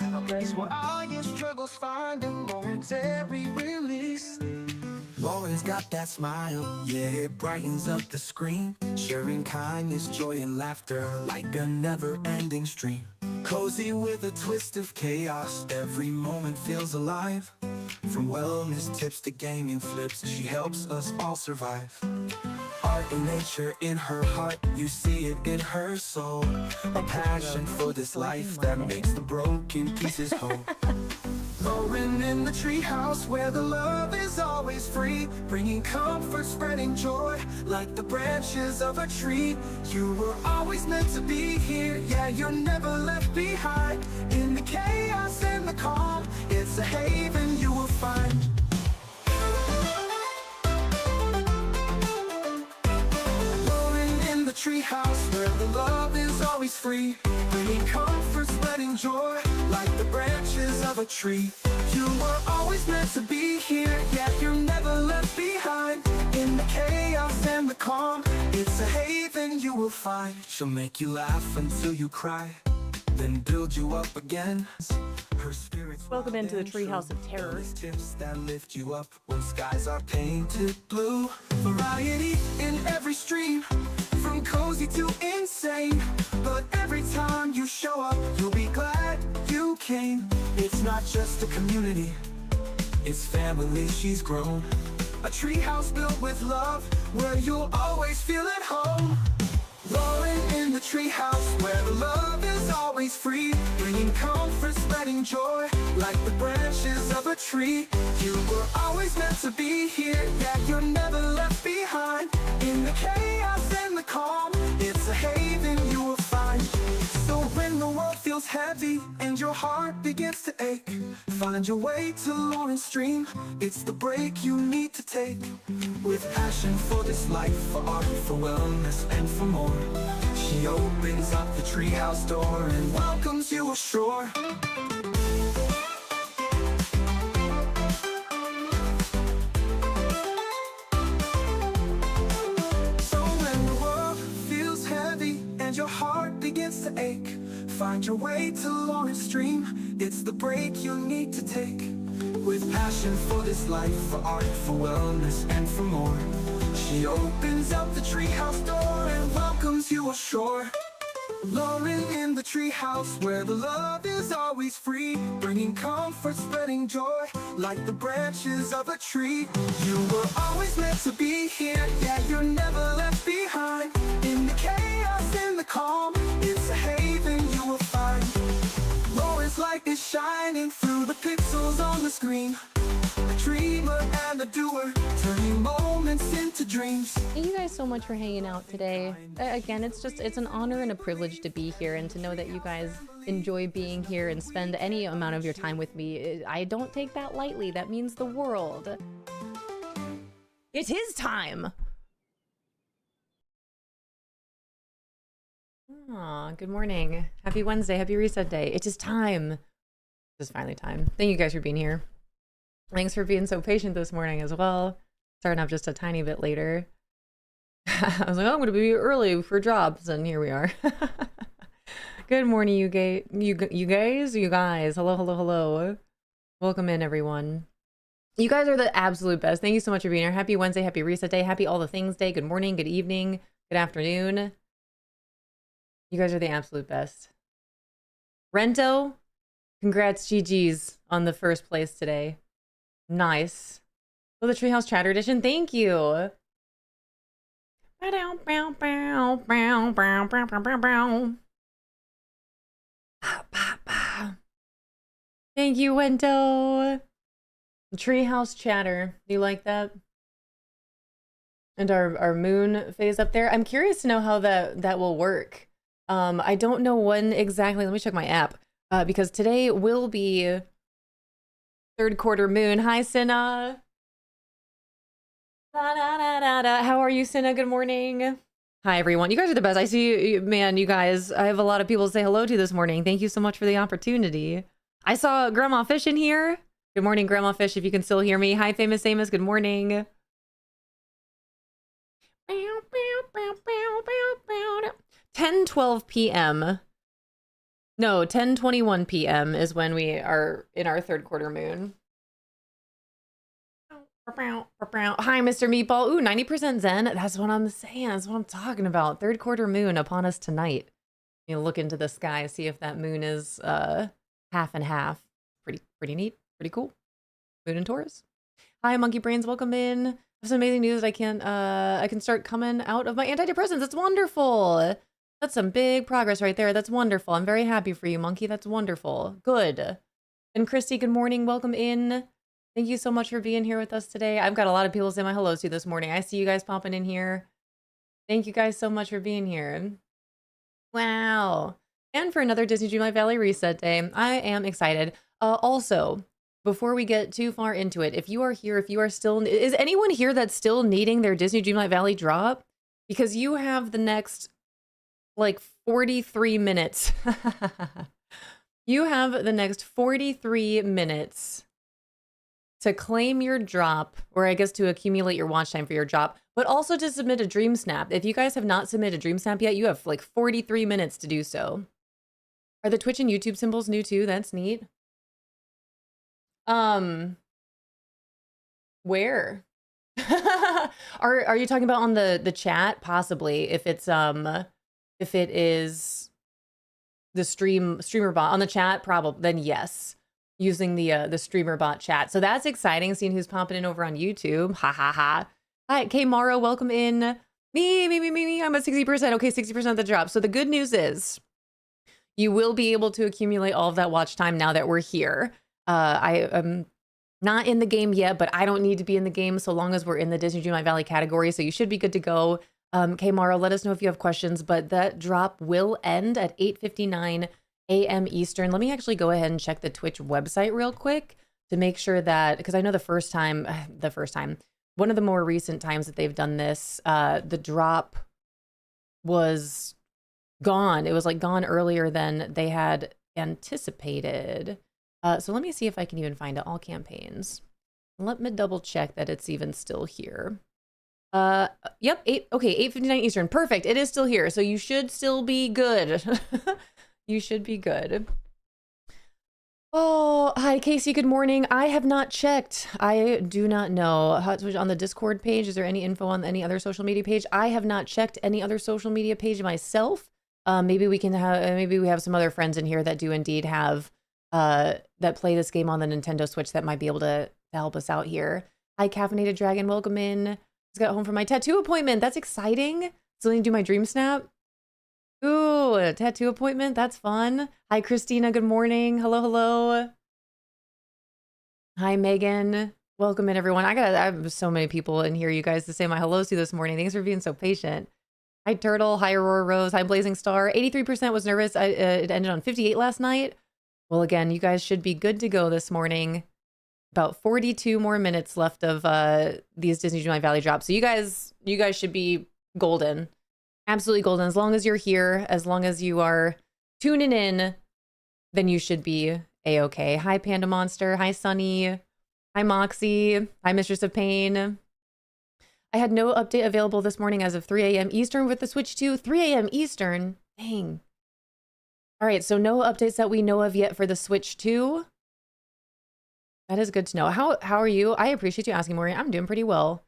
A place where all your struggles find a momentary release. Lauren's got that smile, yeah, it brightens up the screen, sharing kindness, joy, and laughter like a never-ending stream. Cozy with a twist of chaos, every moment feels alive. From wellness tips to gaming flips, she helps us all survive. Art and nature in her heart, you see it in her soul. A passion for this life that makes the broken pieces whole. Lauren in the treehouse where the love is always free, bringing comfort, spreading joy like the branches of a tree. You were always meant to be here, yeah, you're never left behind. In the chaos and the calm, it's a haven you will find. Treehouse where the love is always free, bringing comfort, spreading joy like the branches of a tree. You were always meant to be here, yeah, you're never left behind. In the chaos and the calm, it's a haven you will find. She'll make you laugh until you cry, then build you up again. Her spirit's welcome into the Treehouse of Terror. Tips that lift you up when skies are painted blue. Variety in every stream, from cozy to insane. But every time you show up, you'll be glad you came. It's not just a community, it's family she's grown. A treehouse built with love, where you'll always feel at home. Lauren in the treehouse, where the love is always free, bringing comfort, spreading joy like the branches of a tree. You were always meant to be here, yeah, you're never left behind. In the chaos and the calm, it's a haven you will find. So when the world feels heavy and your heart begins to ache, find your way to Lauren's stream, it's the break you need to take. With passion for this life, for art, for wellness, and for more, she opens up the treehouse door and welcomes you ashore. So when the world feels heavy and your heart begins to ache, find your way to Lauren's stream, it's the break you need to take. With passion for this life, for art, for wellness, and for more, she opens up the treehouse door and welcomes you ashore. Lauren in the treehouse, where the love is always free, bringing comfort, spreading joy like the branches of a tree. You were always meant to be here, yeah, you're never left behind. In the chaos and the calm, it's a haven you will find. Lauren's light is shining through the pixels on the screen, a dreamer and a doer, turning moments into dreams. Thank you guys so much for hanging out today. Again, it's an honor and a privilege to be here and to know that you guys enjoy being here and spend any amount of your time with me. I don't take that lightly. That means the world. It is time. Aw, good morning. Happy Wednesday. Happy reset day. It is time. It is finally time. Thank you guys for being here. Thanks for being so patient this morning as well. Starting up just a tiny bit later. I was like, oh, I'm going to be early for jobs, and here we are. Good morning, you guys. Hello, hello, hello. Welcome in, everyone. You guys are the absolute best. Thank you so much for being here. Happy Wednesday, happy reset day, happy all the things day. Good morning, good evening, good afternoon. You guys are the absolute best. Rento, congrats, GG's on the first place today. Nice. Oh, the Treehouse Chatter Edition, thank you. Thank you, Wento. Treehouse Chatter. Do you like that? And our moon phase up there. I'm curious to know how that will work. I don't know when exactly. Let me check my app. Because today will be third quarter moon. Hi, Cinna. How are you, Cinna? Good morning. Hi, everyone. You guys are the best. I see you, man, you guys. I have a lot of people to say hello to this morning. Thank you so much for the opportunity. I saw Grandma Fish in here. Good morning, Grandma Fish, if you can still hear me. Hi, Famous Amos. Good morning. 10:12 p.m. No, 10:21 p.m. is when we are in our third quarter moon. Hi, Mr. Meatball. Ooh, 90% Zen. That's what I'm saying. That's what I'm talking about. Third quarter moon upon us tonight. You know, look into the sky, see if that moon is half and half. Pretty neat. Pretty cool. Moon and Taurus. Hi, Monkey Brains. Welcome in. I have some amazing news. I can start coming out of my antidepressants. That's wonderful. That's some big progress right there. That's wonderful. I'm very happy for you, Monkey. That's wonderful. Good. And Christy, good morning. Welcome in. Thank you so much for being here with us today. I've got a lot of people say my hellos to this morning. I see you guys popping in here. Thank you guys so much for being here. Wow. And for another Disney Dreamlight Valley reset day. I am excited. Also, before we get too far into it, if you are here, if you are still, is anyone here that's still needing their Disney Dreamlight Valley drop? Because you have the next, like, 43 minutes. You have the next 43 minutes to claim your drop, or I guess to accumulate your watch time for your drop, but also to submit a DreamSnap. If you guys have not submitted a DreamSnap yet, you have like 43 minutes to do so. Are the Twitch and YouTube symbols new too? That's neat. Where? Are you talking about on the chat? Possibly. If it is the streamer bot on the chat, probably, then yes. Using the streamer bot chat. So that's exciting, seeing who's popping in over on YouTube. Ha ha ha. Hi, K Maro, welcome in. Me. I'm at 60%. Okay, 60% of the drop. So the good news is you will be able to accumulate all of that watch time now that we're here. I am not in the game yet, but I don't need to be in the game so long as we're in the Disney Dreamlight Valley category. So you should be good to go. K Maro, let us know if you have questions, but that drop will end at 8:59 a.m. Eastern. Let me actually go ahead and check the Twitch website real quick to make sure that, because I know one of the more recent times that they've done this, the drop was gone. It was like gone earlier than they had anticipated. So let me see if I can even find it. All campaigns. Let me double check that it's even still here. Yep, 8:59 Eastern. Perfect. It is still here. So you should still be good. You should be good. Oh, hi, Casey. Good morning. I have not checked. I do not know. Hot Switch on the Discord page. Is there any info on any other social media page? I have not checked any other social media page myself. Maybe we have some other friends in here that do indeed have that play this game on the Nintendo Switch that might be able to help us out here. Hi, Caffeinated Dragon. Welcome in. Just got home from my tattoo appointment. That's exciting. Still need to do my DreamSnap. Ooh, a tattoo appointment. That's fun. Hi, Christina. Good morning. Hello. Hi, Megan. Welcome in, everyone. I have so many people in here, you guys, to say my hellos to this morning. Thanks for being so patient. Hi, Turtle. Hi, Aurora Rose. Hi, Blazing Star. 83% was nervous. It ended on 58 last night. Well, again, you guys should be good to go this morning. About 42 more minutes left of these Disney Dreamlight Valley drops. So you guys should be golden. Absolutely golden. As long as you're here, as long as you are tuning in, then you should be a-okay. Hi, Panda Monster. Hi, Sunny. Hi, Moxie. Hi, Mistress of Pain. I had no update available this morning as of 3 a.m. Eastern with the Switch 2. 3 a.m. Eastern? Dang. All right, so no updates that we know of yet for the Switch 2. That is good to know. How are you? I appreciate you asking, Maureen. I'm doing pretty well.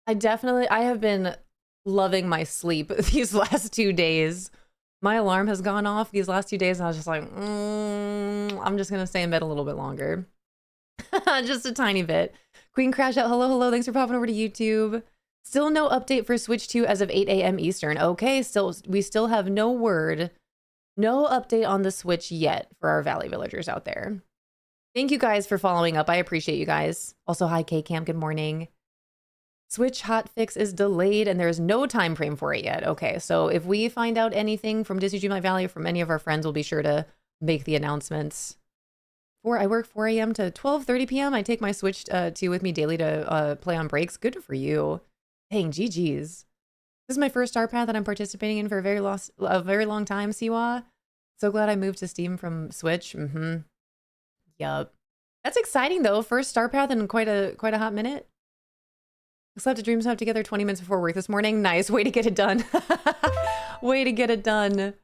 I have been loving my sleep these last 2 days. My alarm has gone off these last 2 days, and I was just like, I'm just gonna stay in bed a little bit longer. Just a tiny bit. Queen Crash Out, hello. Thanks for popping over to YouTube. Still no update for Switch 2 as of 8 a.m. Eastern. Okay, we still have no update on the Switch yet for our Valley Villagers out there. Thank you guys for following up. I appreciate you guys. Also, hi, K-Camp. Good morning. Switch hotfix is delayed and there's no time frame for it yet. Okay, so if we find out anything from Disney Dreamlight Valley or from any of our friends, we'll be sure to make the announcements. I work 4 a.m. to 12:30 p.m. I take my Switch 2 with me daily to play on breaks. Good for you. Dang, GG's. This is my first Star Path that I'm participating in for a very long time, Siwa. So glad I moved to Steam from Switch. Yup. That's exciting though. First Star Path in quite a hot minute. I slept a DreamSnap together 20 minutes before work this morning. Nice. Way to get it done. Way to get it done.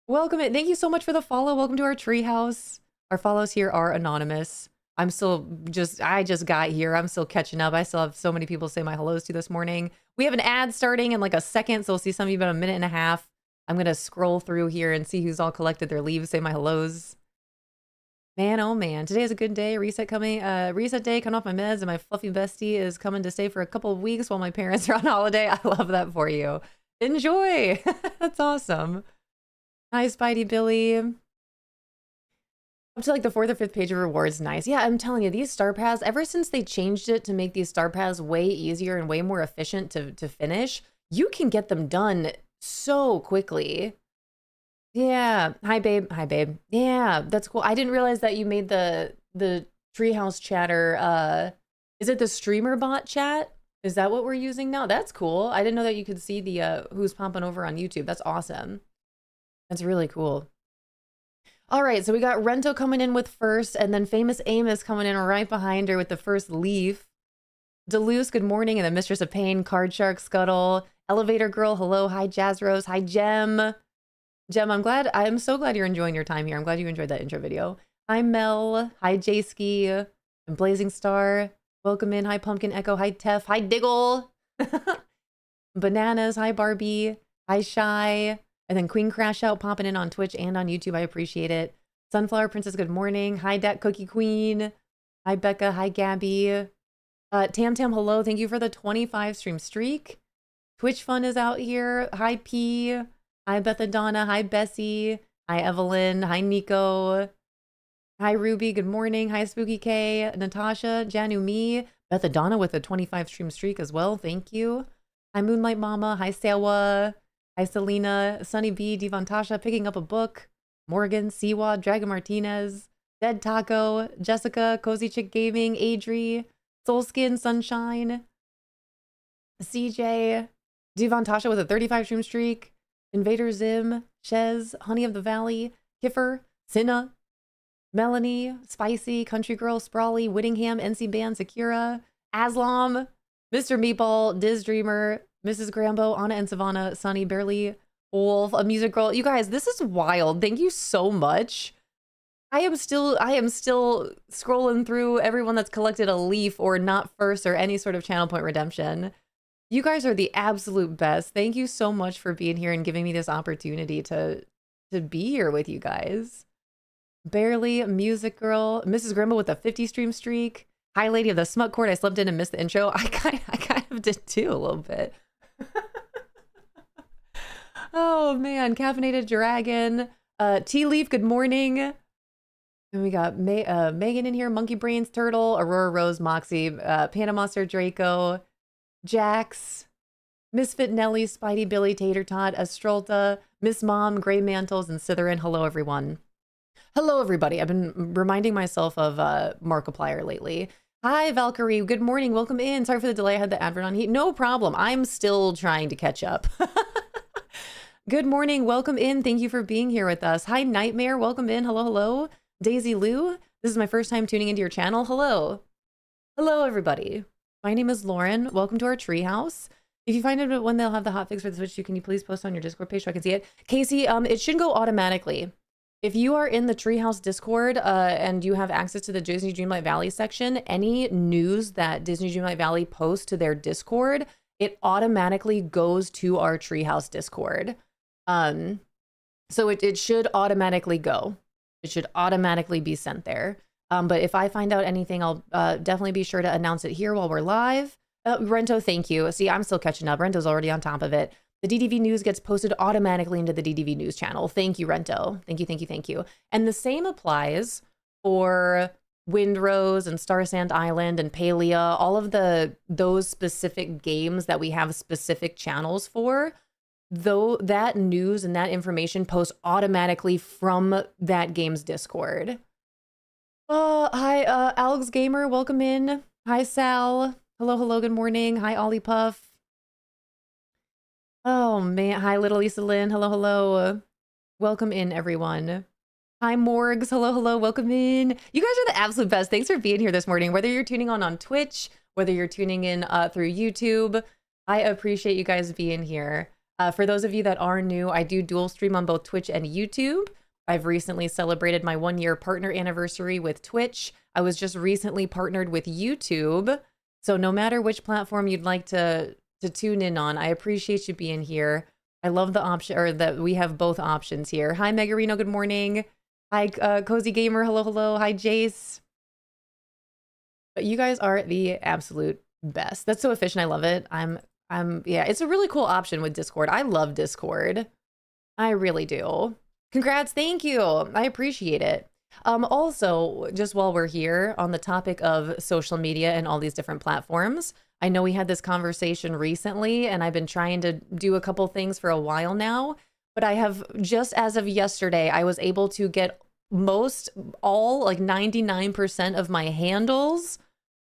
Welcome in. Thank you so much for the follow. Welcome to our treehouse. Our follows here are anonymous. I just got here. I'm still catching up. I still have so many people say my hellos to this morning. We have an ad starting in like a second, so we'll see some of you about a minute and a half. I'm going to scroll through here and see who's all collected their leaves, say my hellos. Man, oh man, today is a good day. Reset day, coming off my meds, and my fluffy bestie is coming to stay for a couple of weeks while my parents are on holiday. I love that for you. Enjoy. That's awesome. Hi, Spidey Billy. Up to like the 4th or 5th page of rewards. Nice. Yeah, I'm telling you, these star paths, ever since they changed it to make these star paths way easier and way more efficient to finish, you can get them done so quickly. Yeah. Hi, babe. Hi, babe. Yeah, that's cool. I didn't realize that you made the treehouse chatter. Is it the streamer bot chat? Is that what we're using now? That's cool. I didn't know that you could see the who's popping over on YouTube. That's awesome. That's really cool. All right, so we got Rento coming in with first, and then Famous Amos coming in right behind her with the first leaf. Deleuze, good morning, and the Mistress of Pain, Card Shark, Scuttle, Elevator Girl, hello, hi, Jazz Rose, hi, Gem. Gem, I'm so glad you're enjoying your time here. I'm glad you enjoyed that intro video. Hi, Mel, hi, J-Ski, and Blazing Star, welcome in, hi, Pumpkin Echo, hi, Tef, hi, Diggle. Bananas, hi, Barbie, hi, Shy. And then Queen Crash Out popping in on Twitch and on YouTube. I appreciate it. Sunflower Princess, good morning. Hi, Dat Cookie Queen. Hi, Becca. Hi, Gabby. Tam Tam, hello. Thank you for the 25 stream streak. Twitch Fun is out here. Hi, P. Hi, Bethadonna. Hi, Bessie. Hi, Evelyn. Hi, Nico. Hi, Ruby. Good morning. Hi, Spooky K. Natasha. Janu Me. Bethadonna with a 25 stream streak as well. Thank you. Hi, Moonlight Mama. Hi, Sewa. Hi, Selena, Sunny B, Divantasha, picking up a book, Morgan, Siwa, Dragon Martinez, Dead Taco, Jessica, Cozy Chick Gaming, Adri, Soulskin, Sunshine, CJ, Divantasha with a 35 stream streak, Invader Zim, Shez, Honey of the Valley, Kiffer, Cinna, Melanie, Spicy, Country Girl, Sprawly, Whittingham, NC Band, Sakura, Aslam, Mr. Meatball, Diz Dreamer, Mrs. Grambo, Anna and Savannah, Sunny, Barely, Wolf, a music girl. You guys, this is wild. Thank you so much. I am still scrolling through everyone that's collected a leaf or not first or any sort of channel point redemption. You guys are the absolute best. Thank you so much for being here and giving me this opportunity to be here with you guys. Barely, music girl, Mrs. Grimble with a 50 stream streak. Hi, Lady of the Smut Court. I slept in and missed the intro. I kind of did too a little bit. Oh man, Caffeinated Dragon, Tea Leaf, good morning. And we got Megan in here, Monkey Brains, Turtle, Aurora Rose, Moxie, Panda Monster, Draco, Jax, Misfit Nelly, Spidey Billy, Tater Tot, Astrolta, Miss Mom, Gray Mantles, and Sitherin. Hello everyone. Hello everybody. I've been reminding myself of Markiplier lately. Hi, Valkyrie. Good morning. Welcome in. Sorry for the delay. I had the advert on heat. No problem. I'm still trying to catch up. Good morning. Welcome in. Thank you for being here with us. Hi, Nightmare. Welcome in. Hello, hello. Daisy Lou. This is my first time tuning into your channel. Hello. Hello, everybody. My name is Lauren. Welcome to our treehouse. If you find out when they'll have the hotfix for the Switch 2, can you please post on your Discord page so I can see it? Casey, it should go automatically. If you are in the Treehouse Discord and you have access to the Disney Dreamlight Valley section, any news that Disney Dreamlight Valley posts to their Discord, it automatically goes to our Treehouse Discord. So it should automatically go. It should automatically be sent there. But if I find out anything, I'll definitely be sure to announce it here while we're live. Rento, thank you. See, I'm still catching up. Rento's already on top of it. The DDV news gets posted automatically into the DDV news channel. Thank you, Rento. Thank you, thank you, thank you. And the same applies for Windrose and Star Sand Island and Palia, all of those specific games that we have specific channels for. Though that news and that information posts automatically from that game's Discord. Hi, Alex Gamer, welcome in. Hi, Sal. Hello, hello, good morning. Hi, Ollie Puff. Oh man, hi Little Lisa Lynn, hello, hello. Welcome in everyone. Hi Morgs, hello, hello, welcome in. You guys are the absolute best. Thanks for being here this morning. Whether you're tuning on Twitch, whether you're tuning in through YouTube, I appreciate you guys being here. For those of you that are new, I do dual stream on both Twitch and YouTube. I've recently celebrated my 1-year partner anniversary with Twitch. I was just recently partnered with YouTube. So no matter which platform you'd like to tune in on, I appreciate you being here. I love the option, or that we have both options here. Hi, Megarino, good morning. Hi, Cozy Gamer, hello, hello. Hi, Jace. But you guys are the absolute best. That's so efficient, I love it. Yeah, it's a really cool option with Discord. I love Discord. I really do. Congrats, thank you. I appreciate it. Also, just while we're here on the topic of social media and all these different platforms, I know we had this conversation recently and I've been trying to do a couple things for a while now, but I have, just as of yesterday, I was able to get like 99% of my handles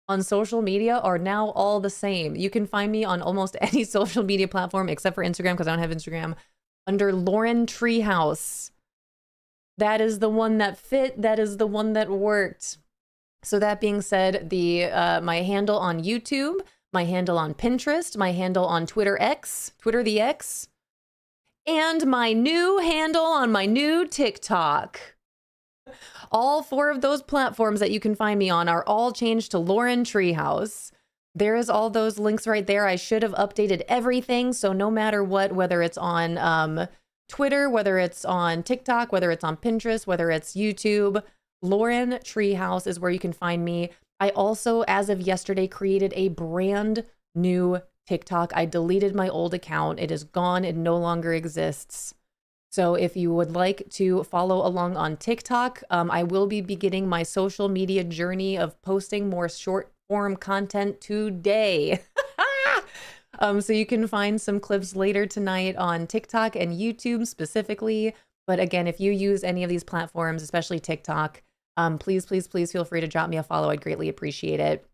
on social media are now all the same. You can find me on almost any social media platform except for Instagram, because I don't have Instagram, under Lauren Treehouse. That is the one that fit. That is the one that worked. So that being said, my handle on YouTube, my handle on Pinterest, my handle on Twitter the X, and my new handle on my new TikTok. All 4 of those platforms that you can find me on are all changed to Lauren Treehouse. There is all those links right there. I should have updated everything. So no matter what, whether it's on Twitter, whether it's on TikTok, whether it's on Pinterest, whether it's YouTube, Lauren Treehouse is where you can find me. I also, as of yesterday, created a brand new TikTok. I deleted my old account. It is gone. It no longer exists. So if you would like to follow along on TikTok, I will be beginning my social media journey of posting more short form content today. So you can find some clips later tonight on TikTok and YouTube specifically. But again, if you use any of these platforms, especially TikTok, please feel free to drop me a follow. I'd greatly appreciate it.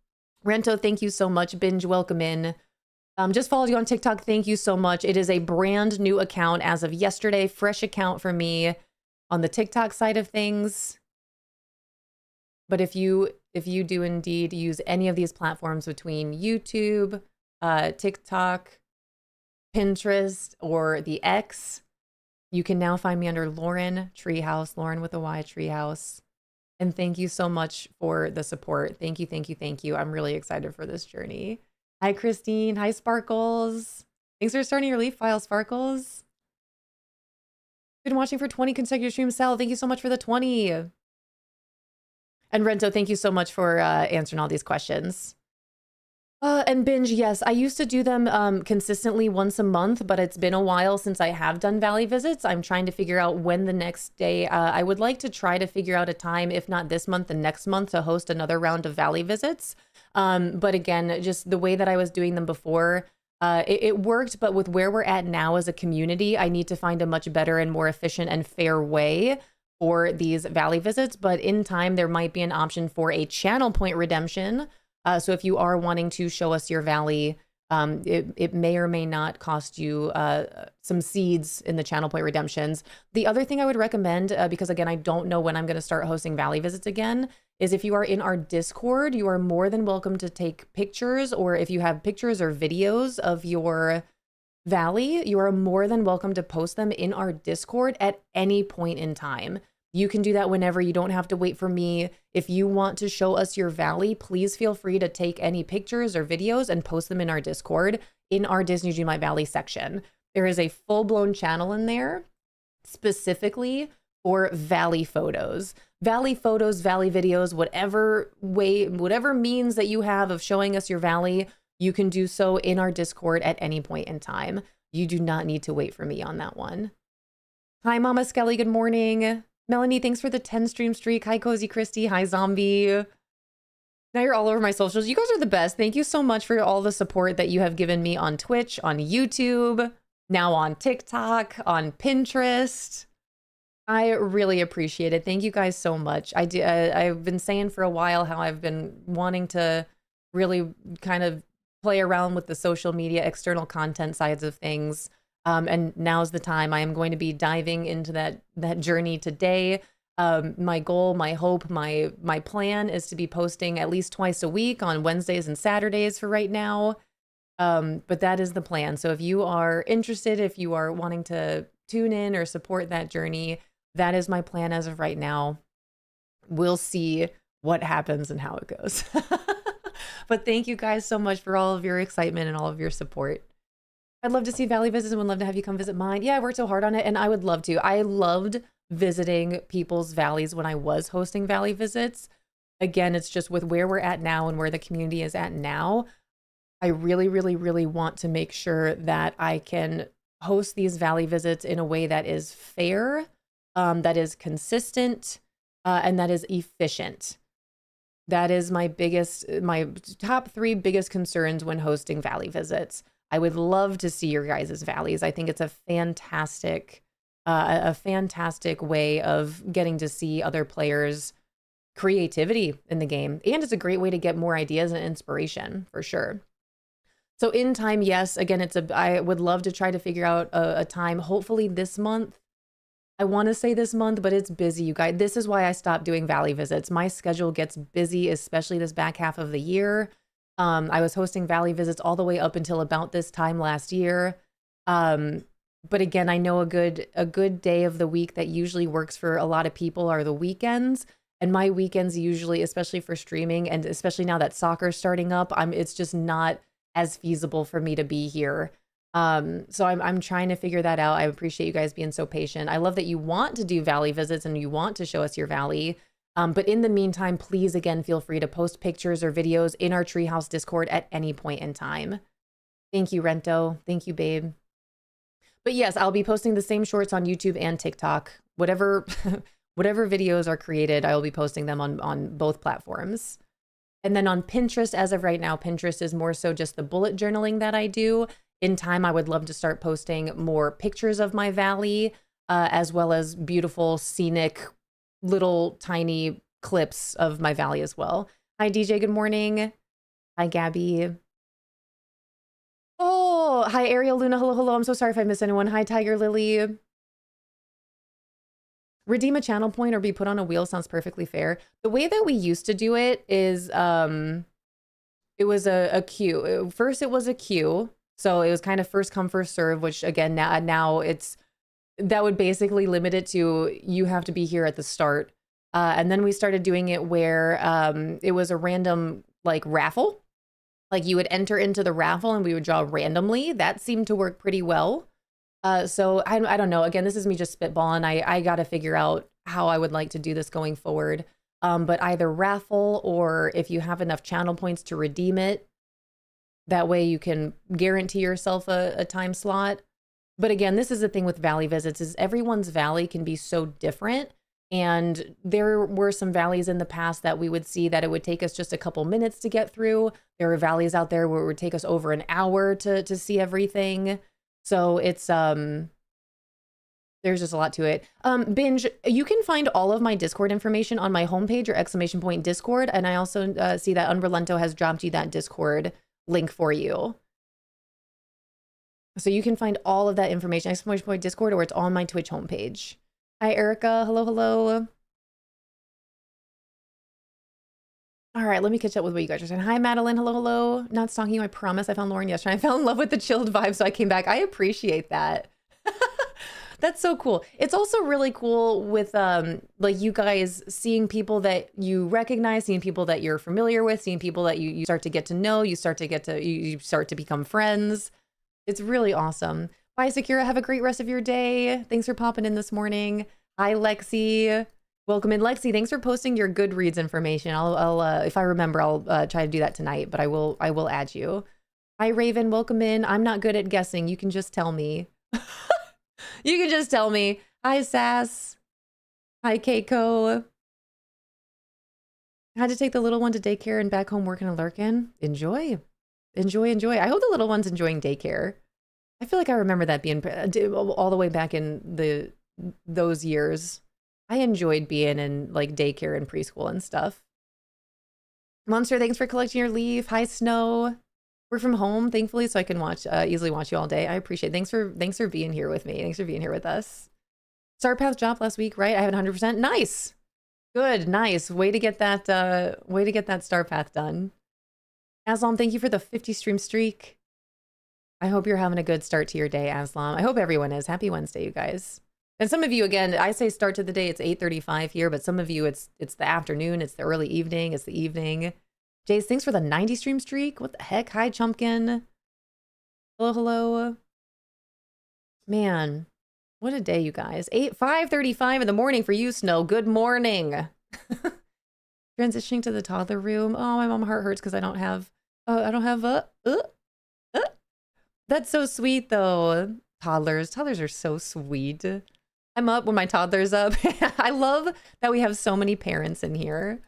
Rento, thank you so much. Binge, welcome in. Just followed you on TikTok. Thank you so much. It is a brand new account as of yesterday. Fresh account for me on the TikTok side of things. But if you do indeed use any of these platforms between YouTube, TikTok, Pinterest, or the X, you can now find me under Lauren Treehouse, Lauren with a Y, Treehouse. And thank you so much for the support. Thank you, thank you, thank you. I'm really excited for this journey. Hi, Christine. Hi, Sparkles. Thanks for starting your leaf file, Sparkles. Been watching for 20 consecutive streams. Sal, thank you so much for the 20. And Rento, thank you so much for answering all these questions. And Binge, yes, I used to do them consistently once a month, but it's been a while since I have done Valley visits. I'm trying to figure out when the next day, I would like to try to figure out a time, if not this month, the next month, to host another round of Valley visits. But again, just the way that I was doing them before, it worked, but with where we're at now as a community, I need to find a much better and more efficient and fair way for these Valley visits. But in time, there might be an option for a channel point redemption. So if you are wanting to show us your Valley, it may or may not cost you some seeds in the channel point redemptions. The other thing I would recommend, because again, I don't know when I'm going to start hosting Valley visits again, is if you are in our Discord, you are more than welcome to take pictures, or if you have pictures or videos of your Valley, you are more than welcome to post them in our Discord at any point in time. You can do that whenever. You don't have to wait for me. If you want to show us your Valley, please feel free to take any pictures or videos and post them in our Discord in our Disney Dreamlight Valley section. There is a full-blown channel in there specifically for Valley photos. Valley photos, Valley videos, whatever means that you have of showing us your Valley, you can do so in our Discord at any point in time. You do not need to wait for me on that one. Hi, Mama Skelly. Good morning. Melanie, thanks for the 10 stream streak. Hi, Cozy Christy. Hi, Zombie. Now you're all over my socials. You guys are the best. Thank you so much for all the support that you have given me on Twitch, on YouTube, now on TikTok, on Pinterest. I really appreciate it. Thank you guys so much. I've been saying for a while how I've been wanting to really kind of play around with the social media external content sides of things. And now's the time. I am going to be diving into that journey today. My goal, my hope, my plan is to be posting at least twice a week on Wednesdays and Saturdays for right now. But that is the plan. So if you are interested, if you are wanting to tune in or support that journey, that is my plan as of right now. We'll see what happens and how it goes. But thank you guys so much for all of your excitement and all of your support. I'd love to see Valley visits and would love to have you come visit mine. Yeah, I worked so hard on it and I would love to. I loved visiting people's valleys when I was hosting Valley visits. Again, it's just with where we're at now and where the community is at now. I really, really, really want to make sure that I can host these Valley visits in a way that is fair, that is consistent, and that is efficient. That is my top 3 biggest concerns when hosting Valley visits. I would love to see your guys' valleys. I think it's a fantastic way of getting to see other players' creativity in the game. And it's a great way to get more ideas and inspiration for sure. So in time, yes, again, I would love to try to figure out a time, hopefully this month. I want to say this month, but it's busy, you guys. This is why I stopped doing Valley visits. My schedule gets busy, especially this back half of the year. I was hosting Valley visits all the way up until about this time last year. But again, I know a good day of the week that usually works for a lot of people are the weekends. And my weekends usually, especially for streaming, and especially now that soccer's starting up, it's just not as feasible for me to be here. So I'm trying to figure that out. I appreciate you guys being so patient. I love that you want to do Valley visits and you want to show us your Valley. But in the meantime, please, again, feel free to post pictures or videos in our Treehouse Discord at any point in time. Thank you, Rento. Thank you, babe. But yes, I'll be posting the same shorts on YouTube and TikTok. Whatever videos are created, I will be posting them on both platforms. And then on Pinterest, as of right now, Pinterest is more so just the bullet journaling that I do. In time, I would love to start posting more pictures of my valley, as well as beautiful, scenic, little tiny clips of my valley as well. Hi, DJ. Good morning. Hi, Gabby. Oh, hi, Ariel, Luna. Hello, hello. I'm so sorry if I missed anyone. Hi, Tiger Lily. Redeem a channel point or be put on a wheel sounds perfectly fair. The way that we used to do it is it was a queue. First, it was a queue. So it was kind of first come, first serve, which again, now that would basically limit it to you have to be here at the start. And then we started doing it where it was a random like raffle. Like you would enter into the raffle and we would draw randomly. That seemed to work pretty well. So I don't know. Again, this is me just spitballing. I got to figure out how I would like to do this going forward. But either raffle or if you have enough channel points to redeem it, that way you can guarantee yourself a time slot. But again, this is the thing with Valley visits is everyone's Valley can be so different. And there were some valleys in the past that we would see that it would take us just a couple minutes to get through. There were valleys out there where it would take us over an hour to see everything. So it's, there's just a lot to it. Binge, you can find all of my Discord information on my homepage or ! Discord. And I also see that Unrelento has dropped you that Discord link for you. So you can find all of that information, ! Discord, or it's on my Twitch homepage. Hi, Erica. Hello, hello. All right, let me catch up with what you guys are saying. Hi, Madeline. Hello, hello. Not stalking you, I promise. I found Lauren yesterday. I fell in love with the chilled vibe, so I came back. I appreciate that. That's so cool. It's also really cool with like you guys seeing people that you recognize, seeing people that you're familiar with, seeing people that you start to get to know, you start to become friends. It's really awesome. Bye, Sakura. Have a great rest of your day. Thanks for popping in this morning. Hi, Lexi. Welcome in, Lexi. Thanks for posting your Goodreads information. I'll if I remember, I'll try to do that tonight, but I will add you. Hi, Raven. Welcome in. I'm not good at guessing. You can just tell me. You can just tell me. Hi, Sass. Hi, Keiko. I had to take the little one to daycare and back home working and lurking. Enjoy. Enjoy, enjoy. I hope the little one's enjoying daycare. I feel like I remember that being all the way back in those years. I enjoyed being in like daycare and preschool and stuff. Monster, thanks for collecting your leaf. Hi, Snow. We're from home, thankfully, so I can easily watch you all day. I appreciate it. Thanks for being here with me. Thanks for being here with us. Star Path dropped last week, right? I have 100%. Nice. Good, nice. Way to get that Star Path done. Aslam, thank you for the 50 stream streak. I hope you're having a good start to your day, Aslam. I hope everyone is. Happy Wednesday, you guys. And some of you, again, I say start to the day, it's 8:35 here, but some of you, it's the afternoon, it's the early evening, it's the evening. Jace, thanks for the 90 stream streak. What the heck? Hi, Chumpkin. Hello, hello. Man, what a day, you guys. 5:35 in the morning for you, Snow. Good morning. Transitioning to the toddler room. Oh, my mom heart hurts because I don't have That's so sweet, though. Toddlers are so sweet. I'm up when my toddler's up. I love that we have so many parents in here.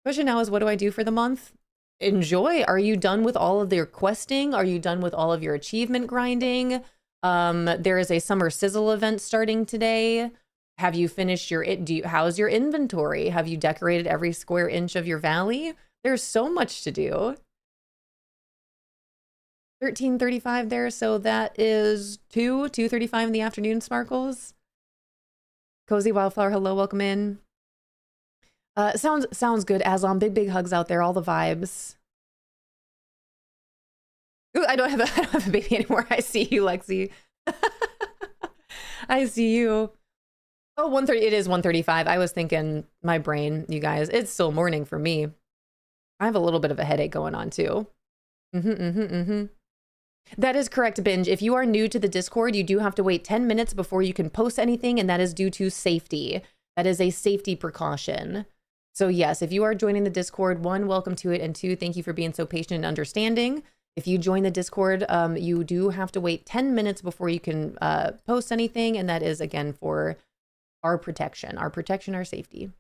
Question now is, what do I do for the month? Enjoy. Are you done with all of your questing? Are you done with all of your achievement grinding? There is a Summer Sizzle event starting today. Have you finished your how's your inventory? Have you decorated every square inch of your valley? There's so much to do. 13:35 there, so that is 2:35 in the afternoon, Sparkles. Cozy Wildflower, hello, welcome in. Sounds good, Aslam. Big hugs out there, all the vibes. Ooh, I don't have a baby anymore. I see you, Lexi. I see you. Oh, 1:30. It is 1:35. I was thinking, my brain, you guys. It's still morning for me. I have a little bit of a headache going on too. That is correct, Binge. If you are new to the Discord, you do have to wait 10 minutes before you can post anything, and that is due to safety. That is a safety precaution. So yes, if you are joining the Discord, 1, welcome to it, and 2, thank you for being so patient and understanding. If you join the Discord, you do have to wait 10 minutes before you can post anything, and that is, again, for our protection, our safety.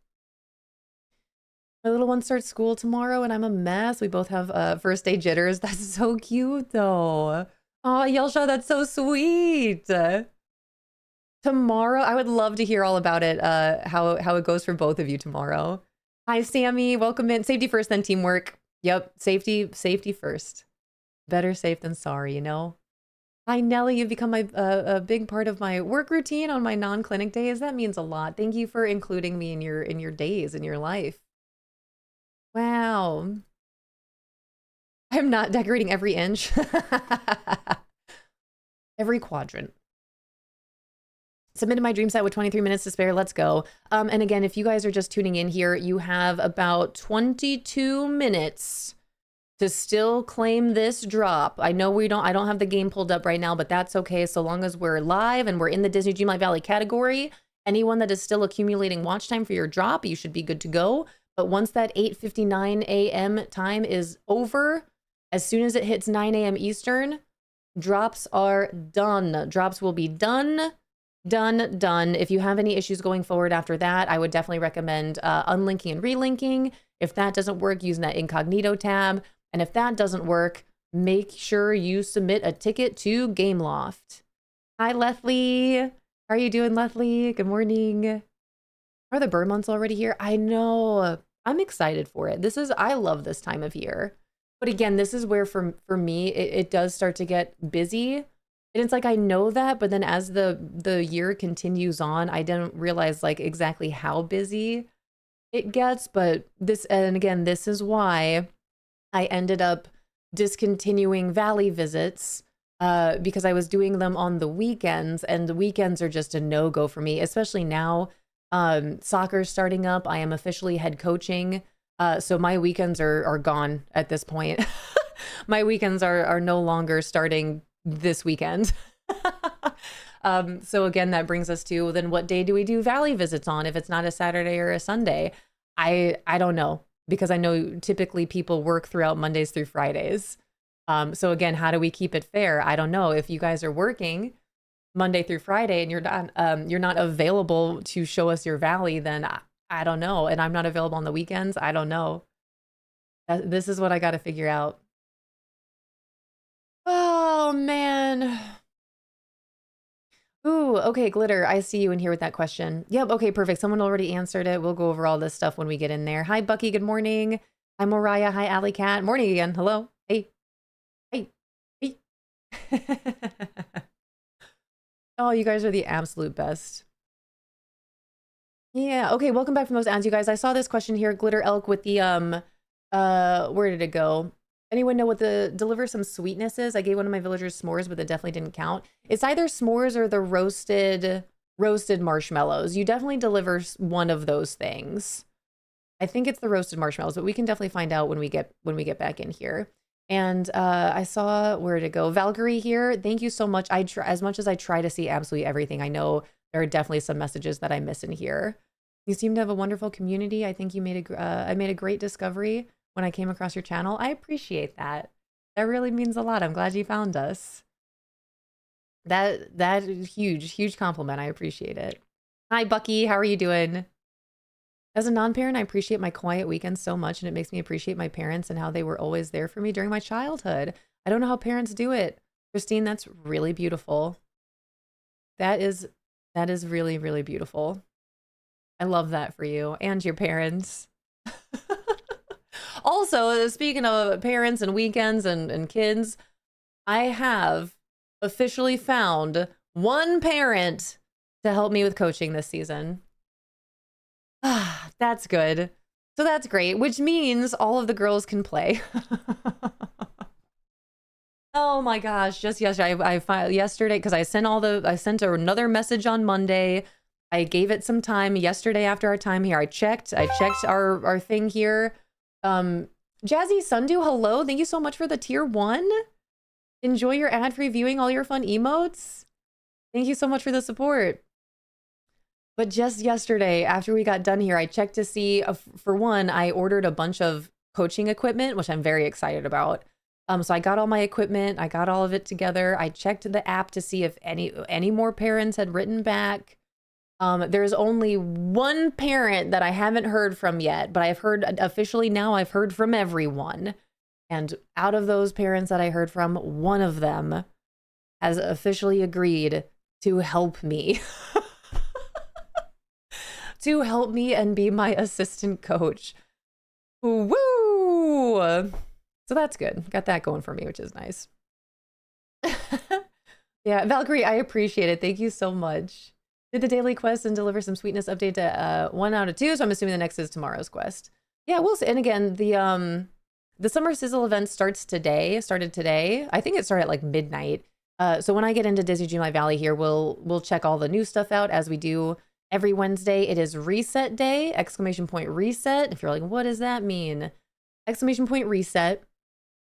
My little one starts school tomorrow and I'm a mess. We both have first day jitters. That's so cute though. Oh, Yelsha, that's so sweet. Tomorrow, I would love to hear all about it, how it goes for both of you tomorrow. Hi, Sammy, welcome in. Safety first, then teamwork. Yep, safety first. Better safe than sorry, you know? Hi, Nelly, you've become a big part of my work routine on my non-clinic days. That means a lot. Thank you for including me in your days, in your life. Wow. I'm not decorating every inch. Every quadrant. Submitted my dream set with 23 minutes to spare. Let's go. And again, if you guys are just tuning in here, you have about 22 minutes to still claim this drop. I know I don't have the game pulled up right now, but that's okay. So long as we're live and we're in the Disney Dreamlight Valley category, anyone that is still accumulating watch time for your drop, you should be good to go. But once that 8:59 a.m. time is over, as soon as it hits 9 a.m. Eastern, drops are done. Drops will be done. If you have any issues going forward after that, I would definitely recommend unlinking and relinking. If that doesn't work, using that incognito tab. And if that doesn't work, make sure you submit a ticket to Gameloft. Hi, Leslie. How are you doing, Leslie? Good morning. Are the bird months already here? I know. I'm excited for it. I love this time of year. But again, this is where for me, it does start to get busy. And it's like, I know that, but then as the year continues on, I didn't realize like exactly how busy it gets. But this is why I ended up discontinuing Valley visits because I was doing them on the weekends, and the weekends are just a no-go for me, especially now. Soccer's starting up. I am officially head coaching. So my weekends are gone at this point. My weekends are no longer starting this weekend. So again, that brings us to, then what day do we do Valley visits on if it's not a Saturday or a Sunday? I don't know, because I know typically people work throughout Mondays through Fridays. So again, how do we keep it fair? I don't know. If you guys are working Monday through Friday and you're not available to show us your Valley, then I don't know. And I'm not available on the weekends. I don't know. This is what I got to figure out. Oh man. Ooh, okay, Glitter, I see you in here with that question. Yep, okay, perfect. Someone already answered it. We'll go over all this stuff when we get in there. Hi, Bucky, good morning. Hi, Mariah. Hi, Alley Cat. Morning again. Hello. Hey. Hey. Oh, you guys are the absolute best. Yeah, okay, welcome back from those ads, you guys. I saw this question here, Glitter Elk, with the, where did it go? Anyone know what the deliver some sweetness is? I gave one of my villagers s'mores, but it definitely didn't count. It's either s'mores or the roasted marshmallows. You definitely deliver one of those things. I think it's the roasted marshmallows, but we can definitely find out when we get back in here. And I saw, where to go? Valkyrie here. Thank you so much. As much as I try to see absolutely everything, I know there are definitely some messages that I miss in here. You seem to have a wonderful community. I think you made I made a great discovery when I came across your channel. I appreciate that. That really means a lot. I'm glad you found us. That is huge compliment. I appreciate it. Hi, Bucky. How are you doing? As a non-parent, I appreciate my quiet weekends so much, and it makes me appreciate my parents and how they were always there for me during my childhood. I don't know how parents do it. Christine, that's really beautiful. That is really, really beautiful. I love that for you and your parents. Also, speaking of parents and weekends and kids, I have officially found one parent to help me with coaching this season. That's good. So that's great, which means all of the girls can play. Oh my gosh, just yesterday, yesterday, because I sent another message on Monday. I gave it some time yesterday after our time here. I checked our thing here. Jazzy Sundu, hello. Thank you so much for the tier 1. Enjoy your ad-free viewing, all your fun emotes. Thank you so much for the support. But just yesterday, after we got done here, I checked to see, for one, I ordered a bunch of coaching equipment, which I'm very excited about. So I got all my equipment, I got all of it together. I checked the app to see if any more parents had written back. There's only one parent that I haven't heard from yet, but I've heard officially now, I've heard from everyone. And out of those parents that I heard from, one of them has officially agreed to help me. To help me and be my assistant coach. Woo! So that's good. Got that going for me, which is nice. Yeah, Valkyrie, I appreciate it. Thank you so much. Did the daily quest and deliver some sweetness update to 1 out of 2, so I'm assuming the next is tomorrow's quest. Yeah, we'll see. And again, the Summer Sizzle event started today. I think it started at like midnight. So when I get into Disney Dreamlight Valley here, we'll check all the new stuff out as we do every Wednesday. It is reset day, ! Reset. If you're like, what does that mean? ! Reset.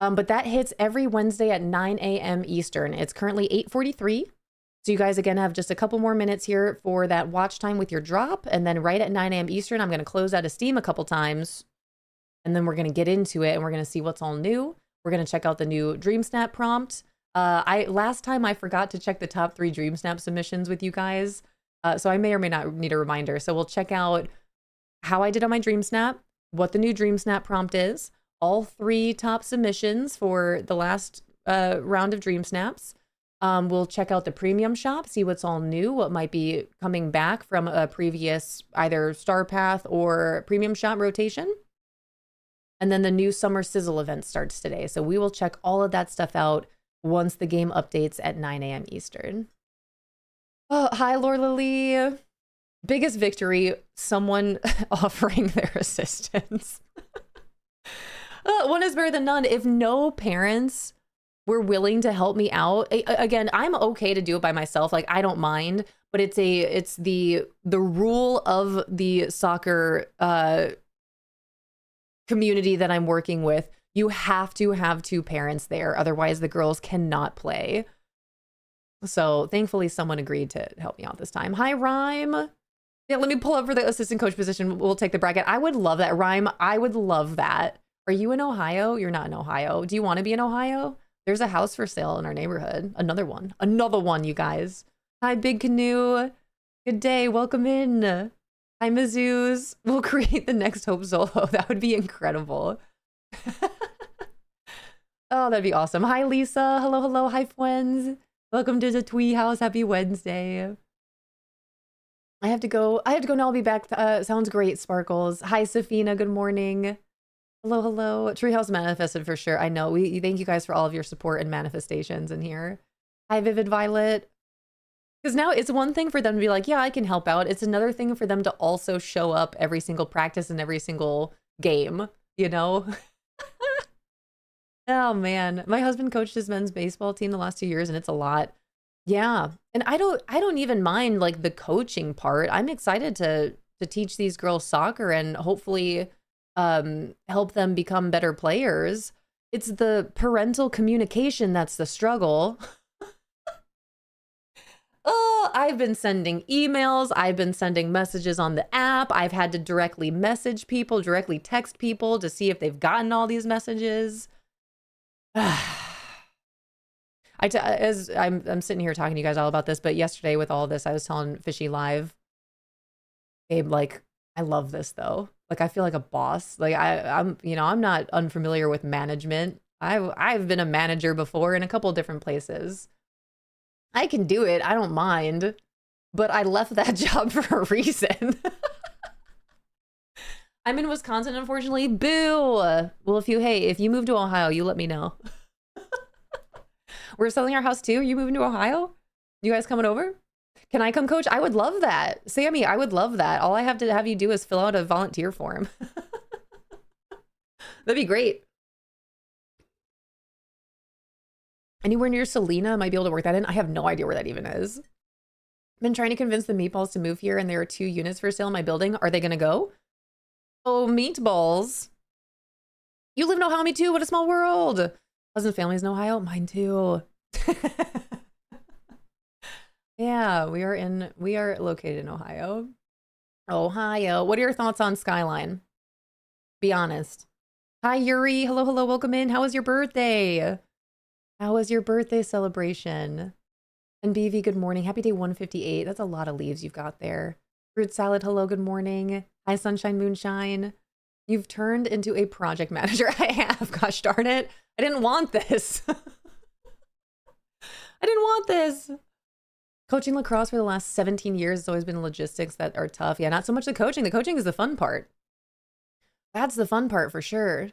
But that hits every Wednesday at 9 a.m. Eastern. It's currently 8:43. So you guys, again, have just a couple more minutes here for that watch time with your drop. And then right at 9 a.m. Eastern, I'm going to close out of Steam a couple times. And then we're going to get into it and we're going to see what's all new. We're going to check out the new DreamSnap prompt. Last time I forgot to check the top 3 DreamSnap submissions with you guys. So I may or may not need a reminder. So we'll check out how I did on my DreamSnap, what the new DreamSnap prompt is, all 3 top submissions for the last round of DreamSnaps. We'll check out the premium shop, see what's all new, what might be coming back from a previous either Star Path or premium shop rotation. And then the new Summer Sizzle event starts today. So we will check all of that stuff out once the game updates at 9 a.m. Eastern. Oh, hi, Lord Lily. Biggest victory, someone offering their assistance. One is better than none. If no parents were willing to help me out, again, I'm okay to do it by myself. Like, I don't mind, but it's the rule of the soccer community that I'm working with. You have to have 2 parents there. Otherwise, the girls cannot play. So thankfully, someone agreed to help me out this time. Hi, Rhyme. Yeah, let me pull up for the assistant coach position. We'll take the bracket. I would love that, Rhyme. I would love that. Are you in Ohio? You're not in Ohio. Do you want to be in Ohio? There's a house for sale in our neighborhood. Another one, you guys. Hi, Big Canoe. Good day. Welcome in. Hi, Mizzous. We'll create the next Hope Solo. That would be incredible. Oh, that'd be awesome. Hi, Lisa. Hello. Hi, friends. Welcome to the Twee House. Happy Wednesday. I have to go now. I'll be back. Sounds great, Sparkles. Hi, Safina. Good morning. Hello. Treehouse manifested for sure. I know. We thank you guys for all of your support and manifestations in here. Hi, Vivid Violet. Because now it's one thing for them to be like, yeah, I can help out. It's another thing for them to also show up every single practice and every single game, you know? Oh man, my husband coached his men's baseball team the last 2 years, and it's a lot. Yeah, and I don't even mind like the coaching part. I'm excited to teach these girls soccer and hopefully help them become better players. It's the parental communication that's the struggle. Oh, I've been sending emails. I've been sending messages on the app. I've had to directly message people, directly text people to see if they've gotten all these messages. As I'm sitting here talking to you guys all about this, but yesterday with all this, I was telling Fishy Live, Babe, like, I love this though. Like, I feel like a boss. Like I'm not unfamiliar with management. I've been a manager before in a couple different places. I can do it. I don't mind. But I left that job for a reason. I'm in Wisconsin, unfortunately. Boo. Well, if you move to Ohio, you let me know. We're selling our house too. Are you moving to Ohio? You guys coming over? Can I come coach? I would love that. Sammy, I would love that. All I have to have you do is fill out a volunteer form. That'd be great. Anywhere near Salina, might be able to work that in. I have no idea where that even is. I've been trying to convince the meatballs to move here, and there are 2 units for sale in my building. Are they going to go? Oh, meatballs. You live in Ohio, me too. What a small world. Cousin family's in Ohio. Mine too. Yeah, we are located in Ohio. Ohio. What are your thoughts on Skyline? Be honest. Hi, Yuri. Hello, hello. Welcome in. How was your birthday? How was your birthday celebration? And BV, good morning. Happy day 158. That's a lot of leaves you've got there. Fruit salad, hello, good morning. Hi, sunshine, moonshine. You've turned into a project manager. I have. Gosh darn it. I didn't want this. I didn't want this. Coaching lacrosse for the last 17 years has always been logistics that are tough. Yeah, not so much the coaching. The coaching is the fun part. That's the fun part for sure.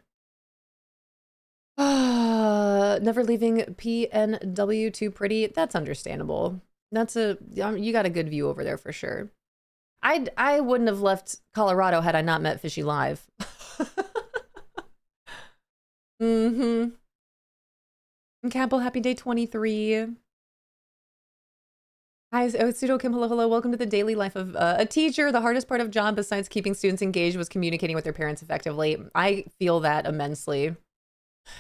Never leaving PNW too pretty. That's understandable. You got a good view over there for sure. I wouldn't have left Colorado had I not met Fishy Live. Mm-hmm. Campbell, happy day 23. Hi, Pseudo Kim, hello, hello. Welcome to the daily life of a teacher. The hardest part of job besides keeping students engaged was communicating with their parents effectively. I feel that immensely.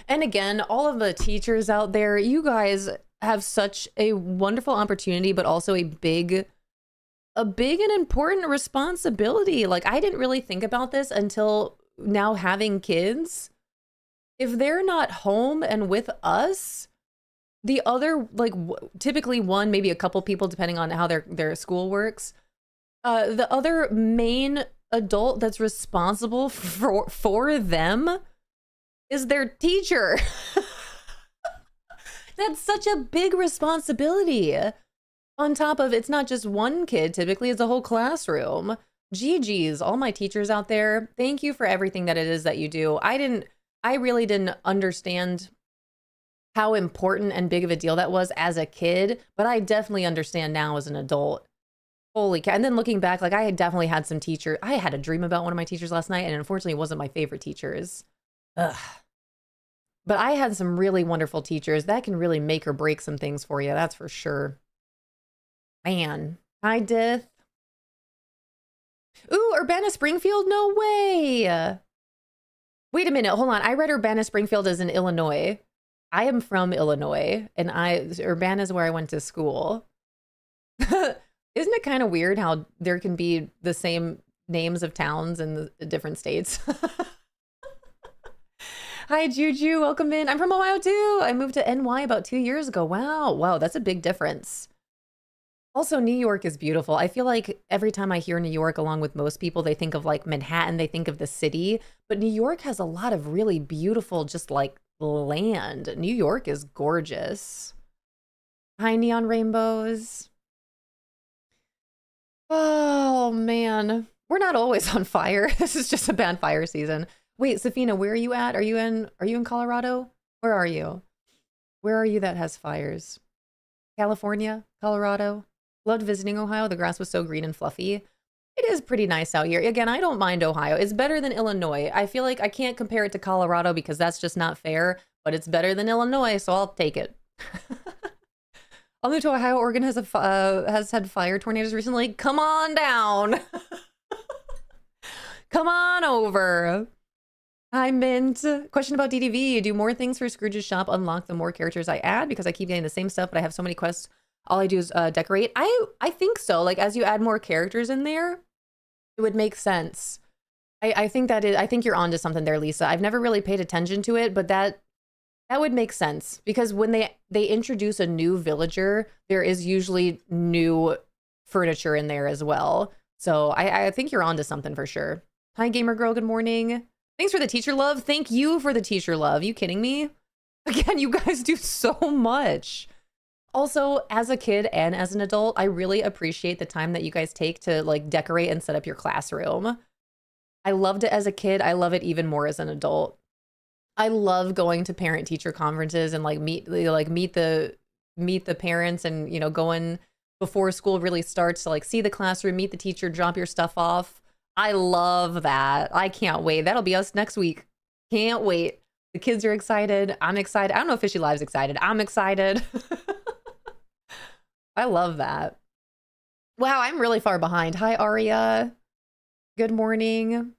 And again, all of the teachers out there, you guys have such a wonderful opportunity, but also a big and important responsibility. Like, I didn't really think about this until now having kids. If they're not home and with us, the other, like, typically one, maybe a couple people, depending on how their school works, the other main adult that's responsible for them is their teacher. That's such a big responsibility. On top of, it's not just one kid, typically it's a whole classroom. GG's, all my teachers out there, thank you for everything that it is that you do. I really didn't understand how important and big of a deal that was as a kid, but I definitely understand now as an adult. Holy cow. And then looking back, like, I definitely had some teacher. I had a dream about one of my teachers last night, and unfortunately it wasn't my favorite teachers. Ugh. But I had some really wonderful teachers that can really make or break some things for you. That's for sure. Man. Hi, Dith. Ooh, Urbana-Springfield? No way. Wait a minute. Hold on. I read Urbana-Springfield as in Illinois. I am from Illinois, and Urbana is where I went to school. Isn't it kind of weird how there can be the same names of towns in the different states? Hi, Juju. Welcome in. I'm from Ohio, too. I moved to NY about 2 years ago. Wow. Wow, that's a big difference. Also, New York is beautiful. I feel like every time I hear New York, along with most people, they think of, like, Manhattan. They think of the city. But New York has a lot of really beautiful, just, like, land. New York is gorgeous. Hi, neon rainbows. Oh, man. We're not always on fire. This is just a bad fire season. Wait, Safina, where are you at? Are you in Colorado? Where are you? Where are you that has fires? California? Colorado? Loved visiting Ohio. The grass was so green and fluffy. It is pretty nice out here. Again, I don't mind Ohio. It's better than Illinois. I feel like I can't compare it to Colorado because that's just not fair. but it's better than Illinois, so I'll take it. I'll move to Ohio. Oregon has had fire tornadoes recently. Come on down. Come on over. Hi, Mint. Question about DDV. Do more things for Scrooge's shop unlock the more characters I add? Because I keep getting the same stuff, but I have so many quests. All I do is decorate. I think so. Like, as you add more characters in there, it would make sense. I think I think you're onto something there, Lisa. I've never really paid attention to it, but that would make sense. Because when they introduce a new villager, there is usually new furniture in there as well. So I think you're onto something for sure. Hi, Gamer Girl. Good morning. Thanks for the teacher love. Thank you for the teacher love. You kidding me? Again, you guys do so much. Also, as a kid and as an adult, I really appreciate the time that you guys take to like decorate and set up your classroom. I loved it as a kid. I love it even more as an adult. I love going to parent teacher conferences and like meet the parents and, you know, going before school really starts to like see the classroom, meet the teacher, drop your stuff off. I love that. I can't wait. That'll be us next week. Can't wait. The kids are excited. I'm excited. I don't know if Fishy Live's excited. I'm excited. I love that. Wow, I'm really far behind. Hi, Aria. Good morning.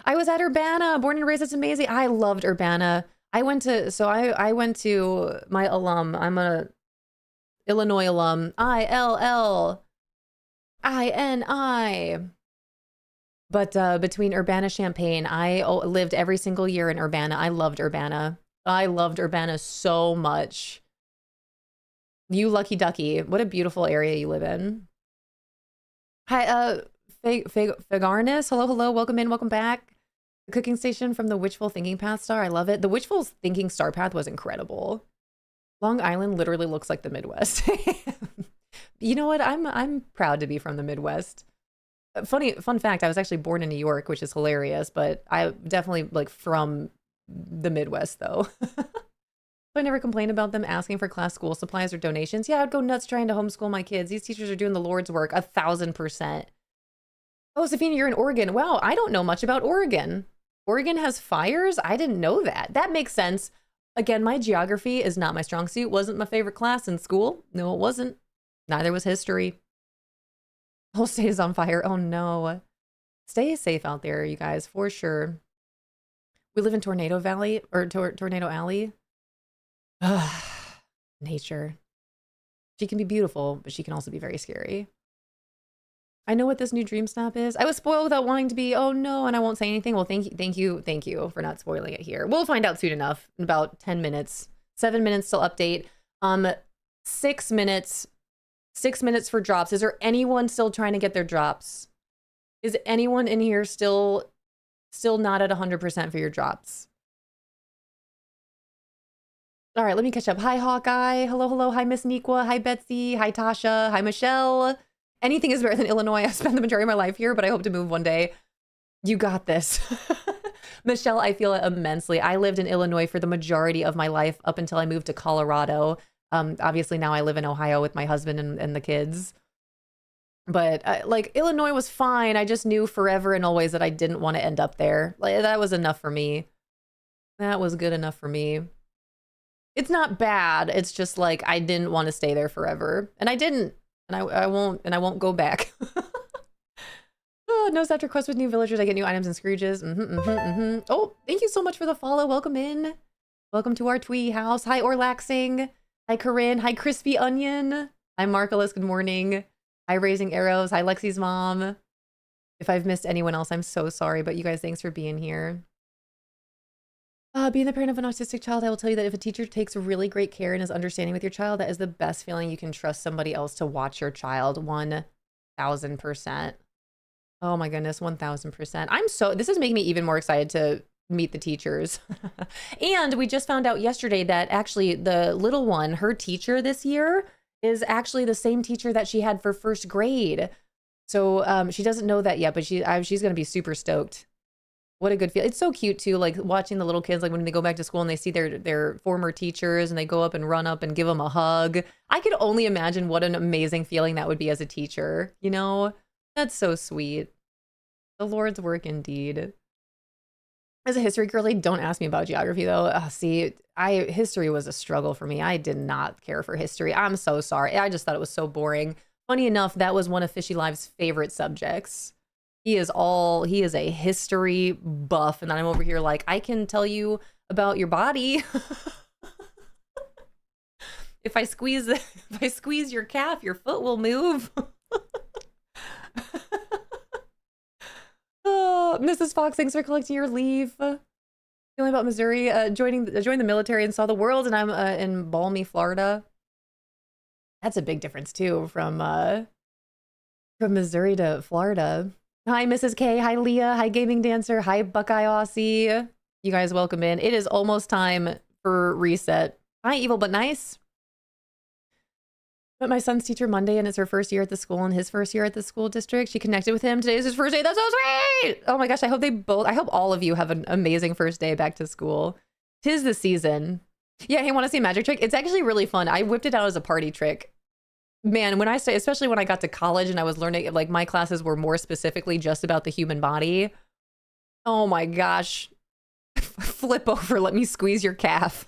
I was at Urbana, born and raised. It's amazing. I loved Urbana. I went to my alum. I'm a Illinois alum. ILLINI. But between Urbana, Champaign, I lived every single year in Urbana. I loved Urbana. I loved Urbana so much. You lucky ducky. What a beautiful area you live in. Hi, Fagarnus. Hello. Welcome in. Welcome back. The cooking station from the Witchful Thinking Path Star. I love it. The Witchful Thinking Star Path was incredible. Long Island literally looks like the Midwest. You know what? I'm proud to be from the Midwest. Fun fact, I was actually born in New York, which is hilarious, but I definitely like from the Midwest though. I never complained about them asking for class school supplies or donations. Yeah, I'd go nuts trying to homeschool my kids. These teachers are doing the Lord's work 1,000%. Oh, Safina, you're in Oregon. Wow, I don't know much about Oregon. Oregon has fires? I didn't know that. That makes sense. Again, my geography is not my strong suit. Wasn't my favorite class in school. No, it wasn't. Neither was history. Whole state is on fire. Oh no. Stay safe out there, you guys, for sure. We live in Tornado Valley or Tornado Alley. Nature. She can be beautiful, but she can also be very scary. I know what this new DreamSnap is. I was spoiled without wanting to be. Oh no, and I won't say anything. Well, thank you for not spoiling it here. We'll find out soon enough. In about 10 minutes. 7 minutes till update. 6 minutes. 6 minutes for drops. Is there anyone still trying to get their drops? Is anyone in here still not at 100% for your drops? All right, let me catch up. Hi, Hawkeye. Hello. Hi, Miss Niqua. Hi, Betsy. Hi, Tasha. Hi, Michelle. Anything is better than Illinois. I spent the majority of my life here, but I hope to move one day. You got this. Michelle, I feel it immensely. I lived in Illinois for the majority of my life up until I moved to Colorado. Obviously now I live in Ohio with my husband and the kids. But like Illinois was fine. I just knew forever and always that I didn't want to end up there. Like that was enough for me. That was good enough for me. It's not bad. It's just like I didn't want to stay there forever. And I didn't. And I won't go back. Oh, no after quest with new villagers. I get new items and Scrooges. Oh, thank you so much for the follow. Welcome in. Welcome to our Twee house. Hi, Orlaxing. Hi, Corinne. Hi, Crispy Onion. Hi, Marcellus. Good morning. Hi, Raising Arrows. Hi, Lexi's mom. If I've missed anyone else, I'm so sorry. But you guys, thanks for being here. Being the parent of an autistic child, I will tell you that if a teacher takes really great care and is understanding with your child, that is the best feeling. You can trust somebody else to watch your child 1,000%. Oh my goodness, 1,000%. This is making me even more excited to meet the teachers. And we just found out yesterday that actually the little one, her teacher this year is actually the same teacher that she had for first grade. So she doesn't know that yet, but she's going to be super stoked. What a good feel. It's so cute too, like watching the little kids, like when they go back to school and they see their former teachers and they go up and run up and give them a hug. I could only imagine what an amazing feeling that would be as a teacher, you know? That's so sweet. The Lord's work indeed. As a history girly, don't ask me about geography though. See, history was a struggle for me. I did not care for history. I'm so sorry. I just thought it was so boring. Funny enough, that was one of Fishy Live's favorite subjects. He is a history buff, and I'm over here like, I can tell you about your body. If I squeeze your calf, your foot will move. Oh, Mrs. Fox, thanks for collecting your leave. Feeling about Missouri, joined the military and saw the world, and I'm in balmy Florida. That's a big difference too, from Missouri to Florida. Hi, Mrs. K. Hi, Leah. Hi, Gaming Dancer. Hi, Buckeye Aussie. You guys welcome in. It is almost time for reset. Hi, Evil But Nice. Met my son's teacher Monday, and it's her first year at the school and his first year at the school district. She connected with him. Today is his first day. That's so sweet. Oh my gosh. I hope all of you have an amazing first day back to school. 'Tis the season. Yeah. Hey, want to see a magic trick? It's actually really fun. I whipped it out as a party trick. Man, especially when I got to college and I was learning, like my classes were more specifically just about the human body. Oh my gosh. Flip over. Let me squeeze your calf.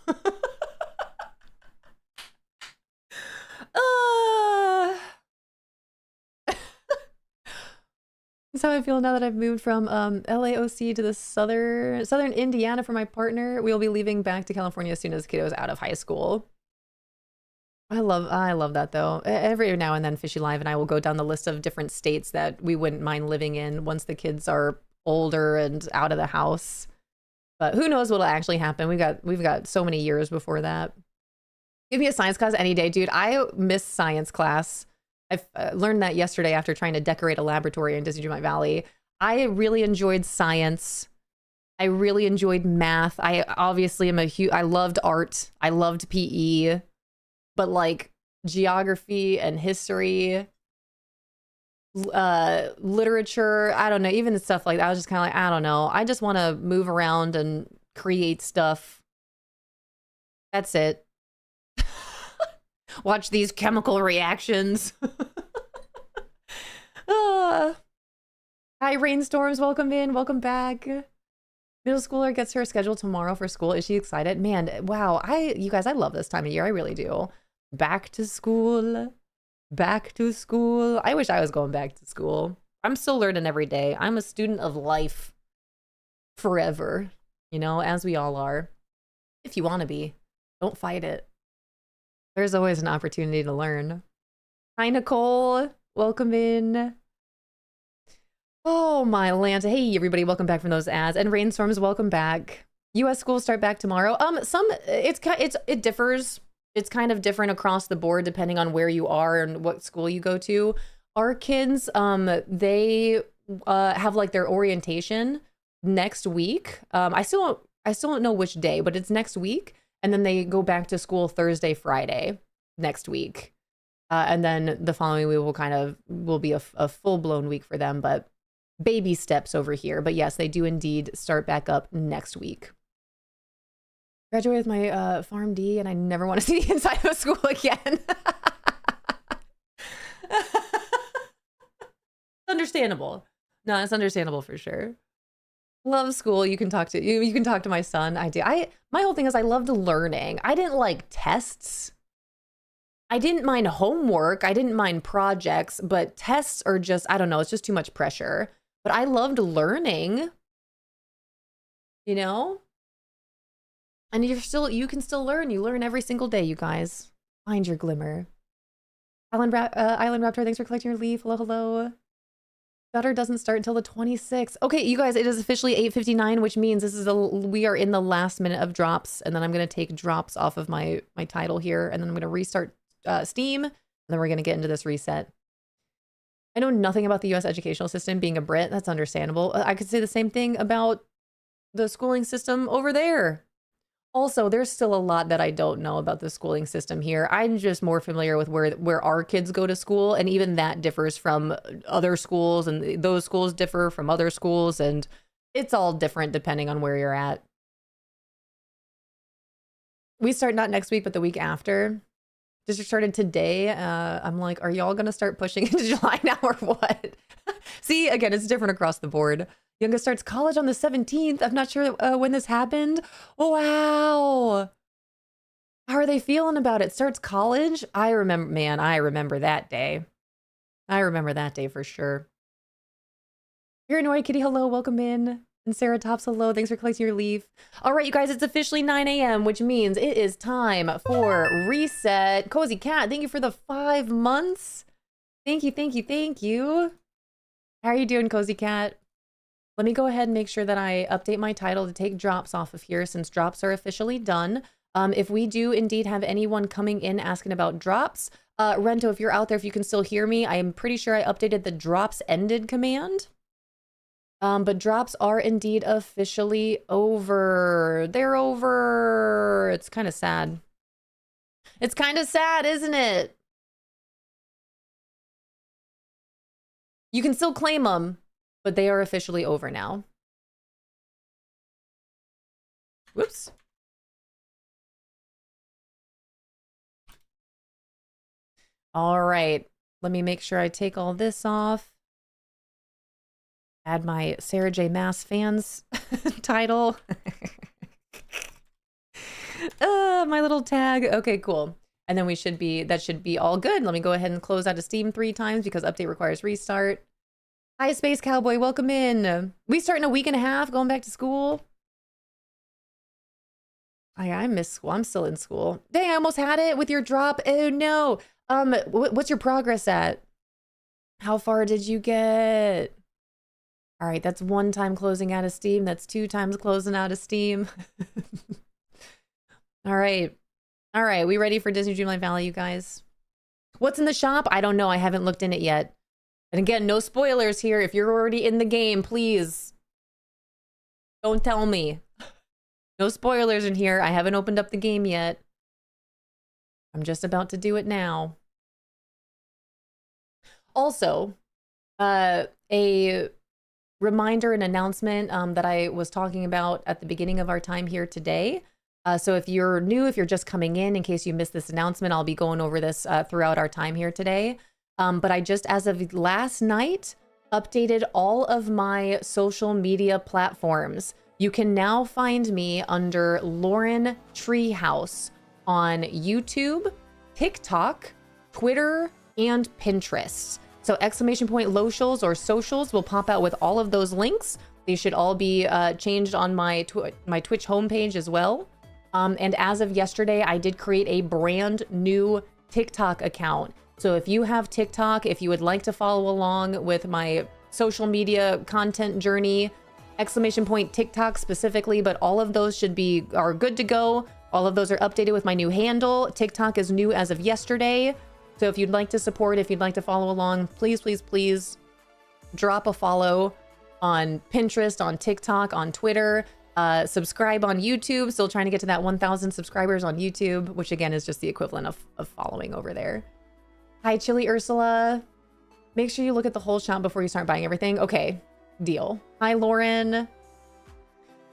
That's how I feel now that I've moved from LAOC to the southern Indiana for my partner. We'll be leaving back to California as soon as kiddo's out of high school. I love that though. Every now and then Fishy Live and I will go down the list of different states that we wouldn't mind living in once the kids are older and out of the house. But who knows what'll actually happen. We've got so many years before that. Give me a science class any day, dude. I miss science class. I learned that yesterday after trying to decorate a laboratory in Disney Dreamlight Valley. I really enjoyed science. I really enjoyed math. I obviously I loved art. I loved PE. But like geography and history, literature, I don't know, even stuff like that. I was just kind of like, I don't know. I just want to move around and create stuff. That's it. Watch these chemical reactions. Hi, Rainstorms. Welcome in. Welcome back. Middle schooler gets her schedule tomorrow for school. Is she excited? Man, wow. You guys, I love this time of year. I really do. Back to school. Back to school. I wish I was going back to school. I'm still learning every day. I'm a student of life forever, you know, as we all are. If you want to be, don't fight it. There's always an opportunity to learn. Hi, Nicole. Welcome in. Oh, my land. Hey, everybody. Welcome back from those ads. And Rainstorms, welcome back. U.S. schools start back tomorrow. It differs. It's kind of different across the board depending on where you are and what school you go to. Our kids, they have like their orientation next week. I still don't know which day, but it's next week. And then they go back to school Thursday, Friday next week. And then the following week will be a full-blown week for them, but baby steps over here. But yes, they do indeed start back up next week. Graduated with my PharmD, and I never want to see the inside of a school again. Understandable. No, it's understandable for sure. Love school. You can talk to my son. I do. My whole thing is I loved learning. I didn't like tests. I didn't mind homework. I didn't mind projects, but tests are just, I don't know, it's just too much pressure. But I loved learning, you know? And you can still learn. You learn every single day, you guys. Find your glimmer. Island Raptor, thanks for collecting your leaf. Hello, hello. Gutter doesn't start until the 26th. Okay, you guys, it is officially 8:59, which means we are in the last minute of drops, and then I'm gonna take drops off of my title here, and then I'm gonna restart Steam, and then we're gonna get into this reset. I know nothing about the U.S. educational system. Being a Brit, that's understandable. I could say the same thing about the schooling system over there. Also, there's still a lot that I don't know about the schooling system here. I'm just more familiar with where our kids go to school, and even that differs from other schools, and those schools differ from other schools, and it's all different depending on where you're at. We start not next week, but the week after. District started today. I'm like, are y'all going to start pushing into July now or what? See, again, it's different across the board. Youngest starts college on the 17th. I'm not sure when this happened. Wow. How are they feeling about it? Starts college? I remember, man, I remember that day. I remember that day for sure. You're annoyed, Kitty. Hello, welcome in. And Sarah Tops, hello. Thanks for collecting your leaf. All right, you guys, it's officially 9 a.m., which means it is time for reset. Cozy Cat, thank you for the 5 months. Thank you, thank you, thank you. How are you doing, Cozy Cat? Let me go ahead and make sure that I update my title to take drops off of here since drops are officially done. If we do indeed have anyone coming in asking about drops, Rento, if you're out there, if you can still hear me, I am pretty sure I updated the drops ended command. But drops are indeed officially over. They're over. It's kind of sad. It's kind of sad, isn't it? You can still claim them, but they are officially over now. Whoops. All right. Let me make sure I take all this off. Add my Sarah J. Maas fans title. My little tag. Okay, cool. And then that should be all good. Let me go ahead and close out of Steam 3 times because update requires restart. Hi, Space Cowboy. Welcome in. We start in a week and a half, going back to school. I miss school. I'm still in school. Dang, I almost had it with your drop. Oh, no. What's your progress at? How far did you get? All right, that's 1 time closing out of Steam. That's 2 times closing out of Steam. All right. All right, we ready for Disney Dreamlight Valley, you guys? What's in the shop? I don't know. I haven't looked in it yet. And again, no spoilers here. If you're already in the game, please don't tell me. No spoilers in here. I haven't opened up the game yet. I'm just about to do it now. Also, a reminder and announcement that I was talking about at the beginning of our time here today. So if you're new, if you're just coming in case you missed this announcement, I'll be going over this throughout our time here today. But I just, as of last night, updated all of my social media platforms. You can now find me under Lauren Treehouse on YouTube, TikTok, Twitter, and Pinterest. So exclamation point locials or socials will pop out with all of those links. They should all be changed on my Twitch homepage as well. And as of yesterday, I did create a brand new TikTok account. So if you have TikTok, if you would like to follow along with my social media content journey, exclamation point TikTok specifically, but all of those are good to go. All of those are updated with my new handle. TikTok is new as of yesterday. So if you'd like to support, if you'd like to follow along, please, please, please drop a follow on Pinterest, on TikTok, on Twitter, subscribe on YouTube. Still trying to get to that 1,000 subscribers on YouTube, which again is just the equivalent of following over there. Hi, Chili Ursula. Make sure you look at the whole shop before you start buying everything. Okay, deal. Hi, Lauren.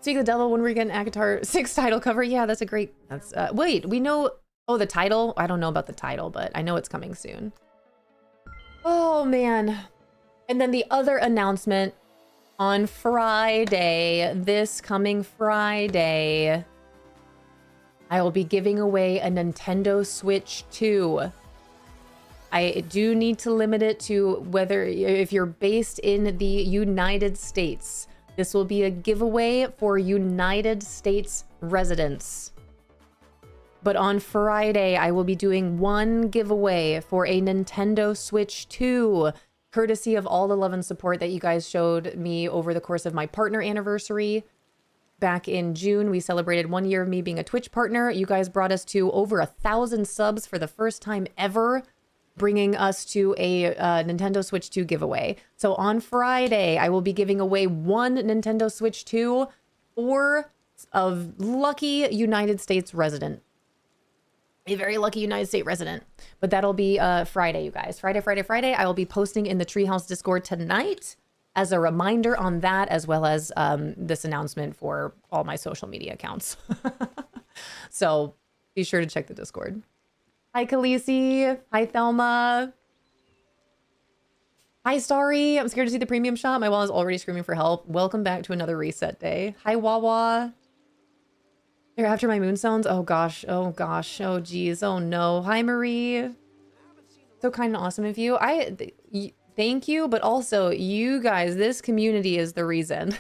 Speak of the Devil, when we're getting Akatar 6 title cover. Yeah, that's a great, wait, we know, oh, the title? I don't know about the title, but I know it's coming soon. Oh, man. And then the other announcement on Friday, this coming Friday, I will be giving away a Nintendo Switch 2. I do need to limit it to if you're based in the United States. This will be a giveaway for United States residents. But on Friday, I will be doing 1 giveaway for a Nintendo Switch 2, courtesy of all the love and support that you guys showed me over the course of my partner anniversary. Back in June, we celebrated 1 year of me being a Twitch partner. You guys brought us to over 1,000 subs for the first time ever, bringing us to a Nintendo Switch 2 giveaway. So on Friday, I will be giving away 1 Nintendo Switch 2 for a lucky United States resident. A very lucky United States resident. But that'll be Friday, you guys. Friday. I will be posting in the Treehouse Discord tonight as a reminder on that, as well as this announcement for all my social media accounts. So be sure to check the Discord. Hi, Khaleesi. Hi, Thelma. Hi, Starry. I'm scared to see the premium shop. My wall is already screaming for help. Welcome back to another reset day. Hi, Wawa. They're after my moonstones. Oh gosh. Oh gosh. Oh geez. Oh no. Hi, Marie. So kind and awesome of you. Thank you, but also you guys, this community is the reason.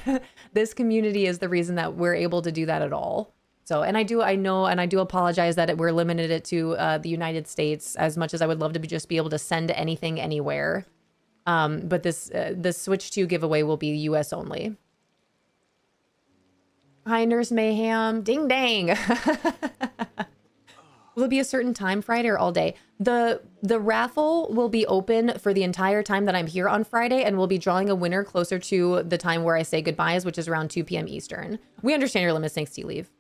This community is the reason that we're able to do that at all. So, and I know, and I do apologize that we're limited it to the United States, as much as I would love to just be able to send anything anywhere. But this Switch 2 giveaway will be US only. Hi, Nurse Mayhem. Ding dang. Will it be a certain time Friday or all day? The raffle will be open for the entire time that I'm here on Friday, and we'll be drawing a winner closer to the time where I say goodbyes, which is around 2 p.m. Eastern. We understand your limits. Thanks, Tea Leave.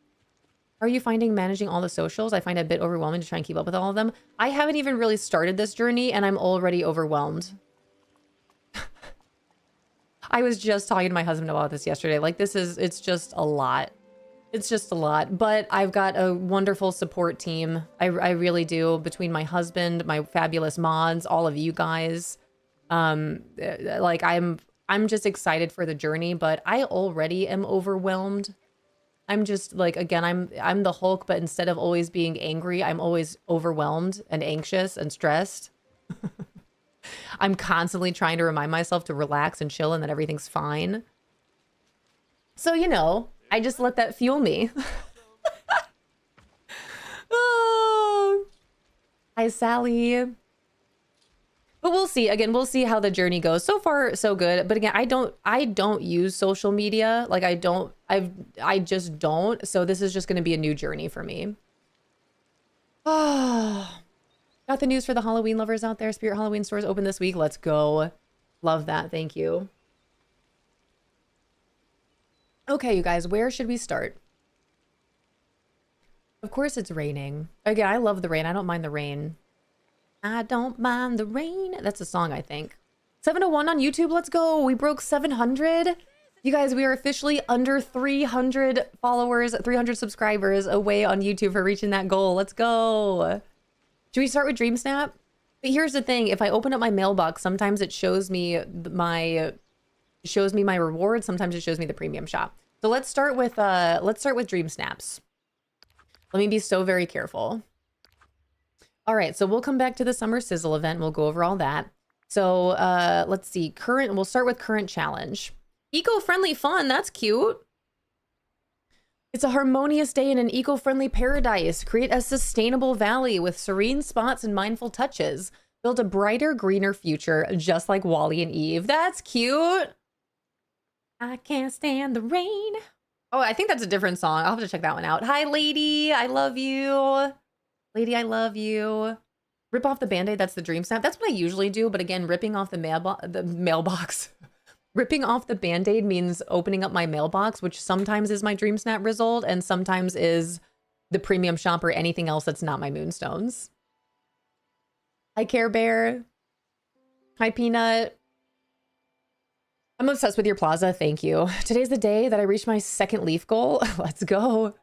Are you finding managing all the socials? I find it a bit overwhelming to try and keep up with all of them. I haven't even really started this journey, and I'm already overwhelmed. I was just talking to my husband about this yesterday. Like, it's just a lot. It's just a lot, but I've got a wonderful support team. I really do, between my husband, my fabulous mods, all of you guys. Like I'm just excited for the journey, but I already am overwhelmed. I'm just like, again, I'm the Hulk, but instead of always being angry, I'm always overwhelmed and anxious and stressed. I'm constantly trying to remind myself to relax and chill and that everything's fine. So, you know, I just let that fuel me. Oh. Hi, Sally. But we'll see. Again, we'll see how the journey goes. So far, so good. But again, I don't use social media. Like I just don't. So this is just going to be a new journey for me. Oh. Got the news for the Halloween lovers out there. Spirit Halloween stores open this week. Let's go. Love that. Thank you. Okay, you guys, where should we start? Of course it's raining. Again, I love the rain. I don't mind the rain. I don't mind the rain. That's a song, I think. 701 on YouTube. Let's go. We broke 700. You guys, we are officially under 300 followers, 300 subscribers away on YouTube for reaching that goal. Let's go. Should we start with DreamSnap? But here's the thing. If I open up my mailbox, sometimes it shows me my rewards. Sometimes it shows me the premium shop. So let's start with DreamSnaps. Let me be so very careful. All right, so we'll come back to the Summer Sizzle event. We'll go over all that. So let's see. We'll start with current challenge. Eco-friendly fun. That's cute. It's a harmonious day in an eco-friendly paradise. Create a sustainable valley with serene spots and mindful touches. Build a brighter, greener future, just like Wally and Eve. That's cute. I can't stand the rain. Oh, I think that's a different song. I'll have to check that one out. Hi, lady. I love you. Lady, I love you. Rip off the Band-Aid. That's the DreamSnap. That's what I usually do. But again, ripping off the mailbox. Ripping off the Band-Aid means opening up my mailbox, which sometimes is my DreamSnap result and sometimes is the premium shop or anything else that's not my moonstones. Hi, Care Bear. Hi, Peanut. I'm obsessed with your plaza. Thank you. Today's the day that I reached my second leaf goal. Let's go.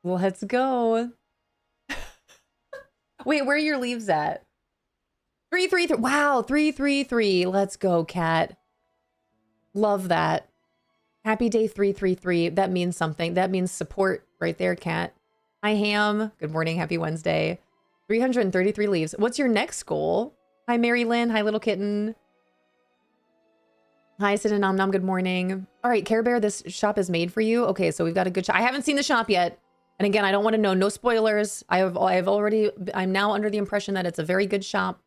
Let's go. Wait, where are your leaves at? 333. Wow, 333. Let's go, Cat. Love that. Happy day 333. That means something. That means support right there, Cat. Hi, Ham. Good morning. Happy Wednesday. 333 leaves. What's your next goal? Hi, Mary Lynn. Hi, little kitten. Hi, Sid Nom Nom. Good morning. All right, Care Bear, this shop is made for you. Okay, so we've got a good shop. I haven't seen the shop yet. And again, I don't want to know. No spoilers. I'm now under the impression that it's a very good shop.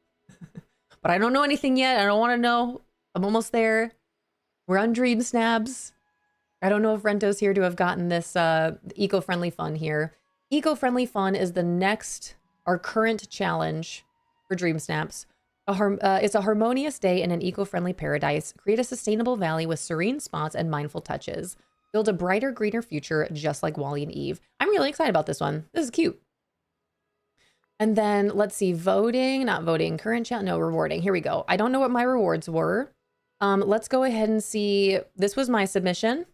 But I don't know anything yet. I don't want to know. I'm almost there. We're on DreamSnabs. I don't know if Rento's here to have gotten this eco-friendly fun here. Eco-friendly fun is our current challenge for DreamSnaps. It's a harmonious day in an eco-friendly paradise. Create a sustainable valley with serene spots and mindful touches. Build a brighter, greener future, just like Wally and Eve. I'm really excited about this one. This is cute. And then let's see, voting, not voting, current challenge, no, rewarding. Here we go. I don't know what my rewards were. Let's go ahead and see. This was my submission.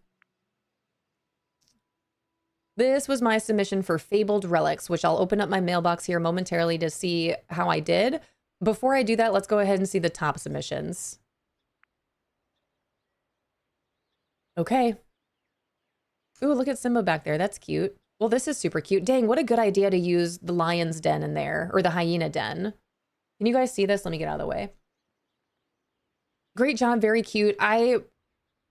This was my submission for Fabled Relics, which I'll open up my mailbox here momentarily to see how I did. before I do that, let's go ahead and see the top submissions. Okay. Ooh, look at Simba back there. That's cute. Well, this is super cute. Dang, what a good idea to use the lion's den in there, or the hyena den. Can you guys see this? Let me get out of the way. Great job, very cute. I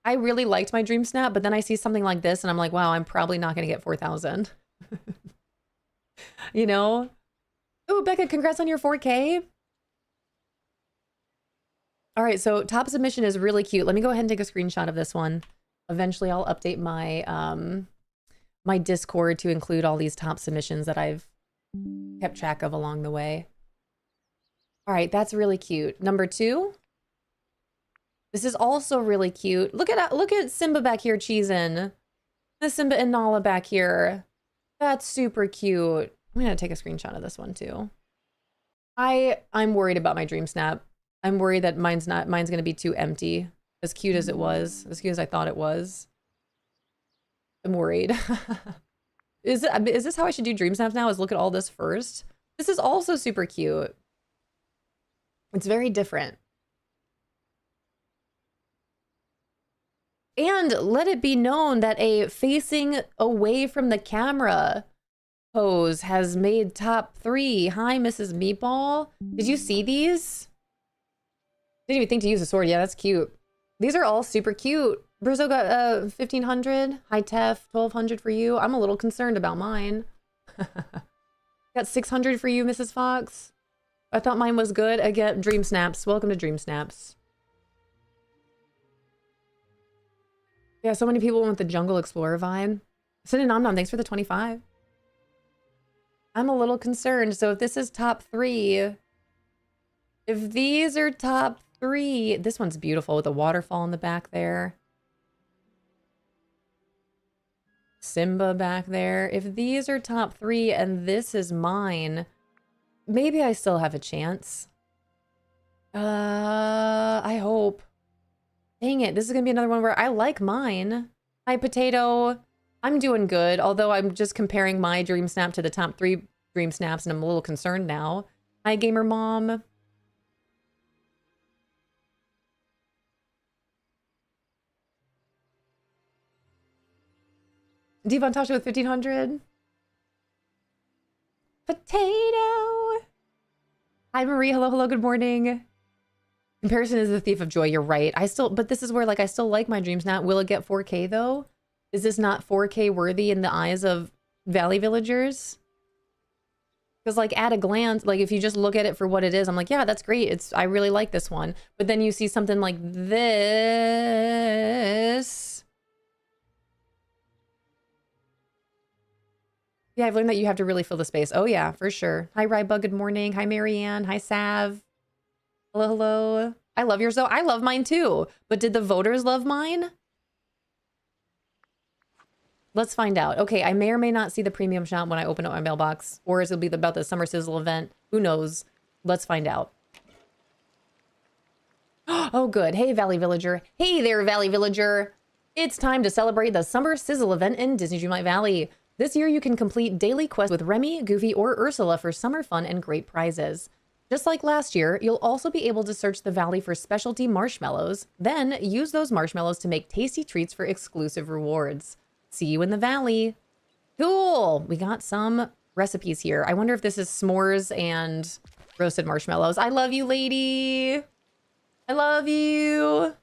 really liked my DreamSnap, but then I see something like this and I'm like, wow, I'm probably not gonna get 4,000. You know? Oh, Becca, congrats on your 4K. All right, so top submission is really cute. Let me go ahead and take a screenshot of this one. Eventually I'll update my my Discord to include all these top submissions that I've kept track of along the way. All right, that's really cute. Number 2. This is also really cute. Look at Simba back here cheesing. The Simba and Nala back here. That's super cute. I'm gonna take a screenshot of this one too. I'm worried about my DreamSnap. I'm worried that mine's gonna be too empty. As cute as it was, as cute as I thought it was. I'm worried. Is this how I should do DreamSnaps now? Is look at all this first? This is also super cute. It's very different. And let it be known that a facing away from the camera pose has made top 3. Hi, Mrs. Meatball. Did you see these? Didn't even think to use a sword. Yeah, that's cute. These are all super cute. Brizzo got 1,500. Hi, Tef, 1,200 for you. I'm a little concerned about mine. Got 600 for you, Mrs. Fox. I thought mine was good. Again, DreamSnaps. Welcome to DreamSnaps. Yeah, so many people want the Jungle Explorer vibe. Sin Nom Nom, thanks for the 25. I'm a little concerned. So if this is top 3, if these are top 3, this one's beautiful with a waterfall in the back there. Simba back there. If these are top 3 and this is mine, maybe I still have a chance. I hope. Dang it, this is gonna be another one where I like mine. Hi, Potato. I'm doing good, although I'm just comparing my DreamSnap to the top 3 DreamSnaps and I'm a little concerned now. Hi, Gamer Mom. Devon Tasha with 1,500. Potato. Hi, Marie. Hello, hello. Good morning. Comparison is the thief of joy. You're right. But this is where, like, I still like my DreamSnap. Will it get 4K though? Is this not 4K worthy in the eyes of Valley villagers? Because, like, at a glance, like, if you just look at it for what it is, I'm like, yeah, that's great. I really like this one. But then you see something like this. Yeah, I've learned that you have to really fill the space. Oh yeah, for sure. Hi, Rybug. Good morning. Hi, Marianne. Hi, Sav. Hello, hello. I love yours though. I love mine too. But did the voters love mine? Let's find out. Okay, I may or may not see the premium shop when I open up my mailbox. Or it'll be about the Summer Sizzle event. Who knows? Let's find out. Oh, good. Hey, Valley Villager. Hey there, Valley Villager. It's time to celebrate the Summer Sizzle event in Disney Dreamlight Valley. This year, you can complete daily quests with Remy, Goofy, or Ursula for summer fun and great prizes. Just like last year, you'll also be able to search the valley for specialty marshmallows, then use those marshmallows to make tasty treats for exclusive rewards. See you in the valley. Cool! We got some recipes here. I wonder if this is s'mores and roasted marshmallows. I love you, lady! I love you!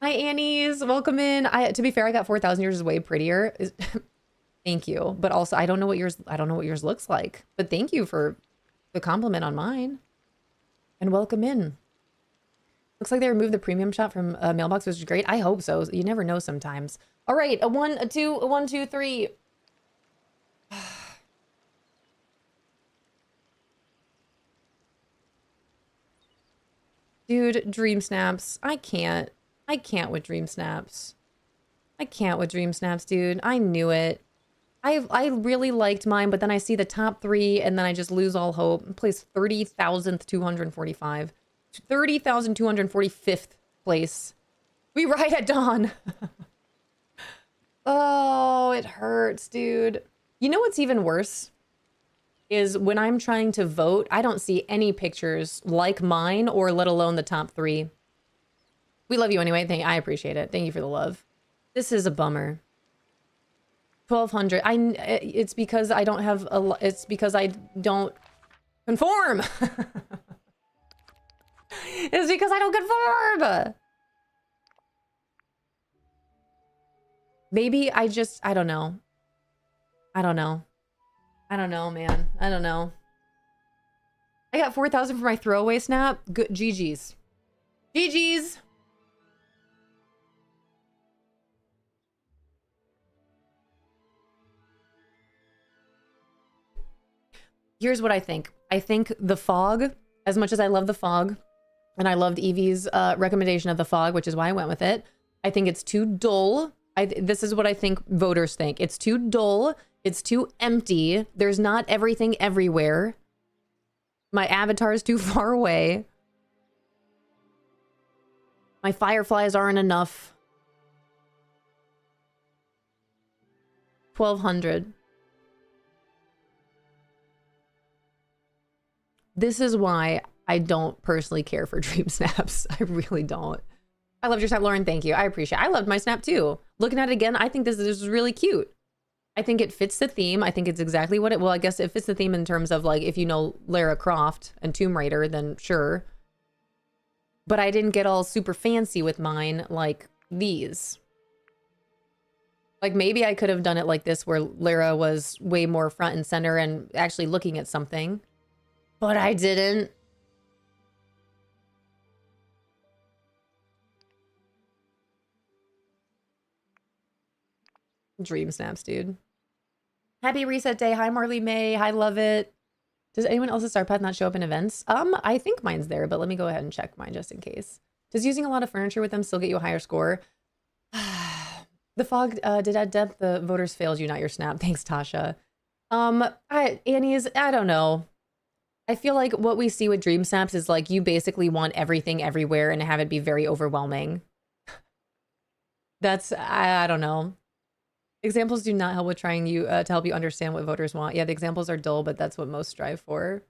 Hi, Annies. Welcome in. To be fair, I got 4,000. Yours is way prettier. Thank you. But also, I don't know what yours looks like. But thank you for the compliment on mine. And welcome in. Looks like they removed the premium shop from mailbox, which is great. I hope so. You never know sometimes. All right, a 1, a 2, a 1, 2, 3. Dude, DreamSnaps. I can't with DreamSnaps. I can't with DreamSnaps, dude. I knew it. I really liked mine, but then I see the top 3 and then I just lose all hope. Place 30,245. 30,245th place. We ride at dawn. Oh, it hurts, dude. You know what's even worse? is when I'm trying to vote, I don't see any pictures like mine or let alone the top 3. We love you anyway. I appreciate it. Thank you for the love. This is a bummer. 1,200. It's because I don't have it's because I don't conform. It's because I don't conform. Maybe I don't know. I don't know. I don't know, man. I don't know. I got 4,000 for my throwaway snap. Good. GG's. GG's. Here's what I think. I think the fog, as much as I love the fog, and I loved Evie's recommendation of the fog, which is why I went with it, I think it's too dull. This is what I think voters think. It's too dull. It's too empty. There's not everything everywhere. My avatar is too far away. My fireflies aren't enough. 1,200. This is why I don't personally care for dream snaps. I really don't. I loved your snap, Lauren. Thank you. I appreciate it. I loved my snap too. Looking at it again, I think this is really cute. I think it fits the theme. I think it's exactly what it... Well, I guess it fits the theme in terms of, like, if you know Lara Croft and Tomb Raider, then sure. But I didn't get all super fancy with mine like these. Like, maybe I could have done it like this where Lara was way more front and center and actually looking at something. But I didn't. Dream snaps, dude. Happy reset day. Hi, Marley May. Hi, love it. Does anyone else's star path not show up in events? I think mine's there, but let me go ahead and check mine just in case. Does using a lot of furniture with them still get you a higher score? The fog did add depth. The voters failed you, not your snap. Thanks, Tasha. Annie's, I don't know. I feel like what we see with dream snaps is like you basically want everything everywhere and have it be very overwhelming. That's, I don't know. Examples do not help with trying to help you understand what voters want. Yeah, the examples are dull, but that's what most strive for.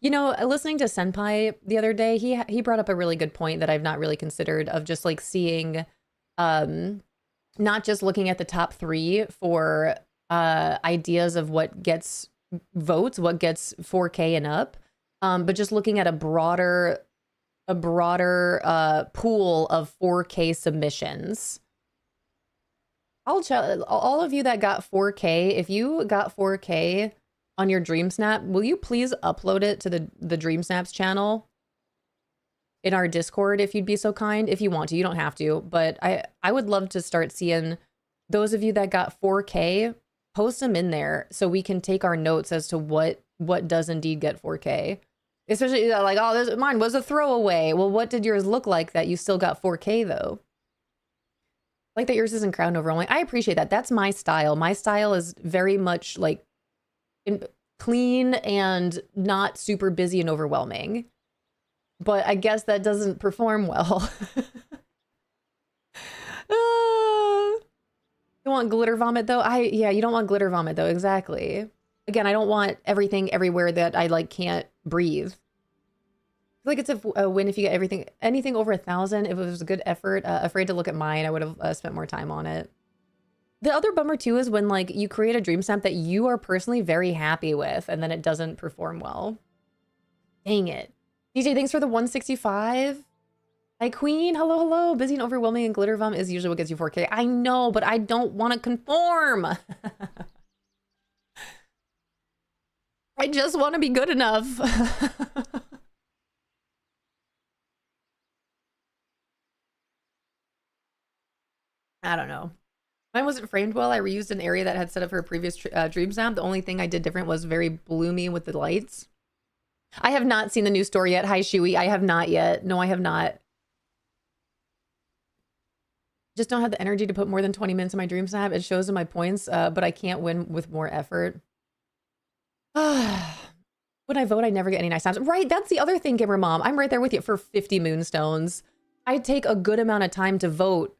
You know, listening to Senpai the other day, he brought up a really good point that I've not really considered of just like seeing, not just looking at the top 3 for ideas of what gets votes, what gets 4K and up, but just looking at a broader pool of 4K submissions. All of you that got 4K, if you got 4K on your DreamSnap, will you please upload it to the DreamSnaps channel in our Discord if you'd be so kind? If you want to, you don't have to, but I would love to start seeing those of you that got 4K, post them in there so we can take our notes as to what does indeed get 4K. Especially like, oh, mine was a throwaway. Well, what did yours look like that you still got 4K though? Like that yours isn't crowned overwhelming. I appreciate that. That's my style. My style is very much like clean and not super busy and overwhelming. But I guess that doesn't perform well. You want glitter vomit though? Yeah, you don't want glitter vomit though. Exactly. Again, I don't want everything everywhere that I like can't breathe. I feel like it's a win if you get anything over 1,000. If it was a good effort, afraid to look at mine, I would have spent more time on it. The other bummer too is when like you create a dream snap that you are personally very happy with and then it doesn't perform well. Dang it. DJ, thanks for the 165. Hi, Queen. Hello, hello. Busy and overwhelming and glitter vomit is usually what gets you 4K. I know, but I don't want to conform. I just want to be good enough. I don't know. Mine wasn't framed well. I reused an area that had set up for a previous dream snap. The only thing I did different was very bloomy with the lights. I have not seen the new story yet. Hi, Shui. I have not yet. No, I have not. Just don't have the energy to put more than 20 minutes in my dream snap. It shows in my points, but I can't win with more effort. When I vote, I never get any nice snaps. Right, that's the other thing, Gamer Mom. I'm right there with you for 50 moonstones. I take a good amount of time to vote.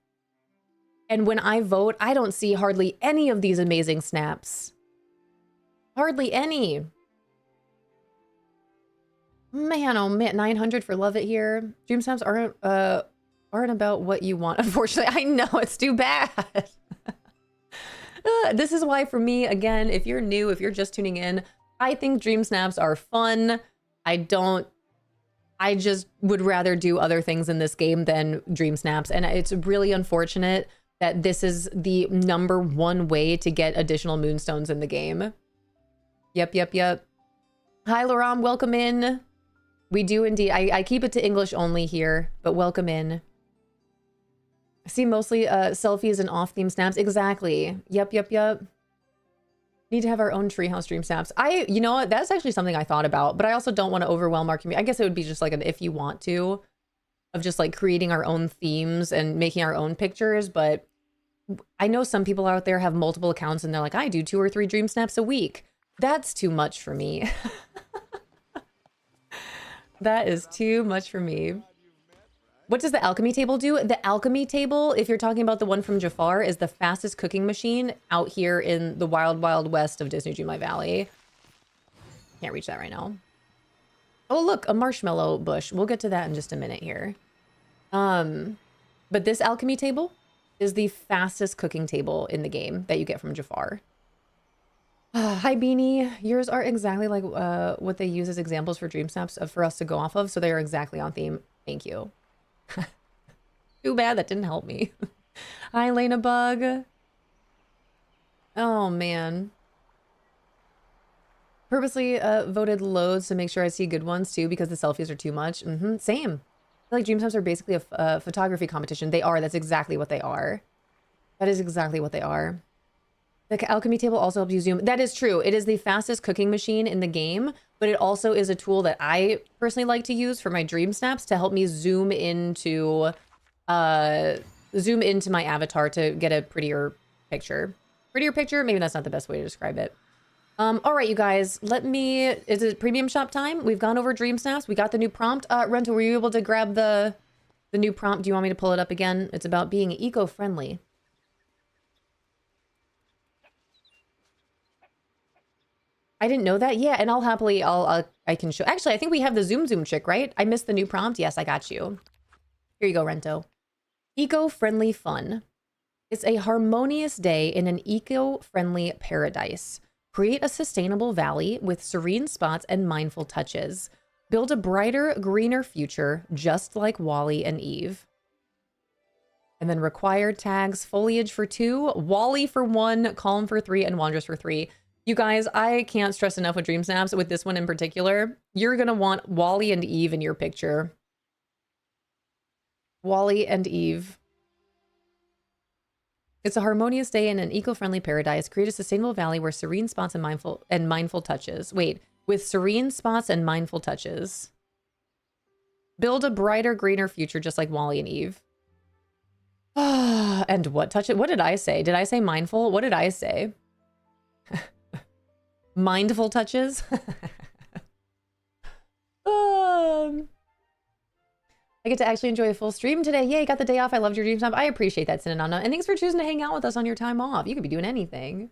And when I vote, I don't see hardly any of these amazing snaps. Hardly any. Man, oh man, 900 for Love It here. DreamSnaps aren't about what you want, unfortunately. I know, it's too bad. This is why, for me, again, if you're new, if you're just tuning in, I think DreamSnaps are fun. I just would rather do other things in this game than DreamSnaps. And it's really unfortunate that this is the #1 way to get additional moonstones in the game. Yep. Hi, Laram, welcome in. We do indeed. I keep it to English only here, but welcome in. I see mostly selfies and off-theme snaps. Exactly. Yep. Need to have our own treehouse dream snaps. You know what? That's actually something I thought about, but I also don't want to overwhelm our community. I guess it would be just like an if you want to, of just like creating our own themes and making our own pictures. But I know some people out there have multiple accounts and they're like, I do 2 or 3 dream snaps a week. That's too much for me. That is too much for me. What does the alchemy table do? The alchemy table, if you're talking about the one from Jafar, is the fastest cooking machine out here in the wild, wild west of Disney Dreamlight Valley. Can't reach that right now. Oh, look, a marshmallow bush. We'll get to that in just a minute here. But this alchemy table is the fastest cooking table in the game that you get from Jafar. Hi, Beanie. Yours are exactly like what they use as examples for dream snaps for us to go off of, so they are exactly on theme. Thank you. Too bad that didn't help me. Hi, Lena Bug. Oh, man. Purposely voted loads to make sure I see good ones, too, because the selfies are too much. Same. I feel like dream snaps are basically a photography competition. They are. That's exactly what they are. That is exactly what they are. The alchemy table also helps you zoom. That is true. It is the fastest cooking machine in the game, but it also is a tool that I personally like to use for my dream snaps to help me zoom into my avatar to get a prettier picture. Prettier picture? Maybe that's not the best way to describe it. All right, you guys, is it premium shop time? We've gone over dream snaps. We got the new prompt. Rento, were you able to grab the new prompt? Do you want me to pull it up again? It's about being eco-friendly. I didn't know that. Yeah, and I'll happily, I can show. Actually, I think we have the Zoom chick, right? I missed the new prompt. Yes, I got you. Here you go, Rento. Eco-friendly fun. It's a harmonious day in an eco-friendly paradise. Create a sustainable valley with serene spots and mindful touches. Build a brighter, greener future, just like Wally and Eve. And then required tags, foliage for 2, Wally for 1, calm for 3, and Wanderers for 3. You guys, I can't stress enough with dream snaps, with this one in particular. You're going to want Wally and Eve in your picture. Wally and Eve. It's a harmonious day in an eco-friendly paradise. Create a sustainable valley where serene spots and mindful touches. Wait, with serene spots and mindful touches. Build a brighter, greener future just like Wally and Eve. And what touch it? What did I say? Did I say mindful? What did I say? Mindful touches. I get to actually enjoy a full stream today. Yay, got the day off. I loved your dream snap. I appreciate that, Sinanana. And thanks for choosing to hang out with us on your time off. You could be doing anything.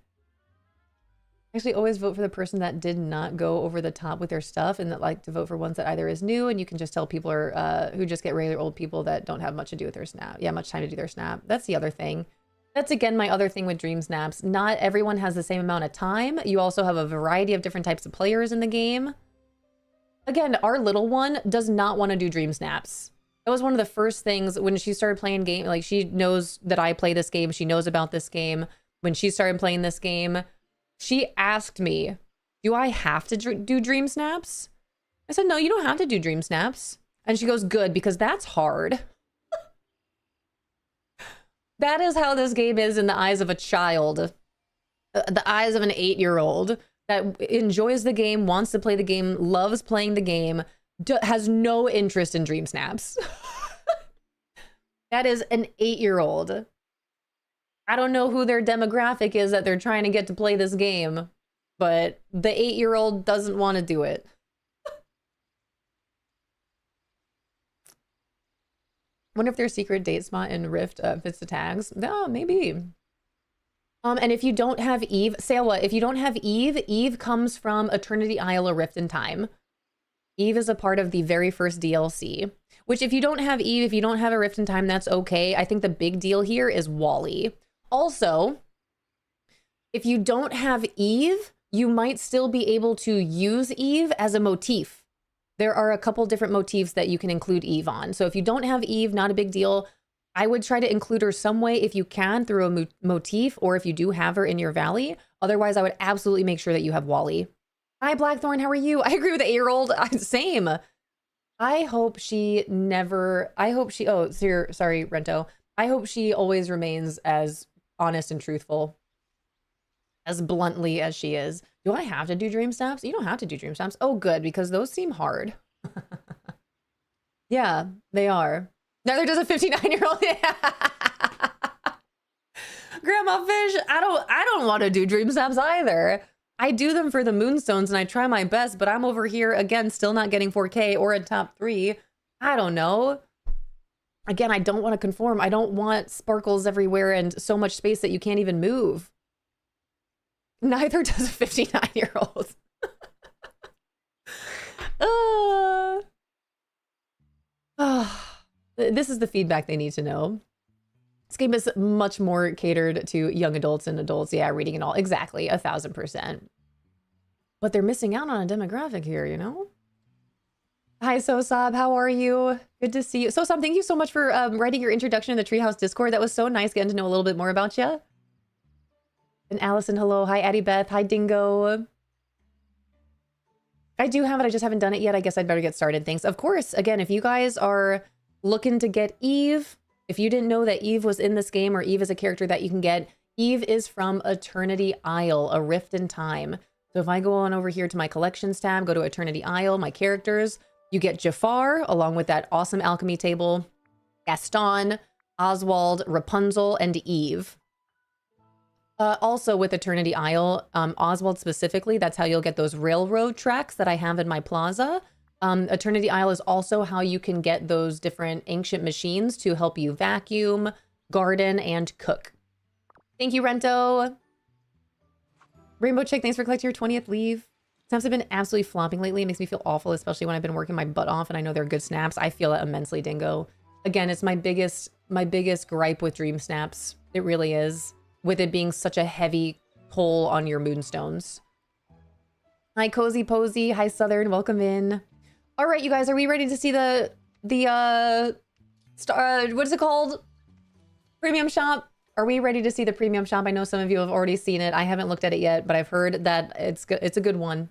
Actually, always vote for the person that did not go over the top with their stuff, and that like to vote for ones that either is new, and you can just tell people are who just get regular old people that don't have much to do with their snap. Yeah, much time to do their snap. That's the other thing. That's, again, my other thing with dream snaps. Not everyone has the same amount of time. You also have a variety of different types of players in the game. Again, our little one does not want to do dream snaps. That was one of the first things when she started playing game. Like, she knows that I play this game. She knows about this game. When she started playing this game, she asked me, do I have to do dream snaps? I said, no, you don't have to do dream snaps. And she goes, good, because that's hard. That is how this game is in the eyes of a child. The eyes of an 8-year-old that enjoys the game, wants to play the game, loves playing the game, has no interest in dream snaps. That is an 8-year-old. I don't know who their demographic is that they're trying to get to play this game, but the 8-year-old doesn't want to do it. Wonder if their secret date spot in Rift fits the tags. No, maybe. And if you don't have Eve, Sewa, if you don't have Eve, Eve comes from Eternity Isle: A Rift in Time. Eve is a part of the very first DLC, which if you don't have Eve, if you don't have a Rift in Time, that's okay. I think the big deal here is Wally. Also, if you don't have Eve, you might still be able to use Eve as a motif. There are a couple different motifs that you can include Eve on. So if you don't have Eve, not a big deal. I would try to include her some way if you can through a motif, or if you do have her in your valley. Otherwise, I would absolutely make sure that you have Wally. Hi, Blackthorn, how are you? I agree with the 8-year-old. Same. I hope she never, oh, sorry, Rento. I hope she always remains as honest and truthful, as bluntly as she is. Do I have to do dream snaps? You don't have to do dream snaps. Oh, good, because those seem hard. Yeah, they are. Neither does a 59-year-old. Grandma Fish, I don't want to do dream snaps either. I do them for the moonstones and I try my best, but I'm over here again, still not getting 4K or in top 3. I don't know. Again, I don't want to conform. I don't want sparkles everywhere and so much space that you can't even move. Neither does a 59-year-old. This is the feedback they need to know. This game is much more catered to young adults and adults. Yeah, reading and all. Exactly, 1000%. But they're missing out on a demographic here, you know? Hi, Sosab. How are you? Good to see you. Sosab, thank you so much for writing your introduction in the Treehouse Discord. That was so nice getting to know a little bit more about you. And Allison, hello. Hi, Addie Beth. Hi, Dingo. I do have it. I just haven't done it yet. I guess I'd better get started. Thanks. Of course, again, if you guys are looking to get Eve, if you didn't know that Eve was in this game, or Eve is a character that you can get, Eve is from Eternity Isle, A Rift in Time. So if I go on over here to my collections tab, go to Eternity Isle, my characters, you get Jafar, along with that awesome alchemy table, Gaston, Oswald, Rapunzel, and Eve. Also with Eternity Isle, Oswald specifically, that's how you'll get those railroad tracks that I have in my plaza. Eternity Isle is also how you can get those different ancient machines to help you vacuum, garden, and cook. Thank you, Rento. Rainbow Chick, thanks for collecting your 20th leave. Snaps have been absolutely flopping lately. It makes me feel awful, especially when I've been working my butt off and I know they're good snaps. I feel it immensely, Dingo. Again, it's my biggest gripe with dream snaps. It really is. With it being such a heavy pull on your moonstones. Hi, Cozy Posy. Hi, Southern. Welcome in. All right, you guys, are we ready to see the what is it called? Premium shop? Are we ready to see the premium shop? I know some of you have already seen it. I haven't looked at it yet, but I've heard that it's a good one.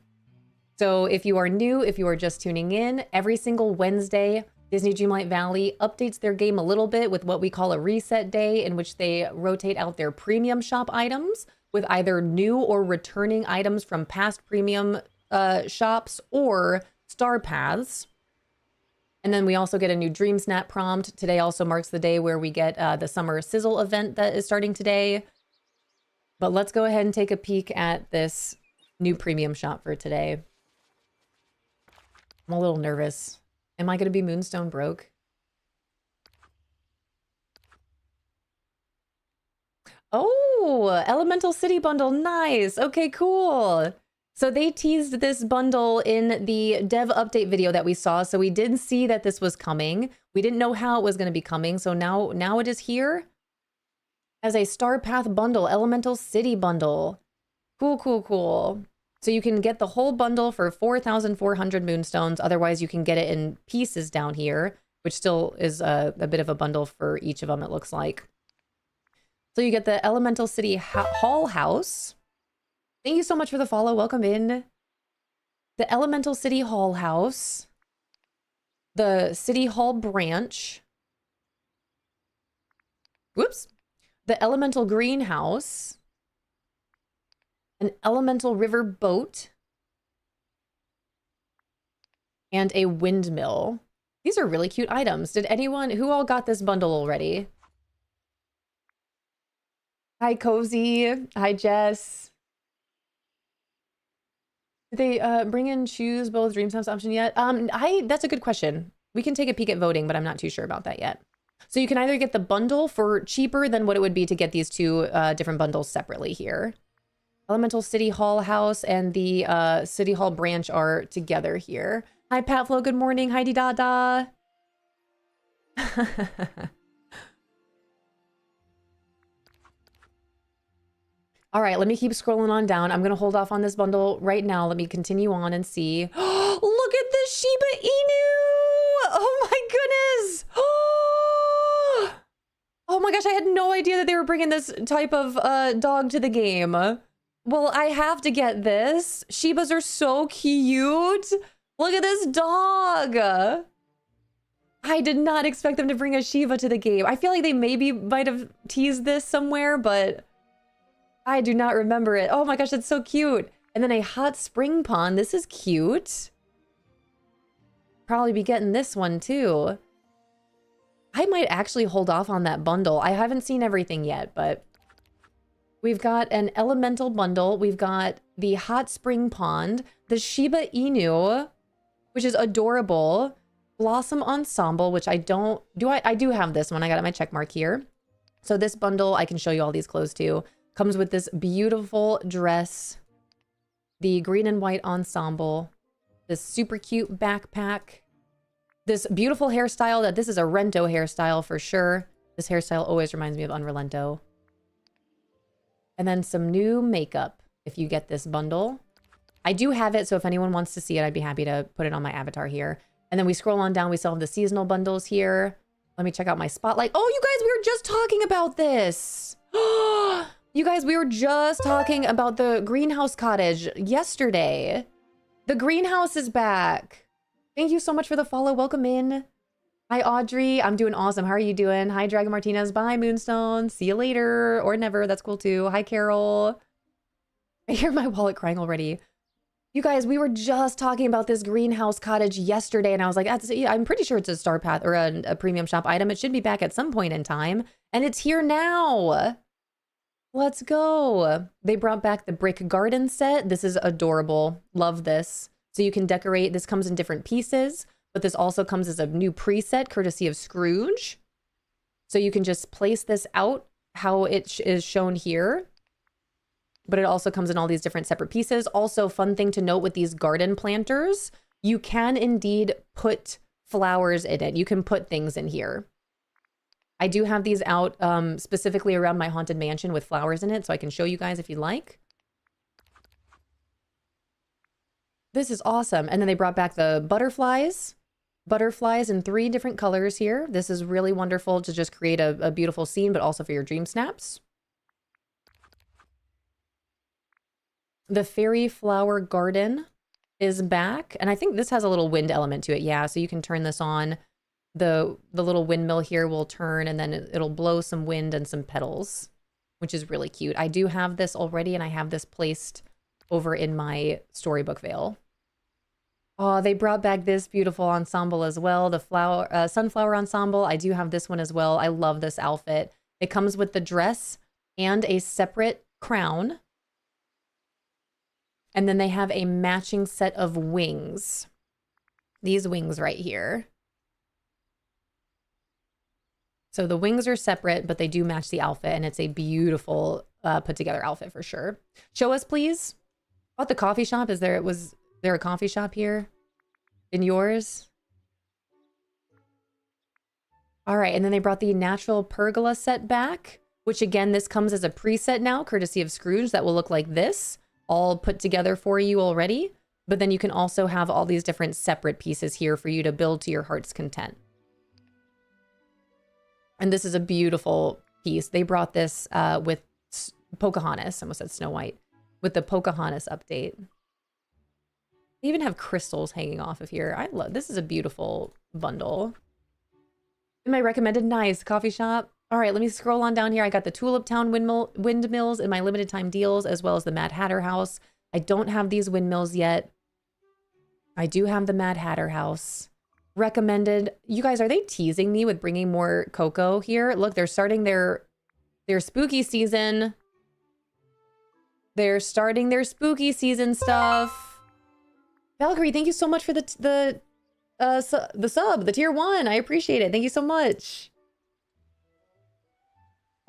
So if you are new, if you are just tuning in, every single Wednesday, Disney Dreamlight Valley updates their game a little bit with what we call a reset day, in which they rotate out their premium shop items with either new or returning items from past premium shops or star paths. And then we also get a new DreamSnap Prompt. Today also marks the day where we get the Summer Sizzle Event that is starting today. But let's go ahead and take a peek at this new premium shop for today. I'm a little nervous. Am I going to be Moonstone broke? Oh, Elemental City bundle. Nice. Okay, cool. So they teased this bundle in the dev update video that we saw. So we did see that this was coming. We didn't know how it was going to be coming. So now it is here as a Star Path bundle, Elemental City bundle. Cool, cool, cool. So you can get the whole bundle for 4,400 moonstones. Otherwise, you can get it in pieces down here, which still is a bit of a bundle for each of them, it looks like. So you get the Elemental City Hall House. Thank you so much for the follow. Welcome in. The Elemental City Hall House. The City Hall Branch. Whoops. The Elemental Greenhouse. An Elemental River Boat. And a windmill. These are really cute items. Who all got this bundle already? Hi, Cozy. Hi, Jess. Did they bring in choose both DreamSnap's option yet? That's a good question. We can take a peek at voting, but I'm not too sure about that yet. So you can either get the bundle for cheaper than what it would be to get these two different bundles separately here. Elemental City Hall house and the City Hall branch are together here. Hi, Pat Flo. Good morning. Heidi Dada. All right, let me keep scrolling on down. I'm going to hold off on this bundle right now. Let me continue on and see. Look at the Shiba Inu. Oh my goodness. Oh my gosh, I had no idea that they were bringing this type of dog to the game. Well, I have to get this. Shibas are so cute. Look at this dog. I did not expect them to bring a Shiba to the game. I feel like they maybe might have teased this somewhere, but I do not remember it. Oh my gosh, that's so cute. And then a hot spring pond. This is cute. Probably be getting this one too. I might actually hold off on that bundle. I haven't seen everything yet, but we've got an elemental bundle. We've got the hot spring pond, the Shiba Inu, which is adorable. Blossom ensemble, which I don't do. I do have this one. I got it my check mark here. So this bundle, I can show you all these clothes too. Comes with this beautiful dress, the green and white ensemble, this super cute backpack, this beautiful hairstyle that this is a Rento hairstyle for sure. This hairstyle always reminds me of Unrelento. And then some new makeup if you get this bundle. I do have it, so if anyone wants to see it, I'd be happy to put it on my avatar here. And then we scroll on down, we still have the seasonal bundles here. Let me check out my spotlight. Oh, you guys, we were just talking about this. You guys, we were just talking about the greenhouse cottage yesterday. The greenhouse is back. Thank you so much for the follow. Welcome in. Hi, Audrey. I'm doing awesome. How are you doing? Hi, Dragon Martinez. Bye, Moonstone. See you later. Or never. That's cool too. Hi, Carol. I hear my wallet crying already. You guys, we were just talking about this greenhouse cottage yesterday, and I was like, I'm pretty sure it's a Star Path or a premium shop item. It should be back at some point in time, and it's here now. Let's go. They brought back the brick garden set. This is adorable. Love this. So you can decorate. This comes in different pieces, but this also comes as a new preset courtesy of Scrooge. So you can just place this out how it is shown here. But it also comes in all these different separate pieces. Also, fun thing to note with these garden planters, you can indeed put flowers in it. You can put things in here. I do have these out specifically around my haunted mansion with flowers in it, so I can show you guys if you'd like. This is awesome. And then they brought back the butterflies. Butterflies in 3 different colors here. This is really wonderful to just create a beautiful scene, but also for your dream snaps. The fairy flower garden is back. And I think this has a little wind element to it. Yeah, so you can turn this on. The little windmill here will turn, and then it'll blow some wind and some petals, which is really cute. I do have this already, and I have this placed over in my storybook veil. Oh, they brought back this beautiful ensemble as well. The sunflower ensemble. I do have this one as well. I love this outfit. It comes with the dress and a separate crown. And then they have a matching set of wings. These wings right here. So the wings are separate, but they do match the outfit, and it's a beautiful put together outfit for sure. Show us, please. About the coffee shop. Was there a coffee shop here in yours? All right, and then they brought the natural pergola set back, which again, this comes as a preset now, courtesy of Scrooge, that will look like this, all put together for you already. But then you can also have all these different separate pieces here for you to build to your heart's content. And this is a beautiful piece. They brought this with Pocahontas, I almost said Snow White, with the Pocahontas update. They even have crystals hanging off of here. I love, this is a beautiful bundle. In my recommended, nice coffee shop. All right, let me scroll on down here. I got the Tulip Town windmills in my limited time deals, as well as the Mad Hatter house. I don't have these windmills yet. I do have the Mad Hatter house. Recommended. You guys, are they teasing me with bringing more Coco here? Look, they're starting their spooky season. They're starting their spooky season stuff. Valkyrie, thank you so much for the sub, the tier 1. I appreciate it. Thank you so much.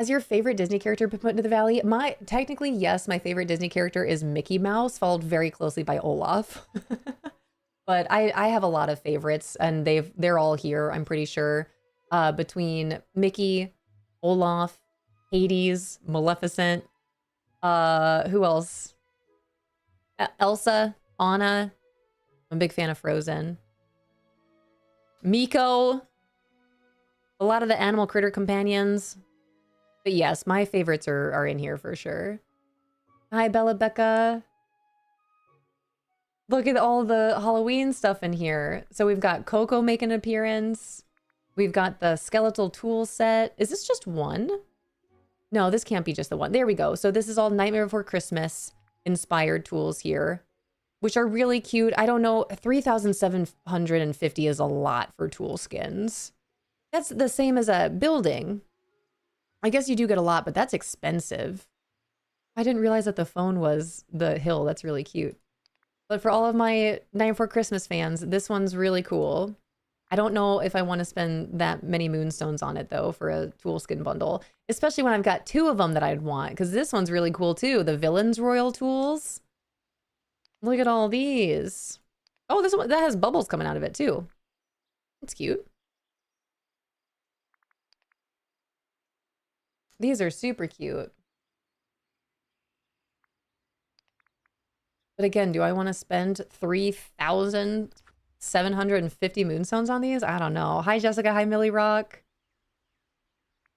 Has your favorite Disney character been put into the valley? Technically, yes, my favorite Disney character is Mickey Mouse, followed very closely by Olaf. But I have a lot of favorites, and they're all here, I'm pretty sure. Between Mickey, Olaf, Hades, Maleficent, who else? Elsa, Anna. I'm a big fan of Frozen. Miko. A lot of the animal critter companions. But yes, my favorites are in here for sure. Hi, Bella Becca. Look at all the Halloween stuff in here. So we've got Coco making an appearance. We've got the skeletal tool set. Is this just one? No, this can't be just the one. There we go. So this is all Nightmare Before Christmas inspired tools here, which are really cute. I don't know, 3,750 is a lot for tool skins. That's the same as a building. I guess you do get a lot, but that's expensive. I didn't realize that the phone was the hill. That's really cute. But for all of my Nightmare Before Christmas fans, this one's really cool. I don't know if I want to spend that many moonstones on it, though, for a tool skin bundle. Especially when I've got two of them that I'd want, because this one's really cool, too. The Villains Royal Tools. Look at all these. Oh, this one, that has bubbles coming out of it, too. It's cute. These are super cute. But again, do I want to spend 3,750 moonstones on these? I don't know. Hi, Jessica. Hi, Millie Rock.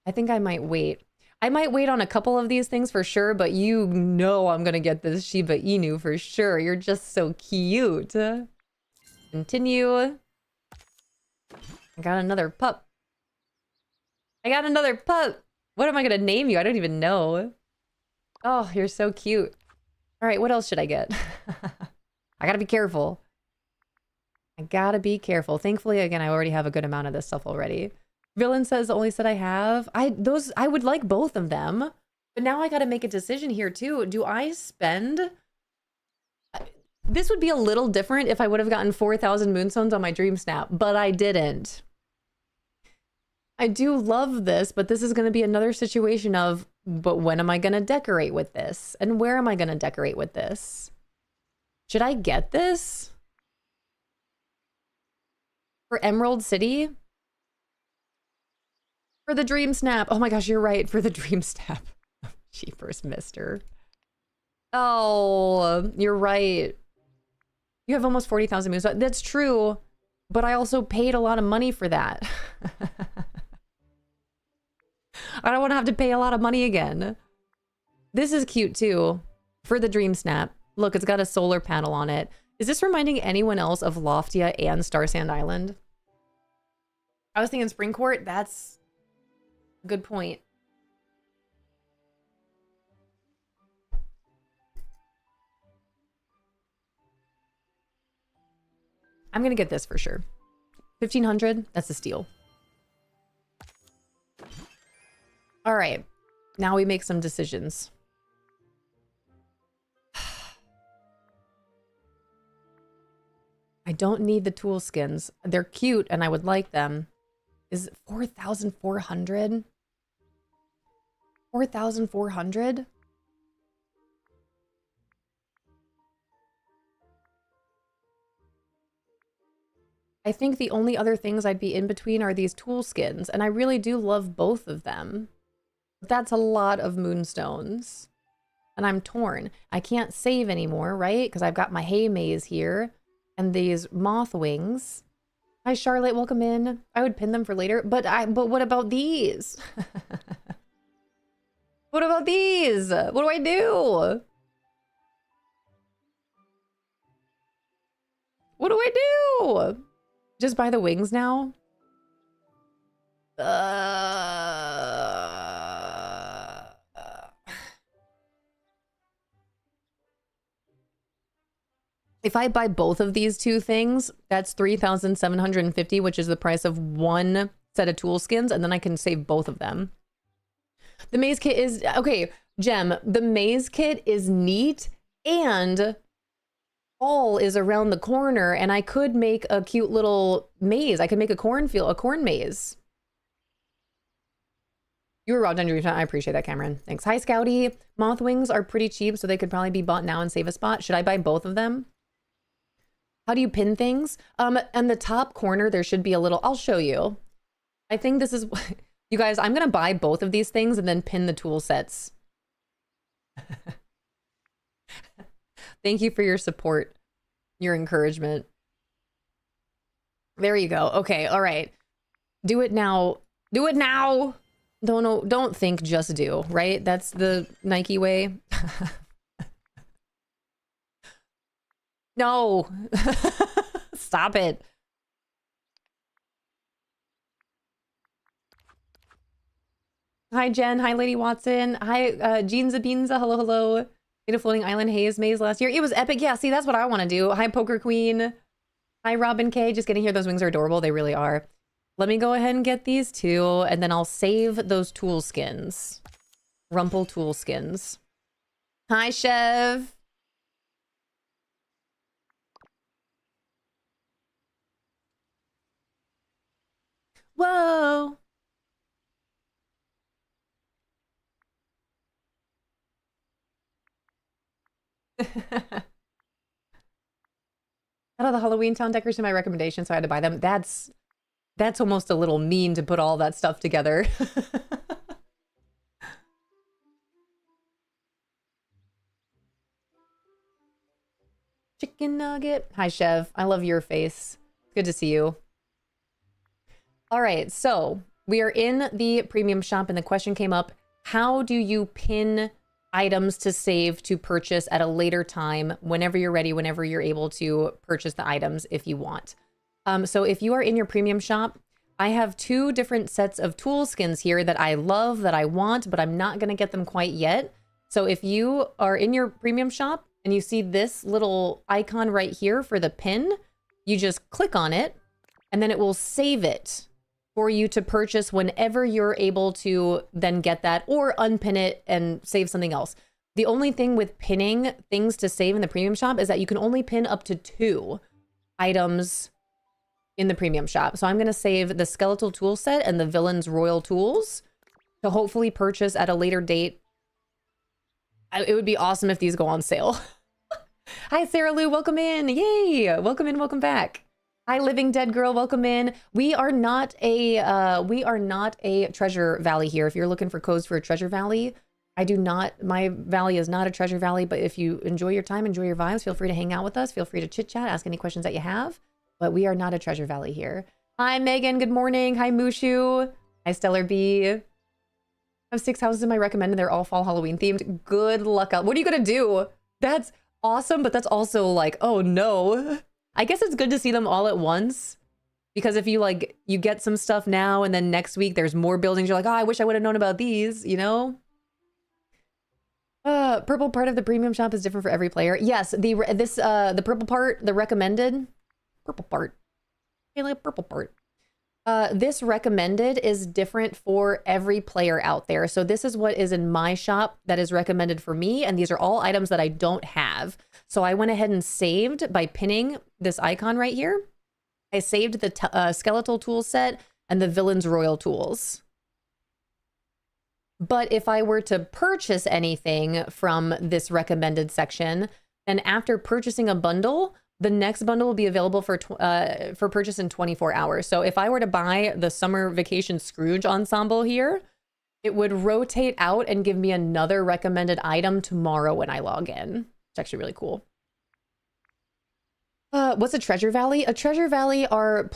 I think I might wait. I might wait on a couple of these things for sure, but you know I'm going to get this Shiba Inu for sure. You're just so cute. Continue. I got another pup. I got another pup. What am I going to name you? I don't even know. Oh, you're so cute. All right, what else should I get? I gotta be careful. I gotta be careful. Thankfully, again, I already have a good amount of this stuff already. Villain says the only set I have. I would like both of them, but now I gotta make a decision here too. Do I spend? This would be a little different if I would have gotten 4,000 moonstones on my DreamSnap, but I didn't. I do love this, but this is going to be another situation of, but when am I going to decorate with this? And where am I going to decorate with this? Should I get this? For Emerald City? For the DreamSnap. Oh my gosh, you're right. For the DreamSnap. Jeepers, mister. Oh, you're right. You have almost 40,000 moonstones. That's true, but I also paid a lot of money for that. I don't want to have to pay a lot of money again. This is cute too. For the DreamSnap. Look, it's got a solar panel on it. Is this reminding anyone else of Loftia and Star Sand Island? I was thinking Spring Court. That's a good point. I'm going to get this for sure. 1,500. That's a steal. All right, now we make some decisions. I don't need the tool skins. They're cute and I would like them. Is 4,400? 4,400? I think the only other things I'd be in between are these tool skins, and I really do love both of them. That's a lot of moonstones. And I'm torn. I can't save anymore, right? Because I've got my hay maze here. And these moth wings. Hi, Charlotte. Welcome in. I would pin them for later. But what about these? What about these? What do I do? What do I do? Just buy the wings now? If I buy both of these two things, that's 3,750, which is the price of one set of tool skins, and then I can save both of them. The maze kit is, okay, Gem, the maze kit is neat, and fall is around the corner, and I could make a cute little maze. I could make a corn maze. You were robbed on DreamSnap. I appreciate that, Cameron. Thanks. Hi, Scouty. Moth wings are pretty cheap, so they could probably be bought now and save a spot. Should I buy both of them? How do you pin things? On the top corner, there should be a little, I'll show you. I think this is, you guys, I'm going to buy both of these things and then pin the tool sets. Thank you for your support, your encouragement. There you go. Okay. All right. Do it now. Do it now. Don't think, just do, right? That's the Nike way. No. Stop it. Hi, Jen. Hi, Lady Watson. Hi, Jean Zabinza. Hello, hello. Made a floating island haze maze last year. It was epic. Yeah, see, that's what I want to do. Hi, Poker Queen. Hi, Robin K. Just getting here. Those wings are adorable. They really are. Let me go ahead and get these two, and then I'll save those tool skins. Rumple tool skins. Hi, Chev. Whoa. Out of the Halloween Town decoration, my recommendation, so I had to buy them. That's almost a little mean to put all that stuff together. Chicken nugget. Hi, Chev. I love your face. Good to see you. All right, so we are in the premium shop and the question came up, how do you pin items to save to purchase at a later time whenever you're ready, whenever you're able to purchase the items if you want? So if you are in your premium shop, I have two different sets of tool skins here that I love, that I want, but I'm not going to get them quite yet. So if you are in your premium shop and you see this little icon right here for the pin, you just click on it and then it will save it for you to purchase whenever you're able to then get that, or unpin it and save something else. The only thing with pinning things to save in the premium shop is that you can only pin up to 2 items in the premium shop. So I'm going to save the skeletal tool set and the villain's royal tools to hopefully purchase at a later date. It would be awesome if these go on sale. Hi, Sarah Lou. Welcome in. Yay. Welcome in. Welcome back. Hi, Living Dead Girl. Welcome in. We are not a treasure valley here. If you're looking for codes for a treasure valley, my valley is not a treasure valley, but if you enjoy your time, enjoy your vibes, feel free to hang out with us. Feel free to chit chat, ask any questions that you have, but we are not a treasure valley here. Hi, Megan. Good morning. Hi, Mushu. Hi, Stellar B. I have 6 houses in my recommended. They're all fall Halloween themed. Good luck out. What are you going to do? That's awesome, but that's also like, oh no. I guess it's good to see them all at once, because if you get some stuff now and then next week there's more buildings, you're like, oh, I wish I would have known about these, you know? Purple part of the premium shop is different for every player. Yes, the purple part, the recommended purple part. I like purple part. This recommended is different for every player out there. So this is what is in my shop that is recommended for me, and these are all items that I don't have. So I went ahead and saved by pinning this icon right here. I saved the skeletal tool set and the villain's royal tools. But if I were to purchase anything from this recommended section, then after purchasing a bundle, the next bundle will be available for purchase in 24 hours. So if I were to buy the Summer Vacation Scrooge ensemble here, it would rotate out and give me another recommended item tomorrow when I log in. It's actually really cool. What's a treasure valley? A treasure valley are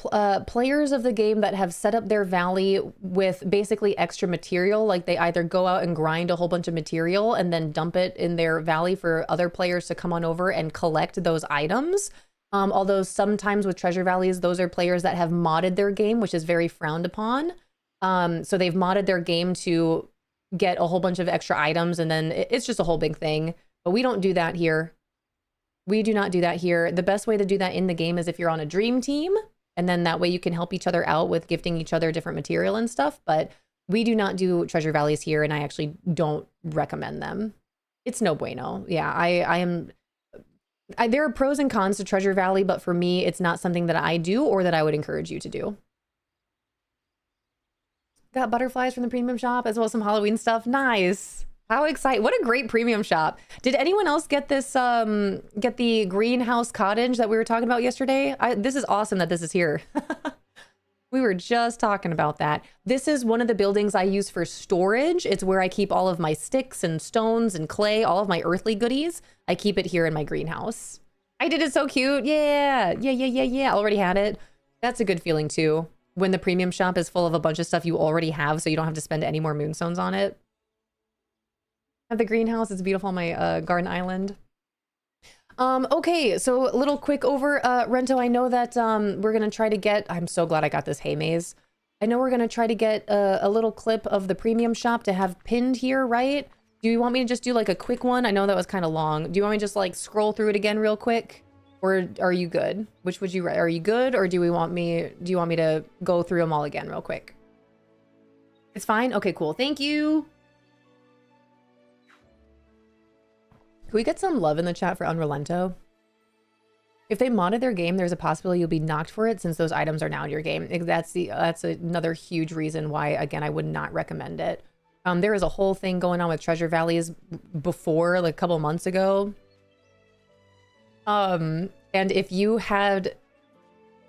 players of the game that have set up their valley with basically extra material. Like they either go out and grind a whole bunch of material and then dump it in their valley for other players to come on over and collect those items. Although sometimes with treasure valleys, those are players that have modded their game, which is very frowned upon. So they've modded their game to get a whole bunch of extra items, and then it's just a whole big thing. But we don't do that here. We do not do that here. The best way to do that in the game is if you're on a dream team, and then that way you can help each other out with gifting each other different material and stuff. But we do not do treasure valleys here, and I actually don't recommend them. It's no bueno. Yeah, there are pros and cons to treasure valley, but for me, it's not something that I do or that I would encourage you to do. Got butterflies from the premium shop as well as some Halloween stuff. Nice. How exciting. What a great premium shop. Did anyone else get this, get the greenhouse cottage that we were talking about yesterday? This is awesome that this is here. We were just talking about that. This is one of the buildings I use for storage. It's where I keep all of my sticks and stones and clay, all of my earthly goodies. I keep it here in my greenhouse. I did it so cute. Yeah. Already had it. That's a good feeling too. When the premium shop is full of a bunch of stuff you already have, so you don't have to spend any more moonstones on it. At the greenhouse, it's beautiful on my garden island. Okay, so a little quick over, Rento, I know that we're gonna try to get, I'm so glad I got this hay maze. I know we're gonna try to get a little clip of the premium shop to have pinned here, right? Do you want me to just do like a quick one? I know that was kind of long. Do you want me to just like scroll through it again real quick? Or are you good? Which would you, are you good? Or do you want me to go through them all again real quick? It's fine? Okay, cool. Thank you. Can we get some love in the chat for Unrelento? If they modded their game, there's a possibility you'll be knocked for it since those items are now in your game. That's another huge reason why, again, I would not recommend it. There was a whole thing going on with Treasure Valleys before, like a couple months ago. And if you had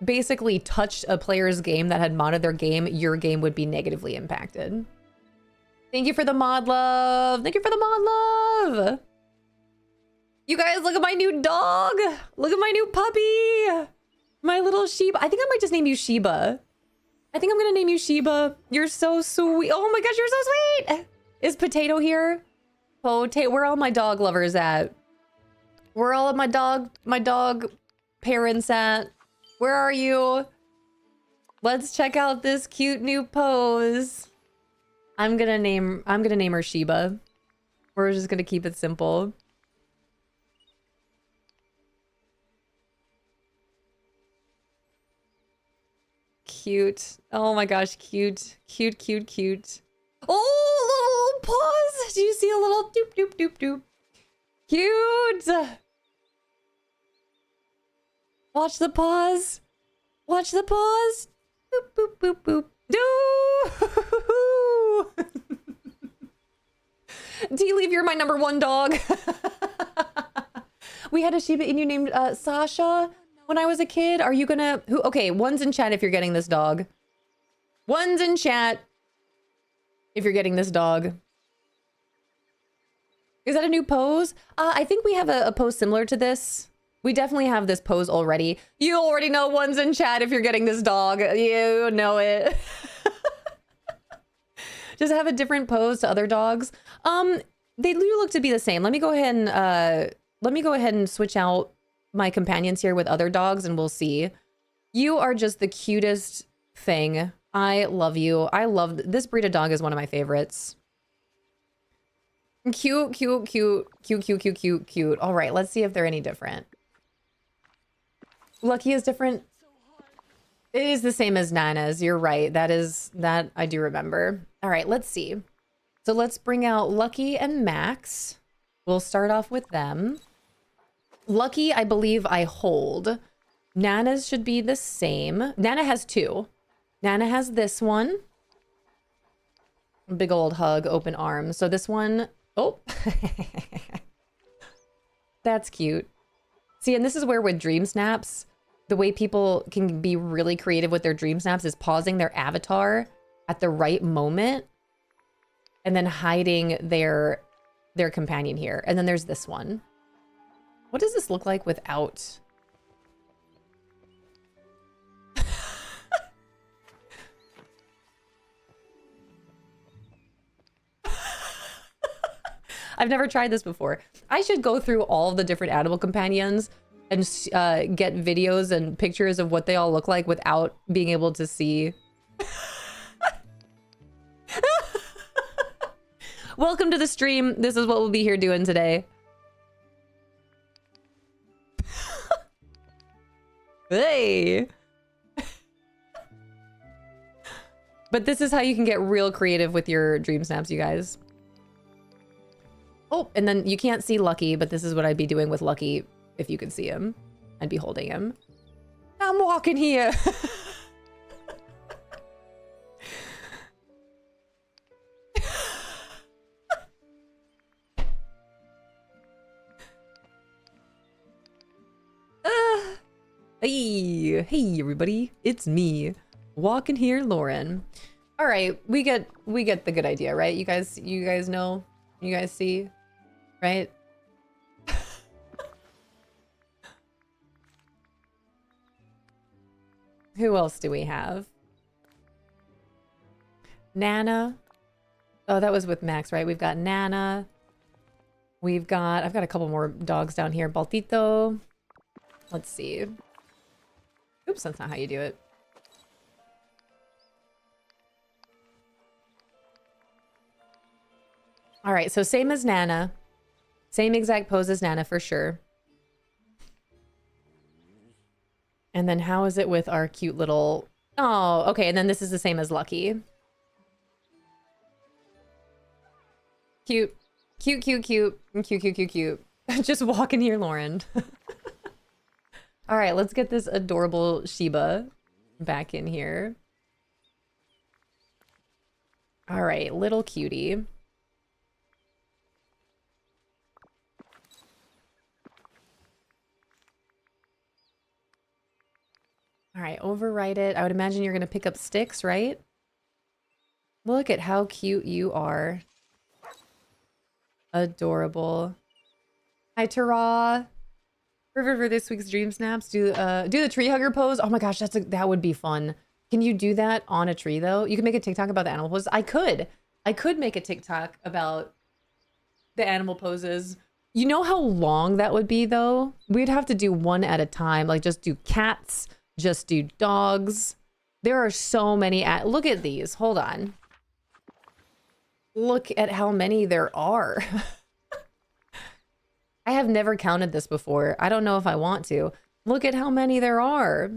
basically touched a player's game that had modded their game, your game would be negatively impacted. Thank you for the mod love. Thank you for the mod love. You guys, look at my new dog. Look at my new puppy. My little Sheba. I think I might just name you Sheba. I think I'm going to name you Sheba. You're so sweet. Oh my gosh, you're so sweet. Is Potato here? Potato. Where are all my dog lovers at? Where are all of my dog parents at? Where are you? Let's check out this cute new pose. I'm gonna name her Sheba. We're just gonna keep it simple. Cute. Oh my gosh, cute. Cute, cute, cute. Oh, little paws. Do you see a little doop, doop, doop, doop? Cute. Watch the paws. Watch the paws. Boop, boop, boop, boop. Do! D-Leave, you're my #1 dog. We had a Shiba Inu named Sasha when I was a kid. Are you gonna... Okay, one's in chat if you're getting this dog. One's in chat if you're getting this dog. Is that a new pose? I think we have a pose similar to this. We definitely have this pose already. You already know one's in chat if you're getting this dog. You know it. Just have a different pose to other dogs. They do look to be the same. Let me go ahead and switch out my companions here with other dogs and we'll see. You are just the cutest thing. I love you. I love this breed of dog is one of my favorites. Cute, cute, cute, cute, cute, cute, cute, cute. All right, let's see if they're any different. Lucky is different. It is the same as Nana's. You're right. That I do remember. All right, let's see. So let's bring out Lucky and Max. We'll start off with them. Lucky, I believe I hold. Nana's should be the same. Nana has 2. Nana has this one. Big old hug, open arms. So this one, oh. That's cute. See, and this is where with dream snaps, the way people can be really creative with their dream snaps is pausing their avatar at the right moment and then hiding their companion here. And then there's this one. What does this look like without? I've never tried this before. I should go through all of the different animal companions and get videos and pictures of what they all look like without being able to see. Welcome to the stream. This is what we'll be here doing today. Hey. But this is how you can get real creative with your dream snaps, you guys. Oh, and then you can't see Lucky, but this is what I'd be doing with Lucky if you could see him. I'd be holding him. I'm walking here. Hey everybody, it's me, walking here, Lauren. All right, we get the good idea, right? You guys know, you guys see, right? Who else do we have? Nana. Oh, that was with Max, right? We've got Nana. I've got a couple more dogs down here. Baltito. Let's see. Oops, that's not how you do it. All right, so same as Nana. Same exact pose as Nana for sure. And then how is it with our cute little... Oh, okay, and then this is the same as Lucky. Cute. Cute, cute, cute. Cute, cute, cute, cute. Just walking here, Lauren. All right, let's get this adorable Shiba back in here. All right, little cutie. All right, override it. I would imagine you're going to pick up sticks, right? Look at how cute you are. Adorable. Hi, Tara. For this week's Dream Snaps, do the tree hugger pose. Oh my gosh, that would be fun. Can you do that on a tree though? You can make a TikTok about the animal poses. I could make a TikTok about the animal poses. You know how long that would be though? We'd have to do one at a time. Like just do cats, just do dogs. There are so many. Look at these. Hold on. Look at how many there are. I have never counted this before. I don't know if I want to. Look at how many there are.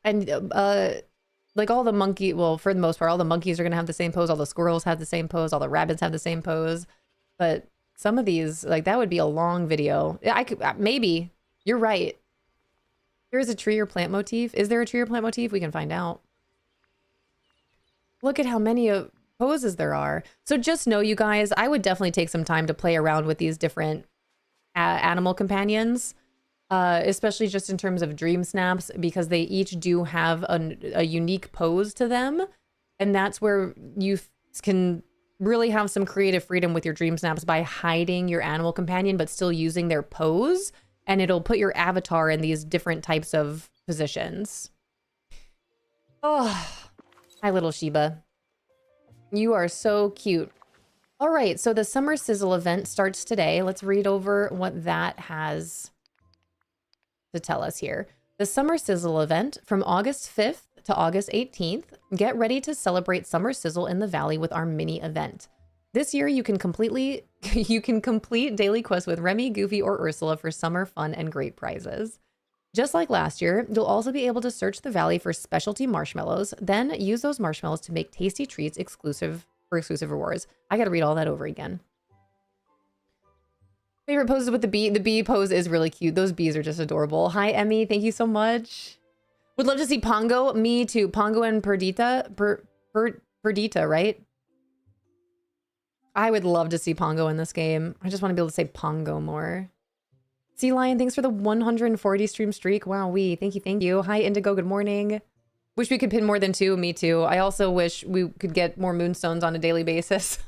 And like all the monkey, well, for the most part, all the monkeys are gonna have the same pose. All the squirrels have the same pose. All the rabbits have the same pose. But some of these, like that would be a long video. I could maybe. You're right. There's a tree or plant motif. Is there a tree or plant motif? We can find out. Look at how many poses there are. So just know, you guys, I would definitely take some time to play around with these different animal companions, especially just in terms of dream snaps, because they each do have a unique pose to them. And that's where you can really have some creative freedom with your dream snaps by hiding your animal companion, but still using their pose. And it'll put your avatar in these different types of positions. Oh, hi, little Shiba. You are so cute. All right, so the Summer Sizzle event starts today. Let's read over what that has to tell us here. The Summer Sizzle event from August 5th to August 18th. Get ready to celebrate Summer Sizzle in the Valley with our mini event. This year, you can complete daily quests with Remy, Goofy, or Ursula for summer fun and great prizes. Just like last year, you'll also be able to search the valley for specialty marshmallows, then use those marshmallows to make tasty treats exclusive rewards. I gotta read all that over again. Favorite poses with the bee. The bee pose is really cute. Those bees are just adorable. Hi, Emmy. Thank you so much. Would love to see Pongo. Me too. Pongo and Perdita. Perdita, right? I would love to see Pongo in this game. I just want to be able to say Pongo more. Sea Lion, thanks for the 140 stream streak. Wow, thank you. Hi, Indigo, good morning. Wish we could pin more than 2. Me too. I also wish we could get more moonstones on a daily basis.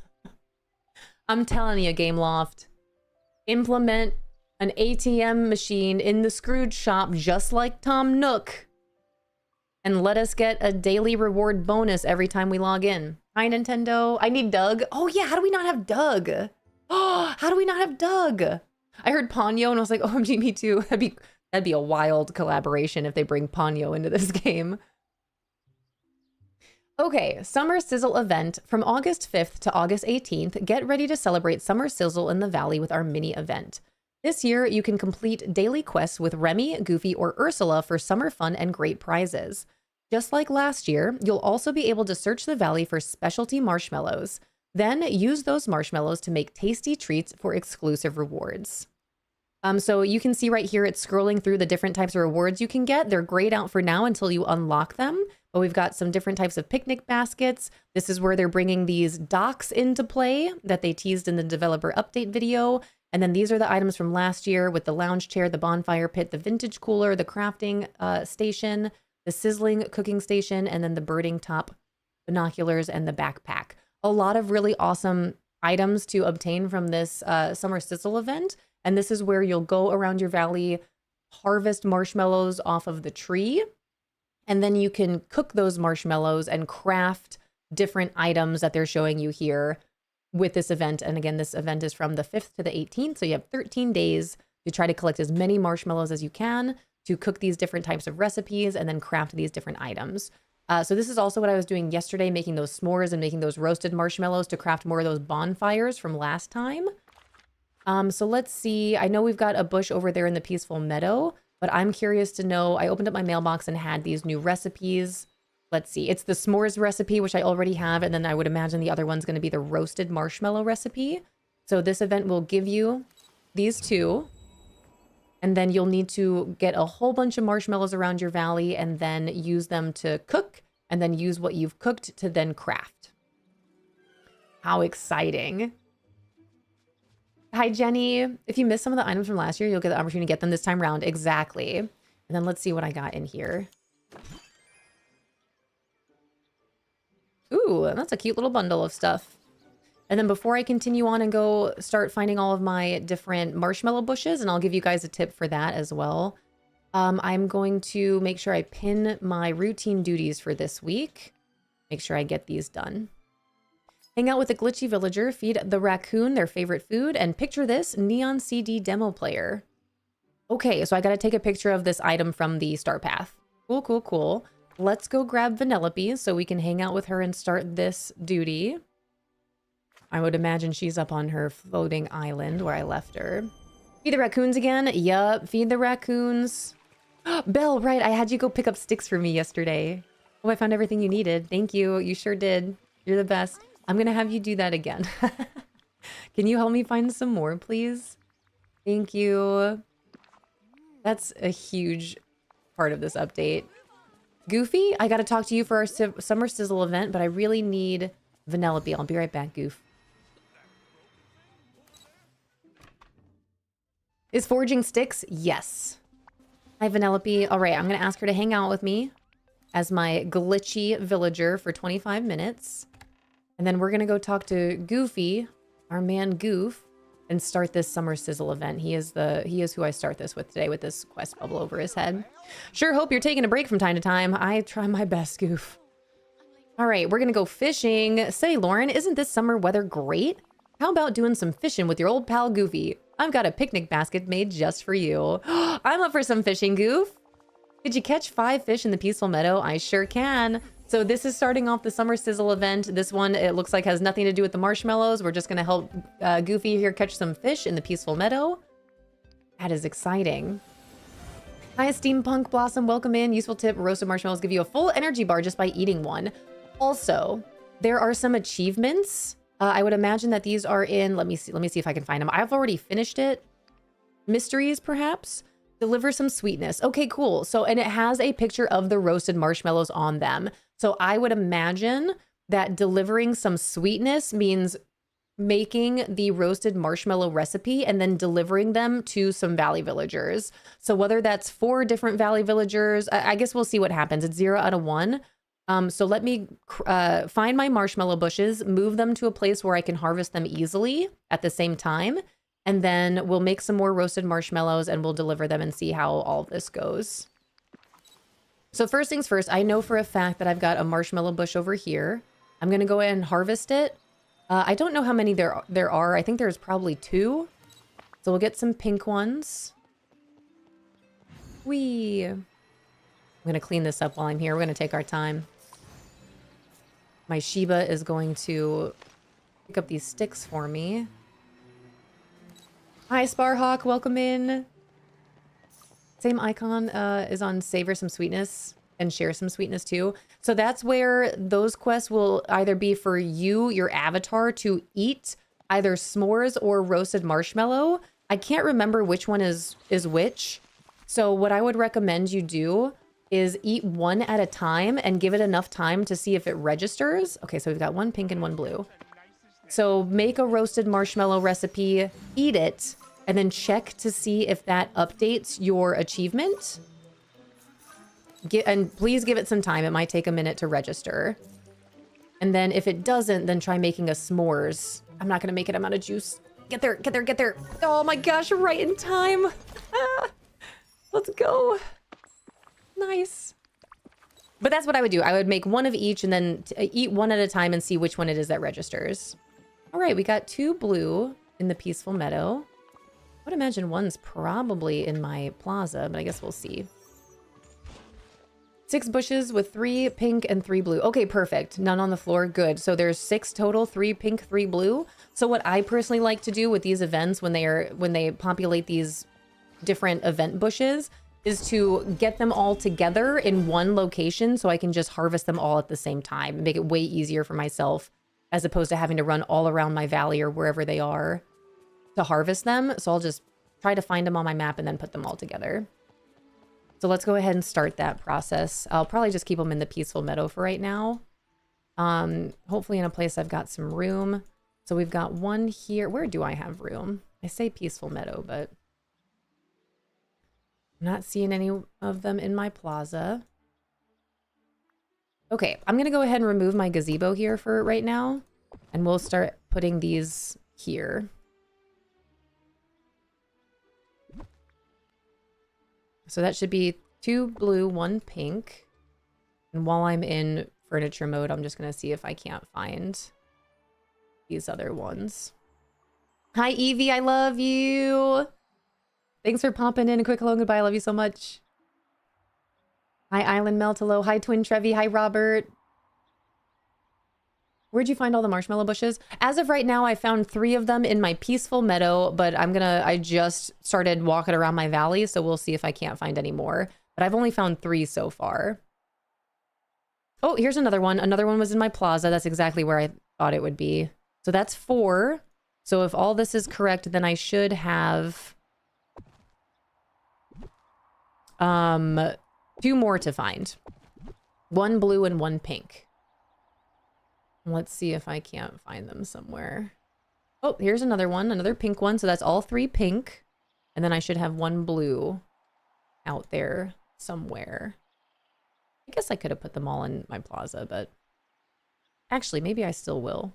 I'm telling you, Game Loft. Implement an ATM machine in the Scrooge shop just like Tom Nook. And let us get a daily reward bonus every time we log in. Hi, Nintendo. I need Doug. Oh, yeah. How do we not have Doug? Oh, how do we not have Doug? I heard Ponyo and I was like, OMG, me too. That'd be a wild collaboration if they bring Ponyo into this game. Okay, Summer Sizzle event from August 5th to August 18th. Get ready to celebrate Summer Sizzle in the Valley with our mini event. This year, you can complete daily quests with Remy, Goofy, or Ursula for summer fun and great prizes. Just like last year, you'll also be able to search the valley for specialty marshmallows. Then use those marshmallows to make tasty treats for exclusive rewards. So you can see right here, it's scrolling through the different types of rewards you can get. They're grayed out for now until you unlock them, but we've got some different types of picnic baskets. This is where they're bringing these docks into play that they teased in the developer update video. And then these are the items from last year with the lounge chair, the bonfire pit, the vintage cooler, the crafting station, the sizzling cooking station, and then the birding top binoculars and the backpack. A lot of really awesome items to obtain from this Summer Sizzle event. And this is where you'll go around your valley, harvest marshmallows off of the tree, and then you can cook those marshmallows and craft different items that they're showing you here with this event. And again, this event is from the 5th to the 18th. So you have 13 days to try to collect as many marshmallows as you can to cook these different types of recipes and then craft these different items. So this is also what I was doing yesterday, making those s'mores and making those roasted marshmallows to craft more of those bonfires from last time. So let's see. I know we've got a bush over there in the peaceful meadow, but I'm curious to know, I opened up my mailbox and had these new recipes. Let's see. It's the s'mores recipe, which I already have. And then I would imagine the other one's going to be the roasted marshmallow recipe. So this event will give you these two. And then you'll need to get a whole bunch of marshmallows around your valley and then use them to cook and then use what you've cooked to then craft. How exciting. Hi, Jenny. If you missed some of the items from last year, you'll get the opportunity to get them this time around. Exactly. And then let's see what I got in here. Ooh, that's a cute little bundle of stuff. And then before I continue on and go start finding all of my different marshmallow bushes, and I'll give you guys a tip for that as well, I'm going to make sure I pin my routine duties for this week. Make sure I get these done. Hang out with a glitchy villager, feed the raccoon their favorite food, and picture this neon CD demo player. Okay, so I got to take a picture of this item from the star path. Cool, cool, cool. Let's go grab Vanellope so we can hang out with her and start this duty. I would imagine she's up on her floating island where I left her. Feed the raccoons again? Yup, feed the raccoons. Belle, right, I had you go pick up sticks for me yesterday. Oh, I found everything you needed. Thank you. You sure did. You're the best. I'm going to have you do that again. Can you help me find some more, please? Thank you. That's a huge part of this update. Goofy, I got to talk to you for our Summer Sizzle event, but I really need Vanellope. I'll be right back, Goof. Is foraging sticks? Yes. Hi, Vanellope. All right, I'm going to ask her to hang out with me as my glitchy villager for 25 minutes. And then we're going to go talk to Goofy, our man Goof, and start this Summer Sizzle event. He is who I start this with today with this quest bubble over his head. Sure hope you're taking a break from time to time. I try my best, Goof. All right, we're going to go fishing. Say, Lauren, isn't this summer weather great? How about doing some fishing with your old pal Goofy? I've got a picnic basket made just for you. I'm up for some fishing, Goof. Did you catch 5 fish in the peaceful meadow? I sure can. So this is starting off the Summer Sizzle event. This one, it looks like, has nothing to do with the marshmallows. We're just going to help Goofy here catch some fish in the peaceful meadow. That is exciting. Hi, Steampunk Blossom. Welcome in. Useful tip, roasted marshmallows give you a full energy bar just by eating one. Also, there are some achievements. I would imagine that these are in, let me see if I can find them. I've already finished it. Mysteries, perhaps? Deliver some sweetness. Okay, cool. So, and it has a picture of the roasted marshmallows on them. So I would imagine that delivering some sweetness means making the roasted marshmallow recipe and then delivering them to some valley villagers. So whether that's 4 different valley villagers, I guess we'll see what happens. It's 0 out of 1. So let me find my marshmallow bushes, move them to a place where I can harvest them easily at the same time. And then we'll make some more roasted marshmallows and we'll deliver them and see how all this goes. So first things first, I know for a fact that I've got a marshmallow bush over here. I'm going to go ahead and harvest it. I don't know how many there are. I think there's probably 2. So we'll get some pink ones. Whee! I'm going to clean this up while I'm here. We're going to take our time. My Shiba is going to pick up these sticks for me. Hi, Sparhawk. Welcome in. Same icon is on Savor Some Sweetness and Share Some Sweetness too. So that's where those quests will either be for you, your avatar, to eat either s'mores or roasted marshmallow. I can't remember which one is which. So what I would recommend you do is eat one at a time and give it enough time to see if it registers. Okay, so we've got one pink and one blue. So make a roasted marshmallow recipe, eat it, and then check to see if that updates your achievement. And please give it some time. It might take a minute to register. And then if it doesn't, then try making a s'mores. I'm not gonna make it, I'm out of juice. Get there, get there, get there. Oh my gosh, right in time. Let's go. Nice. But that's what I would do. I would make one of each and then eat one at a time and see which one it is that registers. All right, we got 2 blue in the peaceful meadow. I would imagine one's probably in my plaza, but I guess we'll see. 6 bushes with 3 pink and 3 blue. Okay, perfect. None on the floor. Good. So there's 6 total, 3 pink, 3 blue. So what I personally like to do with these events when they populate these different event bushes is to get them all together in one location so I can just harvest them all at the same time and make it way easier for myself as opposed to having to run all around my valley or wherever they are to harvest them. So I'll just try to find them on my map and then put them all together. So let's go ahead and start that process. I'll probably just keep them in the peaceful meadow for right now. Hopefully in a place I've got some room. So we've got one here. Where do I have room? I say peaceful meadow, but I'm not seeing any of them in my plaza. Okay, I'm gonna go ahead and remove my gazebo here for right now. And we'll start putting these here. So that should be 2 blue, 1 pink. And while I'm in furniture mode, I'm just going to see if I can't find these other ones. Hi, Evie. I love you. Thanks for popping in. A quick hello and goodbye. I love you so much. Hi, Island Melt. Hello. Hi, Twin Trevi. Hi, Robert. Where'd you find all the marshmallow bushes? As of right now, I found 3 of them in my peaceful meadow, but I just started walking around my valley, so we'll see if I can't find any more. But I've only found 3 so far. Oh, here's another one. Another one was in my plaza. That's exactly where I thought it would be. So that's 4. So if all this is correct, then I should have 2 more to find. 1 blue and 1 pink. Let's see if I can't find them somewhere. Oh, here's another one, another pink one. So that's all 3 pink. And then I should have 1 blue out there somewhere. I guess I could have put them all in my plaza, but actually, maybe I still will.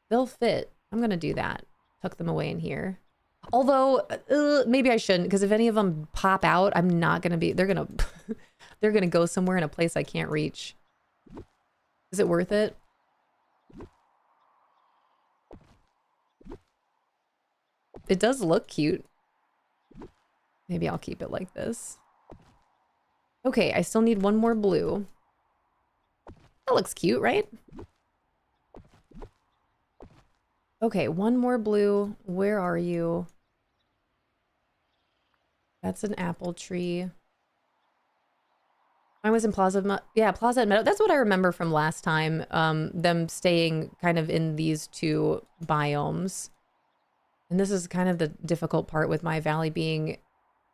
They'll fit. I'm going to do that. Tuck them away in here. Although, maybe I shouldn't, because if any of them pop out, I'm not going to be, they're going to, they're going to go somewhere in a place I can't reach. Is it worth it? It does look cute. Maybe I'll keep it like this. Okay, I still need 1 more blue. That looks cute, right? Okay, 1 more blue. Where are you? That's an apple tree. I was in Plaza, yeah, Plaza and Meadow. That's what I remember from last time. Them staying kind of in these 2 biomes. And this is kind of the difficult part with my valley being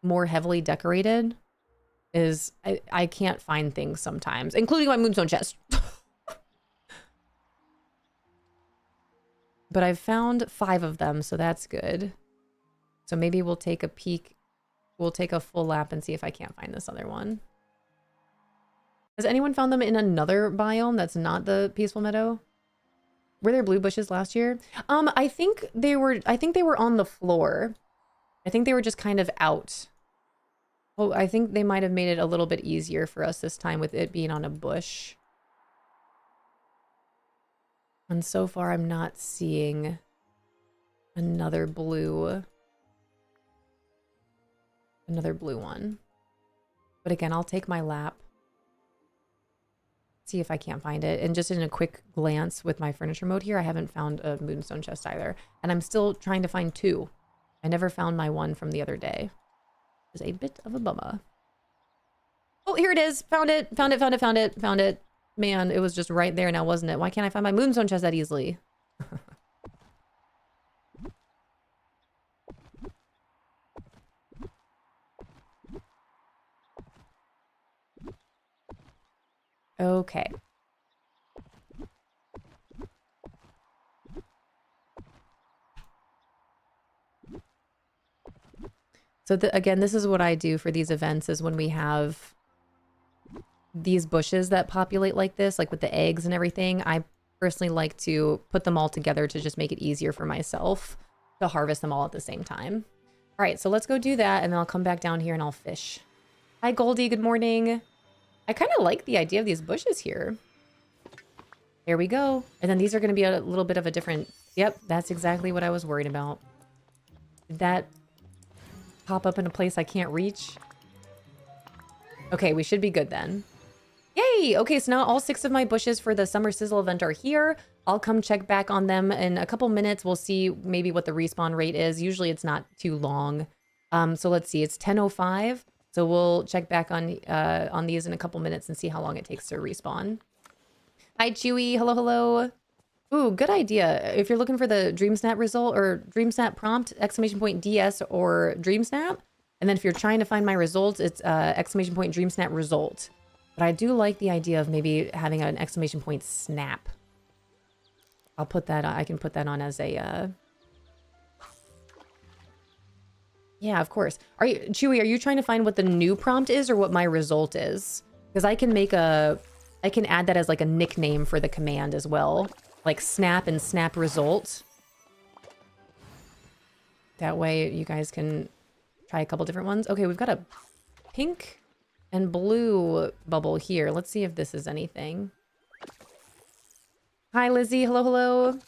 more heavily decorated. Is I can't find things sometimes, including my moonstone chest. But I've found 5 of them, so that's good. So maybe we'll take a peek. We'll take a full lap and see if I can't find this other one. Has anyone found them in another biome that's not the peaceful meadow? Were there blue bushes last year? I think they were on the floor. I think they were just kind of out. Oh, I think they might have made it a little bit easier for us this time with it being on a bush. And so far I'm not seeing another blue one. But again, I'll take my lap. See if I can't find it. And just in a quick glance with my furniture mode here, I haven't found a moonstone chest either. And I'm still trying to find 2. I never found my one from the other day. It's a bit of a bummer. Oh, here it is. Found it. Found it, found it, found it, found it. Man, it was just right there now, wasn't it? Why can't I find my moonstone chest that easily? Okay. So again, this is what I do for these events is when we have these bushes that populate like this, like with the eggs and everything, I personally like to put them all together to just make it easier for myself to harvest them all at the same time. All right, so let's go do that, and then I'll come back down here and I'll fish. Hi, Goldie. Good morning. I kind of like the idea of these bushes here. There we go. And then these are going to be a little bit of a different... Yep, that's exactly what I was worried about. Did that pop up in a place I can't reach? Okay, we should be good then. Yay! Okay, so now all 6 of my bushes for the Summer Sizzle event are here. I'll come check back on them in a couple minutes. We'll see maybe what the respawn rate is. Usually it's not too long. So let's see, it's 10:05. So we'll check back on these in a couple minutes and see how long it takes to respawn. Hi, Chewy. Hello, hello. Ooh, good idea. If you're looking for the DreamSnap result or DreamSnap prompt, !DS or DreamSnap. And then if you're trying to find my results, it's ! DreamSnap result. But I do like the idea of maybe having an ! Snap. I'll put that on. I can put that on as a... Yeah, of course. Are you, Chewy, are you trying to find what the new prompt is or what my result is? Because I can make I can add that as like a nickname for the command as well. Like snap and snap result. That way you guys can try a couple different ones. Okay, we've got a pink and blue bubble here. Let's see if this is anything. Hi, Lizzie. Hello, hello.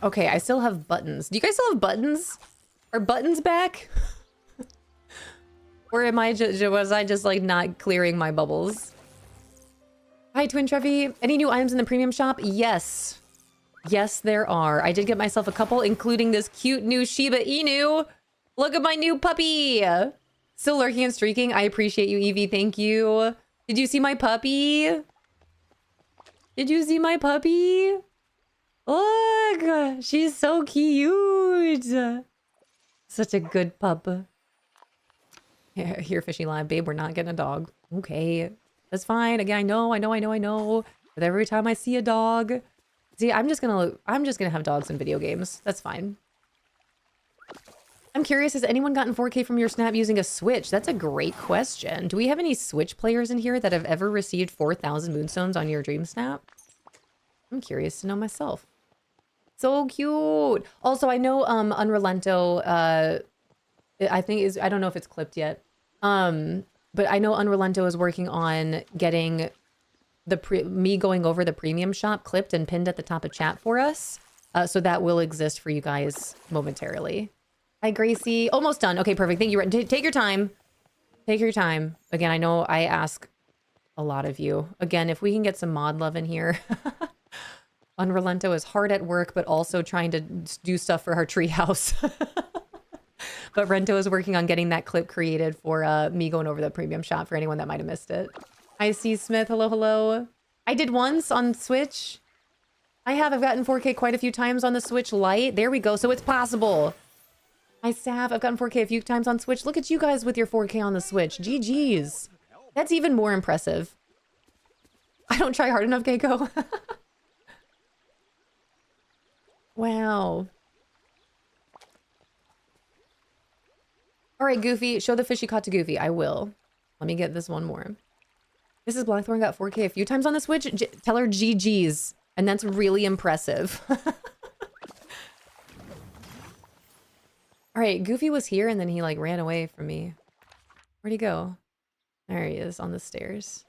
Okay, I still have buttons. Do you guys still have buttons? Are buttons back? Or am I was I just like not clearing my bubbles? Hi, Twin Trevi. Any new items in the premium shop? Yes. Yes, there are. I did get myself a couple, including this cute new Shiba Inu. Look at my new puppy. Still lurking and streaking. I appreciate you, Evie. Thank you. Did you see my puppy? Did you see my puppy? Look, she's so cute. Such a good pup. Here, Fishy Live, babe, we're not getting a dog. Okay, that's fine. Again, I know. But every time I see a dog, see, I'm just gonna have dogs in video games. That's fine. I'm curious, has anyone gotten 4K from your snap using a Switch? That's a great question. Do we have any Switch players in here that have ever received 4,000 moonstones on your DreamSnap? I'm curious to know myself. So cute. Also, I know Unrelento, I think is, I don't know if it's clipped yet. But I know Unrelento is working on getting me going over the premium shop clipped and pinned at the top of chat for us. So that will exist for you guys momentarily. Hi, Gracie. Almost done. Okay, perfect. Thank you. Take your time. Take your time. Again, I know I ask a lot of you. Again, if we can get some mod love in here. Unrelento is hard at work, but also trying to do stuff for our treehouse. But Rento is working on getting that clip created for me going over the premium shop for anyone that might have missed it. Hi, C. Smith. Hello, hello. I did once on Switch. I've gotten 4K quite a few times on the Switch Lite. There we go. So it's possible. Hi, Sav. I've gotten 4K a few times on Switch. Look at you guys with your 4K on the Switch. GG's. That's even more impressive. I don't try hard enough, Keiko. Wow. All right, Goofy. Show the fish you caught to Goofy. I will. Let me get this one more. Mrs. Blackthorn got 4K a few times on the Switch. Tell her GG's. And that's really impressive. All right, Goofy was here and then he like ran away from me. Where'd he go? There he is on the stairs.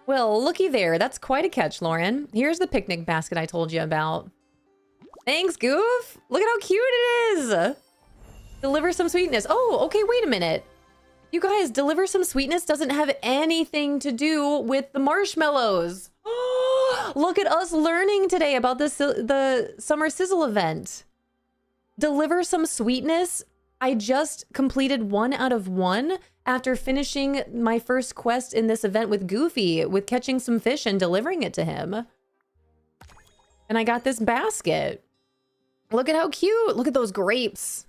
Well, looky there. That's quite a catch, Lauren. Here's the picnic basket I told you about. Thanks, Goof. Look at how cute it is. Deliver some sweetness. Oh, okay, wait a minute. You guys, deliver some sweetness doesn't have anything to do with the marshmallows. Oh, look at us learning today about the Summer Sizzle event. Deliver some sweetness. I just completed 1 out of 1 after finishing my first quest in this event with Goofy, with catching some fish and delivering it to him. And I got this basket. Look at how cute. Look at those grapes.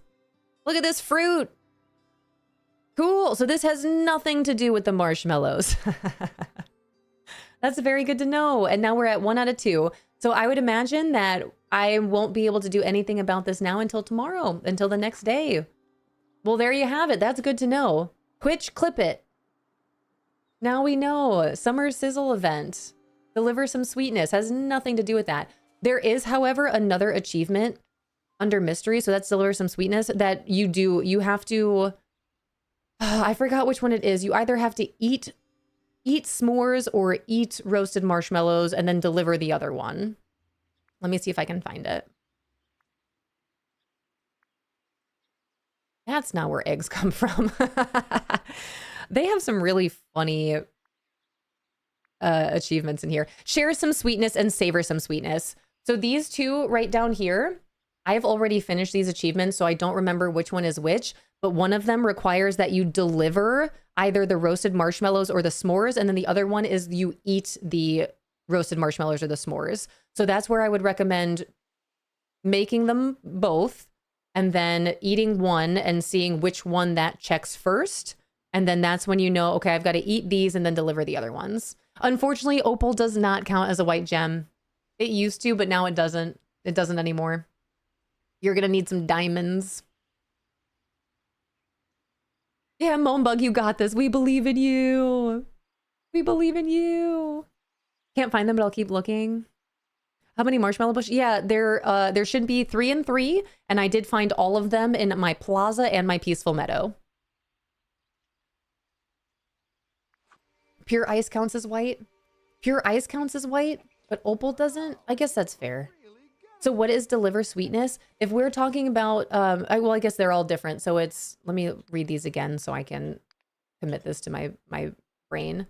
Look at this fruit. Cool. So this has nothing to do with the marshmallows. That's very good to know. And now we're at 1 out of 2. So I would imagine that I won't be able to do anything about this now until tomorrow, until the next day. Well, there you have it. That's good to know. Twitch, clip it. Now we know. Summer Sizzle Event. Deliver some sweetness. Has nothing to do with that. There is, however, another achievement under mystery. So that's deliver some sweetness that you do. You have to... I forgot which one it is. You either have to eat s'mores or eat roasted marshmallows and then deliver the other one. Let me see if I can find it. That's not where eggs come from. They have some really funny achievements in here. Share some sweetness and savor some sweetness. So these two right down here, I've already finished these achievements, so I don't remember which one is which, but one of them requires that you deliver either the roasted marshmallows or the s'mores, and then the other one is you eat the roasted marshmallows or the s'mores. So that's where I would recommend making them both and then eating one and seeing which one that checks first. And then that's when you know, okay, I've got to eat these and then deliver the other ones. Unfortunately, opal does not count as a white gem. It used to, but now it doesn't. It doesn't anymore. You're going to need some diamonds. Yeah, Moanbug, you got this. We believe in you. We believe in you. Can't find them, but I'll keep looking. How many marshmallow bushes? Yeah, there should be 3 and 3, and I did find all of them in my plaza and my peaceful meadow. Pure ice counts as white. Pure ice counts as white, but opal doesn't. I guess that's fair. So what is deliver sweetness? If we're talking about, well, I guess they're all different. So it's, let me read these again so I can commit this to my brain.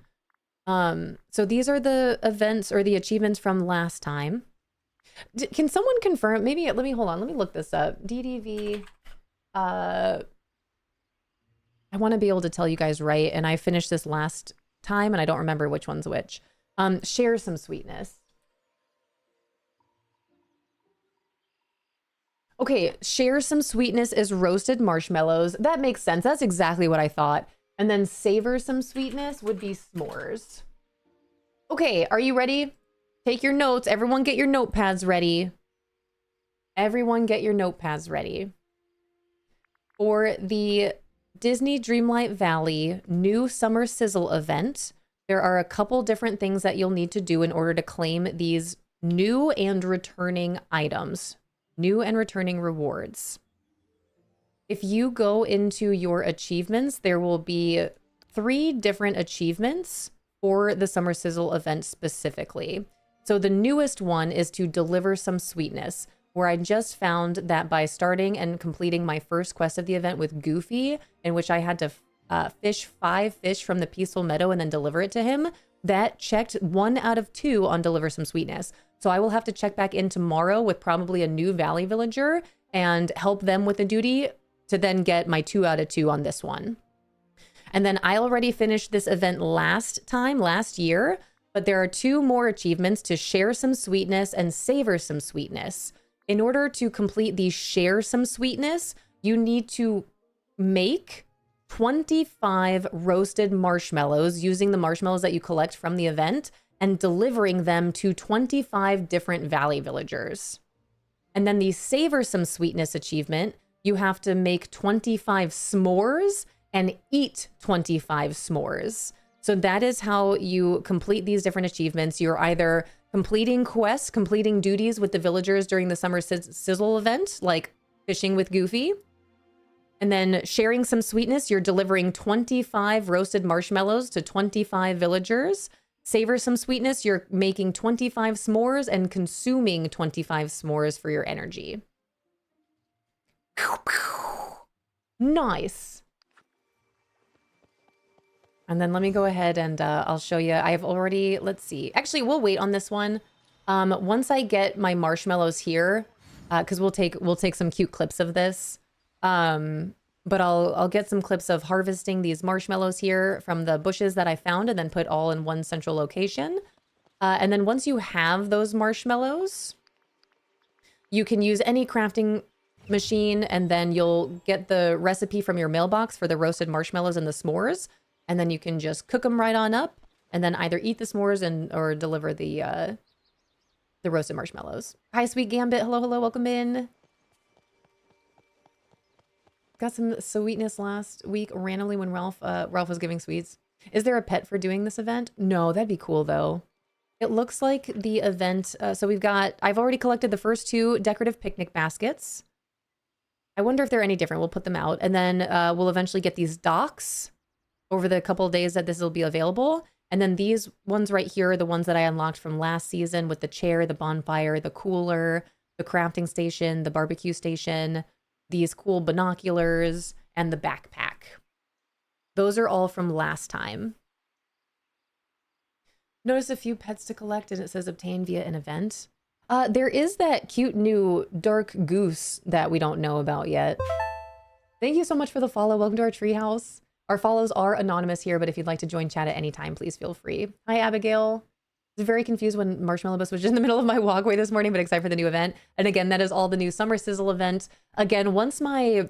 So these are the events or the achievements from last time. Can someone confirm? Maybe, let me, hold on. Let me look this up. DDV. I want to be able to tell you guys right. And I finished this last time and I don't remember which one's which. Share some sweetness. Okay, share some sweetness is roasted marshmallows. That makes sense. That's exactly what I thought. And then savor some sweetness would be s'mores. Okay, are you ready? Take your notes. Everyone get your notepads ready. Everyone get your notepads ready. For the Disney Dreamlight Valley new Summer Sizzle event, there are a couple different things that you'll need to do in order to claim these new and returning items. New and returning rewards. If you go into your achievements, there will be 3 different achievements for the Summer Sizzle event specifically. So the newest one is to deliver some sweetness, where I just found that by starting and completing my first quest of the event with Goofy, in which I had to fish 5 fish from the peaceful meadow and then deliver it to him, that checked 1 out of 2 on deliver some sweetness. So I will have to check back in tomorrow with probably a new Valley villager and help them with the duty to then get my 2 out of 2 on this one. And then I already finished this event last year, but there are 2 more achievements to share some sweetness and savor some sweetness. In order to complete the share some sweetness, you need to make 25 roasted marshmallows using the marshmallows that you collect from the event and delivering them to 25 different Valley villagers. And then the savor some sweetness achievement, you have to make 25 s'mores and eat 25 s'mores. So that is how you complete these different achievements. You're either completing quests, completing duties with the villagers during the Summer Sizzle event, like fishing with Goofy. And then sharing some sweetness, you're delivering 25 roasted marshmallows to 25 villagers. Savor some sweetness, you're making 25 s'mores and consuming 25 s'mores for your energy. Nice. And then let me go ahead and I'll show you. I've already, let's see. Actually, we'll wait on this one. Once I get my marshmallows here, because we'll take some cute clips of this. But I'll get some clips of harvesting these marshmallows here from the bushes that I found and then put all in one central location. And then once you have those marshmallows, You can use any crafting machine, and then you'll get the recipe from your mailbox for the roasted marshmallows and the s'mores, and then you can just cook them right on up, and then either eat the s'mores or deliver the roasted marshmallows. Hi, Sweet Gambit. Hello, hello. Welcome in. Got some sweetness last week randomly when Ralph was giving sweets. Is there a pet for doing this event? No, that'd be cool though. It looks like the event, so I've already collected the first 2 decorative picnic baskets. I wonder if they're any different. We'll put them out, and then we'll eventually get these docks over the couple of days that this will be available. And then these ones right here are the ones that I unlocked from last season with the chair, the bonfire, the cooler, the crafting station, the barbecue station, these cool binoculars, and the backpack. Those are all from last time. Notice a few pets to collect, and it says obtain via an event. There is that cute new dark goose that we don't know about yet. Thank you so much for the follow. Welcome to our treehouse. Our follows are anonymous here, but if you'd like to join chat at any time, please feel free. Hi, Abigail. I was very confused when Marshmallow Bus was just in the middle of my walkway this morning, but excited for the new event. And again, that is all the new Summer Sizzle event. Again, once my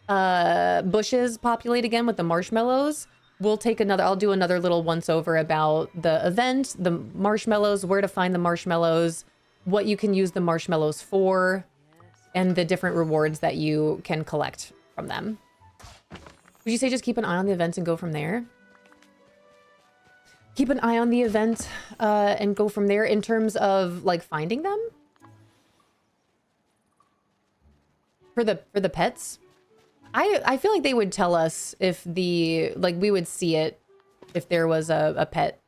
bushes populate again with the marshmallows, I'll do another little once over about the event, the marshmallows, where to find the marshmallows, what you can use the marshmallows for, and the different rewards that you can collect from them. Would you say just keep an eye on the events and go from there? Keep an eye on the event and go from there in terms of like finding them? For the pets? I feel like they would tell us if we would see it if there was a pet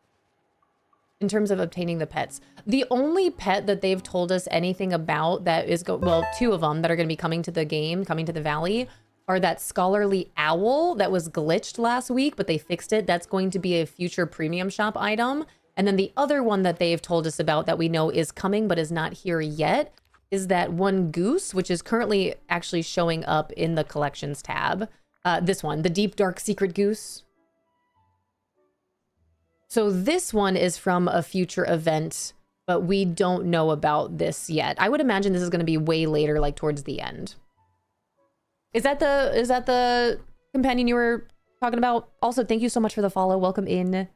in terms of obtaining the pets. The only pet that they've told us anything about that is, well, 2 of them that are going to be coming to the valley are that scholarly owl that was glitched last week, but they fixed it. That's going to be a future premium shop item. And then the other one that they've told us about that we know is coming, but is not here yet, is that one goose, which is currently actually showing up in the collections tab. This one, the deep dark secret goose. So this one is from a future event, but we don't know about this yet. I would imagine this is going to be way later, like towards the end. Is that the companion you were talking about? Also, thank you so much for the follow. Welcome in.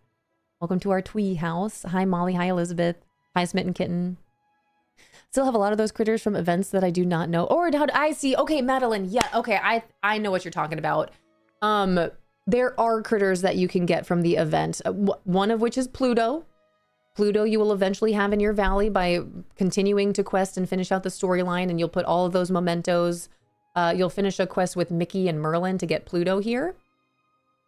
Welcome to our Twee house. Hi, Molly. Hi, Elizabeth. Hi, Smitten Kitten. Still have a lot of those critters from events that I do not know. Or how I see. Okay, Madeline. Yeah. Okay. I know what you're talking about. There are critters that you can get from the event. One of which is Pluto. Pluto you will eventually have in your valley by continuing to quest and finish out the storyline, and you'll put all of those mementos. You'll finish a quest with Mickey and Merlin to get Pluto here.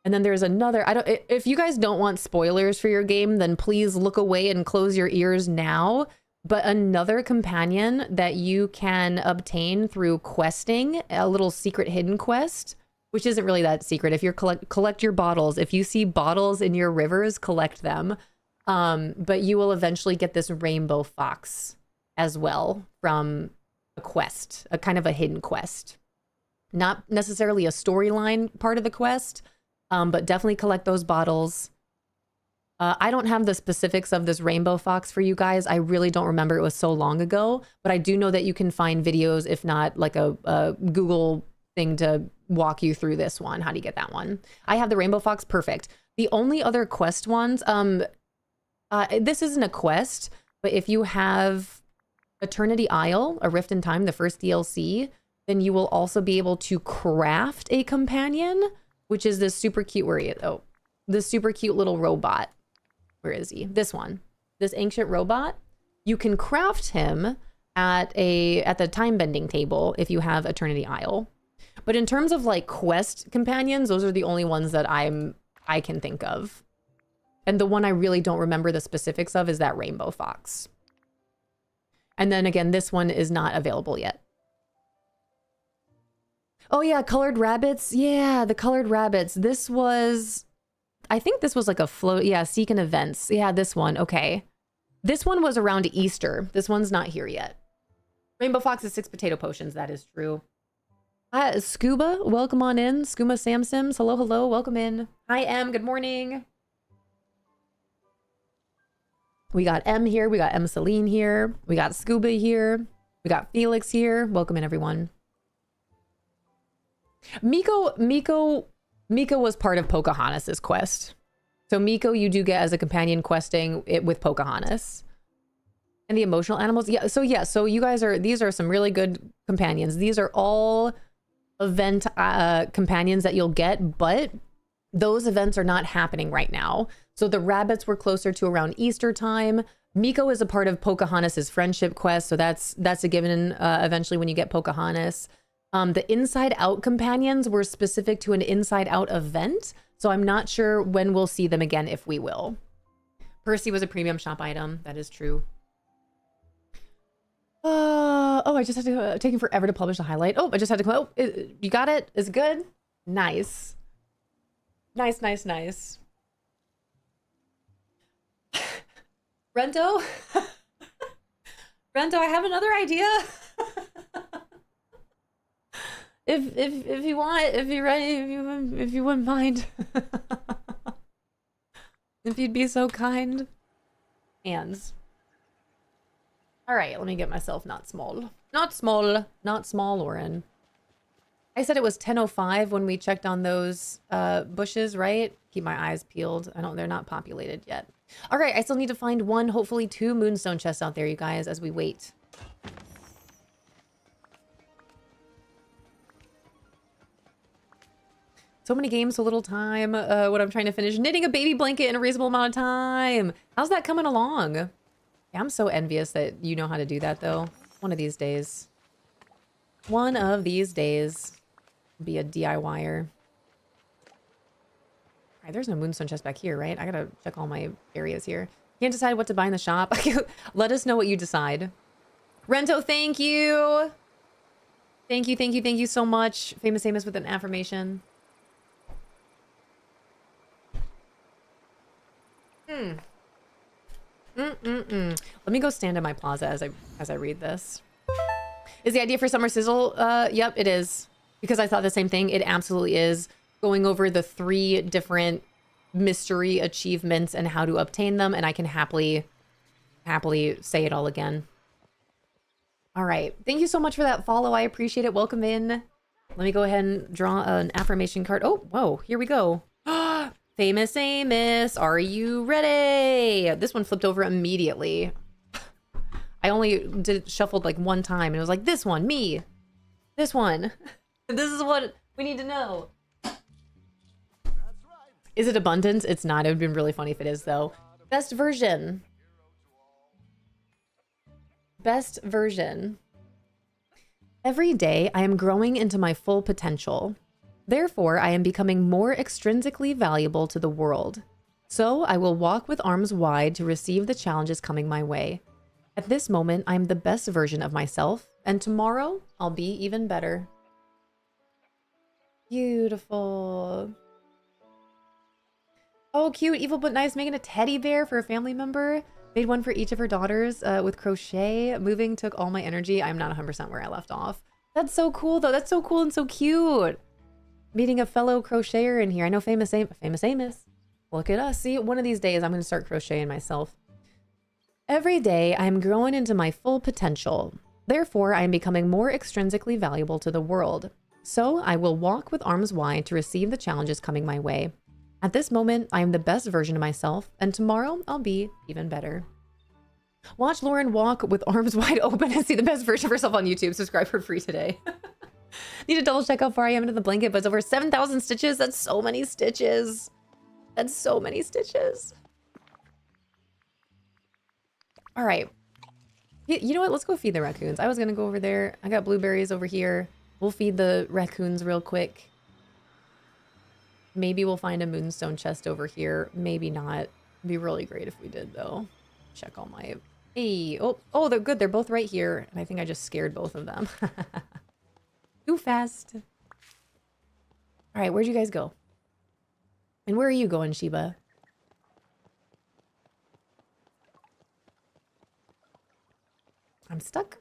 And then there's another, if you guys don't want spoilers for your game, then please look away and close your ears now. But another companion that you can obtain through questing, a little secret hidden quest, which isn't really that secret. If you're collect your bottles, if you see bottles in your rivers, collect them. But you will eventually get this rainbow fox as well from a quest, a kind of a hidden quest. Not necessarily a storyline part of the quest, but definitely collect those bottles. I don't have the specifics of this rainbow fox for you guys. I really don't remember. It was so long ago, but I do know that you can find videos, if not like a Google thing to walk you through this one. How do you get that one? I have the rainbow fox. Perfect. The only other quest ones, this isn't a quest, but if you have Eternity Isle, A Rift in Time, the first DLC, then you will also be able to craft a companion, which is this super cute, this super cute little robot. Where is he? This one, this ancient robot. You can craft him at the time bending table if you have Eternity Isle. But in terms of like quest companions, those are the only ones that I can think of. And the one I really don't remember the specifics of is that rainbow fox. And then again, this one is not available yet. Oh yeah, colored rabbits. Yeah, the colored rabbits. I think this was like a float. Yeah, seek an events. Yeah, this one. Okay. This one was around Easter. This one's not here yet. Rainbow Fox is 6 potato potions. That is true. Scuba, welcome on in. Scuba Sam Sims. Hello, hello. Welcome in. Hi, Em. Good morning. We got M here. We got M Celine here. We got Scuba here. We got Felix here. Welcome in, everyone. Miko was part of Pocahontas's quest. So Miko, you do get as a companion questing it with Pocahontas. And the emotional animals. Yeah. So you guys these are some really good companions. These are all event companions that you'll get, but those events are not happening right now. So the rabbits were closer to around Easter time. Miko is a part of Pocahontas's friendship quest. So that's a given eventually when you get Pocahontas. The Inside Out companions were specific to an Inside Out event. So I'm not sure when we'll see them again, if we will. Percy was a premium shop item. That is true. Oh, I just had to taking forever to publish the highlight. Oh, I just had to. Oh, you got it. It's good. Nice. Nice. Rento, Rento, I have another idea. if you want, if you're ready, if you wouldn't mind, if you'd be so kind. Hands. All right, let me get myself not small, Lauren. I said it was 10:05 when we checked on those bushes, right? Keep my eyes peeled. They're not populated yet. All right, I still need to find one, hopefully 2 moonstone chests out there, you guys, as we wait. So many games, so little time. What I'm trying to finish, knitting a baby blanket in a reasonable amount of time. How's that coming along? Yeah, I'm so envious that you know how to do that, though. One of these days. One of these days. Be a DIYer. All right, there's no moonstone chest back here, right? I gotta check all my areas here. Can't decide what to buy in the shop. Let us know what you decide. Rento, thank you. Thank you so much. Famous Amos with an affirmation. Let me go stand in my plaza as I read this. Is the idea for Summer Sizzle? Yep, it is. Because I thought the same thing. It absolutely is. Going over the 3 different mystery achievements and how to obtain them, and I can happily say it all again. All right. Thank you so much for that follow. I appreciate it. Welcome in. Let me go ahead and draw an affirmation card. Oh, whoa. Here we go. Famous Amos, are you ready? This one flipped over immediately. I only shuffled like one time and it was like, this one, me. This one. This is what we need to know. Is it abundance? It's not. It would have been really funny if it is, though. Best version. Best version. Every day, I am growing into my full potential. Therefore, I am becoming more extrinsically valuable to the world. So, I will walk with arms wide to receive the challenges coming my way. At this moment, I am the best version of myself, and tomorrow, I'll be even better. Beautiful. Oh, cute. Evil but nice. Making a teddy bear for a family member. Made one for each of her daughters with crochet. Moving took all my energy. I'm not 100% where I left off. That's so cool, though. That's so cool and so cute. Meeting a fellow crocheter in here. I know Famous Amos. Look at us. See, one of these days, I'm going to start crocheting myself. Every day, I am growing into my full potential. Therefore, I am becoming more extrinsically valuable to the world. So, I will walk with arms wide to receive the challenges coming my way. At this moment, I am the best version of myself, and tomorrow, I'll be even better. Watch Lauren walk with arms wide open and see the best version of herself on YouTube. Subscribe for free today. Need to double check how far I am into the blanket, but it's over 7,000 stitches. That's so many stitches. That's so many stitches. All right. You know what? Let's go feed the raccoons. I was going to go over there. I got blueberries over here. We'll feed the raccoons real quick. Maybe we'll find a moonstone chest over here. Maybe not. It'd be really great if we did, though. Check all my... Hey. Oh, they're good. They're both right here. And I think I just scared both of them. Too fast. All right, where'd you guys go? And where are you going, Sheba? I'm stuck.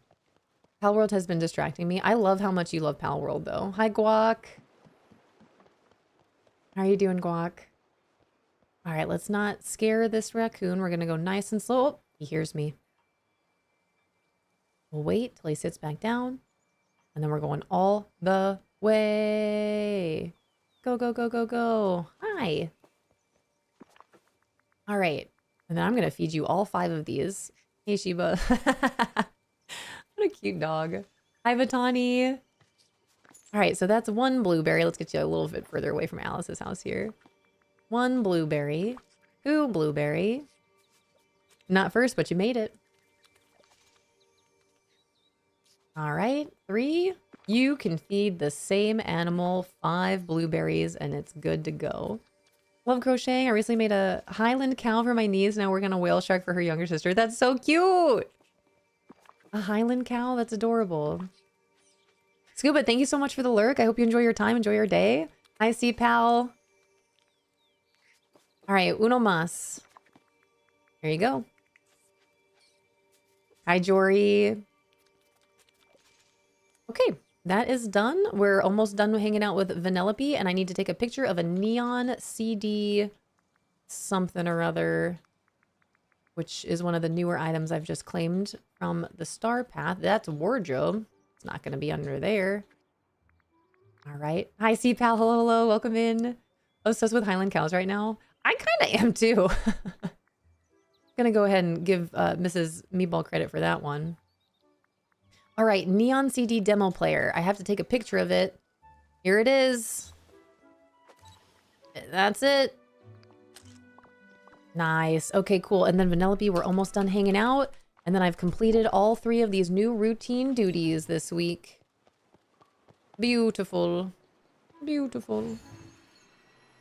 Palworld has been distracting me. I love how much you love Palworld, though. Hi, Guac. How are you doing, Guac? All right, let's not scare this raccoon. We're gonna go nice and slow. Oh, he hears me. We'll wait till he sits back down. And then we're going all the way. Go, go, go, go, go. Hi. All right. And then I'm going to feed you all 5 of these. Hey, Sheba. What a cute dog. Hi, Vitani. All right, so that's 1 blueberry. Let's get you a little bit further away from Alice's house here. 1 blueberry. 2 blueberry. Not first, but you made it. All right, 3. You can feed the same animal 5 blueberries and it's good to go. Love crocheting. I recently made a Highland cow for my niece. Now we're going to whale shark for her younger sister. That's so cute. A Highland cow? That's adorable. Scuba, thank you so much for the lurk. I hope you enjoy your time. Enjoy your day. Hi, Sea Pal. All right, uno mas. There you go. Hi, Jory. Okay, that is done. We're almost done hanging out with Vanellope, and I need to take a picture of a neon CD something or other, which is one of the newer items I've just claimed from the Star Path. That's wardrobe. It's not going to be under there. All right. Hi, Sea Pal. Hello, hello. Welcome in. Obsessed with Highland cows right now. I kind of am too. Gonna go ahead and give Mrs. Meatball credit for that one. All right, neon CD demo player. I have to take a picture of it. Here it is. That's it. Nice. Okay, cool. And then Vanellope, we're almost done hanging out. And then I've completed all 3 of these new routine duties this week. Beautiful. Beautiful.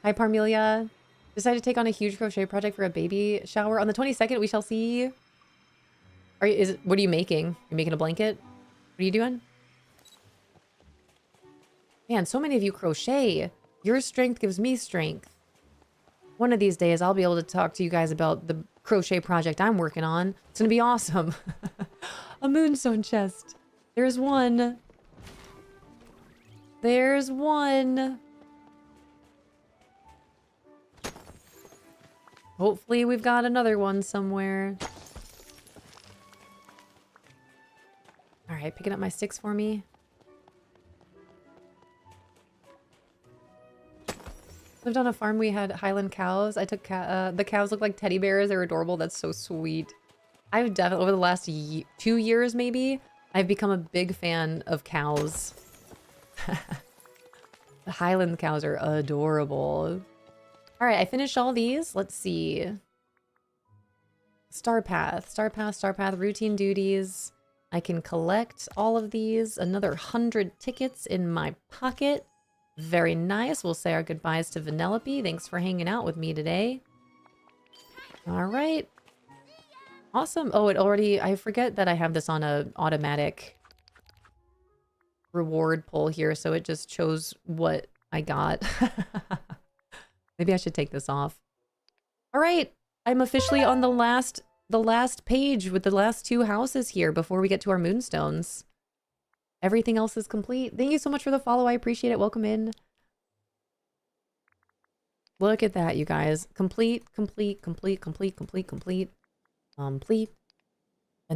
Hi, Parmelia. Decided to take on a huge crochet project for a baby shower. On the 22nd, we shall see. What are you making? You're making a blanket? What are you doing? Man, so many of you crochet. Your strength gives me strength. One of these days, I'll be able to talk to you guys about the crochet project I'm working on. It's gonna be awesome. A moonstone chest. There's one. There's one. Hopefully we've got another one somewhere. All right, picking up my sticks for me. Lived on a farm, we had Highland cows. I took the cows look like teddy bears. They're adorable. That's so sweet. I've definitely, over the last 2 years maybe, I've become a big fan of cows. The Highland cows are adorable. All right, I finished all these. Let's see. Star Path, routine duties. I can collect all of these. Another 100 tickets in my pocket. Very nice. We'll say our goodbyes to Vanellope. Thanks for hanging out with me today. All right. Awesome. Oh, I forget that I have this on a automatic reward pull here, so it just shows what I got. Maybe I should take this off. All right. I'm officially on the last page with the last 2 houses here before we get to our moonstones. Everything else is complete. Thank you so much for the follow. I appreciate it. Welcome in. Look at that, you guys. Complete. And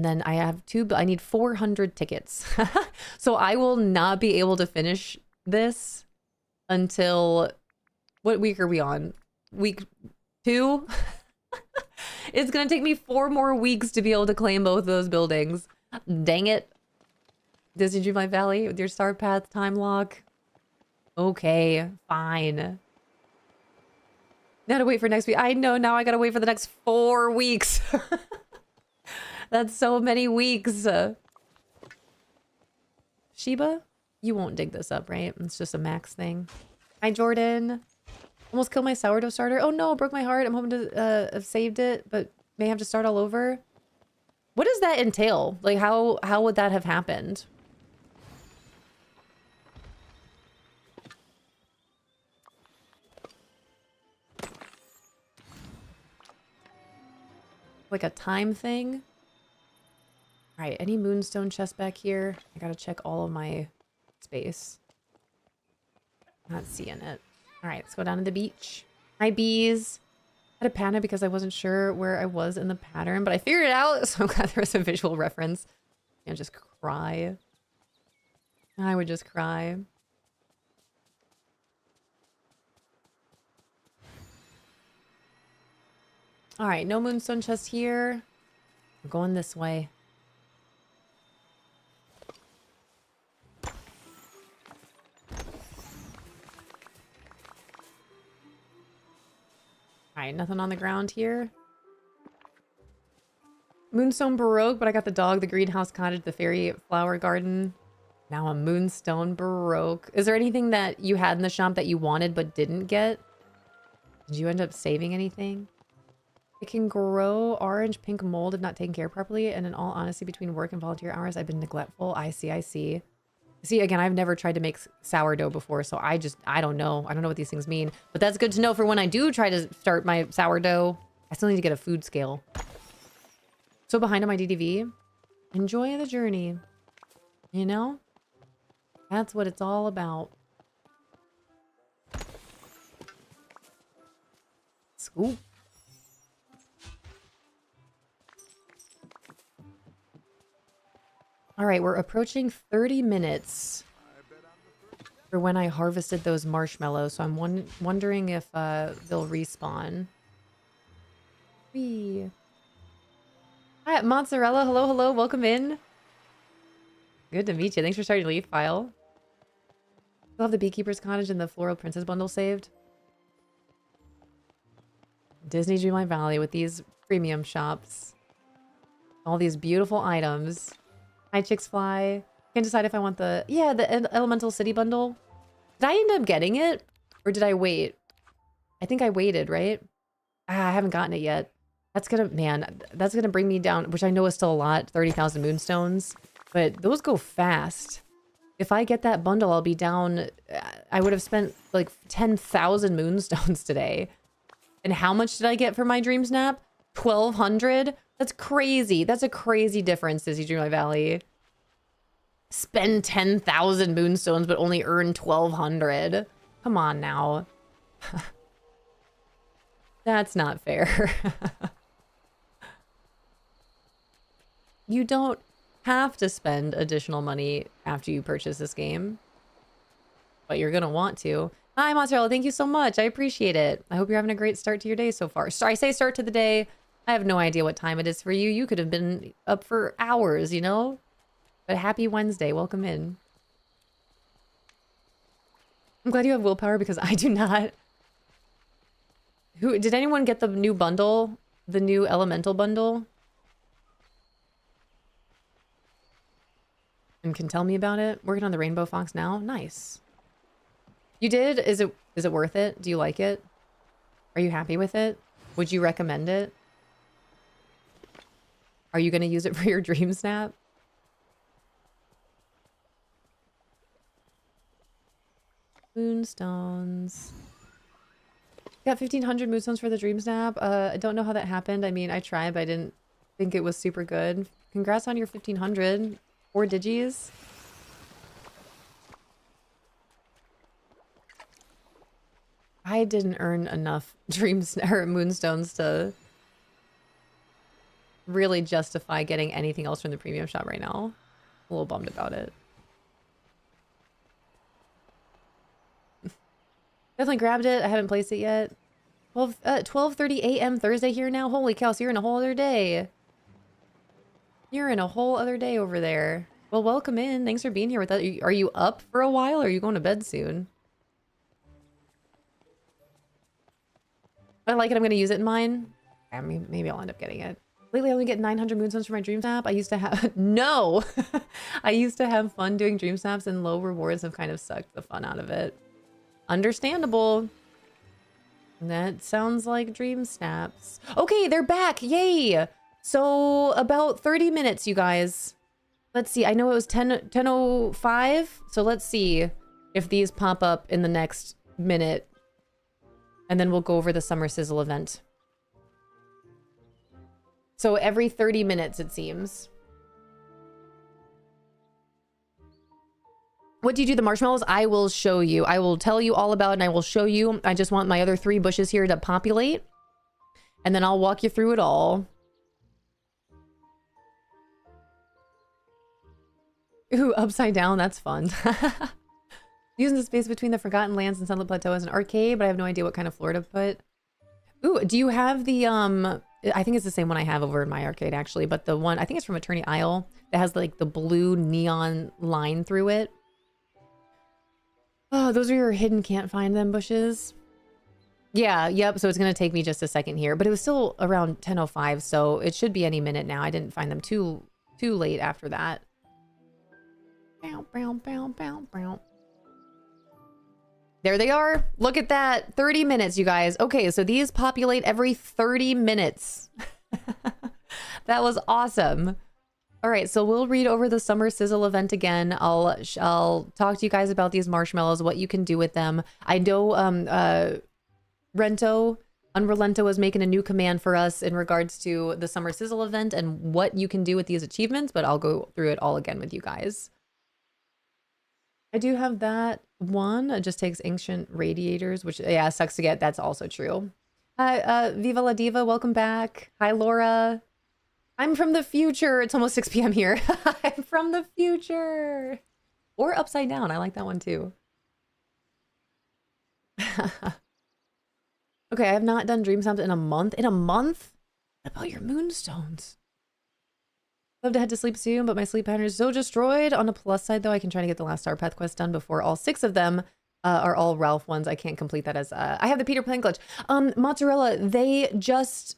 then I have I need 400 tickets. So I will not be able to finish this until, what week are we on? Week 2? It's gonna take me 4 more weeks to be able to claim both of those buildings. Dang it. Disney Dreamlight Valley with your Star Path time lock. Okay, fine. Now to wait for next week. I know, now I gotta wait for the next 4 weeks. That's so many weeks. Sheba, you won't dig this up, right? It's just a max thing. Hi, Jordan. Almost killed my sourdough starter. Oh no, broke my heart. I'm hoping to have saved it, but may have to start all over. What does that entail? Like, how would that have happened? Like a time thing? All right, any moonstone chest back here? I gotta check all of my space. Not seeing it. All right, let's go down to the beach. Hi, bees. had a panic because I wasn't sure where I was in the pattern, but I figured it out. So I'm glad there was a visual reference. And just cry. I would just cry. All right, no moonstone chest here. I'm going this way. All right, nothing on the ground here. Moonstone Baroque, but I got the dog, the greenhouse cottage, the fairy flower garden. Now a Moonstone Baroque. Is there anything that you had in the shop that you wanted but didn't get? Did you end up saving anything? It can grow orange, pink mold if not taken care of properly. And in all honesty, between work and volunteer hours, I've been neglectful. I see, I see. See, again, I've never tried to make sourdough before, so I don't know. I don't know what these things mean. But that's good to know for when I do try to start my sourdough. I still need to get a food scale. So behind on my DDV, enjoy the journey. You know? That's what it's all about. Scoop. All right, we're approaching 30 minutes for when I harvested those marshmallows. So I'm wondering if they'll respawn. Whee. Hi, Mozzarella. Hello, hello. Welcome in. Good to meet you. Thanks for starting your leaf file. Still have the Beekeeper's Cottage and the Floral Princess bundle saved. Disney Dreamlight Valley with these premium shops. All these beautiful items. Hi, Chicks Fly. Can't decide if I want the Elemental City bundle. Did I end up getting it? Or did I wait? I think I waited, right? Ah, I haven't gotten it yet. That's gonna bring me down, which I know is still a lot, 30,000 moonstones. But those go fast. If I get that bundle, I'll be down. I would have spent like 10,000 moonstones today. And how much did I get for my DreamSnap? 1,200? That's crazy. That's a crazy difference, Disney Dreamlight Valley. Spend 10,000 moonstones, but only earn 1,200. Come on now. That's not fair. You don't have to spend additional money after you purchase this game, but you're gonna want to. Hi, Mozzarella. Thank you so much. I appreciate it. I hope you're having a great start to your day so far. So I say start to the day. I have no idea what time it is for you. You could have been up for hours, you know? But happy Wednesday. Welcome in. I'm glad you have willpower because I do not. Did anyone get the new bundle? The new elemental bundle? And can tell me about it? Working on the Rainbow Fox now? Nice. You did? Is it worth it? Do you like it? Are you happy with it? Would you recommend it? Are you going to use it for your DreamSnap? Moonstones. Got 1,500 moonstones for the DreamSnap. I don't know how that happened. I mean, I tried, but I didn't think it was super good. Congrats on your 1,500. 4 digis. I didn't earn enough moonstones to really justify getting anything else from the premium shop right now. A little bummed about it. Definitely grabbed it. I haven't placed it yet. 12:30 a.m. Thursday here now. Holy cow, so you're in a whole other day. You're in a whole other day over there. Well, welcome in. Thanks for being here with us. Are you up for a while or are you going to bed soon? I like it. I'm going to use it in mine. I mean, maybe I'll end up getting it. Lately, I only get 900 moonstones for my DreamSnap. I used to have... No! I used to have fun doing DreamSnaps and low rewards have kind of sucked the fun out of it. Understandable. That sounds like DreamSnaps. Okay, they're back. Yay! So, about 30 minutes, you guys. Let's see. I know it was 10:05. So, let's see if these pop up in the next minute. And then we'll go over the Summer Sizzle event. So every 30 minutes, it seems. What do you do the marshmallows? I will show you. I will tell you all about it and I will show you. I just want my other 3 bushes here to populate. and then I'll walk you through it all. Ooh, upside down, that's fun. Using the space between the Forgotten Lands and Sunlit Plateau as an arcade, but I have no idea what kind of floor to put. Ooh, do you have the, I think it's the same one I have over in my arcade actually, but the one, I think it's from Attorney Isle, that has like the blue neon line through it. Oh, those are your hidden can't find them bushes. Yeah, yep, so it's gonna take me just a second here, but it was still around 10:05, so it should be any minute now. I didn't find them too late after that. Bow, bow, bow, bow, bow. There they are. Look at that. 30 minutes, you guys. Okay, so these populate every 30 minutes. That was awesome. All right, so we'll read over the Summer Sizzle event again. I'll talk to you guys about these marshmallows, what you can do with them. I know Unrelento is making a new command for us in regards to the Summer Sizzle event and what you can do with these achievements, but I'll go through it all again with you guys. I do have that one. It just takes ancient radiators, which, yeah, sucks to get. That's also true. Hi, Viva La Diva. Welcome back. Hi, Laura. I'm from the future. It's almost 6 p.m. here. I'm from the future. Or upside down. I like that one too. Okay, I have not done DreamSnap in a month. In a month? What about your moonstones? Love to head to sleep soon, but my sleep pattern is so destroyed. On the plus side, though, I can try to get the last Star Path quest done before all 6 of them are all Ralph ones. I can't complete that as... I have the Peter Pan glitch. Mozzarella, they just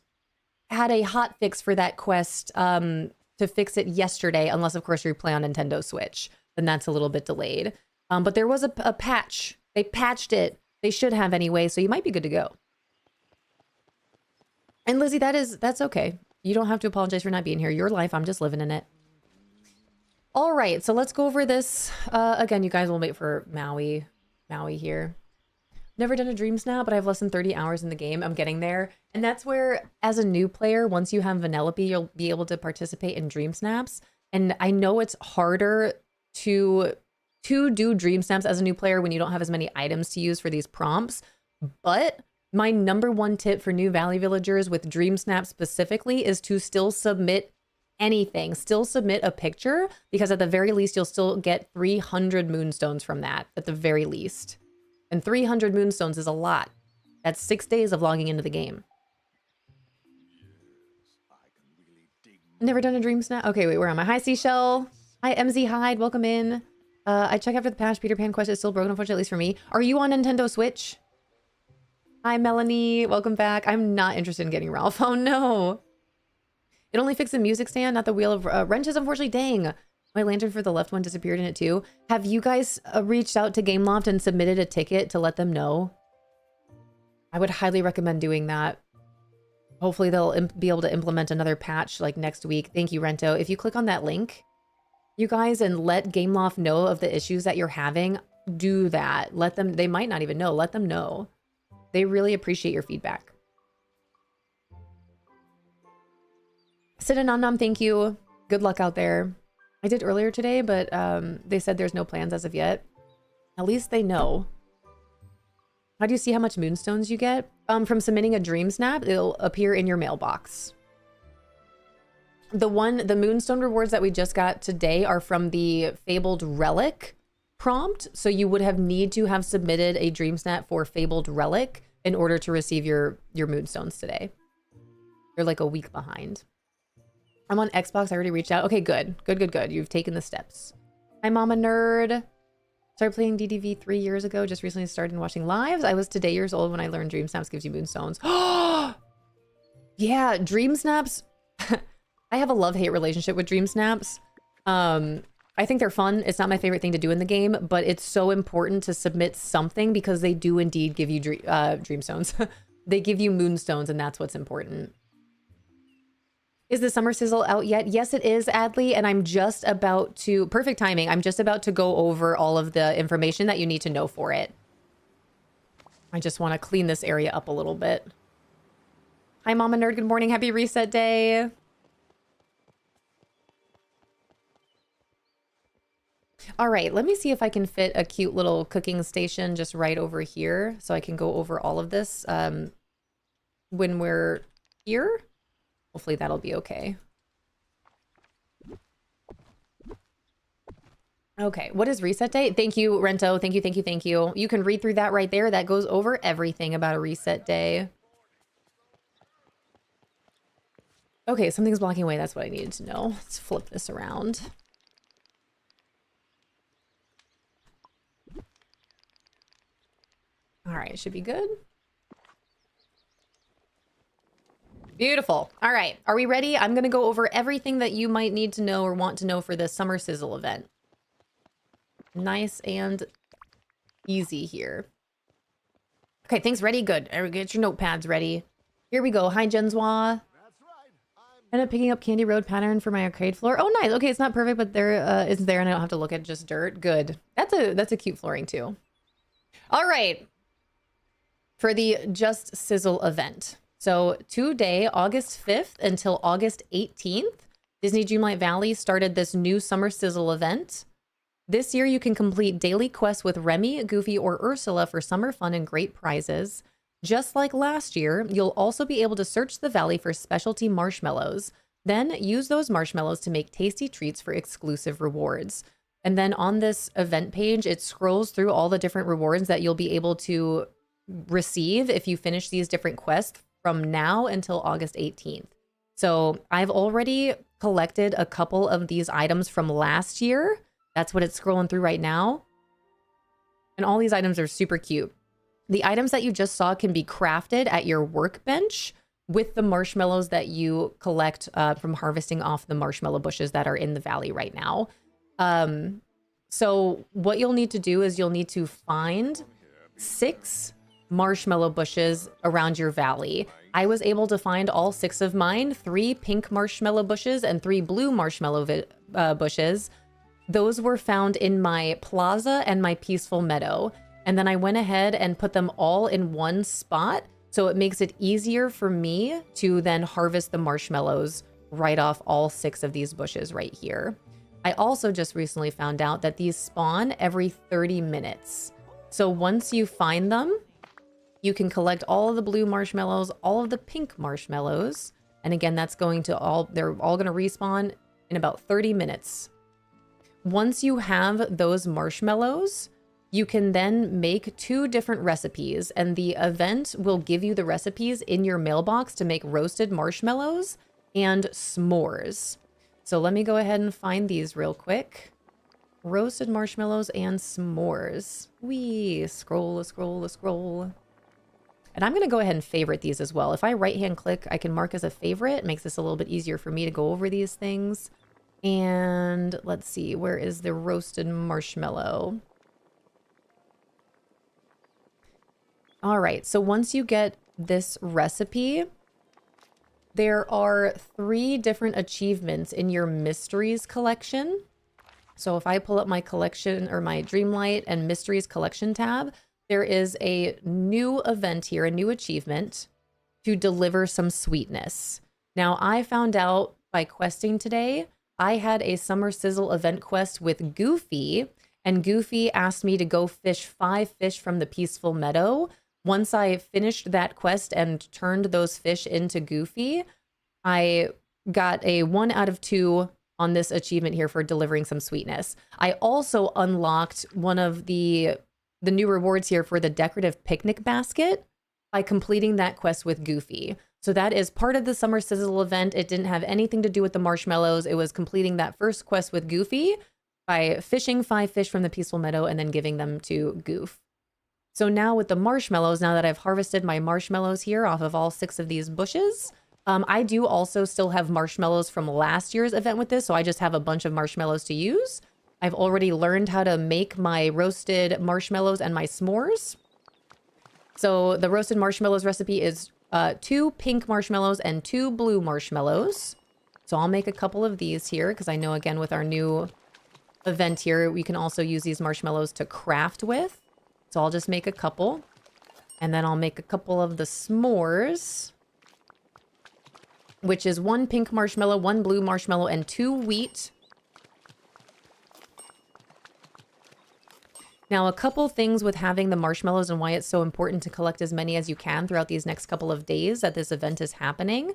had a hot fix for that quest to fix it yesterday, unless, of course, you play on Nintendo Switch. Then that's a little bit delayed. But there was a patch. They patched it. They should have anyway, so you might be good to go. And Lizzie, that's okay. You don't have to apologize for not being here. Your life, I'm just living in it. All right, so let's go over this. Again, you guys will wait for Maui here. Never done a DreamSnap, but I have less than 30 hours in the game. I'm getting there. And that's where, as a new player, once you have Vanellope, you'll be able to participate in DreamSnaps. And I know it's harder to do DreamSnaps as a new player when you don't have as many items to use for these prompts, but my #1 tip for new Valley Villagers with DreamSnap specifically is to still submit anything. Still submit a picture, because at the very least, you'll still get 300 moonstones from that, at the very least. And 300 moonstones is a lot. That's 6 days of logging into the game. Never done a DreamSnap? Okay, wait, where am I? Hi, Seashell. Hi, MZ Hyde. Welcome in. I check after the patch. Peter Pan quest is still broken, unfortunately, at least for me. Are you on Nintendo Switch? Hi, Melanie. Welcome back. I'm not interested in getting Ralph. Oh, no. It only fixed the music stand, not the wheel of wrenches, unfortunately. Dang. My lantern for the left one disappeared in it, too. Have you guys reached out to Gameloft and submitted a ticket to let them know? I would highly recommend doing that. Hopefully, they'll be able to implement another patch like next week. Thank you, Rento. If you click on that link, you guys, and let Gameloft know of the issues that you're having, do that. Let them, they might not even know. Let them know. They really appreciate your feedback. Sidanandam, thank you. Good luck out there. I did earlier today, but they said there's no plans as of yet. At least they know. How do you see how much moonstones you get? From submitting a DreamSnap, it'll appear in your mailbox. The moonstone rewards that we just got today are from the Fabled Relic prompt, so you would need to have submitted a DreamSnap for Fabled Relic in order to receive your moonstones today. You're like a week behind. I'm on Xbox. I already reached out. Okay, good. Good. You've taken the steps. Hi, Mama Nerd. Started playing DDV 3 years ago. Just recently started watching lives. I was today years old when I learned DreamSnaps gives you moonstones. Yeah, DreamSnaps. I have a love-hate relationship with DreamSnaps. I think they're fun. It's not my favorite thing to do in the game, but it's so important to submit something because they do indeed give you dreamstones. They give you moonstones, and that's what's important. Is the Summer Sizzle out yet? Yes, it is, Adley, and I'm just about to... Perfect timing. I'm just about to go over all of the information that you need to know for it. I just want to clean this area up a little bit. Hi, Mama Nerd. Good morning. Happy reset day. All right, let me see if I can fit a cute little cooking station just right over here so I can go over all of this when we're here. Hopefully that'll be okay. Okay, what is reset day? Thank you, Rento. Thank you, thank you, thank you. You can read through that right there. That goes over everything about a reset day. Okay, something's blocking away. That's what I needed to know. Let's flip this around. All right, should be good. Beautiful. All right, are we ready? I'm going to go over everything that you might need to know or want to know for this Summer Sizzle event. Nice and easy here. Okay, things ready? Good. Get your notepads ready. Here we go. Hi, Jenswa. Ended up picking up Candy Road pattern for my arcade floor. Oh, nice. Okay, it's not perfect, but there it's there, and I don't have to look at just dirt. Good. That's a cute flooring too. All right. For the Just Sizzle event. So today, August 5th until August 18th, Disney Dreamlight Valley started this new Summer Sizzle event. This year, you can complete daily quests with Remy, Goofy, or Ursula for summer fun and great prizes. Just like last year, you'll also be able to search the valley for specialty marshmallows. Then use those marshmallows to make tasty treats for exclusive rewards. And then on this event page, it scrolls through all the different rewards that you'll be able to receive if you finish these different quests from now until August 18th. So I've already collected a couple of these items from last year. That's what it's scrolling through right now. And all these items are super cute. The items that you just saw can be crafted at your workbench with the marshmallows that you collect from harvesting off the marshmallow bushes that are in the valley right now. So what you'll need to do is you'll need to find 6 marshmallow bushes around your valley. I was able to find all 6 of mine, 3 pink marshmallow bushes and 3 blue marshmallow bushes. Those were found in my plaza and my peaceful meadow. And then I went ahead and put them all in one spot. So it makes it easier for me to then harvest the marshmallows right off all 6 of these bushes right here. I also just recently found out that these spawn every 30 minutes. So once you find them, you can collect all of the blue marshmallows, all of the pink marshmallows. And again, that's going to they're all going to respawn in about 30 minutes. Once you have those marshmallows, you can then make 2 different recipes, and the event will give you the recipes in your mailbox to make roasted marshmallows and s'mores. So let me go ahead and find these real quick. Roasted marshmallows and s'mores. Wee, scroll, scroll, scroll. And I'm going to go ahead and favorite these as well. If I right-hand click, I can mark as a favorite. It makes this a little bit easier for me to go over these things. And let's see, where is the roasted marshmallow? All right, so once you get this recipe, there are 3 different achievements in your mysteries collection. So if I pull up my collection or my Dreamlight and mysteries collection tab, there is a new event here, a new achievement to deliver some sweetness. Now I found out by questing today, I had a Summer Sizzle event quest with Goofy, and Goofy asked me to go fish 5 fish from the peaceful meadow. Once I finished that quest and turned those fish into Goofy, I got a 1 out of 2 on this achievement here for delivering some sweetness. I also unlocked one of the new rewards here for the decorative picnic basket by completing that quest with Goofy. So that is part of the Summer Sizzle event. It didn't have anything to do with the marshmallows. It was completing that first quest with Goofy by fishing 5 fish from the peaceful meadow and then giving them to Goof. So now with the marshmallows, now that I've harvested my marshmallows here off of all 6 of these bushes, I do also still have marshmallows from last year's event with this. So I just have a bunch of marshmallows to use. I've already learned how to make my roasted marshmallows and my s'mores. So the roasted marshmallows recipe is 2 pink marshmallows and 2 blue marshmallows. So I'll make a couple of these here because I know, again, with our new event here, we can also use these marshmallows to craft with. So I'll just make a couple, and then I'll make a couple of the s'mores, which is 1 pink marshmallow, 1 blue marshmallow, and 2 wheat. Now, a couple things with having the marshmallows and why it's so important to collect as many as you can throughout these next couple of days that this event is happening.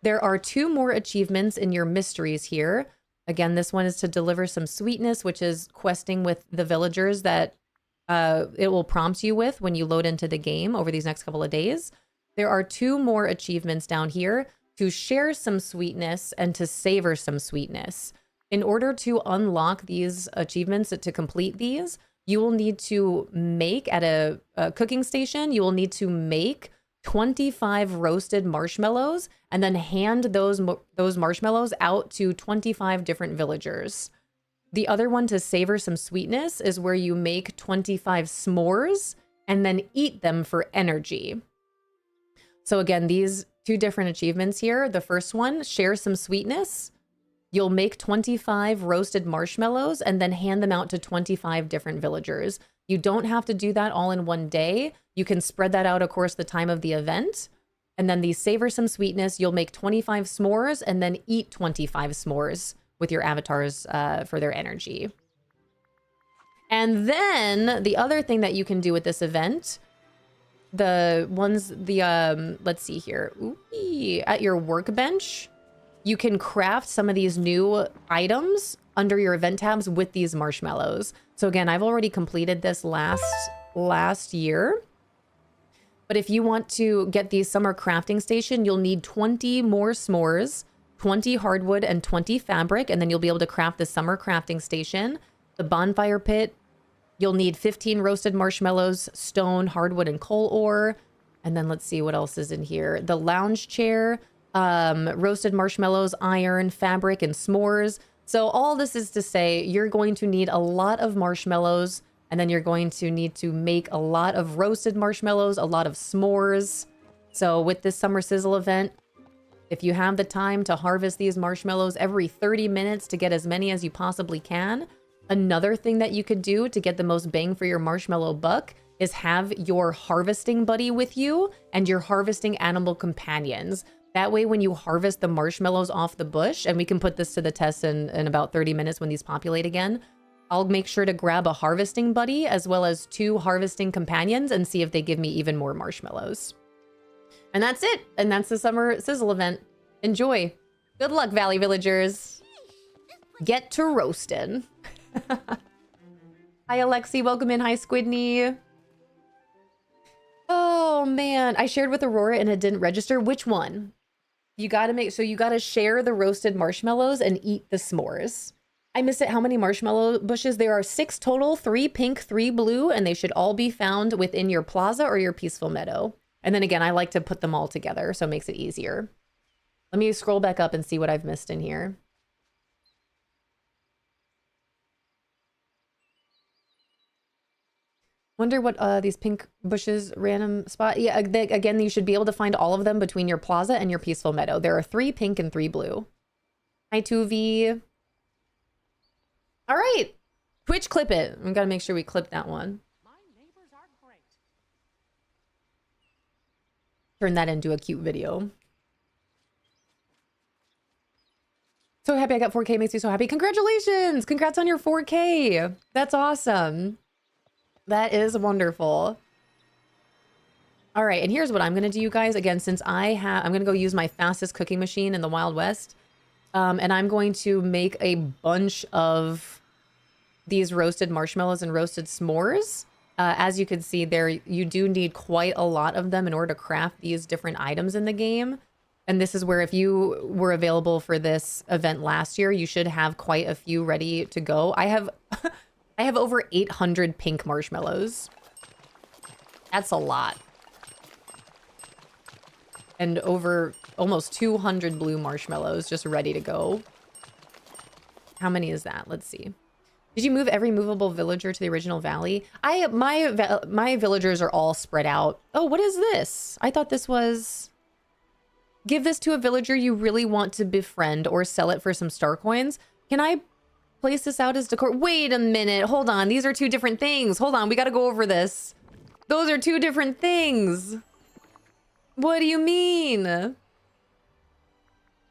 There are 2 more achievements in your mysteries here. Again, this one is to deliver some sweetness, which is questing with the villagers that it will prompt you with when you load into the game over these next couple of days. There are 2 more achievements down here to share some sweetness and to savor some sweetness. In order to unlock these achievements, to complete these, you will need to make at a cooking station, you will need to make 25 roasted marshmallows and then hand those marshmallows out to 25 different villagers. The other one to savor some sweetness is where you make 25 s'mores and then eat them for energy. So again, these 2 different achievements here. The first one, share some sweetness. You'll make 25 roasted marshmallows and then hand them out to 25 different villagers. You don't have to do that all in one day. You can spread that out, of course, the time of the event. And then the savor some sweetness, you'll make 25 s'mores and then eat 25 s'mores with your avatars for their energy. And then the other thing that you can do with this event, let's see here. Ooh, at your workbench, you can craft some of these new items under your event tabs with these marshmallows. So again, I've already completed this last year. But if you want to get the summer crafting station, you'll need 20 more s'mores, 20 hardwood, and 20 fabric, and then you'll be able to craft the summer crafting station. The bonfire pit, you'll need 15 roasted marshmallows, stone, hardwood, and coal ore. And then let's see what else is in here. The lounge chair, roasted marshmallows, iron, fabric, and s'mores. So all this is to say, you're going to need a lot of marshmallows, and then you're going to need to make a lot of roasted marshmallows, a lot of s'mores. So with this Summer Sizzle event, if you have the time to harvest these marshmallows every 30 minutes to get as many as you possibly can, another thing that you could do to get the most bang for your marshmallow buck is have your harvesting buddy with you and your harvesting animal companions. That way, when you harvest the marshmallows off the bush, and we can put this to the test in about 30 minutes when these populate again, I'll make sure to grab a harvesting buddy as well as 2 harvesting companions and see if they give me even more marshmallows. And that's it. And that's the Summer Sizzle event. Enjoy. Good luck, Valley Villagers. Get to roasting. Hi, Alexi. Welcome in. Hi, Squidney. Oh, man. I shared with Aurora and it didn't register. Which one? You got to share the roasted marshmallows and eat the s'mores. I missed it. How many marshmallow bushes? There are 6 total, 3 pink, 3 blue, and they should all be found within your plaza or your peaceful meadow. And then again, I like to put them all together, so it makes it easier. Let me scroll back up and see what I've missed in here. Wonder what these pink bushes random spot. Yeah, again, you should be able to find all of them between your plaza and your peaceful meadow. There are 3 pink and 3 blue. Hi, 2V. All right. Twitch clip it. We got to make sure we clip that one. My neighbors are great. Turn that into a cute video. So happy I got 4K. Makes me so happy. Congratulations. Congrats on your 4K. That's awesome. That is wonderful. All right. And here's what I'm going to do, you guys. Again, since I'm going to go use my fastest cooking machine in the Wild West. And I'm going to make a bunch of these roasted marshmallows and roasted s'mores. As you can see there, you do need quite a lot of them in order to craft these different items in the game. And this is where if you were available for this event last year, you should have quite a few ready to go. I have I have over 800 pink marshmallows. That's a lot. And over almost 200 blue marshmallows just ready to go. How many is that? Let's see. Did you move every movable villager to the original valley? My villagers are all spread out. Oh, what is this? I thought this was... Give this to a villager you really want to befriend or sell it for some star coins. Can I place this out as decor? Wait a minute. Hold on. These are 2 different things. Hold on. We got to go over this. Those are 2 different things. What do you mean?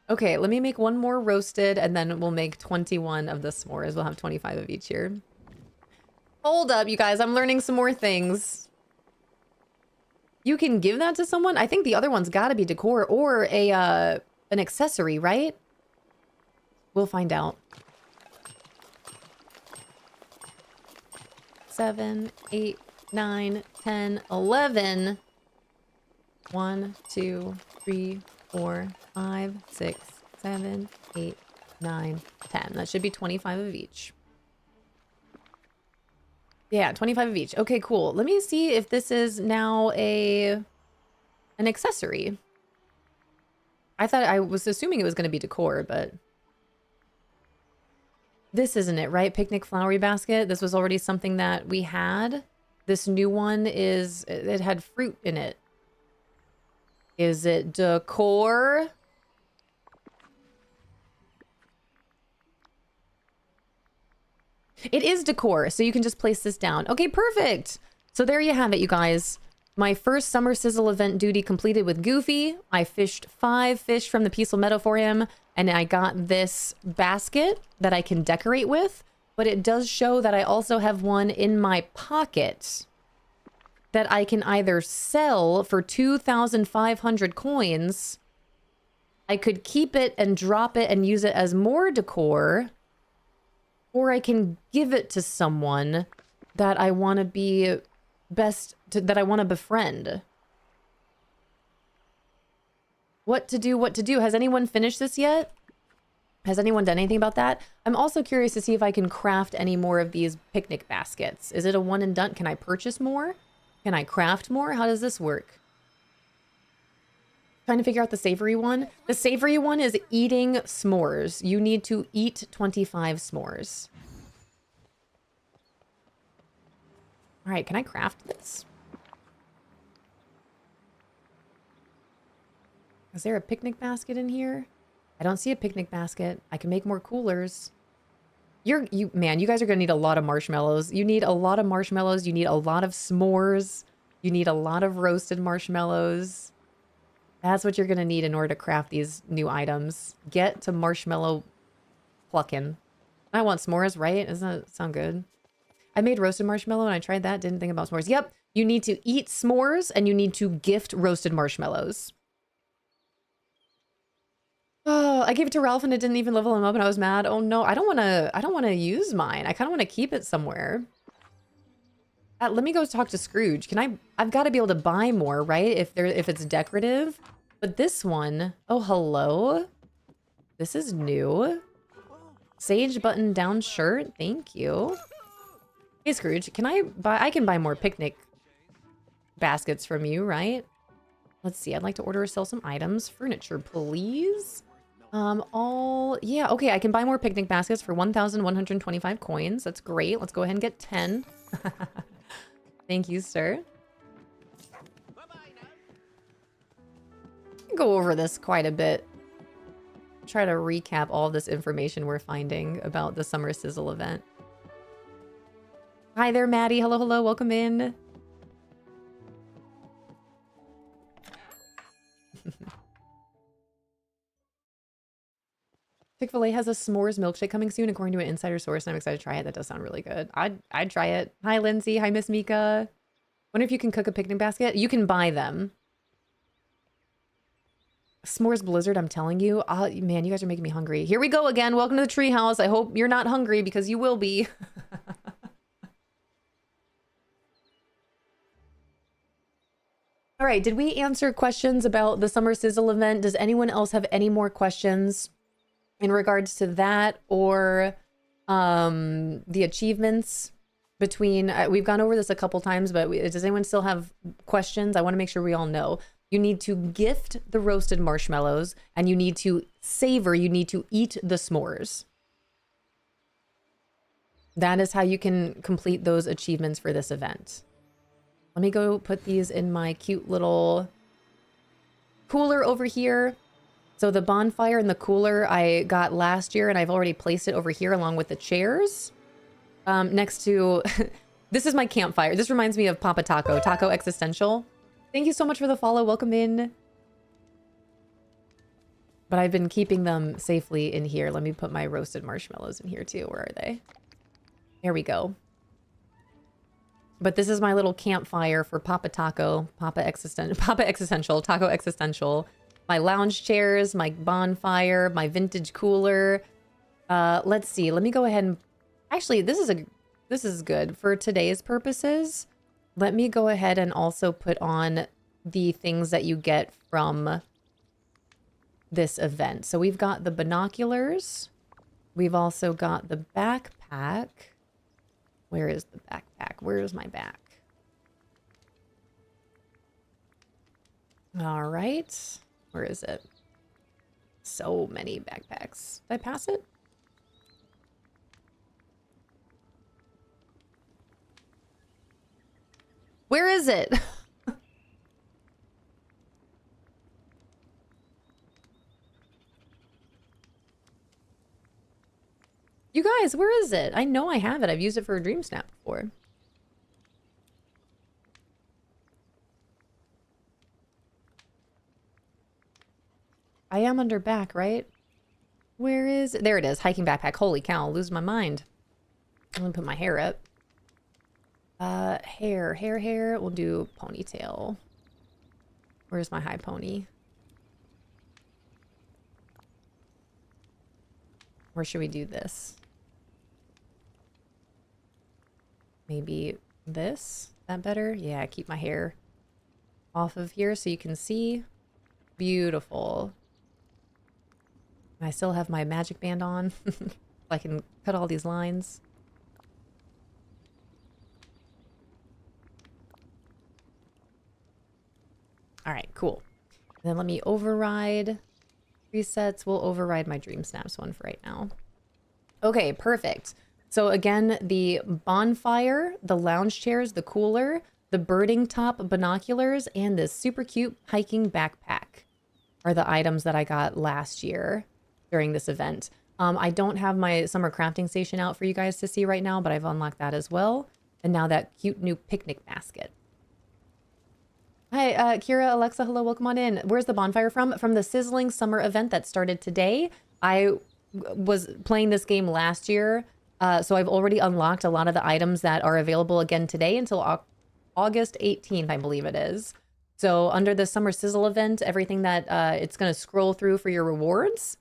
Okay, let me make 1 more roasted and then we'll make 21 of the s'mores. We'll have 25 of each here. Hold up, you guys. I'm learning some more things. You can give that to someone? I think the other one's got to be decor or a an accessory, right? We'll find out. 7, 8, 9, 10, 11. 1, 2, 3, 4, 5, 6, 7, 8, 9, 10. That should be 25 of each. Yeah, 25 of each. Okay, cool. Let me see if this is now an accessory. I was assuming it was going to be decor, but this isn't it, right? Picnic flowery basket. This was already something that we had. This new one it had fruit in it. Is it decor? It is decor, so you can just place this down. Okay, perfect. So there you have it, you guys. My first Summer Sizzle event duty completed with Goofy. I fished 5 fish from the Peaceful Meadow for him, and I got this basket that I can decorate with, but it does show that I also have one in my pocket that I can either sell for 2,500 coins. I could keep it and drop it and use it as more decor, or I can give it to someone that I want to be that I want to befriend. What to do? Has anyone finished this yet? Has anyone done anything about that? I'm also curious to see if I can craft any more of these picnic baskets. Is it a one and done? Can I purchase more? Can I craft more? How does this work? Trying to figure out the savory one. The savory one is eating s'mores. You need to eat 25 s'mores. All right, can I craft this? Is there a picnic basket in here? I don't see a picnic basket. I can make more coolers. Man, you guys are gonna need a lot of marshmallows. You need a lot of marshmallows. You need a lot of s'mores. You need a lot of roasted marshmallows. That's what you're gonna need in order to craft these new items. Get to marshmallow plucking. I want s'mores, right? Doesn't that sound good? I made roasted marshmallow and I tried that. Didn't think about s'mores. Yep. You need to eat s'mores and you need to gift roasted marshmallows. Oh, I gave it to Ralph and it didn't even level him up and I was mad. Oh no, I don't want to use mine. I kind of want to keep it somewhere. Let me go talk to Scrooge. I've got to be able to buy more, right? If it's decorative. But this one, oh, hello. This is new. Sage button down shirt. Thank you. Hey, Scrooge, I can buy more picnic baskets from you, right? Let's see. I'd like to order or sell some items. Furniture, please. Yeah, okay. I can buy more picnic baskets for 1,125 coins. That's great. Let's go ahead and get 10. Thank you, sir. Go over this quite a bit. Try to recap all this information we're finding about the Summer Sizzle event. Hi there, Maddie. Hello, hello. Welcome in. Chick-fil-A has a s'mores milkshake coming soon, according to an insider source, and I'm excited to try it. That does sound really good. I'd try it. Hi, Lindsay. Hi, Miss Mika. Wonder if you can cook a picnic basket. You can buy them. S'mores Blizzard, I'm telling you. Man, you guys are making me hungry. Here we go again. Welcome to the treehouse. I hope you're not hungry because you will be. All right, did we answer questions about the Summer Sizzle event? Does anyone else have any more questions in regards to that or the achievements between... we've gone over this a couple times, but does anyone still have questions? I want to make sure we all know. You need to gift the roasted marshmallows and you need to savor, you need to eat the s'mores. That is how you can complete those achievements for this event. Let me go put these in my cute little cooler over here. So the bonfire and the cooler I got last year, and I've already placed it over here along with the chairs. Next to... This is my campfire. This reminds me of Papa Taco, Taco Existential. Thank you so much for the follow. Welcome in. But I've been keeping them safely in here. Let me put my roasted marshmallows in here too. Where are they? Here we go. But this is my little campfire for Papa Taco, Papa Existential, Taco Existential. My lounge chairs, my bonfire, my vintage cooler. Let's see. Let me go ahead and actually, this is good for today's purposes. Let me go ahead and also put on the things that you get from this event. So we've got the binoculars. We've also got the backpack. Where is the backpack? Where is my back? All right. Where is it? So many backpacks. Did I pass it? Where is it? You guys, where is it? I know I have it. I've used it for a DreamSnap before. I am under back, right? Where is it? There it is. Hiking backpack. Holy cow, I'll lose my mind. I'm gonna put my hair up. Hair. We'll do ponytail. Where's my high pony? Where should we do this? Maybe this? That better? Yeah, keep my hair off of here so you can see. Beautiful. I still have my magic band on. I can cut all these lines. All right, cool. Then let me override presets. We'll override my DreamSnaps one for right now. Okay, perfect. So again, the bonfire, the lounge chairs, the cooler, the birding top binoculars, and this super cute hiking backpack are the items that I got last year during this event. I don't have my summer crafting station out for you guys to see right now, but I've unlocked that as well. And now that cute new picnic basket. Hi, Kira, Alexa, hello, welcome on in. Where's the bonfire from? From the Sizzling Summer Event that started today. I was playing this game last year, so I've already unlocked a lot of the items that are available again today until August 18th, I believe it is. So under the Summer Sizzle Event, everything that it's going to scroll through for your rewards.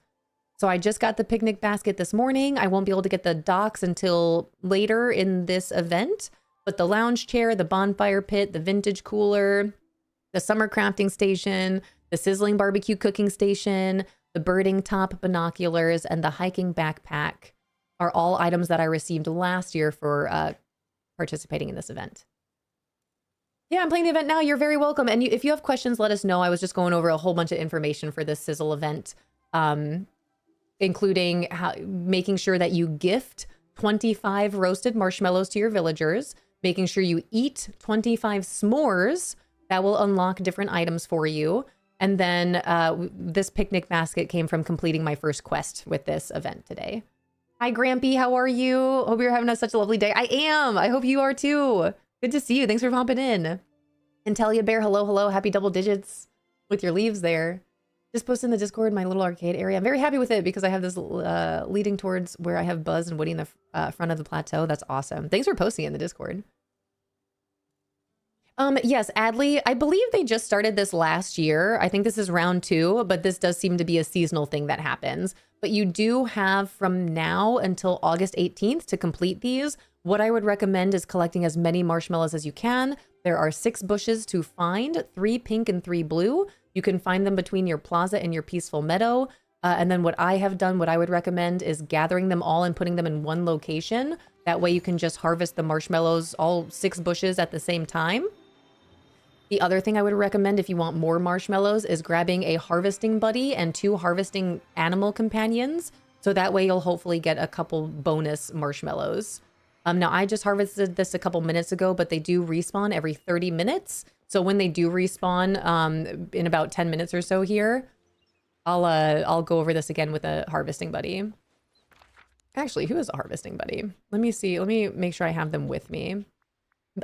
So I just got the picnic basket this morning. I won't be able to get the docks until later in this event, but the lounge chair, the bonfire pit, the vintage cooler, the summer crafting station, the sizzling barbecue cooking station, the birding top binoculars, and the hiking backpack are all items that I received last year for participating in this event. Yeah, I'm playing the event now. You're very welcome. And if you have questions, let us know. I was just going over a whole bunch of information for this Sizzle event, including making sure that you gift 25 roasted marshmallows to your villagers, making sure you eat 25 s'mores that will unlock different items for you. And then this picnic basket came from completing my first quest with this event today. Hi, Grampy. How are you? Hope you're having such a lovely day. I am. I hope you are too. Good to see you. Thanks for popping in. And Talia Bear, hello, hello. Happy double digits with your leaves there. Just posted in the Discord my little arcade area. I'm very happy with it because I have this leading towards where I have Buzz and Woody in the front of the plateau. That's awesome. Thanks for posting it in the Discord. Yes, Adley, I believe they just started this last year. I think this is round 2, but this does seem to be a seasonal thing that happens. But you do have from now until August 18th to complete these. What I would recommend is collecting as many marshmallows as you can. There are 6 bushes to find, 3 pink and 3 blue. You can find them between your plaza and your peaceful meadow. And then what I have done, what I would recommend is gathering them all and putting them in one location. That way you can just harvest the marshmallows, all 6 bushes at the same time. The other thing I would recommend if you want more marshmallows is grabbing a harvesting buddy and 2 harvesting animal companions. So that way you'll hopefully get a couple bonus marshmallows. Now I just harvested this a couple minutes ago, but they do respawn every 30 minutes. So when they do respawn in about 10 minutes or so here, I'll go over this again with a harvesting buddy. Actually, who is a harvesting buddy? Let me see. Let me make sure I have them with me.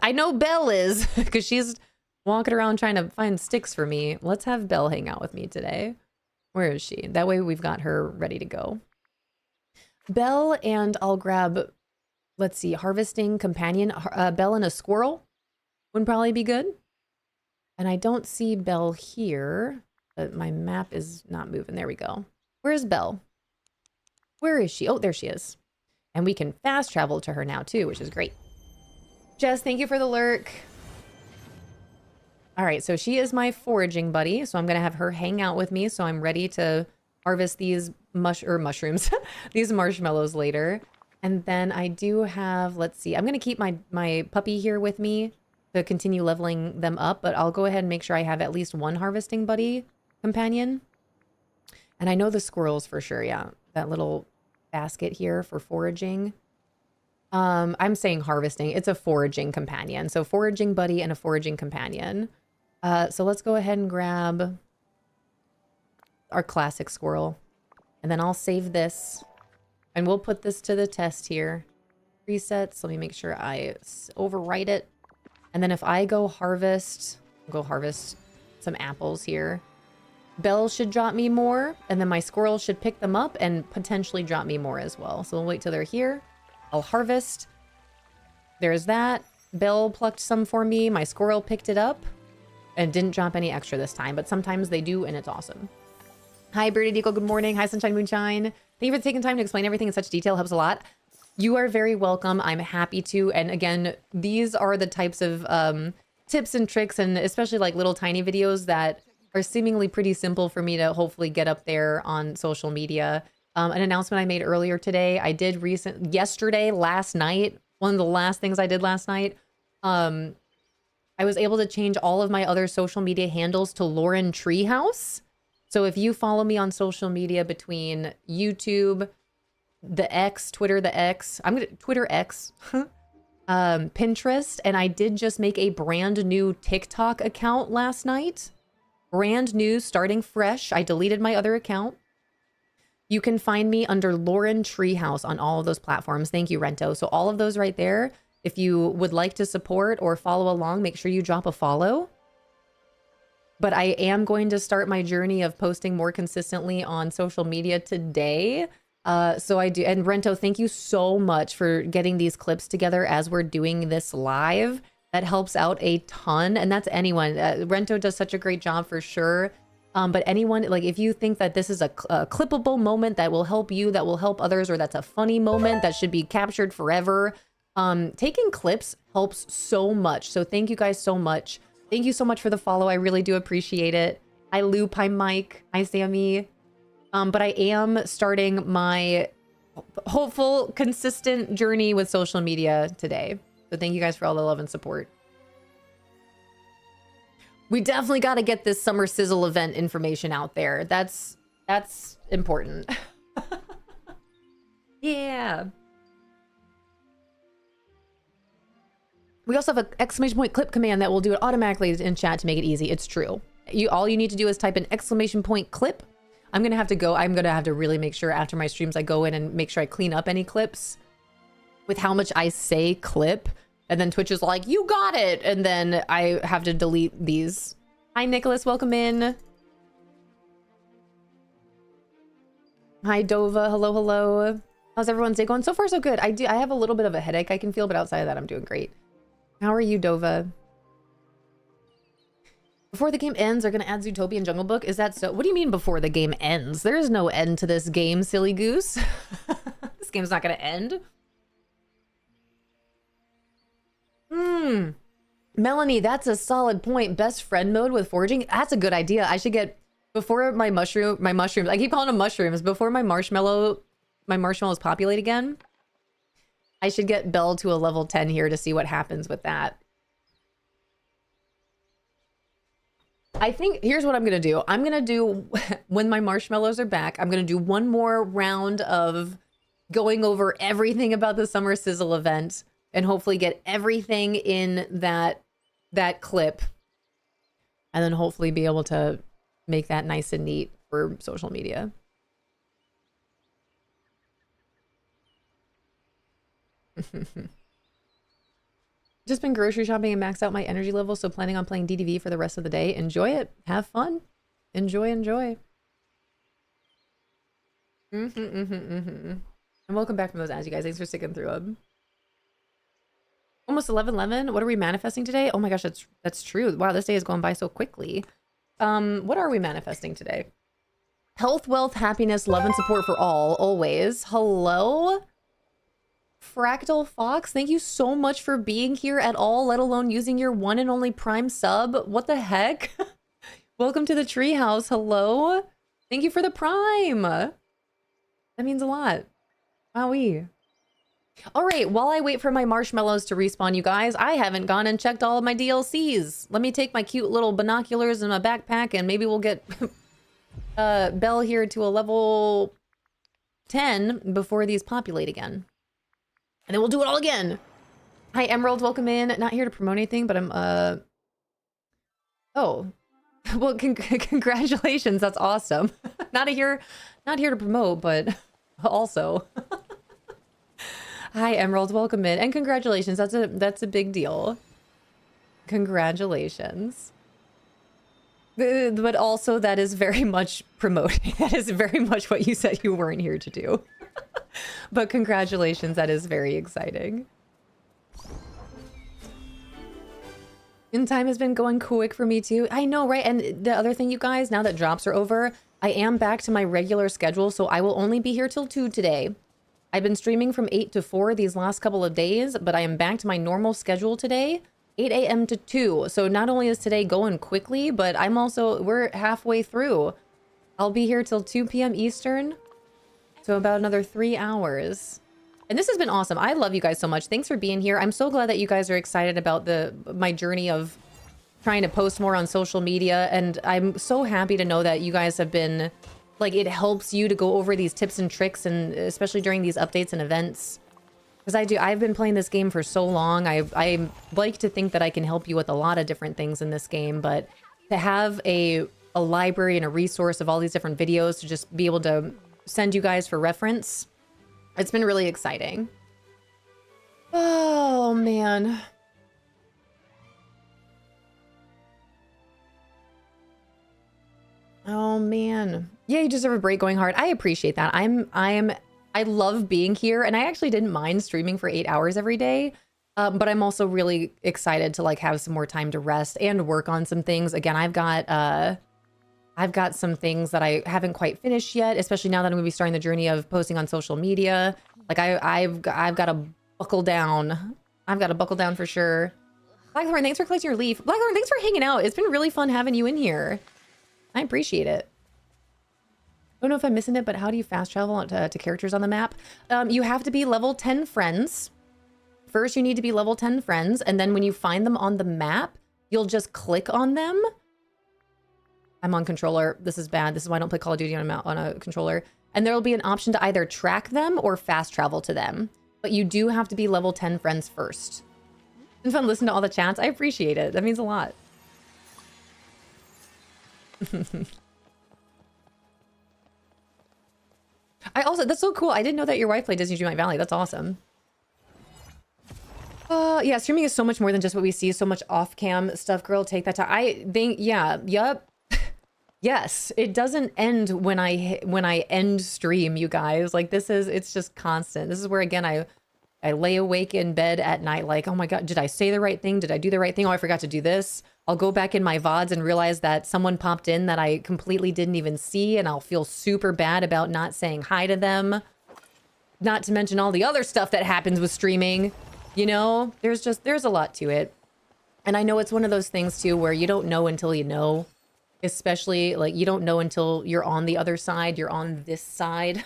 I know Belle is because she's walking around trying to find sticks for me. Let's have Belle hang out with me today. Where is she? That way we've got her ready to go. Belle, and I'll grab, let's see, harvesting companion, Belle and a squirrel. would probably be good. And I don't see Belle here, but my map is not moving. There we go. Where's Belle? Where is she? Oh, there she is. And we can fast travel to her now too, which is great. Jess, thank you for the lurk. All right, so she is my foraging buddy. So I'm going to have her hang out with me. So I'm ready to harvest these mushrooms, these marshmallows later. And then I do have, let's see, I'm going to keep my puppy here with me to continue leveling them up. But I'll go ahead and make sure I have at least one harvesting buddy companion. And I know the squirrels for sure. Yeah, that little basket here for foraging. I'm saying harvesting. It's a foraging companion. So foraging buddy and a foraging companion. So let's go ahead and grab our classic squirrel. And then I'll save this. And we'll put this to the test here. Presets. Let me make sure I overwrite it. And then if I go harvest some apples here. Belle should drop me more. And then my squirrel should pick them up and potentially drop me more as well. So we'll wait till they're here. I'll harvest. There's that. Belle plucked some for me. My squirrel picked it up and didn't drop any extra this time, but sometimes they do, and it's awesome. Hi, Bearded Eagle. Good morning. Hi, Sunshine Moonshine. Thank you for taking time to explain everything in such detail. Helps a lot. You are very welcome. I'm happy to. And again, these are the types of tips and tricks, and especially like little tiny videos that are seemingly pretty simple for me to hopefully get up there on social media. An announcement I made earlier today. I did last night, one of the last things I did last night. I was able to change all of my other social media handles to Lauren Treehouse. So if you follow me on social media between YouTube, the X, Twitter, Twitter X, Pinterest, and I did just make a brand new TikTok account last night. Brand new, starting fresh. I deleted my other account. You can find me under Lauren Treehouse on all of those platforms. Thank you, Rento. So all of those right there. If you would like to support or follow along, make sure you drop a follow. But I am going to start my journey of posting more consistently on social media today. So I do. And Rento, thank you so much for getting these clips together as we're doing this live. That helps out a ton. And that's anyone. Rento does such a great job for sure. But anyone, like if you think that this is a clippable moment that will help you, that will help others, or that's a funny moment that should be captured forever, taking clips helps so much. So thank you guys so much. Thank you so much for the follow. I really do appreciate it. Hi Loop, hi Mike, hi Sammy. But I am starting my hopeful, consistent journey with social media today. So thank you guys for all the love and support. We definitely got to get this Summer Sizzle Event information out there. That's important. Yeah. We also have an exclamation point clip command that will do it automatically in chat to make it easy. It's true. All you need to do is type an exclamation point clip. I'm going to have to really make sure after my streams I go in and make sure I clean up any clips with how much I say clip. And then Twitch is like, you got it. And then I have to delete these. Hi, Nicholas. Welcome in. Hi, Dova. Hello, hello. How's everyone's day going? So far, so good. I have a little bit of a headache I can feel, but outside of that, I'm doing great. How are you, Dova? Before the game ends, they're going to add Zootopia and Jungle Book. Is that so? What do you mean before the game ends? There is no end to this game, silly goose. This game's not going to end. Melanie, that's a solid point. Best friend mode with foraging. That's a good idea. I should get, before my mushrooms, I keep calling them mushrooms, before my marshmallows populate again, I should get Belle to a level 10 here to see what happens with that. I think here's what I'm going to do. I'm going to do, when my marshmallows are back, I'm going to do one more round of going over everything about the Summer Sizzle event and hopefully get everything in that clip. And then hopefully be able to make that nice and neat for social media. Just been grocery shopping and maxed out my energy level, so planning on playing DDV for the rest of the day. Enjoy it. Have fun. Enjoy. And welcome back from those ads, you guys. Thanks for sticking through them. Oh Almost 11:11. What are we manifesting today? Oh my gosh, that's true. Wow, this day is going by so quickly. What are we manifesting today? Health, wealth, happiness, love, and support for all, always. Hello? Fractal Fox, thank you so much for being here at all, let alone using your one and only Prime sub. What the heck? Welcome to the treehouse. Hello? Thank you for the Prime. That means a lot. Wowee. All right, while I wait for my marshmallows to respawn, you guys, I haven't gone and checked all of my DLCs. Let me take my cute little binoculars in my backpack and maybe we'll get Belle here to a level 10 before these populate again. And then we'll do it all again. Hi, Emerald, welcome in. Not here to promote anything, but I'm, oh. Well, congratulations, that's awesome. Not here to promote, but also. Hi, Emerald, welcome in. And congratulations, that's a big deal. Congratulations. But also, that is very much promoting. That is very much what you said you weren't here to do. But congratulations, that is very exciting. And time has been going quick for me too. I know, right? And the other thing, you guys, now that drops are over, I am back to my regular schedule, so I will only be here till 2 today. I've been streaming from 8 to 4 these last couple of days, but I am back to my normal schedule today, 8 a.m. to 2. So not only is today going quickly, but we're halfway through. I'll be here till 2 p.m. Eastern. So about another 3 hours. And this has been awesome. I love you guys so much. Thanks for being here. I'm so glad that you guys are excited about my journey of trying to post more on social media. And I'm so happy to know that you guys have been, like, it helps you to go over these tips and tricks, and especially during these updates and events. Because I've been playing this game for so long. I like to think that I can help you with a lot of different things in this game, but to have a library and a resource of all these different videos to just be able to send you guys for reference, it's been really exciting. Oh, man. Oh, man. Yeah, you deserve a break going hard. I appreciate that. I love being here, and I actually didn't mind streaming for 8 hours every day. But I'm also really excited to like have some more time to rest and work on some things. Again, I've got some things that I haven't quite finished yet, especially now that I'm gonna be starting the journey of posting on social media. Like I've got to buckle down. I've got to buckle down for sure. Blackthorn, thanks for collecting your leaf. Blackthorn, thanks for hanging out. It's been really fun having you in here. I appreciate it. I don't know if I'm missing it, but how do you fast travel to characters on the map? You have to be level 10 friends. First, you need to be level 10 friends, and then when you find them on the map, you'll just click on them. I'm on controller. This is bad. This is why I don't play Call of Duty on a controller. And there will be an option to either track them or fast travel to them. But you do have to be level 10 friends first. It's been fun listening to all the chats. I appreciate it. That means a lot. That's so cool. I didn't know that your wife played Disney Dreamlight Valley. That's awesome. Yeah, streaming is so much more than just what we see. So much off-cam stuff, girl. Take that time. I think, yeah, yup. Yes, it doesn't end when I end stream, you guys. Like it's just constant. This is where, again, I lay awake in bed at night like, oh my God, did I say the right thing? Did I do the right thing? Oh, I forgot to do this. I'll go back in my VODs and realize that someone popped in that I completely didn't even see, and I'll feel super bad about not saying hi to them. Not to mention all the other stuff that happens with streaming. You know, there's a lot to it. And I know it's one of those things too where you don't know until you know. Especially, like, you don't know until you're on the other side, you're on this side.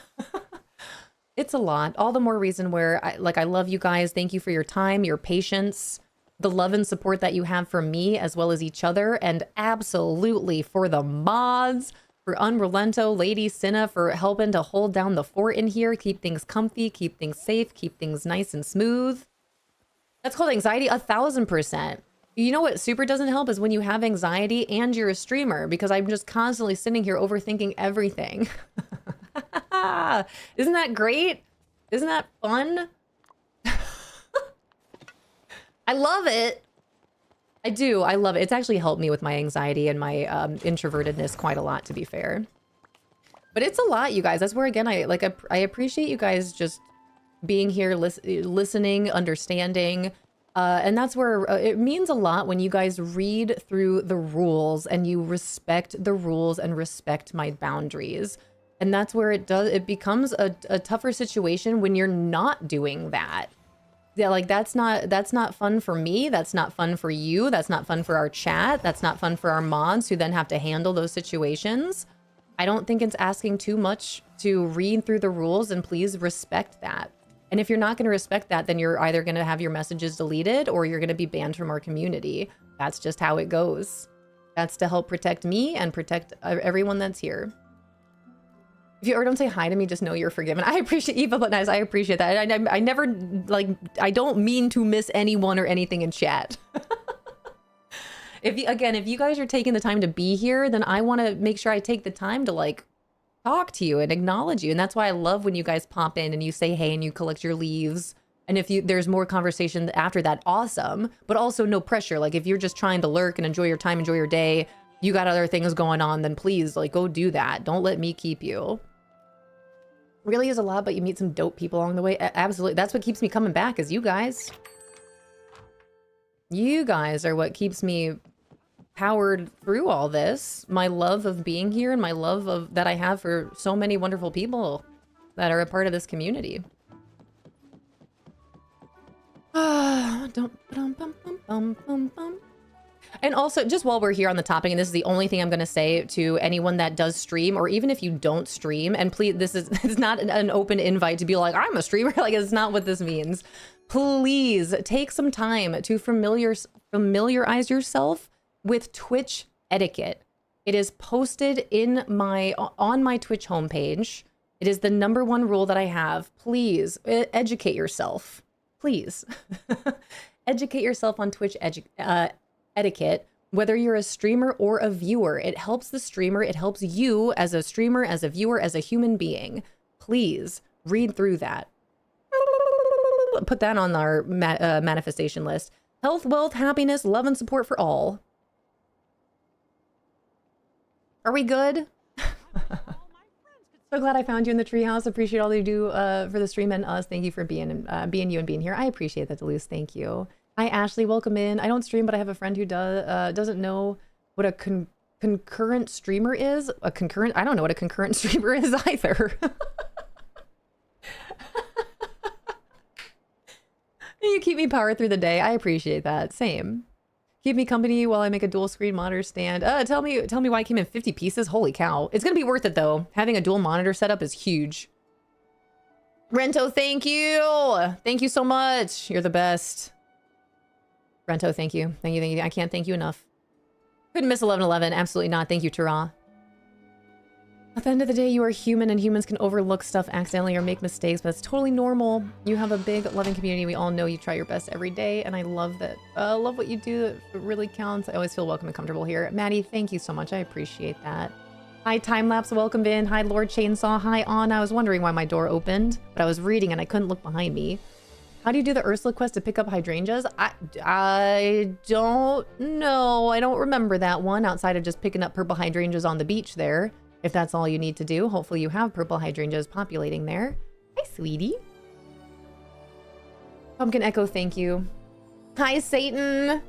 It's a lot. All the more reason where, I love you guys. Thank you for your time, your patience, the love and support that you have for me as well as each other. And absolutely for the mods, for Unrelento, Lady Cinna, for helping to hold down the fort in here, keep things comfy, keep things safe, keep things nice and smooth. That's called anxiety 1000%. You know what super doesn't help is when you have anxiety and you're a streamer, because I'm just constantly sitting here overthinking everything. Isn't that great? Isn't that fun? I love it. I do. I love it. It's actually helped me with my anxiety and my introvertedness quite a lot, to be fair. But it's a lot, you guys. That's where, again, I appreciate you guys just being here, listening, understanding. And that's where it means a lot when you guys read through the rules and you respect the rules and respect my boundaries. And that's where it becomes a tougher situation when you're not doing that. Yeah, like that's not fun for me. That's not fun for you. That's not fun for our chat. That's not fun for our mods who then have to handle those situations. I don't think it's asking too much to read through the rules, and please respect that. And if you're not going to respect that, then you're either going to have your messages deleted or you're going to be banned from our community. That's just how it goes. That's to help protect me and protect everyone that's here. If you ever don't say hi to me, just know you're forgiven. I appreciate Eva, but nice. I appreciate that. I never, like, I don't mean to miss anyone or anything in chat. If you guys are taking the time to be here, then I want to make sure I take the time to, like, talk to you and acknowledge you. And that's why I love when you guys pop in and you say hey and you collect your leaves. And if there's more conversation after that, awesome. But also no pressure. Like if you're just trying to lurk and enjoy your time, enjoy your day, you got other things going on, then please, like, go do that. Don't let me keep you. Really is a lot, but you meet some dope people along the way. Absolutely. That's what keeps me coming back, is you guys. You guys are what keeps me powered through all this. My love of being here and my love of that I have for so many wonderful people that are a part of this community. And also, just while we're here on the topic, and this is the only thing I'm going to say to anyone that does stream, or even if you don't stream, and please, it's not an open invite to be like, I'm a streamer. Like, it's not what this means. Please take some time to familiarize yourself with Twitch etiquette. It is posted on my Twitch homepage. It is the #1 rule that I have. Please educate yourself. Please educate yourself on Twitch etiquette, whether you're a streamer or a viewer. It helps the streamer. It helps you as a streamer, as a viewer, as a human being. Please read through that. Put that on our manifestation list. Health, wealth, happiness, love, and support for all. Are we good? So glad I found you in the treehouse. Appreciate all you do for the stream and us. Thank you for being you and being here. I appreciate that, Deleuze. Thank you. Hi, Ashley. Welcome in. I don't stream, but I have a friend who doesn't know what a concurrent streamer is. I don't know what a concurrent streamer is either. You keep me powered through the day. I appreciate that. Same. Keep me company while I make a dual screen monitor stand. Tell me why it came in 50 pieces. Holy cow. It's going to be worth it though. Having a dual monitor setup is huge. Rento, thank you. Thank you so much. You're the best. Rento, thank you. Thank you, thank you. I can't thank you enough. Couldn't miss 11:11. Absolutely not. Thank you, Tara. At the end of the day, you are human and humans can overlook stuff accidentally or make mistakes, but it's totally normal. You have a big, loving community. We all know you try your best every day, and I love that. Love what you do. It really counts. I always feel welcome and comfortable here. Maddie, thank you so much. I appreciate that. Hi, Timelapse. Welcome in. Hi, Lord Chainsaw. Hi, On. I was wondering why my door opened, but I was reading and I couldn't look behind me. How do you do the Ursula quest to pick up hydrangeas? I don't know. I don't remember that one outside of just picking up purple hydrangeas on the beach there. If that's all you need to do, hopefully you have purple hydrangeas populating there. Hi, sweetie. Pumpkin Echo, thank you. Hi, Satan.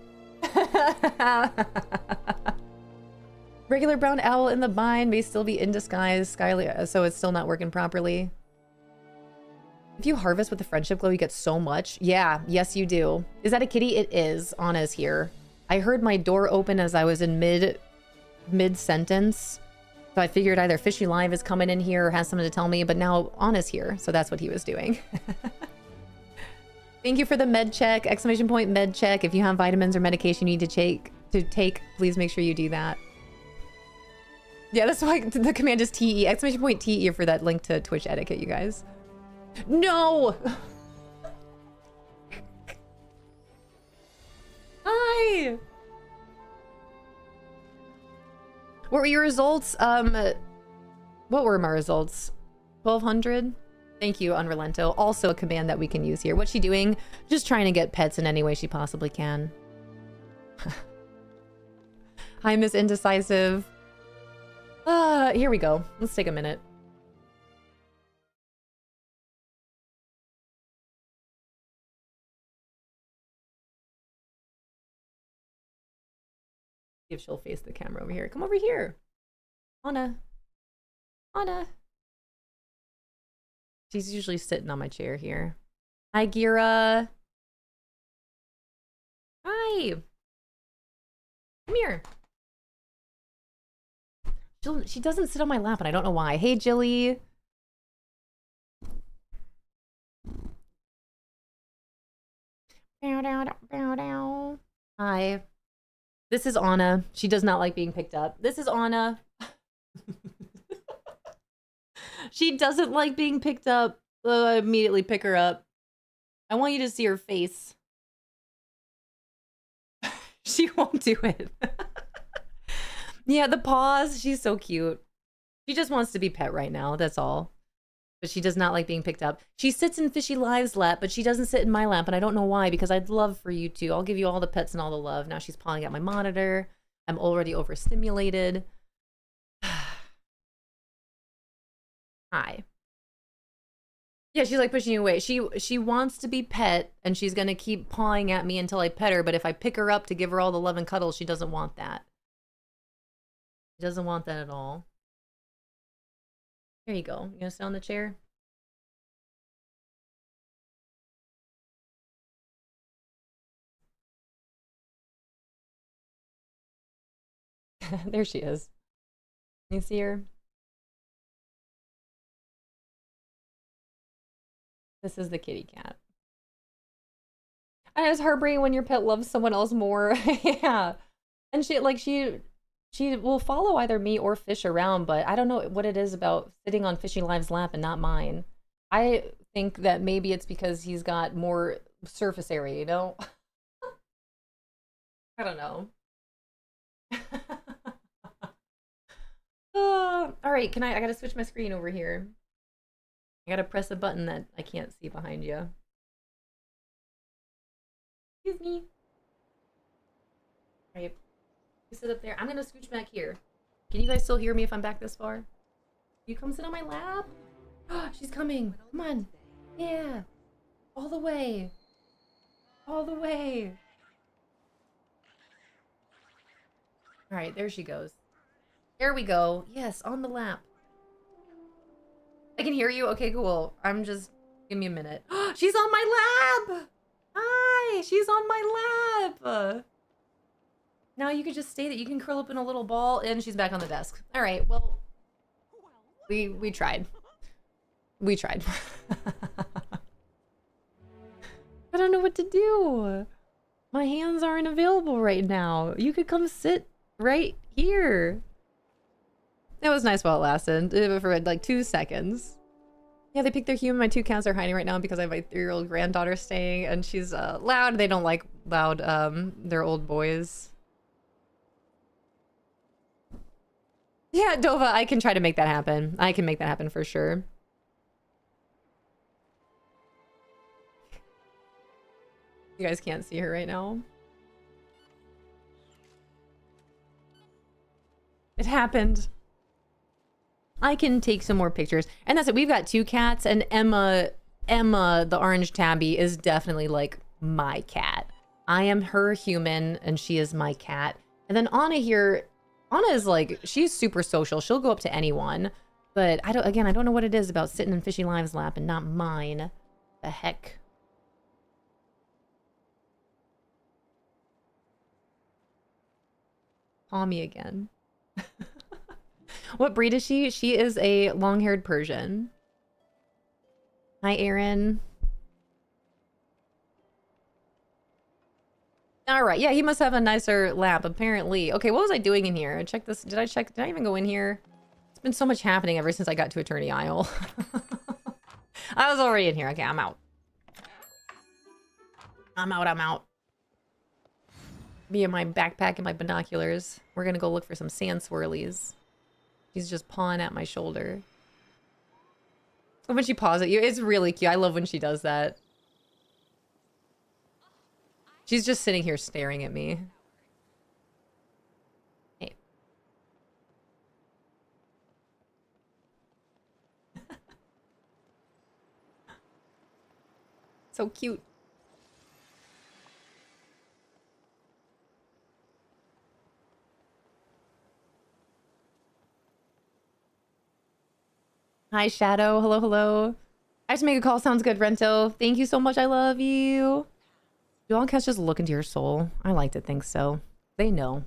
Regular brown owl in the bind may still be in disguise, Skyly, so it's still not working properly. If you harvest with the friendship glow, you get so much. Yeah, yes you do. Is that a kitty? It is. Anna's here. I heard my door open as I was in mid-sentence. So I figured either Fishy Live is coming in here or has something to tell me, but now Anna's here, so that's what he was doing. Thank you for the med check, ! Med check. If you have vitamins or medication you need to take, please make sure you do that. Yeah, that's why the command is TE, ! TE for that link to Twitch etiquette, you guys. No! Hi! What were your results? What were my results? 1200? Thank you, Unrelento. Also a command that we can use here. What's she doing? Just trying to get pets in any way she possibly can. Hi, Miss Indecisive. Here we go. Let's take a minute. See if she'll face the camera over here. Come over here. Anna. Anna. She's usually sitting on my chair here. Hi, Gira. Hi. Come here. She doesn't sit on my lap, and I don't know why. Hey, Jilly. Hi. This is Anna. She does not like being picked up. This is Anna. She doesn't like being picked up. I immediately pick her up. I want you to see her face. She won't do it. Yeah, the paws. She's so cute. She just wants to be pet right now. That's all. But she does not like being picked up. She sits in Fishy Live's lap, but she doesn't sit in my lap, and I don't know why, because I'd love for you to. I'll give you all the pets and all the love. Now she's pawing at my monitor. I'm already overstimulated. Hi. Yeah, she's like pushing you away. She wants to be pet, and she's gonna keep pawing at me until I pet her, but if I pick her up to give her all the love and cuddles, she doesn't want that. She doesn't want that at all. Here you go. You gonna sit on the chair? There she is. You see her? This is the kitty cat. And it's heartbreaking when your pet loves someone else more. Yeah. And she will follow either me or Fish around, but I don't know what it is about sitting on Fishy Live's lap and not mine. I think that maybe it's because he's got more surface area, you know? I don't know. All right, I gotta switch my screen over here. I gotta press a button that I can't see behind you. Excuse me. All right, you sit up there. I'm gonna scooch back here. Can you guys still hear me if I'm back this far? You come sit on my lap? She's coming. Come on. Yeah. All the way. All the way. All right, there she goes. There we go. Yes, on the lap. I can hear you. Okay, cool. Give me a minute. She's on my lap. Hi, she's on my lap. Now you can just stay that you can curl up in a little ball, and she's back on the desk. All right, well, we tried. We tried. I don't know what to do. My hands aren't available right now. You could come sit right here. It was nice while it lasted, for like 2 seconds. Yeah, they picked their human. My 2 cats are hiding right now because I have my 3-year-old granddaughter staying, and she's loud. They don't like loud, they're old boys. Yeah, Dova, I can try to make that happen. I can make that happen for sure. You guys can't see her right now. It happened. I can take some more pictures. And that's it. We've got 2 cats, and Emma, the orange tabby, is definitely like my cat. I am her human, and she is my cat. And then Anna here, Anna is like, she's super social. She'll go up to anyone. But I don't know what it is about sitting in Fishy Live's lap and not mine. The heck? Call me again. What breed is she? She is a long-haired Persian. Hi, Aaron. All right. Yeah, he must have a nicer lap, apparently. Okay, what was I doing in here? Check this. Did I even go in here? It's been so much happening ever since I got to Attorney Isle. I was already in here. Okay, I'm out. I'm out. Me and my backpack and my binoculars. We're gonna go look for some sand swirlies. She's just pawing at my shoulder. And when she paws at you, it's really cute. I love when she does that. She's just sitting here staring at me. Hey. So cute. Hi, Shadow. Hello, hello. I have to make a call. Sounds good, Rento. Thank you so much. I love you. Do all cats just look into your soul? I like to think so. They know.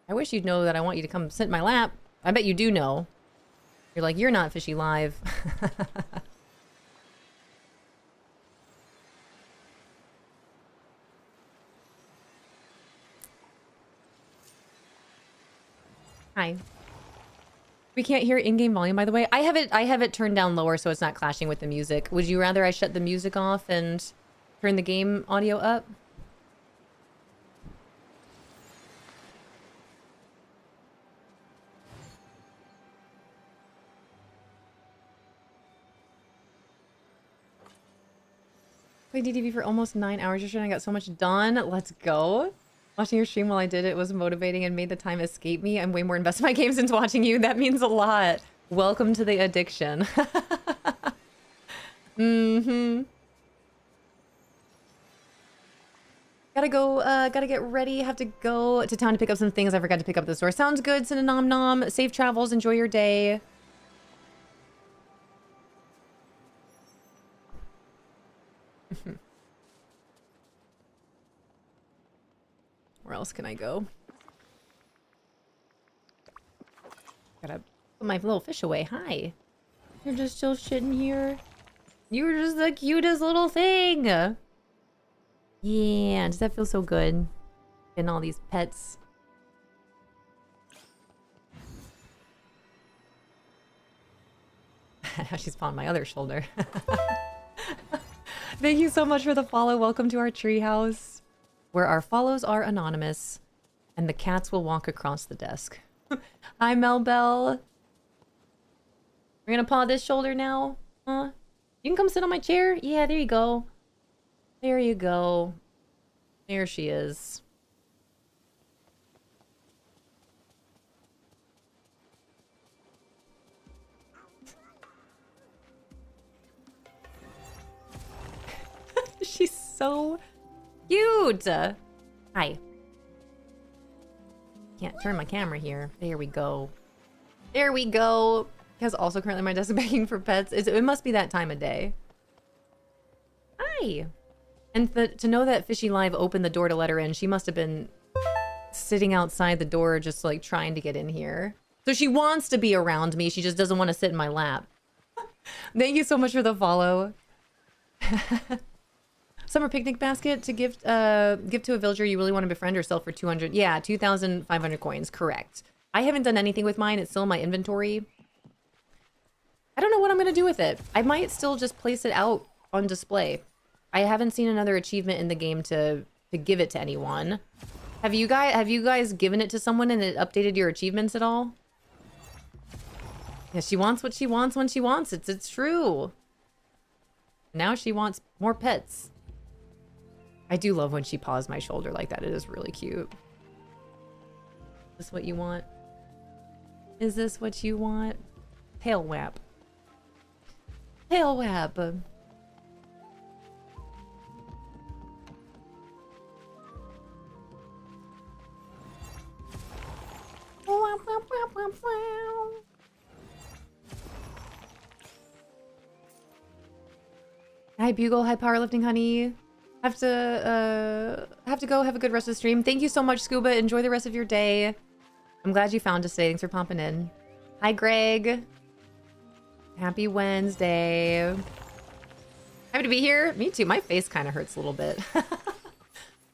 I wish you'd know that I want you to come sit in my lap. I bet you do know. You're like, you're not fishy live. Hi. We can't hear in-game volume, by the way. I have it turned down lower so it's not clashing with the music. Would you rather I shut the music off and turn the game audio up? Played DTV for almost 9 hours yesterday. I got so much done. Let's go. Watching your stream while I did it was motivating and made the time escape me. I'm way more invested in my games since watching you. That means a lot. Welcome to the addiction. Mm-hmm. Gotta go, gotta get ready. Have to go to town to pick up some things I forgot to pick up at the store. Sounds good, Cinnamon Nom. Safe travels. Enjoy your day. Where else can I go? Gotta put my little fish away. Hi. You're just still shitting here. You were just the cutest little thing. Yeah, does that feel so good? Getting all these pets. Now she's on my other shoulder. Thank you so much for the follow. Welcome to our treehouse, where our follows are anonymous, and the cats will walk across the desk. Hi, Mel Bell. We're gonna paw this shoulder now, huh? You can come sit on my chair. Yeah, there you go. There you go. There she is. She's so cute. Hi. Can't turn my camera here. There we go. There we go. Has also currently my desk begging for pets. It must be that time of day. Hi. And to know that Fishy Live opened the door to let her in, she must have been sitting outside the door just like trying to get in here. So she wants to be around me. She just doesn't want to sit in my lap. Thank you so much for the follow. Summer picnic basket to gift to a villager you really want to befriend or sell for 200. Yeah, 2,500 coins. Correct. I haven't done anything with mine. It's still in my inventory. I don't know what I'm going to do with it. I might still just place it out on display. I haven't seen another achievement in the game to give it to anyone. Have you guys given it to someone and it updated your achievements at all? Yeah, she wants what she wants when she wants it. It's true. Now she wants more pets. I do love when she paws my shoulder like that. It is really cute. Is this what you want? Is this what you want? Tail whap. Tail whap. Hi Bugle, hi powerlifting honey. Have to go. Have a good rest of the stream. Thank you so much, Scuba. Enjoy the rest of your day. I'm glad you found us today. Thanks for popping in. Hi Greg. Happy Wednesday. Happy to be here. Me too. My face kind of hurts a little bit.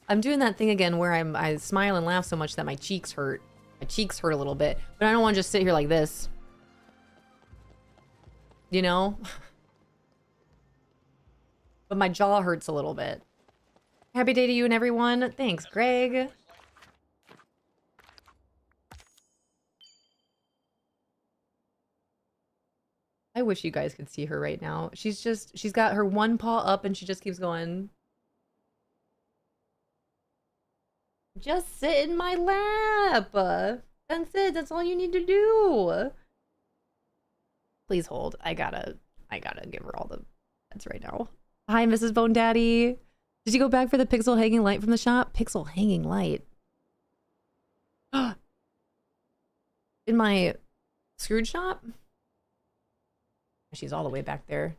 I'm doing that thing again where I smile and laugh so much that my cheeks hurt. My cheeks hurt a little bit, but I don't want to just sit here like this. You know? But my jaw hurts a little bit. Happy day to you and everyone. Thanks, Greg. I wish you guys could see her right now. She's got her one paw up and she just keeps going. Just sit in my lap. That's it. That's all you need to do. Please hold. I gotta give her all the pets right now. Hi, Mrs. Bone Daddy. Did you go back for the pixel hanging light from the shop? Pixel hanging light. in my Scrooge shop? She's all the way back there.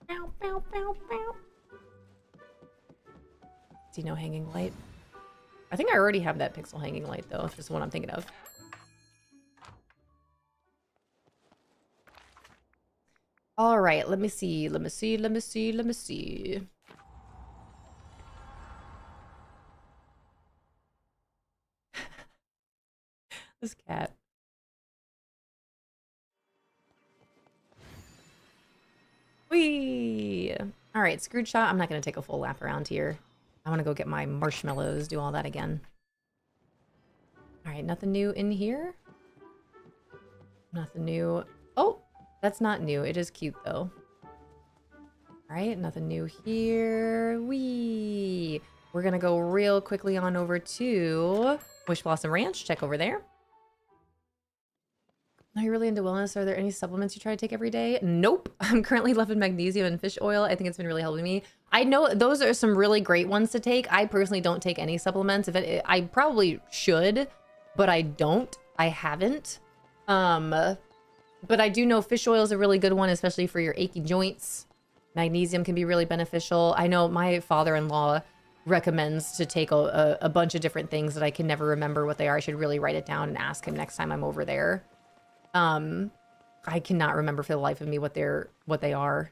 Bow, bow, bow, bow. See no hanging light. I think I already have that pixel hanging light though, if it's the one I'm thinking of. All right, let me see. This cat. Whee! All right, Scrooge shot. I'm not going to take a full lap around here. I want to go get my marshmallows, do all that again. All right, nothing new in here. Nothing new. Oh, that's not new. It is cute, though. All right, nothing new here. Whee! We're going to go real quickly on over to Wish Blossom Ranch. Check over there. Are you really into wellness? Are there any supplements you try to take every day? Nope. I'm currently loving magnesium and fish oil. I think it's been really helping me. I know those are some really great ones to take. I personally don't take any supplements. I probably should, but I don't. I haven't. But I do know fish oil is a really good one, especially for your achy joints. Magnesium can be really beneficial. I know my father-in-law recommends to take a bunch of different things that I can never remember what they are. I should really write it down and ask him next time I'm over there. I cannot remember for the life of me what they are.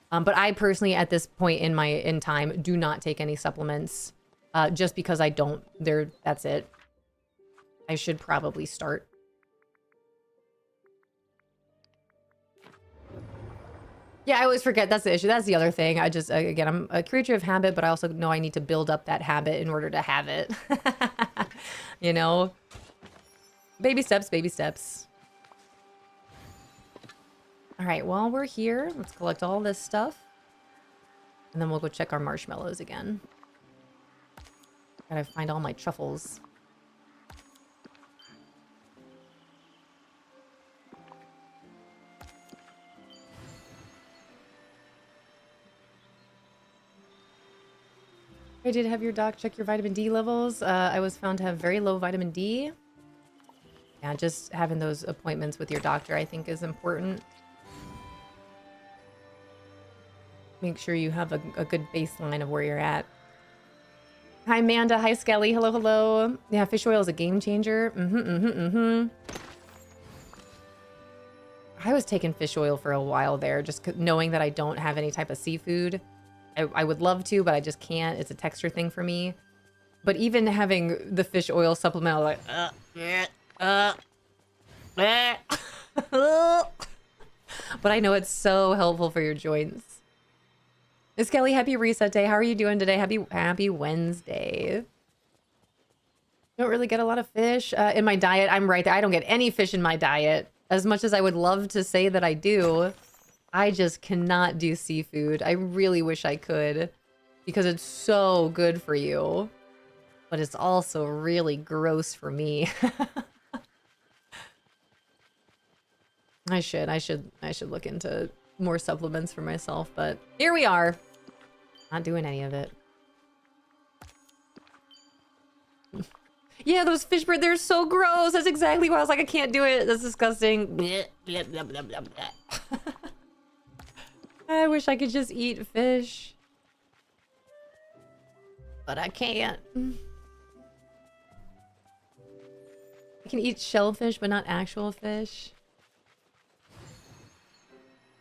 But I personally, at this point in time, do not take any supplements, just because I don't. That's it. I should probably start. Yeah, I always forget. That's the issue. That's the other thing. Again, I'm a creature of habit, but I also know I need to build up that habit in order to have it. You know? Baby steps, baby steps. All right, while we're here, let's collect all this stuff. And then we'll go check our marshmallows again. Gotta find all my truffles. I did have your doc check your vitamin D levels. I was found to have very low vitamin D. Yeah, just having those appointments with your doctor, I think, is important. Make sure you have a good baseline of where you're at. Hi, Amanda. Hi, Skelly. Hello, hello. Yeah, fish oil is a game changer. I was taking fish oil for a while there, just knowing that I don't have any type of seafood. I would love to, but I just can't. It's a texture thing for me. But even having the fish oil supplement, I was like, but I know it's so helpful for your joints. Miss Kelly, happy reset day. How are you doing today? Happy Wednesday. Don't really get a lot of fish in my diet. I'm right there. I don't get any fish in my diet. As much as I would love to say that I do, I just cannot do seafood. I really wish I could, because it's so good for you, but it's also really gross for me. I should look into more supplements for myself, but here we are. Not doing any of it. Yeah, those fish birds, they're so gross. That's exactly why I was like, I can't do it. That's disgusting. I wish I could just eat fish. But I can't. I can eat shellfish, but not actual fish.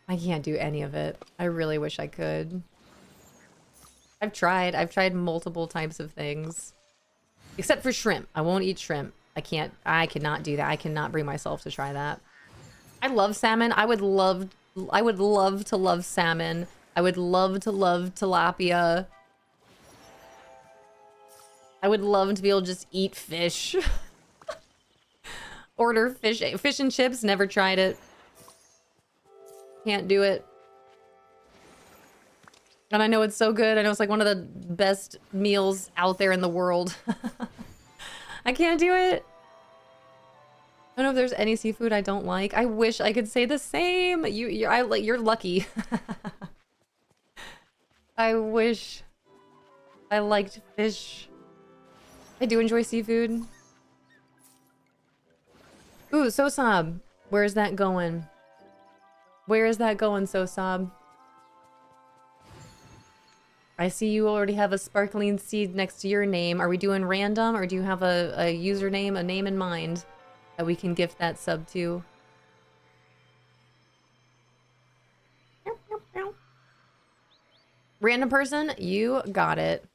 I can't do any of it. I really wish I could. I've tried multiple types of things. Except for shrimp. I won't eat shrimp. I cannot do that. I cannot bring myself to try that. I love salmon. I would love to love salmon. I would love to love tilapia. I would love to be able to just eat fish. Order fish and chips. Never tried it. Can't do it. And I know it's so good. I know it's like one of the best meals out there in the world. I can't do it. I don't know if there's any seafood I don't like. I wish I could say the same. You're lucky. I wish I liked fish. I do enjoy seafood. Ooh, Sosob. Where's that going? Where is that going, Sosob? I see you already have a sparkling seed next to your name. Are we doing random, or do you have a username, a name in mind that we can gift that sub to? Random person, you got it.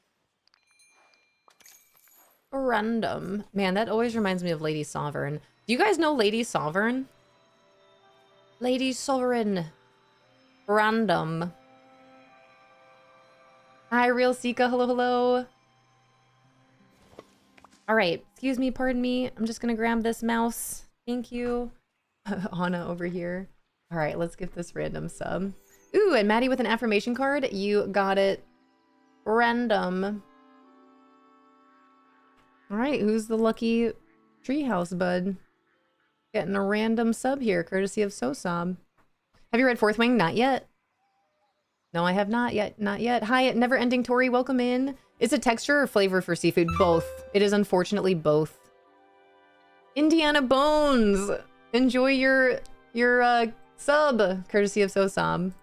Random. Man, that always reminds me of Lady Sovereign. Do you guys know Lady Sovereign? Lady Sovereign. Random. Hi, Real Sika. Hello, hello. All right. Excuse me. Pardon me. I'm just going to grab this mouse. Thank you. Anna over here. All right. Let's get this random sub. Ooh, and Maddie with an affirmation card. You got it. Random. All right. Who's the lucky treehouse bud? Getting a random sub here, courtesy of Sosob. Have you read Fourth Wing? Not yet. No, I have not yet. Not yet. Hi, Never Ending Tori. Welcome in. Is it texture or flavor for seafood? Both. It is unfortunately both. Indiana Bones. Enjoy your sub, courtesy of Sosob.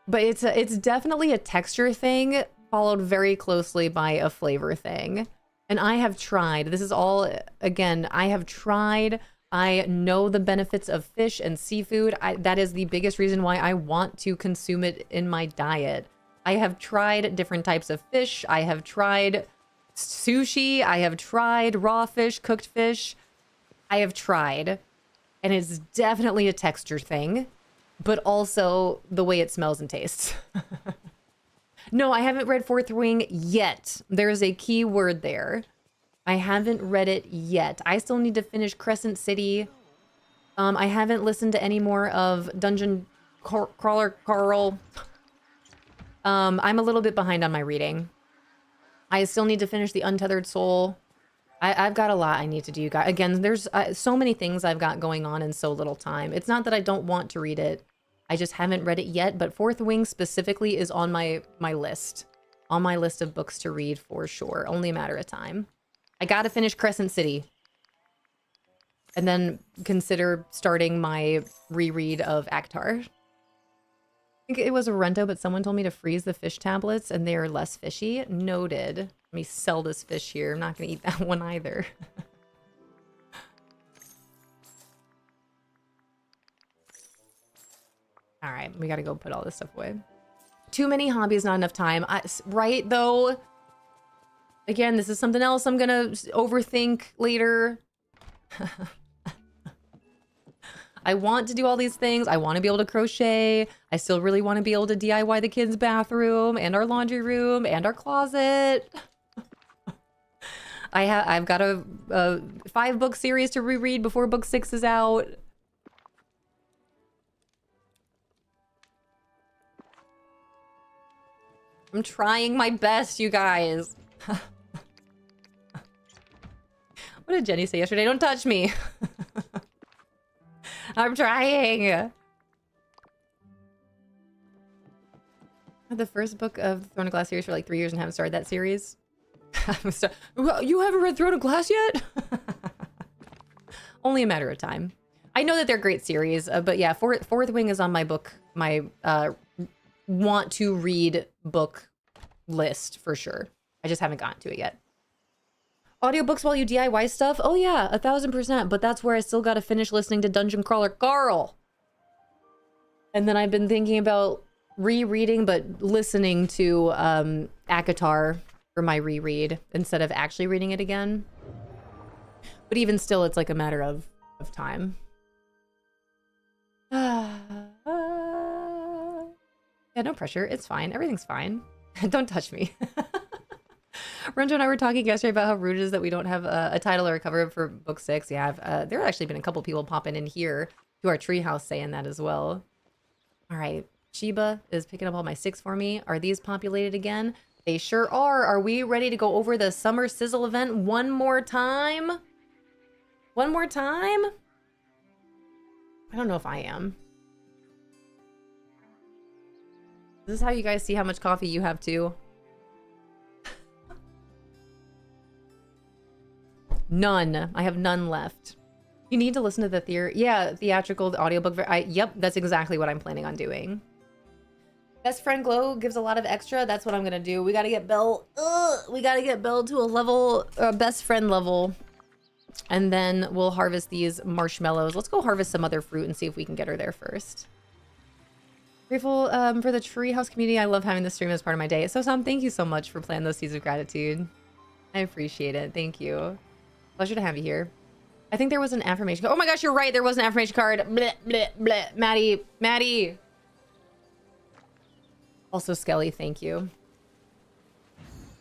But it's definitely a texture thing, followed very closely by a flavor thing. And I have tried. This is all, again, I have tried. I know the benefits of fish and seafood. That is the biggest reason why I want to consume it in my diet. I have tried different types of fish. I have tried sushi. I have tried raw fish, cooked fish. I have tried. And it's definitely a texture thing, but also the way it smells and tastes. No, I haven't read Fourth Wing yet. There's a key word there. I haven't read it yet. I still need to finish Crescent City. I haven't listened to any more of Dungeon Crawler Carl. I'm a little bit behind on my reading. I still need to finish The Untethered Soul. I've got a lot I need to do, guys. Again, there's so many things I've got going on in so little time. It's not that I don't want to read it. I just haven't read it yet, but Fourth Wing specifically is on my list. On my list of books to read for sure. Only a matter of time. I gotta finish Crescent City. And then consider starting my reread of Akhtar. I think it was a Rento, but someone told me to freeze the fish tablets and they are less fishy. Noted. Let me sell this fish here. I'm not gonna eat that one either. All right, we gotta go put all this stuff away. Too many hobbies, not enough time. Right, though? Again, this is something else I'm gonna overthink later. I want to do all these things. I want to be able to crochet. I still really want to be able to DIY the kids' bathroom and our laundry room and our closet. I've got a 5-book series to reread before book 6 is out. I'm trying my best, you guys. What did Jenny say yesterday? Don't touch me. I'm trying. The first book of the Throne of Glass series for like 3 years and haven't started that series. You haven't read Throne of Glass yet? Only a matter of time. I know that they're great series, but yeah, Fourth Wing is on my book, my want to read book list for sure. I just haven't gotten to it yet. Audiobooks while you DIY stuff? Oh yeah, 1000%. But that's where I still got to finish listening to Dungeon Crawler Carl. And then I've been thinking about rereading, but listening to Akatar for my reread instead of actually reading it again. But even still, it's like a matter of time. Yeah, no pressure. It's fine. Everything's fine. Don't touch me. Renjo and I were talking yesterday about how rude it is that we don't have a title or a cover for book 6. Yeah, there have actually been a couple people popping in here to our treehouse saying that as well. All right. Sheba is picking up all my 6 for me. Are these populated again? They sure are. Are we ready to go over the Summer Sizzle event one more time? One more time? I don't know if I am. This is how you guys see how much coffee you have too. None. I have none left. You need to listen to the theatrical audiobook. Yep, that's exactly what I'm planning on doing. Best friend glow gives a lot of extra. That's what I'm gonna do. We gotta get Belle. We gotta get Belle to a level, best friend level, and then we'll harvest these marshmallows. Let's go harvest some other fruit and see if we can get her there first. Grateful for the treehouse community. I love having the stream as part of my day. So Sam, thank you so much for planting those seeds of gratitude. I appreciate it. Thank you. Pleasure to have you here. I think there was an affirmation. Oh my gosh, you're right. There was an affirmation card. Bleh, bleh, bleh. Maddie. Also, Skelly, thank you.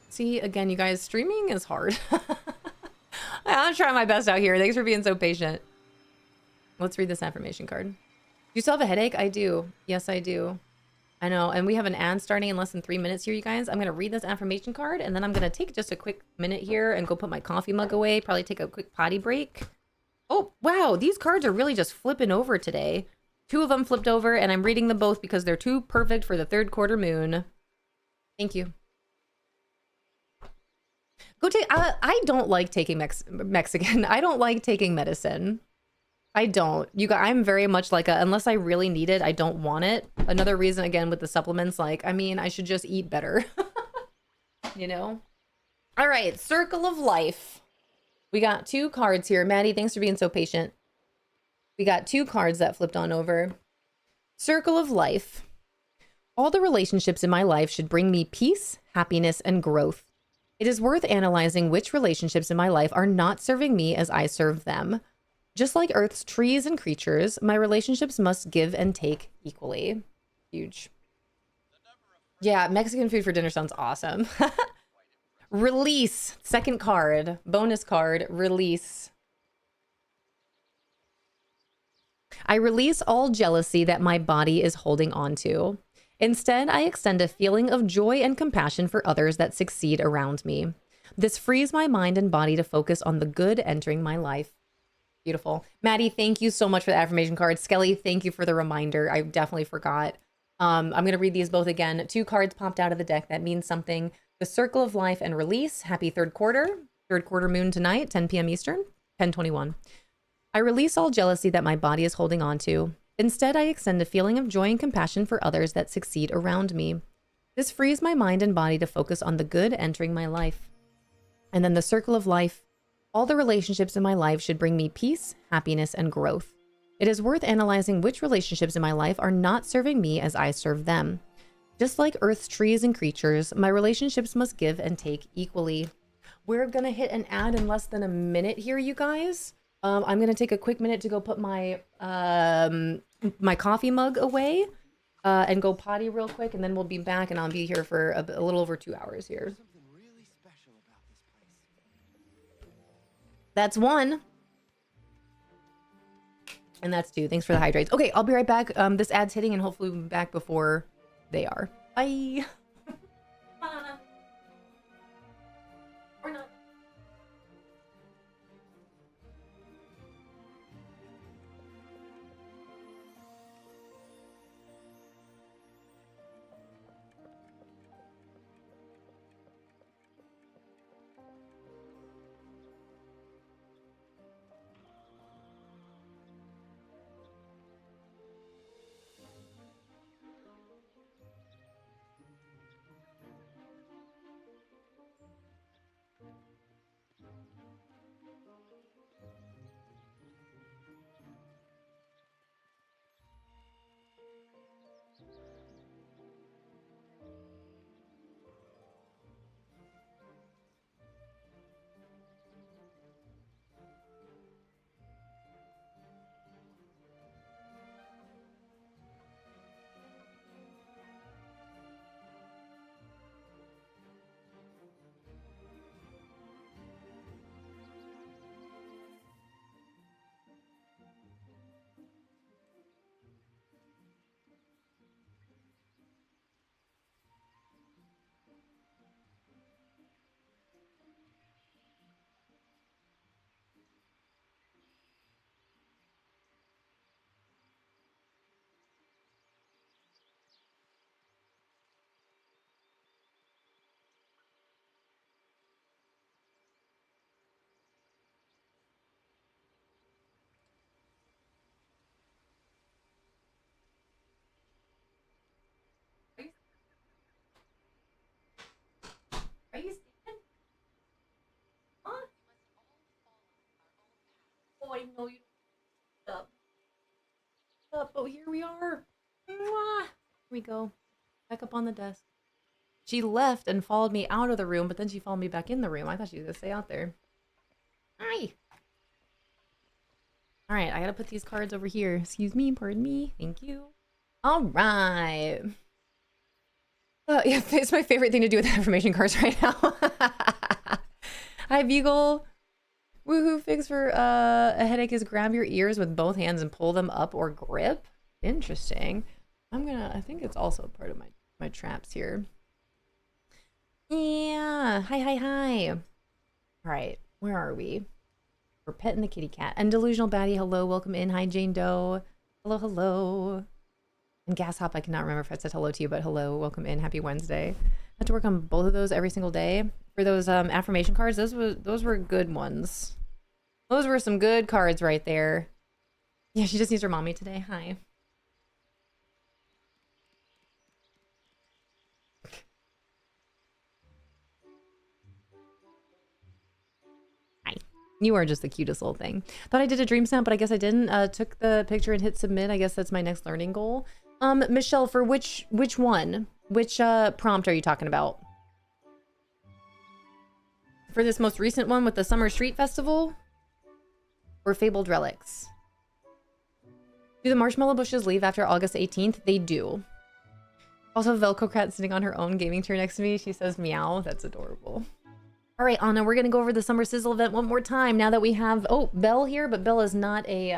See, again, you guys, streaming is hard. I'm trying my best out here. Thanks for being so patient. Let's read this affirmation card. Do you still have a headache? I do. Yes, I do. I know. And we have an ad starting in less than 3 minutes here, you guys. I'm going to read this affirmation card, and then I'm going to take just a quick minute here and go put my coffee mug away. Probably take a quick potty break. Oh, wow. These cards are really just flipping over today. 2 of them flipped over, and I'm reading them both because they're too perfect for the 3rd quarter moon. Thank you. Go take... I don't like taking Mexican. I don't like taking medicine. I don't. I'm very much like unless I really need it, I don't want it. Another reason, again, with the supplements, like, I mean, I should just eat better. You know? All right, Circle of Life. We got 2 cards here. Maddie, thanks for being so patient. We got 2 cards that flipped on over. Circle of Life. All the relationships in my life should bring me peace, happiness, and growth. It is worth analyzing which relationships in my life are not serving me as I serve them. Just like Earth's trees and creatures, my relationships must give and take equally. Huge. Yeah, Mexican food for dinner sounds awesome. Release. 2nd card. Bonus card. Release. I release all jealousy that my body is holding on to. Instead, I extend a feeling of joy and compassion for others that succeed around me. This frees my mind and body to focus on the good entering my life. Beautiful. Maddie, thank you so much for the affirmation card. Skelly, thank you for the reminder. I definitely forgot. I'm going to read these both again. 2 cards popped out of the deck. That means something. The Circle of Life and Release. Happy 3rd quarter. 3rd quarter moon tonight, 10 p.m. Eastern, 10:21. I release all jealousy that my body is holding on to. Instead, I extend a feeling of joy and compassion for others that succeed around me. This frees my mind and body to focus on the good entering my life. And then the Circle of Life. All the relationships in my life should bring me peace, happiness, and growth. It is worth analyzing which relationships in my life are not serving me as I serve them. Just like Earth's trees and creatures, my relationships must give and take equally. We're going to hit an ad in less than a minute here, you guys. I'm going to take a quick minute to go put my my coffee mug away and go potty real quick, and then we'll be back, and I'll be here for a little over 2 hours here. That's 1. And that's 2. Thanks for the hydrates. Okay, I'll be right back. This ad's hitting, and hopefully we'll be back before they are. Bye. Or not. Oh, I know you. Up. Oh, here we are. Mwah. Here we go. Back up on the desk. She left and followed me out of the room, but then she followed me back in the room. I thought she was gonna stay out there. Hi. All right, I gotta put these cards over here. Excuse me, pardon me. Thank you. All right. Yeah, it's my favorite thing to do with affirmation cards right now. Hi, Beagle. Woohoo fix for a headache is grab your ears with both hands and pull them up or grip. Interesting. I think it's also part of my traps here. Yeah. Hi. All right. Where are we? We're petting the kitty cat. And Delusional Baddie, hello. Welcome in. Hi, Jane Doe. Hello. And Gas Hop, I cannot remember if I said hello to you, but hello. Welcome in. Happy Wednesday. I had to work on both of those every single day. For those affirmation cards, those were good ones. Those were some good cards right there. Yeah, she just needs her mommy today. Hi. You are just the cutest little thing. Thought I did a dream snap, but I guess I didn't. Took the picture and hit submit. I guess that's my next learning goal. Michelle, for which one? Which prompt are you talking about? For this most recent one with the Summer Street Festival? Or Fabled Relics? Do the marshmallow bushes leave after August 18th? They do. Also, Velcro Cat sitting on her own gaming chair next to me. She says meow. That's adorable. All right, Anna, we're going to go over the Summer Sizzle event one more time now that we have, Belle here, but Belle is not a,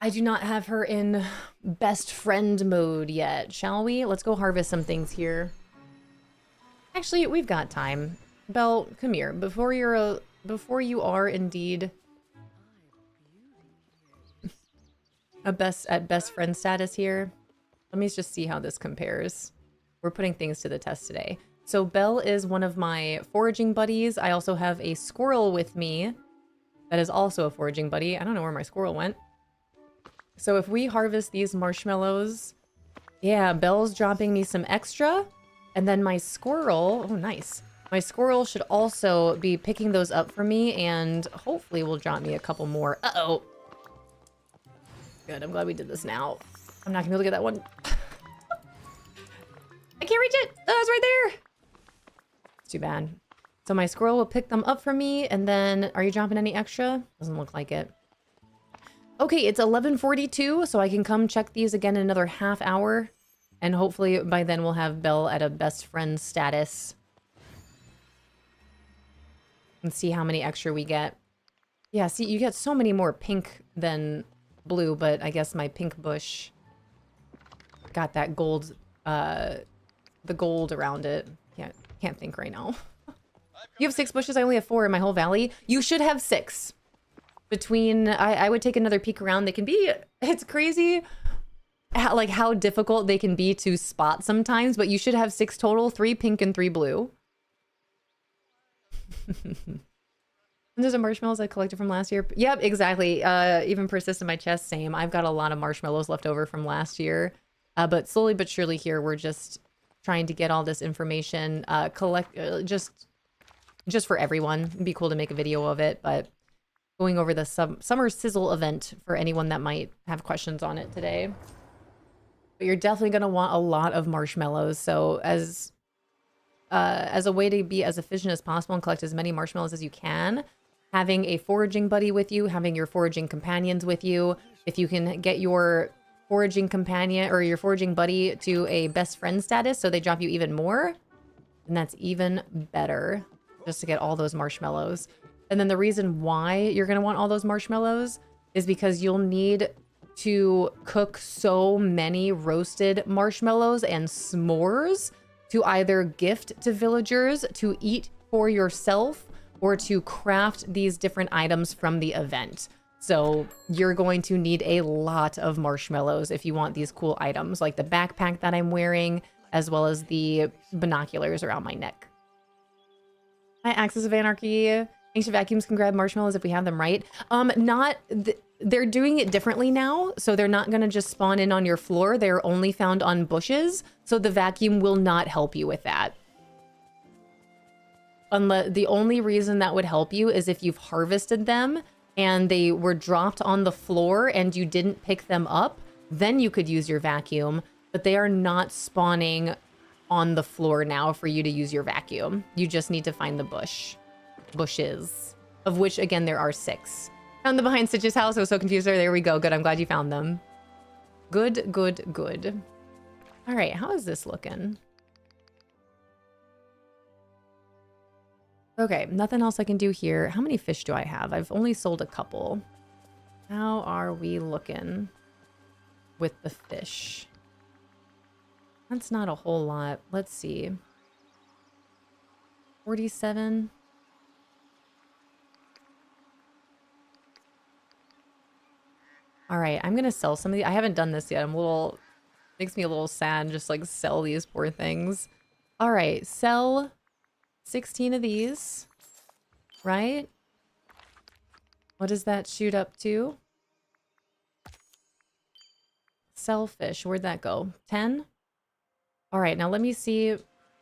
I do not have her in best friend mode yet, shall we? Let's go harvest some things here. Actually, we've got time. Belle, come here. Before you are indeed at best friend status here, let me just see how this compares. We're putting things to the test today. So Belle is one of my foraging buddies. I also have a squirrel with me that is also a foraging buddy. I don't know where my squirrel went. So if we harvest these marshmallows, yeah, Belle's dropping me some extra. And then my squirrel, oh nice. My squirrel should also be picking those up for me and hopefully will drop me a couple more. Uh-oh. Good, I'm glad we did this now. I'm not gonna be able to get that one. I can't reach it. Oh, it's right there. Too bad. So my squirrel will pick them up for me, and then are you dropping any extra? Doesn't look like it. Okay, it's 11:42, so I can come check these again in another half hour, and hopefully by then we'll have Belle at a best friend status and see how many extra we get. Yeah, see, you get so many more pink than blue, but I guess my pink bush got that gold, the gold around it. Can't think right now. You have 6 bushes. I only have 4 in my whole valley. You should have 6. Between, I would take another peek around. They can be, it's crazy how difficult they can be to spot sometimes, but you should have 6 total, 3 pink and 3 blue. And there's a marshmallows I collected from last year. Yep, exactly. Even persist in my chest, same. I've got a lot of marshmallows left over from last year. But slowly but surely here, we're just trying to get all this information, just for everyone. It'd be cool to make a video of it, but going over the Summer Sizzle event for anyone that might have questions on it today. But you're definitely going to want a lot of marshmallows. So as a way to be as efficient as possible and collect as many marshmallows as you can, having a foraging buddy with you, having your foraging companions with you, if you can get your foraging companion or your foraging buddy to a best friend status so they drop you even more, and that's even better, just to get all those marshmallows. And then the reason why you're going to want all those marshmallows is because you'll need to cook so many roasted marshmallows and s'mores to either gift to villagers, to eat for yourself, or to craft these different items from the event. So you're going to need a lot of marshmallows if you want these cool items, like the backpack that I'm wearing, as well as the binoculars around my neck. Hi, Axis of Anarchy. Ancient Vacuums can grab marshmallows if we have them right. They're doing it differently now, so they're not going to just spawn in on your floor. They're only found on bushes, so the vacuum will not help you with that. The only reason that would help you is if you've harvested them and they were dropped on the floor and you didn't pick them up, then you could use your vacuum, but they are not spawning on the floor now for you to use your vacuum. You just need to find the bushes, of which again, there are 6. Found them behind Stitch's house. I was so confused there. There we go. Good. I'm glad you found them. Good, good, good. All right. How is this looking? Okay. Nothing else I can do here. How many fish do I have? I've only sold a couple. How are we looking with the fish? That's not a whole lot. Let's see. 47. All right, I'm gonna sell some of these. I haven't done this yet. Makes me a little sad just like sell these poor things. All right, sell 16 of these, right? What does that shoot up to? Sell fish, where'd that go? 10? All right, now let me see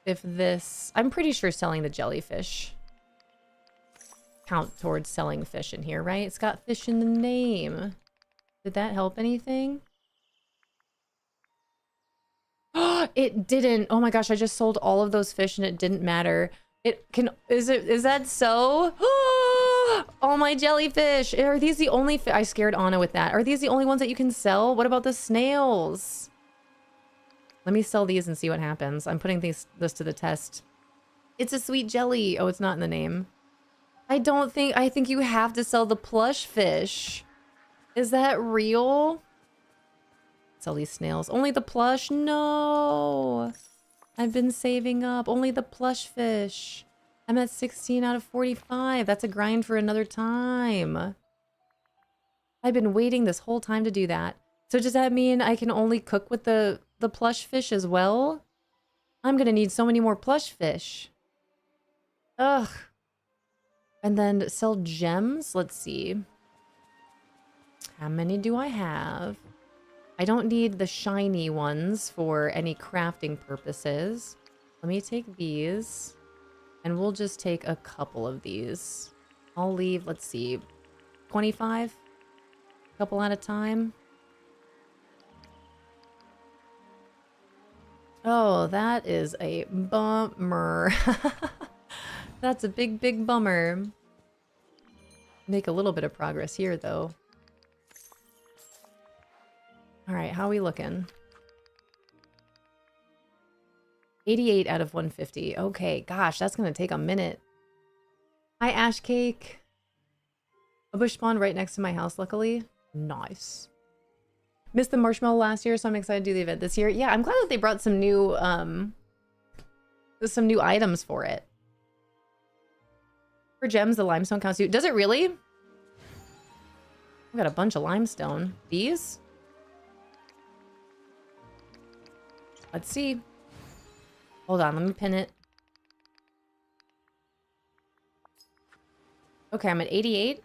if this, I'm pretty sure selling the jellyfish count towards selling fish in here, right? It's got fish in the name. Did that help anything? It didn't. Oh my gosh, I just sold all of those fish and it didn't matter. Is that so? All my jellyfish. Are these the only I scared Anna with that. Are these the only ones that you can sell? What about the snails? Let me sell these and see what happens. I'm putting this to the test. It's a sweet jelly. Oh, it's not in the name. I think you have to sell the plush fish. Is that real? Sell these snails. Only the plush? No. I've been saving up. Only the plush fish. I'm at 16 out of 45. That's a grind for another time. I've been waiting this whole time to do that. So does that mean I can only cook with the plush fish as well? I'm gonna need so many more plush fish. Ugh. And then sell gems. Let's see. How many do I have? I don't need the shiny ones for any crafting purposes. Let me take these. And we'll just take a couple of these. I'll leave, let's see, 25? A couple at a time. Oh, that is a bummer. That's a big, big bummer. Make a little bit of progress here, though. All right, how are we looking? 88 out of 150. Okay, gosh, that's going to take a minute. Hi, Ash Cake. A bush spawned right next to my house, luckily. Nice. Missed the marshmallow last year, so I'm excited to do the event this year. Yeah, I'm glad that they brought some new items for it. For gems, the limestone counts too. Does it really? I've got a bunch of limestone. These? Let's see. Hold on, let me pin it. Okay, I'm at 88.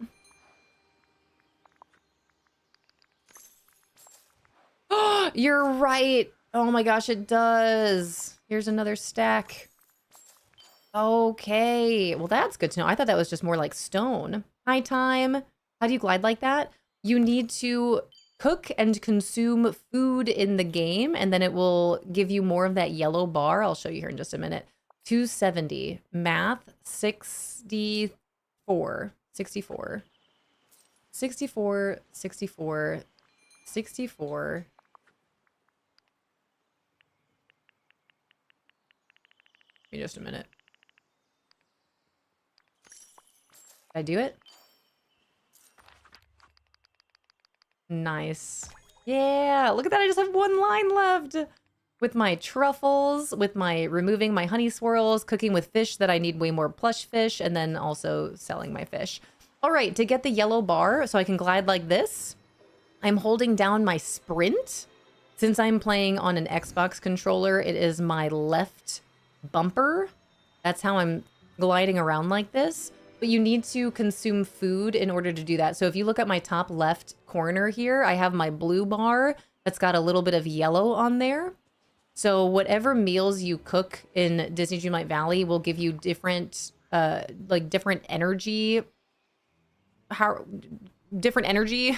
Oh, you're right. Oh my gosh, it does. Here's another stack. Okay, well that's good to know. I thought that was just more like stone. Hi, Time. How do you glide like that? You need to cook and consume food in the game, and then it will give you more of that yellow bar. I'll show you here in just a minute. 270. Math, 64. 64. 64, 64, 64. Give me just a minute. Did I do it? Nice. Yeah, look at that. I just have one line left. With my truffles, with my removing my honey swirls, cooking with fish that I need way more plush fish, and then also selling my fish. All right, to get the yellow bar so I can glide like this, I'm holding down my sprint. Since I'm playing on an Xbox controller, it is my left bumper. That's how I'm gliding around like this. But you need to consume food in order to do that. So if you look at my top left corner here, I have my blue bar that's got a little bit of yellow on there. So whatever meals you cook in Disney Dreamlight Valley will give you different, different energy how different energy.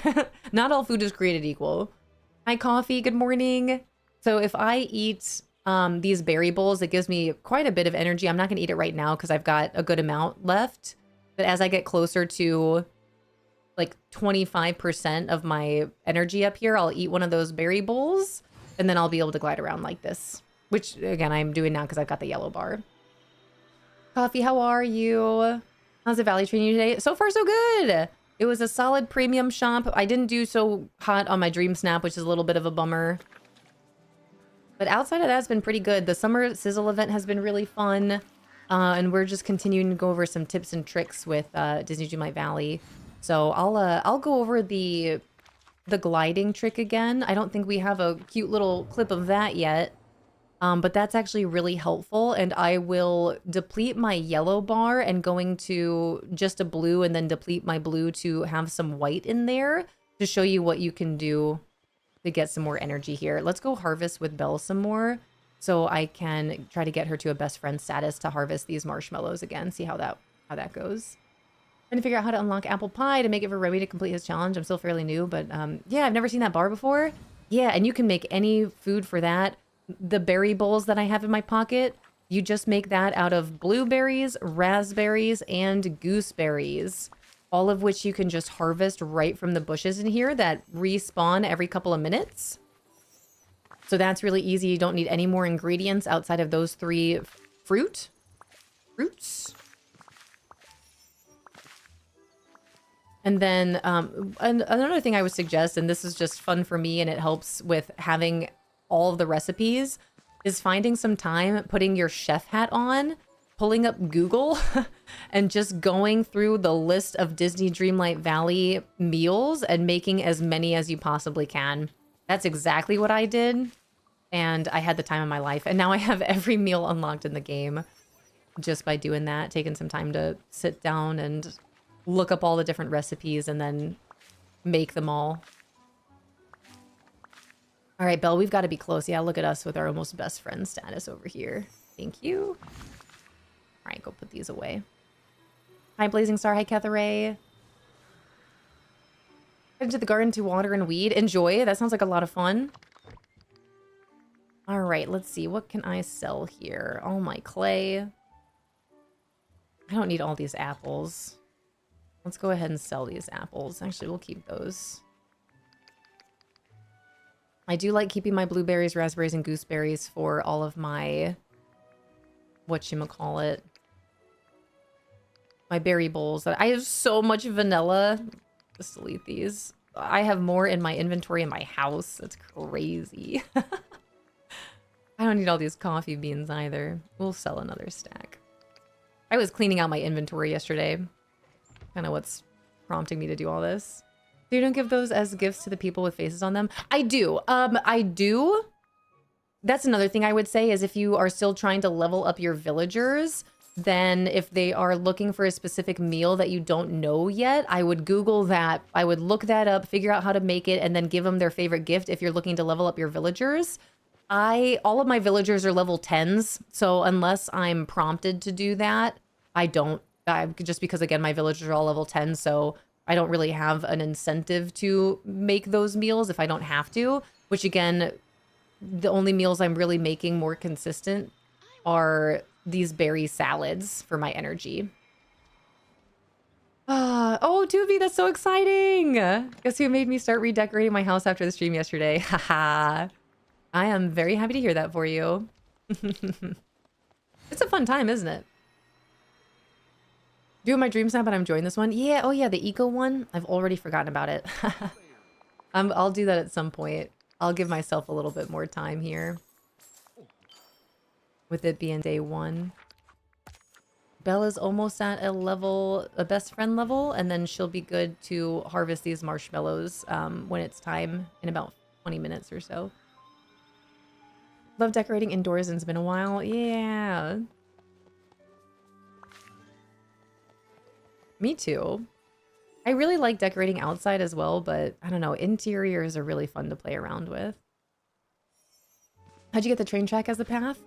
Not all food is created equal. Hi, Coffee. Good morning. So if I eat these berry bowls, it gives me quite a bit of energy. I'm not going to eat it right now because I've got a good amount left. But as I get closer to like 25% of my energy up here, I'll eat one of those berry bowls, and then I'll be able to glide around like this, which again, I'm doing now because I've got the yellow bar. Coffee, how are you? How's the Valley treating you today? So far, so good. It was a solid premium shop. I didn't do so hot on my DreamSnap, which is a little bit of a bummer. But outside of that, it's been pretty good. The Summer Sizzle Event has been really fun. And we're just continuing to go over some tips and tricks with Disney Dreamlight Valley. So I'll go over the gliding trick again. I don't think we have a cute little clip of that yet. But that's actually really helpful, and I will deplete my yellow bar and going to just a blue and then deplete my blue to have some white in there to show you what you can do to get some more energy here. Let's go harvest with Belle some more so I can try to get her to a best friend status to harvest these marshmallows again, see how that goes. Trying to figure out how to unlock apple pie to make it for Remy to complete his challenge. I'm still fairly new, but yeah, I've never seen that bar before. Yeah, and you can make any food for that. The berry bowls that I have in my pocket, you just make that out of blueberries, raspberries, and gooseberries, all of which you can just harvest right from the bushes in here that respawn every couple of minutes. So that's really easy. You don't need any more ingredients outside of those three fruits. And then another thing I would suggest, and this is just fun for me and it helps with having all of the recipes, is finding some time, putting your chef hat on, pulling up Google, and just going through the list of Disney Dreamlight Valley meals and making as many as you possibly can. That's exactly what I did, and I had the time of my life. And now I have every meal unlocked in the game just by doing that, taking some time to sit down and look up all the different recipes and then make them all. All right, Belle, we've got to be close. Yeah, look at us with our almost best friend status over here. Thank you. All right, go put these away. Hi, Blazing Star. Hi, Catharay. Into the garden to water and weed. Enjoy. That sounds like a lot of fun. All right, let's see. What can I sell here? All my clay. I don't need all these apples. Let's go ahead and sell these apples. Actually, we'll keep those. I do like keeping my blueberries, raspberries, and gooseberries for all of my, whatchamacallit, my berry bowls. I have so much vanilla. Just delete these. I have more in my inventory in my house. That's crazy. I don't need all these coffee beans either. We'll sell another stack. I was cleaning out my inventory yesterday. Kind of what's prompting me to do all this. So you don't give those as gifts to the people with faces on them? I do. I do. That's another thing I would say is if you are still trying to level up your villagers, then if they are looking for a specific meal that you don't know yet, I would Google that. I would look that up, figure out how to make it, and then give them their favorite gift if you're looking to level up your villagers. All of my villagers are level 10s, so unless I'm prompted to do that, I don't. Just because, again, my villagers are all level 10, so I don't really have an incentive to make those meals if I don't have to, which again, the only meals I'm really making more consistent are these berry salads for my energy. Oh, Tubi, that's so exciting. Guess who made me start redecorating my house after the stream yesterday? Haha. I am very happy to hear that for you. It's a fun time, isn't it? Doing my DreamSnap, but I'm enjoying this one. Yeah, oh yeah, the eco one. I've already forgotten about it. I'll do that at some point. I'll give myself a little bit more time here. With it being day one. Bella's almost at a best friend level, and then she'll be good to harvest these marshmallows when it's time in about 20 minutes or so. Love decorating indoors and it's been a while. Yeah. Me too. I really like decorating outside as well, but I don't know, interiors are really fun to play around with. How'd you get the train track as the path?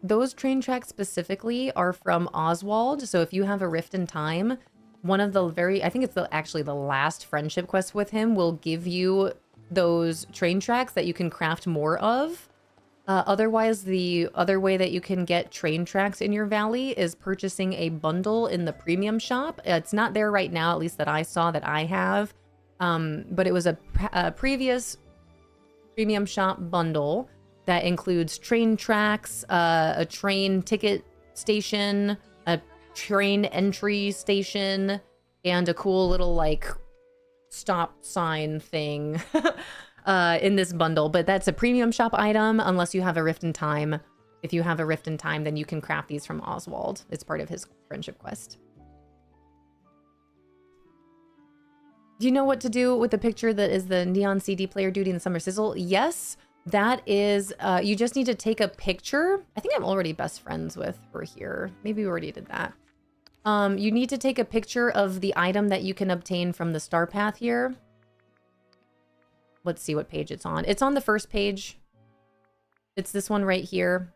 Those train tracks specifically are from Oswald, so if you have a Rift in Time, one of the I think it's actually the last friendship quest with him will give you those train tracks that you can craft more of. Otherwise, the other way that you can get train tracks in your valley is purchasing a bundle in the premium shop. It's not there right now, at least that I saw that I have. But it was a previous premium shop bundle that includes train tracks, a train ticket station, a train entry station, and a cool little like stop sign thing in this bundle. But that's a premium shop item unless you have a Rift in Time. If you have a Rift in Time, then you can craft these from Oswald. It's part of his friendship quest. Do you know what to do with the picture that is the neon CD player duty in the Summer Sizzle? Yes, that is, you just need to take a picture. I think I'm already best friends with her here. Maybe we already did that. You need to take a picture of the item that you can obtain from the star path here. Let's see what page it's on. It's on the first page. It's this one right here.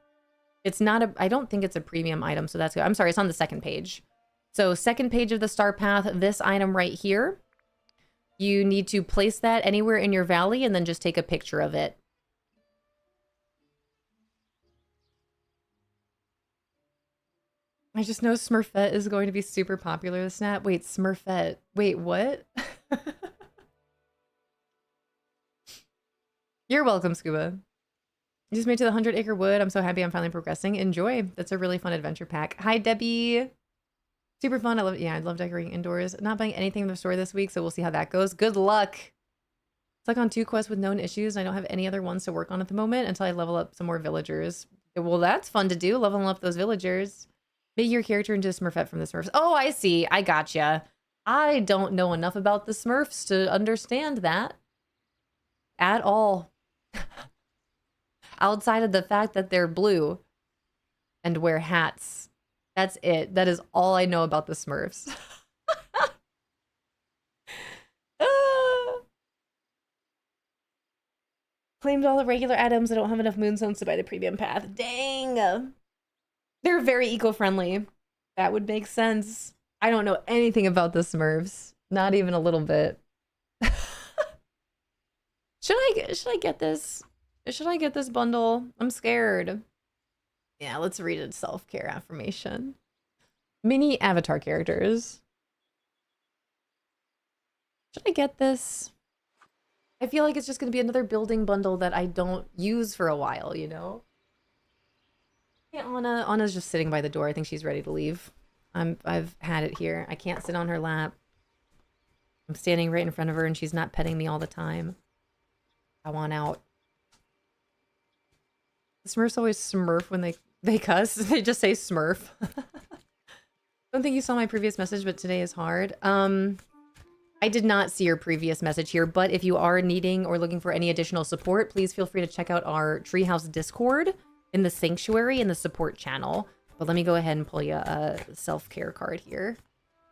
It's not a, I don't think it's a premium item, so that's good. I'm sorry, it's on the second page. So second page of the star path, this item right here. You need to place that anywhere in your valley and then just take a picture of it. I just know Smurfette is going to be super popular this snap. Wait, Smurfette. Wait, what? You're welcome, Scuba. You just made to the 100-acre wood. I'm so happy I'm finally progressing. Enjoy. That's a really fun adventure pack. Hi, Debbie. Super fun. I love decorating indoors. Not buying anything in the store this week, so we'll see how that goes. Good luck. It's like on 2 quests with known issues. I don't have any other ones to work on at the moment until I level up some more villagers. Well, that's fun to do, leveling up those villagers. Make your character into a Smurfette from the Smurfs. Oh, I see. I gotcha. I don't know enough about the Smurfs to understand that at all. Outside of the fact that they're blue and wear hats. That's it. That is all I know about the Smurfs. Claimed all the regular items. I don't have enough moonstones to buy the premium path. Dang. They're very eco-friendly. That would make sense. I don't know anything about the Smurfs. Not even a little bit. Should I get this? Should I get this bundle? I'm scared. Yeah, let's read a self-care affirmation. Mini avatar characters. Should I get this? I feel like it's just going to be another building bundle that I don't use for a while, you know? Yeah, Anna's just sitting by the door. I think she's ready to leave. I've had it here. I can't sit on her lap. I'm standing right in front of her and she's not petting me all the time. I want out. The Smurfs always smurf when they cuss. They just say smurf. Don't think you saw my previous message, but today is hard. I did not see your previous message here, but if you are needing or looking for any additional support, please feel free to check out our Treehouse Discord in the Sanctuary in the support channel. But let me go ahead and pull you a self-care card here.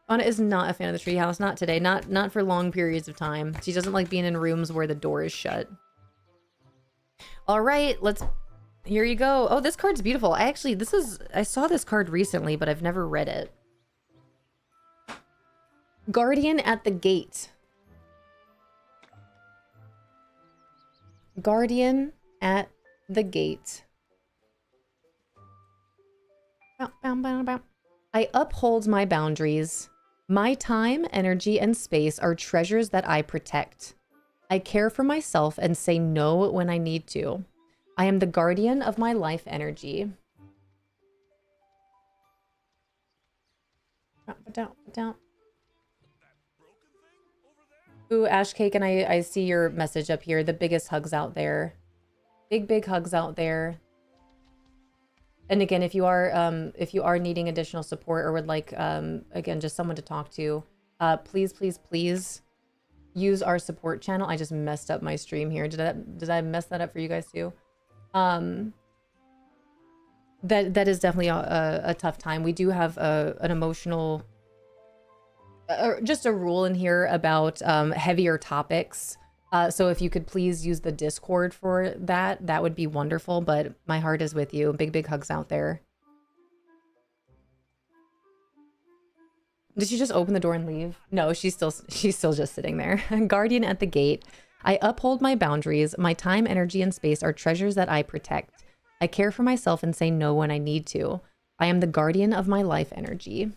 Anna is not a fan of the Treehouse. Not today. Not for long periods of time. She doesn't like being in rooms where the door is shut. All right, here you go. Oh, this card's beautiful. I saw this card recently, but I've never read it. Guardian at the Gate. Guardian at the Gate. I uphold my boundaries. My time, energy, and space are treasures that I protect. I care for myself and say no when I need to. I am the guardian of my life energy. Down. Ooh, Ashcake, and I see your message up here. The biggest hugs out there. Big hugs out there. And again, if you are needing additional support or would like, again, just someone to talk to, please use our support channel. I just messed up my stream here. Did I mess that up for you guys too? That is definitely a tough time. We do have an emotional, just a rule in here about heavier topics. So if you could please use the Discord for that, that would be wonderful. But my heart is with you. Big hugs out there. Did she just open the door and leave? No, she's still just sitting there. Guardian at the gate. I uphold my boundaries. My time, energy, and space are treasures that I protect. I care for myself and say no when I need to. I am the guardian of my life energy.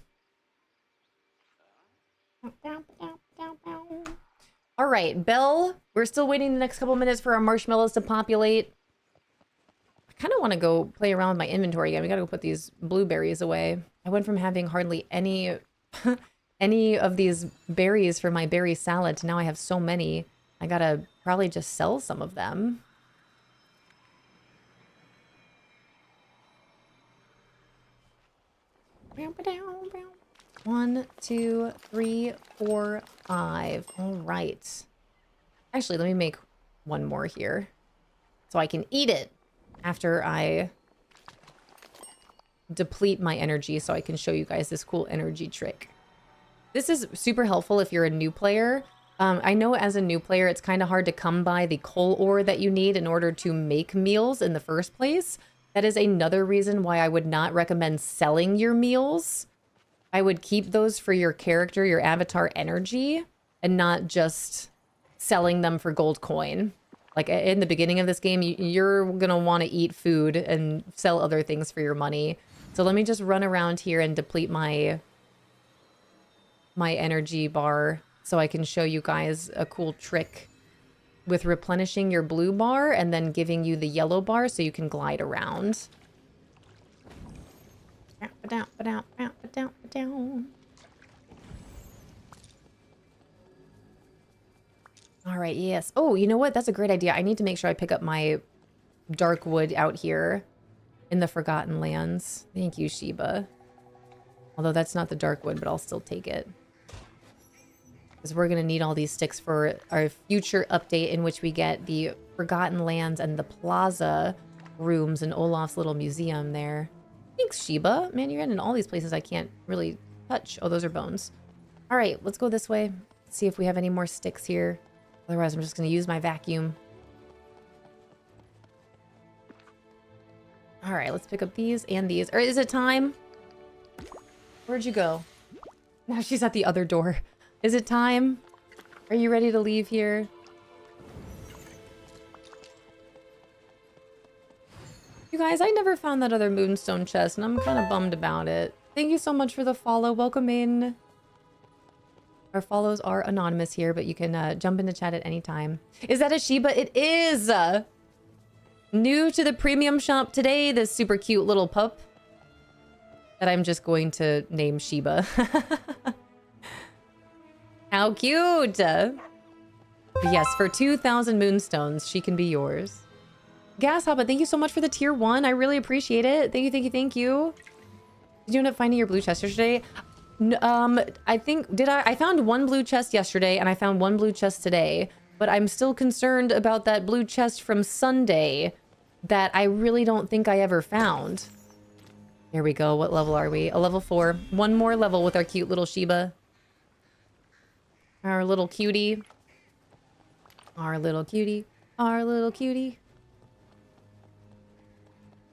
All right, Belle, we're still waiting the next couple minutes for our marshmallows to populate. I kind of want to go play around with my inventory again. We got to go put these blueberries away. I went from having hardly any of these berries for my berry salad to now I have so many. I got to probably just sell some of them. One, two, three, four, five. All right. Actually, let me make one more here so I can eat it after I deplete my energy so I can show you guys this cool energy trick. This is super helpful if you're a new player. I know as a new player, it's kind of hard to come by the coal ore that you need in order to make meals in the first place. That is another reason why I would not recommend selling your meals. I would keep those for your character, your avatar energy, and not just selling them for gold coin. Like in the beginning of this game, you're going to want to eat food and sell other things for your money. So let me just run around here and deplete my energy bar so I can show you guys a cool trick with replenishing your blue bar and then giving you the yellow bar so you can glide around. All right, yes. Oh, you know what? That's a great idea. I need to make sure I pick up my dark wood out here in the Forgotten Lands. Thank you, Sheba. Although that's not the dark wood, but I'll still take it. Because we're going to need all these sticks for our future update in which we get the Forgotten Lands and the Plaza rooms in Olaf's little museum there. Thanks, Sheba. Man, you're in all these places I can't really touch. Oh, those are bones. All right, let's go this way. Let's see if we have any more sticks here. Otherwise, I'm just going to use my vacuum. All right, let's pick up these and these. Or is it time? Where'd you go? Now she's at the other door. Is it time? Are you ready to leave here? You guys, I never found that other moonstone chest, and I'm kind of bummed about it. Thank you so much for the follow. Welcome in. Our follows are anonymous here, but you can jump into chat at any time. Is that a Sheba? It is! New to the premium shop today, this super cute little pup that I'm just going to name Sheba. How cute! But yes, for 2,000 moonstones, she can be yours. Gas Hoppa, thank you so much for the tier 1. I really appreciate it. Thank you, thank you, thank you. Did you end up finding your blue chest yesterday? I think, I found one blue chest yesterday, and I found one blue chest today. But I'm still concerned about that blue chest from Sunday that I really don't think I ever found. Here we go. What level are we? A level 4. One more level with our cute little Sheba. Our little cutie. Our little cutie. Our little cutie.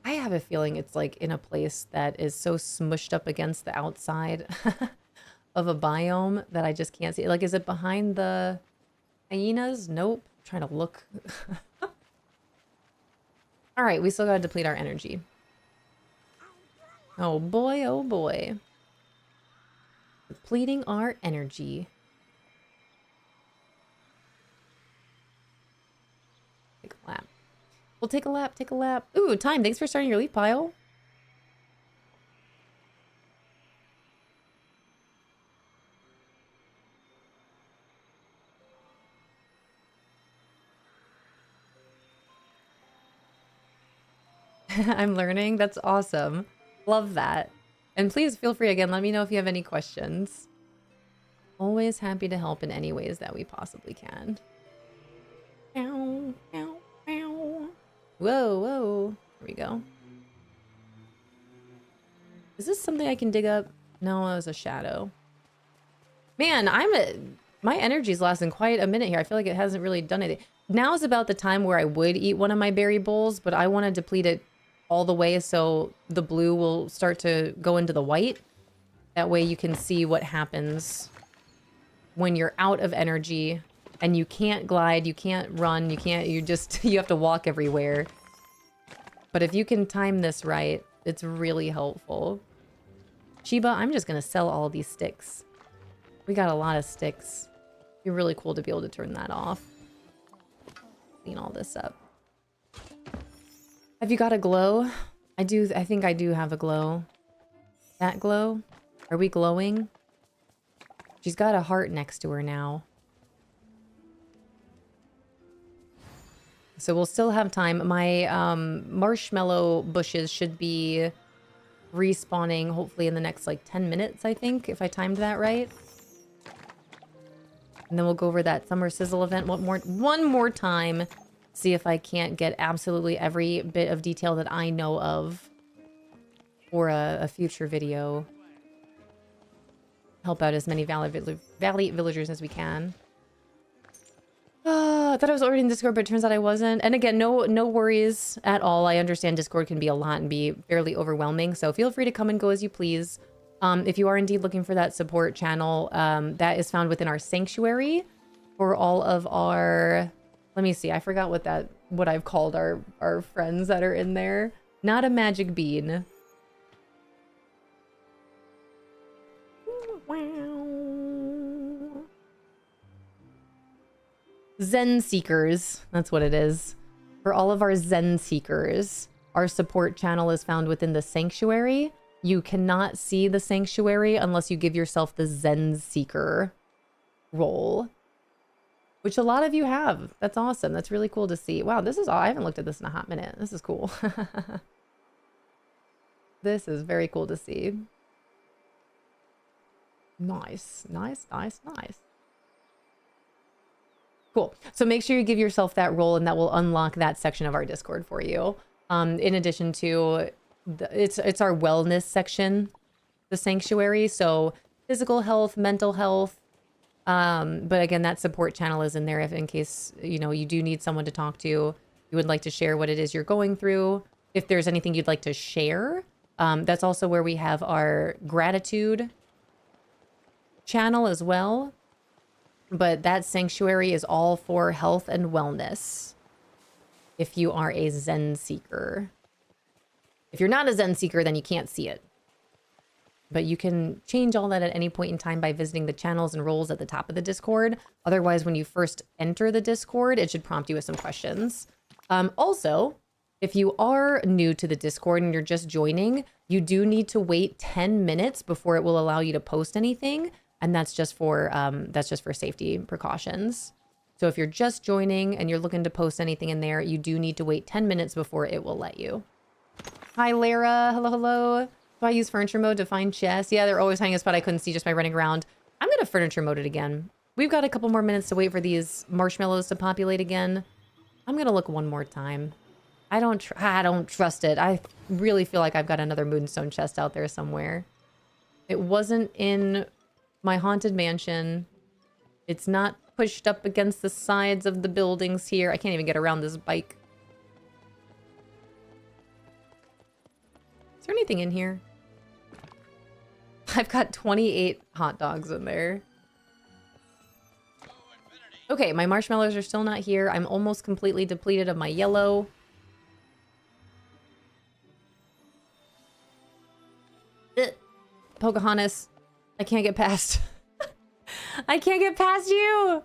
I have a feeling it's like in a place that is so smushed up against the outside of a biome that I just can't see. Like, is it behind the hyenas? Nope. I'm trying to look. All right, we still gotta deplete our energy. Oh boy, oh boy. Depleting our energy. Take a lap. We'll take a lap, take a lap. Ooh, Time, thanks for starting your leaf pile. I'm learning. That's awesome. Love that. And please feel free again. Let me know if you have any questions. Always happy to help in any ways that we possibly can. Ow, ow, ow. Whoa, whoa. There we go. Is this something I can dig up? No, it was a shadow. Man, my energy's lasting quite a minute here. I feel like it hasn't really done anything. Now is about the time where I would eat one of my berry bowls, but I want to deplete it all the way so the blue will start to go into the white. That way you can see what happens when you're out of energy and you can't glide, you can't run, you just, you have to walk everywhere. But if you can time this right, it's really helpful. Sheba, I'm just gonna sell all these sticks. We got a lot of sticks. It'd be really cool to be able to turn that off. Clean all this up. Have you got a glow? I think I do have a glow. That glow? Are we glowing? She's got a heart next to her now. So we'll still have time. My marshmallow bushes should be respawning hopefully in the next like 10 minutes, I think, if I timed that right. And then we'll go over that Summer Sizzle event one more time. See if I can't get absolutely every bit of detail that I know of for a future video. Help out as many Valley villagers as we can. I thought I was already in Discord, but it turns out I wasn't. And again, no worries at all. I understand Discord can be a lot and be fairly overwhelming, so feel free to come and go as you please. If you are indeed looking for that support channel, that is found within our sanctuary for all of our... Let me see. I forgot what I've called our friends that are in there. Not a magic bean. Zen Seekers. That's what it is. For all of our Zen Seekers, our support channel is found within the Sanctuary. You cannot see the Sanctuary unless you give yourself the Zen Seeker role, which a lot of you have. That's awesome. That's really cool to see. Wow, this is all. I haven't looked at this in a hot minute. This is cool. This is very cool to see. Nice, nice, nice, nice. Cool. So make sure you give yourself that role, and that will unlock that section of our Discord for you. In addition to, it's our wellness section, the Sanctuary. So physical health, mental health. But again, that support channel is in there if in case, you know, you do need someone to talk to, you would like to share what it is you're going through. If there's anything you'd like to share, that's also where we have our gratitude channel as well. But that Sanctuary is all for health and wellness. If you are a Zen Seeker. If you're not a Zen Seeker, then you can't see it. But you can change all that at any point in time by visiting the channels and roles at the top of the Discord. Otherwise, when you first enter the Discord, it should prompt you with some questions. Also, if you are new to the Discord and you're just joining, you do need to wait 10 minutes before it will allow you to post anything. And that's just for safety precautions. So if you're just joining and you're looking to post anything in there, you do need to wait 10 minutes before it will let you. Hi, Lara. Hello, hello. Do I use furniture mode to find chests? Yeah, they're always hiding a spot I couldn't see just by running around. I'm going to furniture mode it again. We've got a couple more minutes to wait for these marshmallows to populate again. I'm going to look one more time. I don't trust it. I really feel like I've got another moonstone chest out there somewhere. It wasn't in my haunted mansion. It's not pushed up against the sides of the buildings here. I can't even get around this bike. Is there anything in here? I've got 28 hot dogs in there. Okay, my marshmallows are still not here. I'm almost completely depleted of my yellow. Pocahontas, I can't get past. I can't get past you.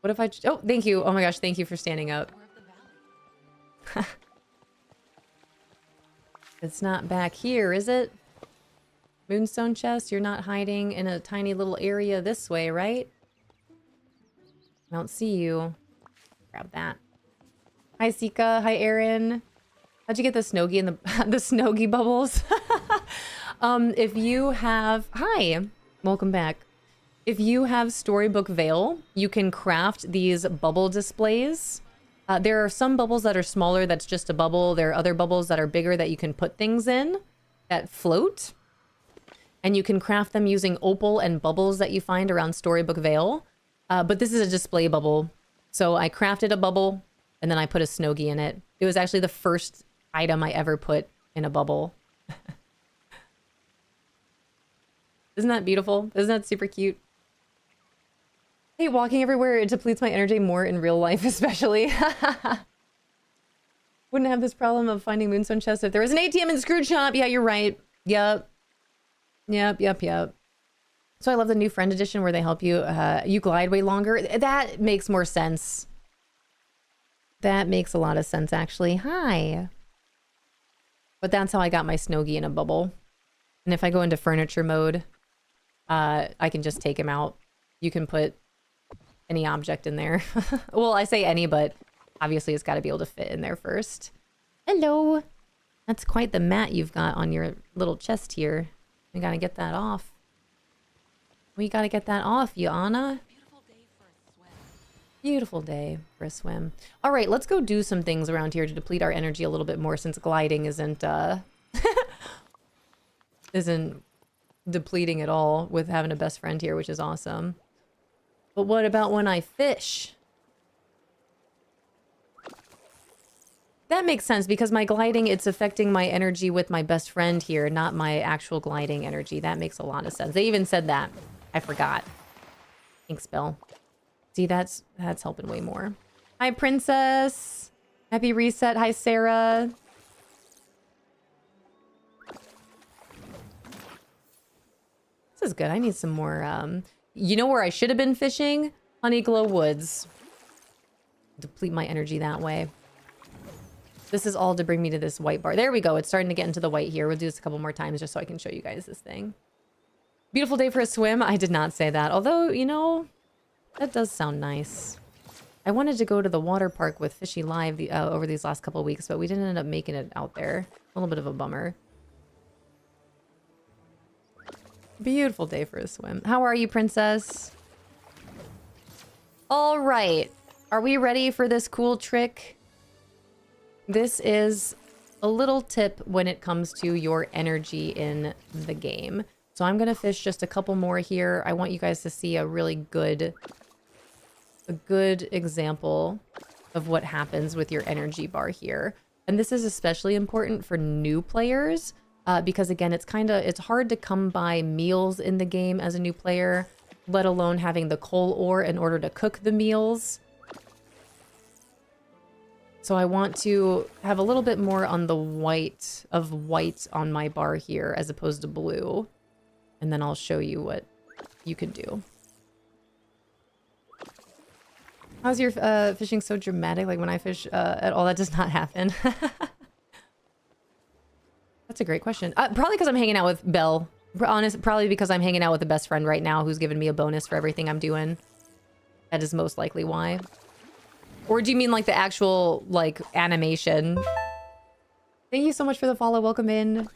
What if I... Oh, thank you. Oh my gosh, thank you for standing up. It's not back here, is it? Moonstone chest, you're not hiding in a tiny little area this way, right? I don't see you. Grab that. Hi, Sika. Hi, Erin. How'd you get the Snoggy and the Snoggy bubbles? If you have... Hi. Welcome back. If you have Storybook Veil, you can craft these bubble displays. There are some bubbles that are smaller, that's just a bubble. There are other bubbles that are bigger that you can put things in that float. And you can craft them using opal and bubbles that you find around Storybook Veil. But this is a display bubble. So I crafted a bubble and then I put a Snoggy in it. It was actually the first item I ever put in a bubble. Isn't that beautiful? Isn't that super cute? Hey, walking everywhere, it depletes my energy more in real life, especially. Wouldn't have this problem of finding moonstone chests if there was an ATM in Scrooge shop. Yeah, you're right. Yep. Yep. So I love the new friend edition where they help you. You glide way longer. That makes more sense. That makes a lot of sense, actually. Hi. But that's how I got my Snowgie in a bubble. And if I go into furniture mode, I can just take him out. You can put any object in there. Well, I say any, but obviously it's got to be able to fit in there first. Hello. That's quite the mat you've got on your little chest here. We got to get that off. We got to get that off, Yana. Beautiful day for a swim. All right, let's go do some things around here to deplete our energy a little bit more since gliding isn't isn't depleting at all with having a best friend here, which is awesome. But what about when I fish? That makes sense because my gliding, it's affecting my energy with my best friend here, not my actual gliding energy. That makes a lot of sense. They even said that. I forgot. Thanks, Bill. See, that's helping way more. Hi, Princess. Happy reset. Hi, Sarah. This is good. I need some more, you know where I should have been fishing? Honeyglow Woods. Deplete my energy that way. This is all to bring me to this white bar. There we go. It's starting to get into the white here. We'll do this a couple more times just so I can show you guys this thing. Beautiful day for a swim. I did not say that. Although, you know, that does sound nice. I wanted to go to the water park with Fishy Live over these last couple of weeks, but we didn't end up making it out there. A little bit of a bummer. Beautiful day for a swim. How are you, Princess? All right. Are we ready for this cool trick? This is a little tip when it comes to your energy in the game. So I'm going to fish just a couple more here. I want you guys to see a really good example of what happens with your energy bar here. And this is especially important for new players because again, it's hard to come by meals in the game as a new player, let alone having the coal ore in order to cook the meals. So I want to have a little bit more on the white on my bar here as opposed to blue. And then I'll show you what you can do. How's your fishing so dramatic? Like when I fish at all, that does not happen. That's a great question. Probably because I'm hanging out with Belle. Probably because I'm hanging out with the best friend right now who's giving me a bonus for everything I'm doing. That is most likely why. Or do you mean like the actual, like, animation? Thank you so much for the follow. Welcome in.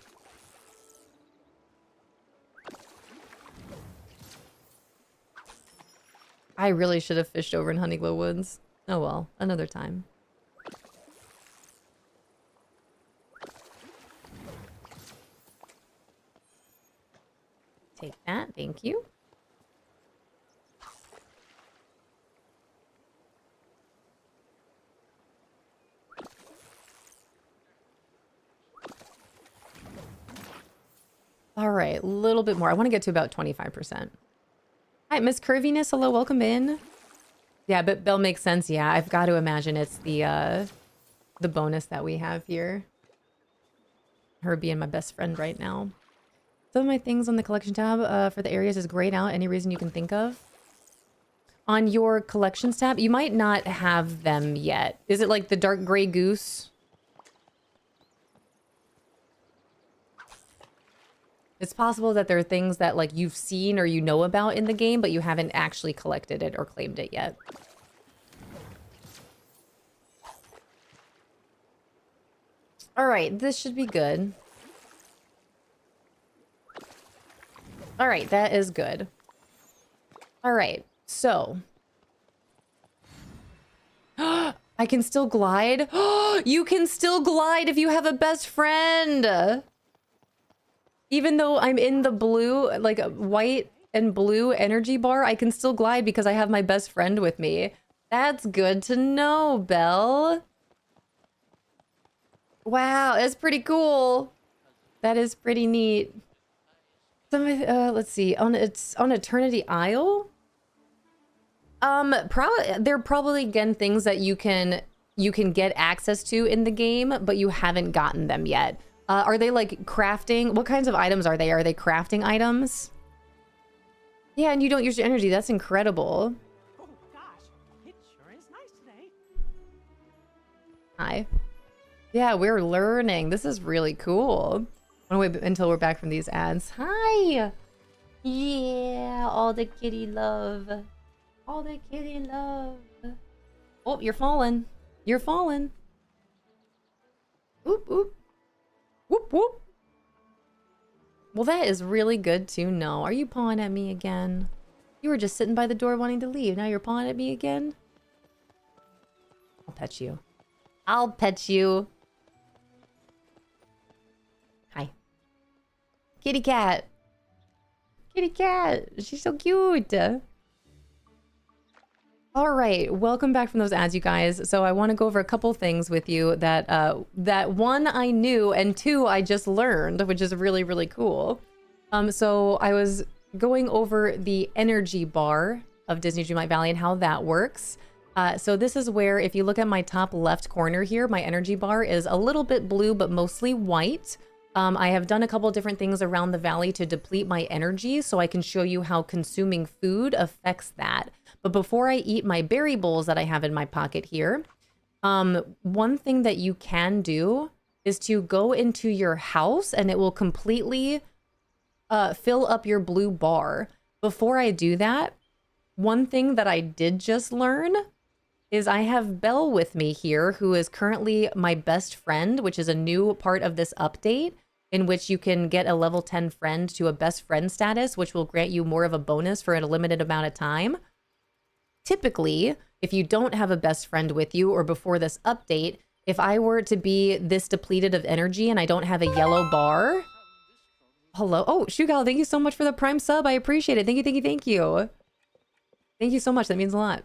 I really should have fished over in Honeyglow Woods. Oh well, another time. Take that, thank you. All right, a little bit more. I want to get to about 25%. Hi, Miss Curviness. Hello, welcome in. Yeah, but Belle makes sense. Yeah, I've got to imagine it's the bonus that we have here. Her being my best friend right now. Some of my things on the collection tab for the areas is grayed out. Any reason you can think of? On your collections tab, you might not have them yet. Is it like the dark gray goose? It's possible that there are things that like you've seen or you know about in the game, but you haven't actually collected it or claimed it yet. All right, this should be good. All right, that is good. All right, so. I can still glide. You can still glide if you have a best friend. Even though I'm in the blue, like white and blue energy bar, I can still glide because I have my best friend with me. That's good to know, Belle. Wow, that's pretty cool. That is pretty neat. Let's see. On Eternity Isle. Probably they're probably again things that you can get access to in the game, but you haven't gotten them yet. Are they like crafting? What kinds of items are they? Are they crafting items? Yeah, and you don't use your energy. That's incredible. Oh gosh, it sure is nice today. Hi. Yeah, we're learning. This is really cool. I'm gonna wait until we're back from these ads. Hi. Yeah, all the kitty love. All the kitty love. Oh, you're falling. You're falling. Oop, oop. Whoop, whoop. Well, that is really good to know. Are you pawing at me again? You were just sitting by the door wanting to leave. Now you're pawing at me again? I'll pet you. I'll pet you. Hi. Kitty cat. Kitty cat. She's so cute. All right, welcome back from those ads, you guys. So I want to go over a couple things with you that that one I knew and two I just learned, which is really, really cool. So I was going over the energy bar of Disney Dreamlight Valley and how that works. So this is where, if you look at my top left corner here, my energy bar is a little bit blue, but mostly white. I have done a couple different things around the valley to deplete my energy, so I can show you how consuming food affects that. But before I eat my berry bowls that I have in my pocket here, one thing that you can do is to go into your house and it will completely fill up your blue bar. Before I do that, one thing that I did just learn is I have Belle with me here, who is currently my best friend, which is a new part of this update in which you can get a level 10 friend to a best friend status, which will grant you more of a bonus for a limited amount of time. Typically, if you don't have a best friend with you or before this update, if I were to be this depleted of energy and I don't have a yellow bar... Hello? Oh, Shugal, thank you so much for the Prime sub. I appreciate it. Thank you, thank you, thank you. Thank you so much. That means a lot.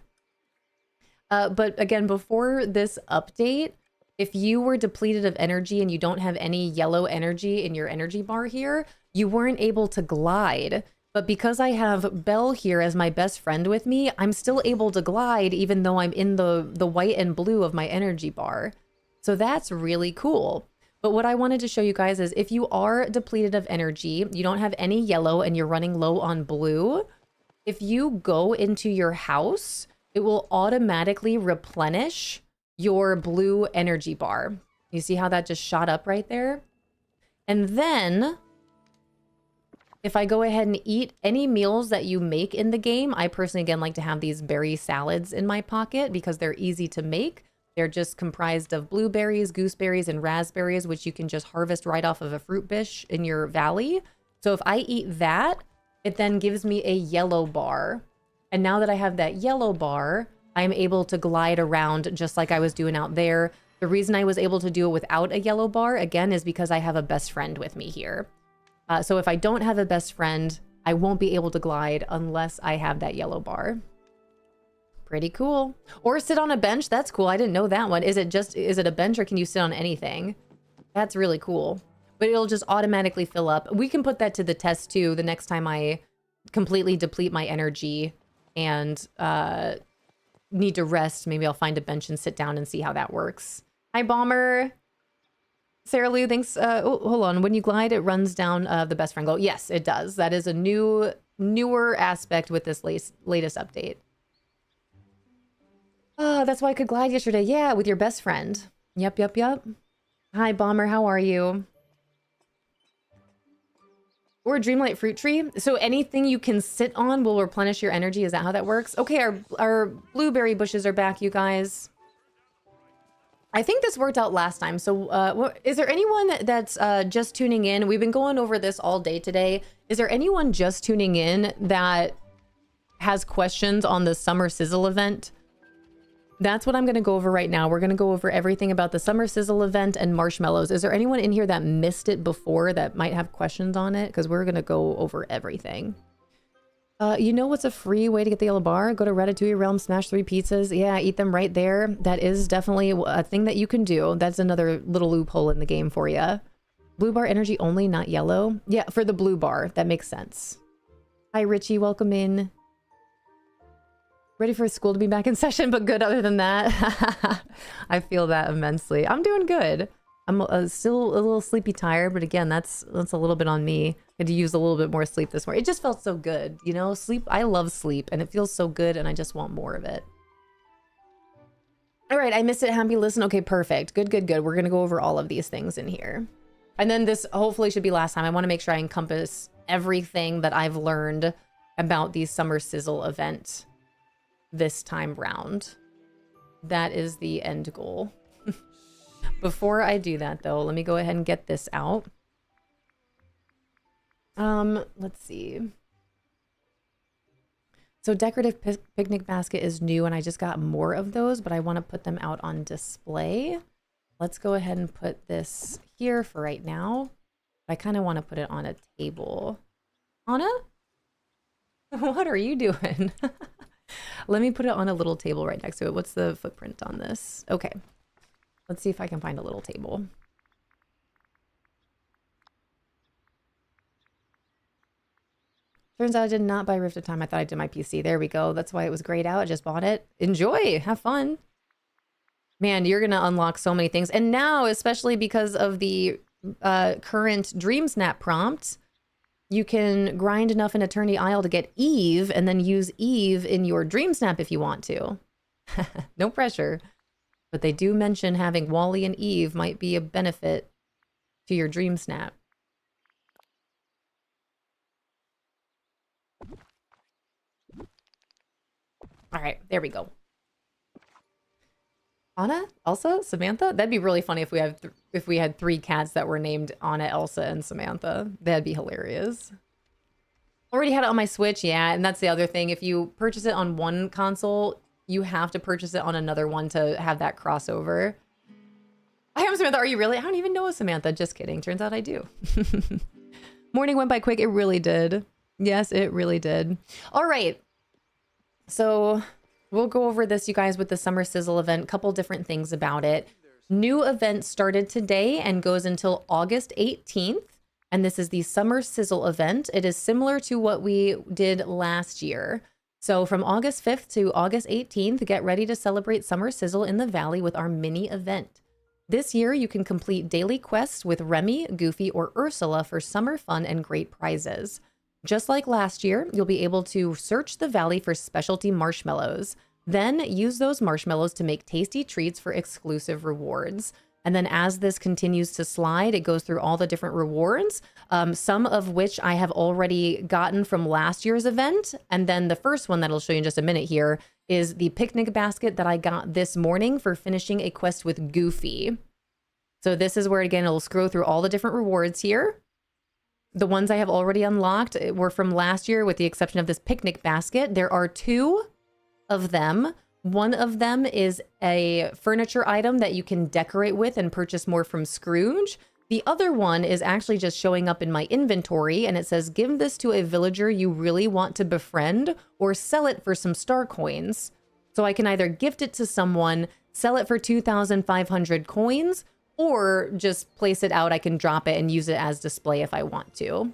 But again, before this update, if you were depleted of energy and you don't have any yellow energy in your energy bar here, you weren't able to glide. But because I have Belle here as my best friend with me, I'm still able to glide even though I'm in the white and blue of my energy bar. So that's really cool. But what I wanted to show you guys is if you are depleted of energy, you don't have any yellow and you're running low on blue, if you go into your house, it will automatically replenish your blue energy bar. You see how that just shot up right there? And then if I go ahead and eat any meals that you make in the game, I personally, again, like to have these berry salads in my pocket because they're easy to make. They're just comprised of blueberries, gooseberries, and raspberries, which you can just harvest right off of a fruit bush in your valley. So if I eat that, it then gives me a yellow bar. And now that I have that yellow bar, I'm able to glide around just like I was doing out there. The reason I was able to do it without a yellow bar, again, is because I have a best friend with me here. So if I don't have a best friend, I won't be able to glide unless I have that yellow bar. Pretty cool. Or sit on a bench. That's cool. I didn't know that one. Is it a bench or can you sit on anything? That's really cool. But it'll just automatically fill up. We can put that to the test too the next time I completely deplete my energy and need to rest. Maybe I'll find a bench and sit down and see how that works. Hi, Bomber. Sarah Lou, thanks. Oh, hold on. When you glide, it runs down the best friend glow. Yes, it does. That is a newer aspect with this latest update. Oh, that's why I could glide yesterday. Yeah, with your best friend. Yep, yep, yep. Hi, Bomber. How are you? Or a Dreamlight fruit tree. So anything you can sit on will replenish your energy. Is that how that works? Okay, our blueberry bushes are back, you guys. I think this worked out last time. So is there anyone that's just tuning in? We've been going over this all day today. Is there anyone just tuning in that has questions on the Summer Sizzle Event? That's what I'm going to go over right now. We're going to go over everything about the Summer Sizzle Event and marshmallows. Is there anyone in here that missed it before that might have questions on it? Because we're going to go over everything. You know what's a free way to get the yellow bar? Go to Ratatouille Realm, smash 3 pizzas. Yeah, eat them right there. That is definitely a thing that you can do. That's another little loophole in the game for you. Blue bar energy only, not yellow. Yeah, for the blue bar. That makes sense. Hi, Richie. Welcome in. Ready for school to be back in session, but good other than that. I feel that immensely. I'm doing good. I'm still a little sleepy tired, but again, that's a little bit on me. I had to use a little bit more sleep this morning. It just felt so good, you know? Sleep, I love sleep, and it feels so good, and I just want more of it. All right, I missed it. Happy listen. Okay, perfect. Good, good, good. We're going to go over all of these things in here. And then this hopefully should be last time. I want to make sure I encompass everything that I've learned about the Summer Sizzle event this time round. That is the end goal. Before I do that, though, let me go ahead and get this out. Let's see. So decorative picnic basket is new, and I just got more of those, but I want to put them out on display. Let's go ahead and put this here for right now. I kind of want to put it on a table. Anna? What are you doing? Let me put it on a little table right next to it. What's the footprint on this? Okay. Let's see if I can find a little table. Turns out I did not buy Rift of Time. I thought I did my PC. There we go. That's why it was grayed out. I just bought it. Enjoy. Have fun. Man, you're going to unlock so many things. And now, especially because of the current DreamSnap prompt, you can grind enough in Eternity Isle to get Eve and then use Eve in your DreamSnap if you want to. No pressure. But they do mention having Wally and Eve might be a benefit to your DreamSnap. All right, there we go. Anna, Elsa, Samantha. That'd be really funny if we had 3 cats that were named Anna, Elsa, and Samantha. That'd be hilarious. Already had it on my Switch, yeah, and that's the other thing. If you purchase it on one console, you have to purchase it on another one to have that crossover. I am Samantha. Are you really? I don't even know a Samantha. Just kidding. Turns out I do. Morning went by quick. It really did. Yes, it really did. All right. So we'll go over this, you guys, with the Summer Sizzle event. Couple different things about it. New event started today and goes until August 18th. And this is the Summer Sizzle event. It is similar to what we did last year. So from August 5th to August 18th, get ready to celebrate Summer Sizzle in the Valley with our mini event. This year, you can complete daily quests with Remy, Goofy, or Ursula for summer fun and great prizes. Just like last year, you'll be able to search the valley for specialty marshmallows. Then use those marshmallows to make tasty treats for exclusive rewards. And then as this continues to slide, it goes through all the different rewards, some of which I have already gotten from last year's event. And then the first one that I'll show you in just a minute here is the picnic basket that I got this morning for finishing a quest with Goofy. So this is where, again, it'll scroll through all the different rewards here. The ones I have already unlocked were from last year, with the exception of this picnic basket. There are 2 of them. One of them is a furniture item that you can decorate with and purchase more from Scrooge. The other one is actually just showing up in my inventory, and it says, give this to a villager you really want to befriend or sell it for some star coins. So I can either gift it to someone, sell it for 2,500 coins, or just place it out. I can drop it and use it as display if I want to.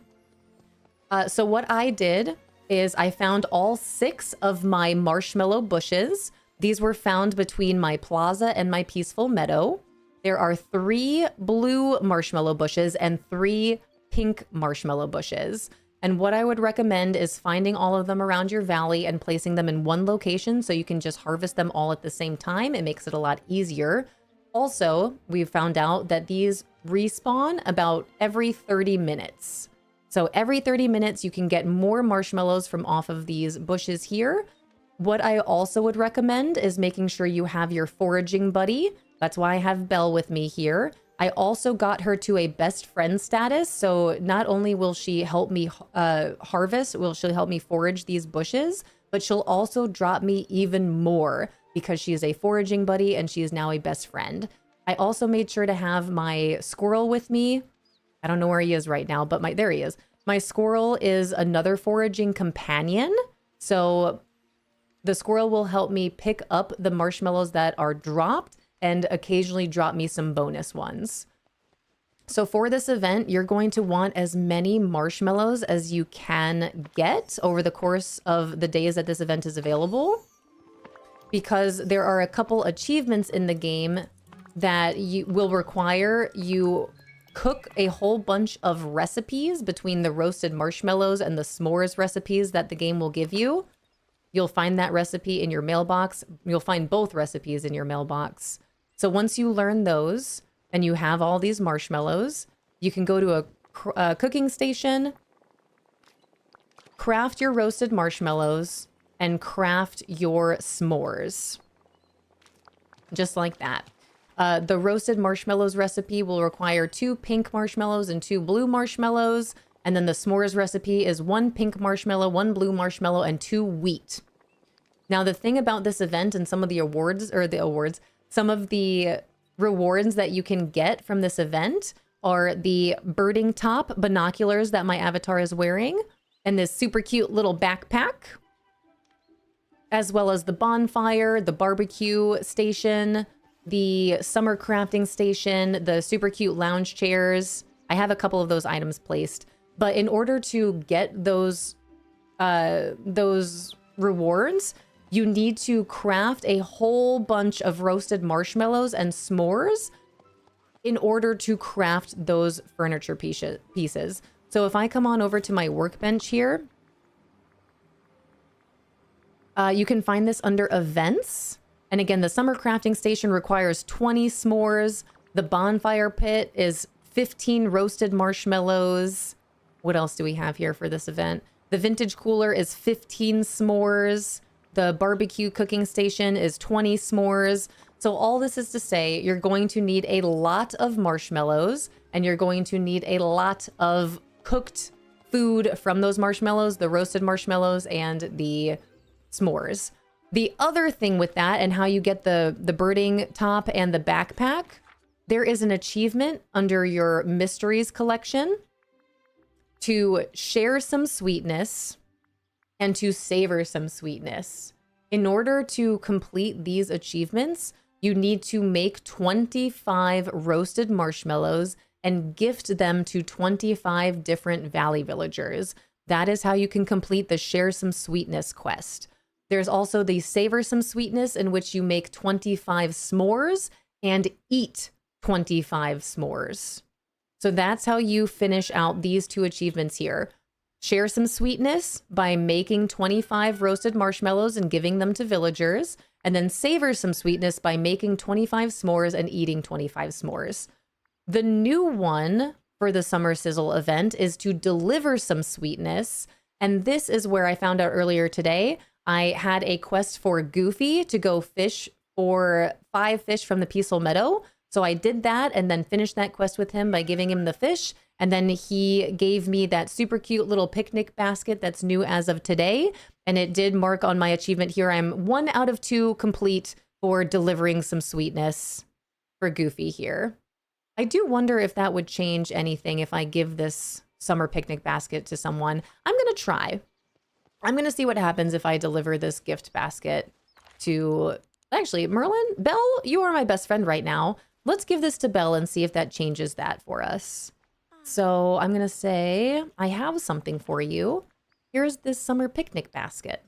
So what I did is I found all 6 of my marshmallow bushes. These were found between my plaza and my peaceful meadow. There are 3 blue marshmallow bushes and 3 pink marshmallow bushes. And what I would recommend is finding all of them around your valley and placing them in one location so you can just harvest them all at the same time. It makes it a lot easier. Also, we've found out that these respawn about every 30 minutes. So every 30 minutes, you can get more marshmallows from off of these bushes here. What I also would recommend is making sure you have your foraging buddy. That's why I have Belle with me here. I also got her to a best friend status. So not only will she help me harvest, will she help me forage these bushes, but she'll also drop me even more because she is a foraging buddy and she is now a best friend. I also made sure to have my squirrel with me. I don't know where he is right now, but there he is. My squirrel is another foraging companion. So the squirrel will help me pick up the marshmallows that are dropped and occasionally drop me some bonus ones. So for this event, you're going to want as many marshmallows as you can get over the course of the days that this event is available, because there are a couple achievements in the game that you will require you cook a whole bunch of recipes between the roasted marshmallows and the s'mores recipes that the game will give you. You'll find that recipe in your mailbox. You'll find both recipes in your mailbox. So once you learn those and you have all these marshmallows, you can go to a cooking station, craft your roasted marshmallows, and craft your s'mores. Just like that. The roasted marshmallows recipe will require 2 pink marshmallows and 2 blue marshmallows. And then the s'mores recipe is 1 pink marshmallow, 1 blue marshmallow, and 2 wheat. Now, the thing about this event and some of the some of the rewards that you can get from this event are the birding top binoculars that my avatar is wearing, and this super cute little backpack, as well as the bonfire, the barbecue station, the summer crafting station, the super cute lounge chairs. I have a couple of those items placed, but in order to get those rewards, you need to craft a whole bunch of roasted marshmallows and s'mores in order to craft those furniture pieces. So if I come on over to my workbench here, you can find this under events. And again, the summer crafting station requires 20 s'mores. The bonfire pit is 15 roasted marshmallows. What else do we have here for this event? The vintage cooler is 15 s'mores. The barbecue cooking station is 20 s'mores. So all this is to say, you're going to need a lot of marshmallows, and you're going to need a lot of cooked food from those marshmallows, the roasted marshmallows and the s'mores. The other thing with that and how you get the birding top and the backpack, there is an achievement under your mysteries collection to share some sweetness and to savor some sweetness. In order to complete these achievements, you need to make 25 roasted marshmallows and gift them to 25 different valley villagers. That is how you can complete the share some sweetness quest. There's also the savor some sweetness, in which you make 25 s'mores and eat 25 s'mores. So that's how you finish out these 2 achievements here. Share some sweetness by making 25 roasted marshmallows and giving them to villagers, and then savor some sweetness by making 25 s'mores and eating 25 s'mores. The new one for the Summer Sizzle event is to deliver some sweetness, and this is where I found out earlier today I had a quest for Goofy to go fish for 5 fish from the Peaceful Meadow. So I did that and then finished that quest with him by giving him the fish. And then he gave me that super cute little picnic basket that's new as of today. And it did mark on my achievement here. I'm 1 out of 2 complete for delivering some sweetness for Goofy here. I do wonder if that would change anything if I give this summer picnic basket to someone. I'm going to try. I'm going to see what happens if I deliver this gift basket to... Actually, Merlin, Belle, you are my best friend right now. Let's give this to Belle and see if that changes that for us. So I'm going to say, I have something for you. Here's this summer picnic basket.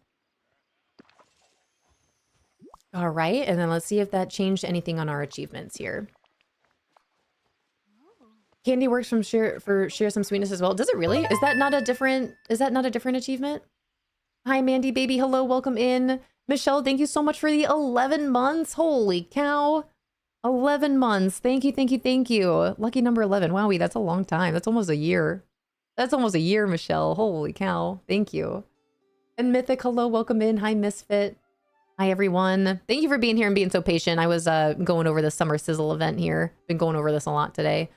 All right, and then let's see if that changed anything on our achievements here. Candy works from share some sweetness as well. Does it really? Is that not a different achievement? Hi, Mandy baby. Hello, welcome in. Michelle, thank you so much for the 11 months. Holy cow. 11 months. Thank you, thank you, thank you. Lucky number 11. Wowie, that's a long time. That's almost a year. That's almost a year, Michelle. Holy cow. Thank you. And Mythic, hello, welcome in. Hi, Misfit. Hi, everyone. Thank you for being here and being so patient. I was going over the Summer Sizzle event here. Been going over this a lot today.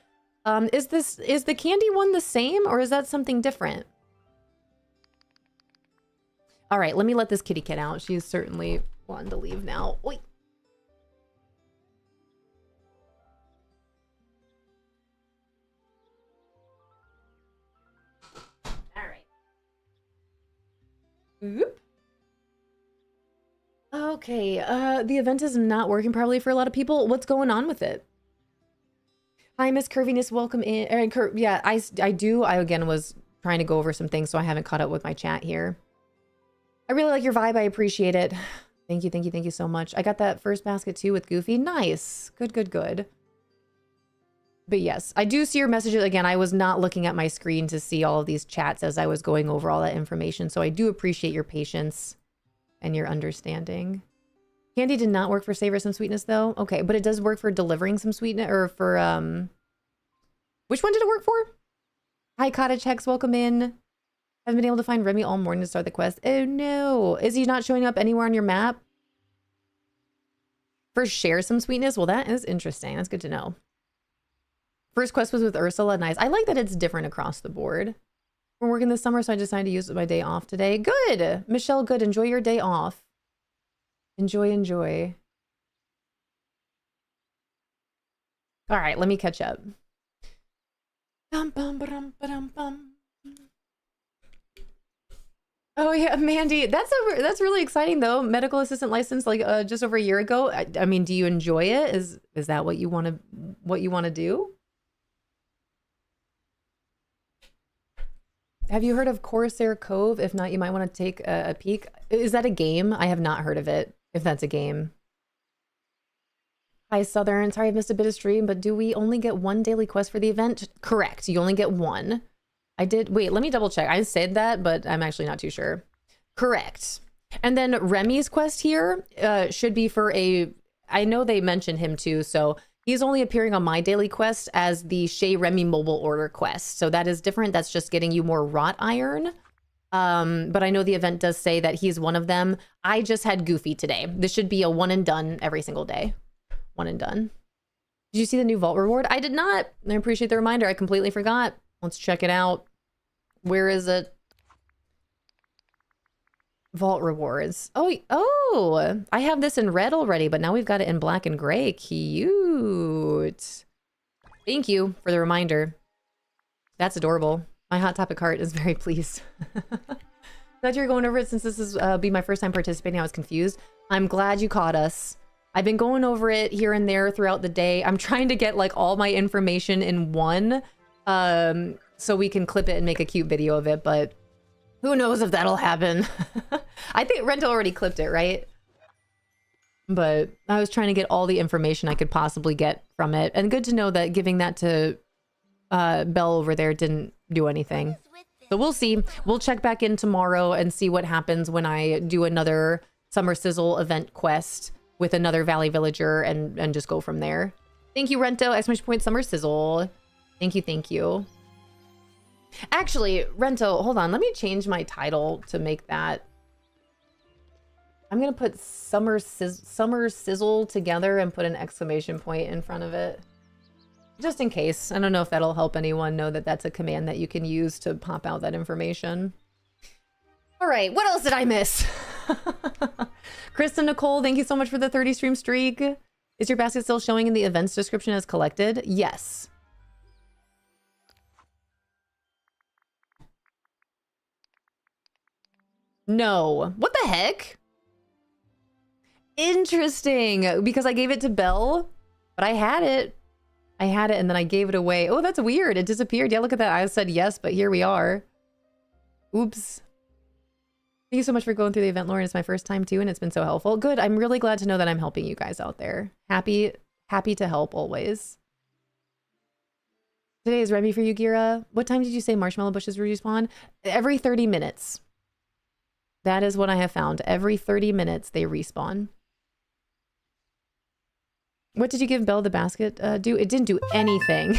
Is the candy one the same, or is that something different? All right, let me let this kitty cat out. She's certainly wanting to leave now. Oi. All right. Oop. Okay, the event is not working properly for a lot of people. What's going on with it? Hi, Miss Curviness. Welcome in. Yeah, I do. I again was trying to go over some things, so I haven't caught up with my chat here. I really like your vibe. I appreciate it. Thank you, thank you, thank you so much. I got that first basket too with Goofy. Nice. Good, good, good. But yes, I do see your messages. Again, I was not looking at my screen to see all of these chats as I was going over all that information. So I do appreciate your patience and your understanding. Candy did not work for Savor Some Sweetness though. Okay, but it does work for delivering some sweetness or for, which one did it work for? Hi, Cottage Hex. Welcome in. Haven't been able to find Remy all morning to start the quest. Oh no. Is he not showing up anywhere on your map? For Share Some Sweetness? Well, that is interesting. That's good to know. First quest was with Ursula. Nice. I like that it's different across the board. We're working this summer, so I decided to use my day off today. Good. Michelle, good. Enjoy your day off. Enjoy, enjoy. All right, let me catch up. Bum, bum, ba-dum, ba-dum, bum. Oh yeah, Mandy, that's really exciting though. Medical assistant license like just over a year ago. I mean, do you enjoy it? Is that what you want to do? Have you heard of Corsair Cove? If not, you might want to take a peek. Is that a game? I have not heard of it. If that's a game. Hi, Southern. Sorry I missed a bit of stream, but do we only get one daily quest for the event? Correct. You only get one. I did. Wait, let me double check. I said that, but I'm actually not too sure. Correct. And then Remy's quest here should be for a... I know they mentioned him too, so he's only appearing on my daily quest as the Chez Remy mobile order quest. So that is different. That's just getting you more wrought iron. But I know the event does say that he's one of them. I just had Goofy today. This should be a one and done every single day. One and done. Did you see the new vault reward? I did not. I appreciate the reminder. I completely forgot. Let's check it out. Where is it? Vault rewards. Oh, I have this in red already, but now we've got it in black and gray. Cute. Thank you for the reminder. That's adorable. My Hot Topic heart is very pleased. Glad you're going over it since this is be my first time participating. I was confused. I'm glad you caught us. I've been going over it here and there throughout the day. I'm trying to get like all my information in one so we can clip it and make a cute video of it, but who knows if that'll happen. I think Rento already clipped it, right? But I was trying to get all the information I could possibly get from it. And good to know that giving that to Belle over there didn't do anything. So we'll see. We'll check back in tomorrow and see what happens when I do another Summer Sizzle event quest with another Valley Villager and just go from there. Thank you, Rento! Exclamation point Summer Sizzle. Thank you, thank you. Actually, Rento, hold on. Let me change my title to make that. I'm gonna put Summer Sizzle together and put an exclamation point in front of it. Just in case. I don't know if that'll help anyone know that that's a command that you can use to pop out that information. All right, what else did I miss? Krista Nicole, thank you so much for the 30 stream streak. Is your basket still showing in the events description as collected? Yes. No. What the heck? Interesting. Because I gave it to Belle, but I had it. I had it and then I gave it away. Oh, that's weird. It disappeared. Yeah, look at that. I said yes, but here we are. Oops. Thank you so much for going through the event, Lauren. It's my first time too, and it's been so helpful. Good. I'm really glad to know that I'm helping you guys out there. Happy to help always. Today is Remy for you, Gira. What time did you say marshmallow bushes respawn? Every 30 minutes. That is what I have found. Every 30 minutes they respawn. What did you give Belle the basket do? It didn't do anything.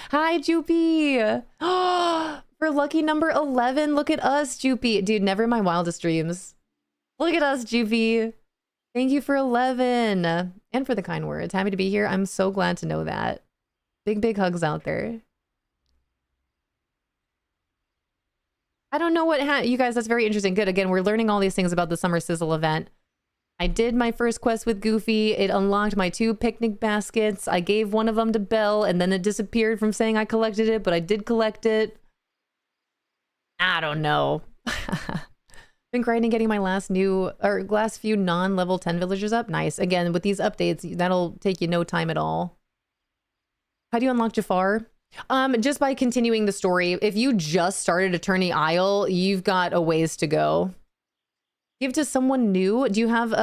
Hi, Joopy. Oh, for lucky number 11. Look at us, Joopy. Dude, never in my wildest dreams. Look at us, Joopy. Thank you for 11. And for the kind words. Happy to be here. I'm so glad to know that. Big, big hugs out there. I don't know what you guys, that's very interesting. Good. Again, we're learning all these things about the Summer Sizzle event. I did my first quest with Goofy. It unlocked my 2 picnic baskets. I gave one of them to Belle, and then it disappeared from saying I collected it, but I did collect it. I don't know. Been grinding getting my last few non-level 10 villagers up. Nice. Again, with these updates, that'll take you no time at all. How do you unlock Jafar? Just by continuing the story. If you just started Attorney Isle, you've got a ways to go. Give to someone new. Do you have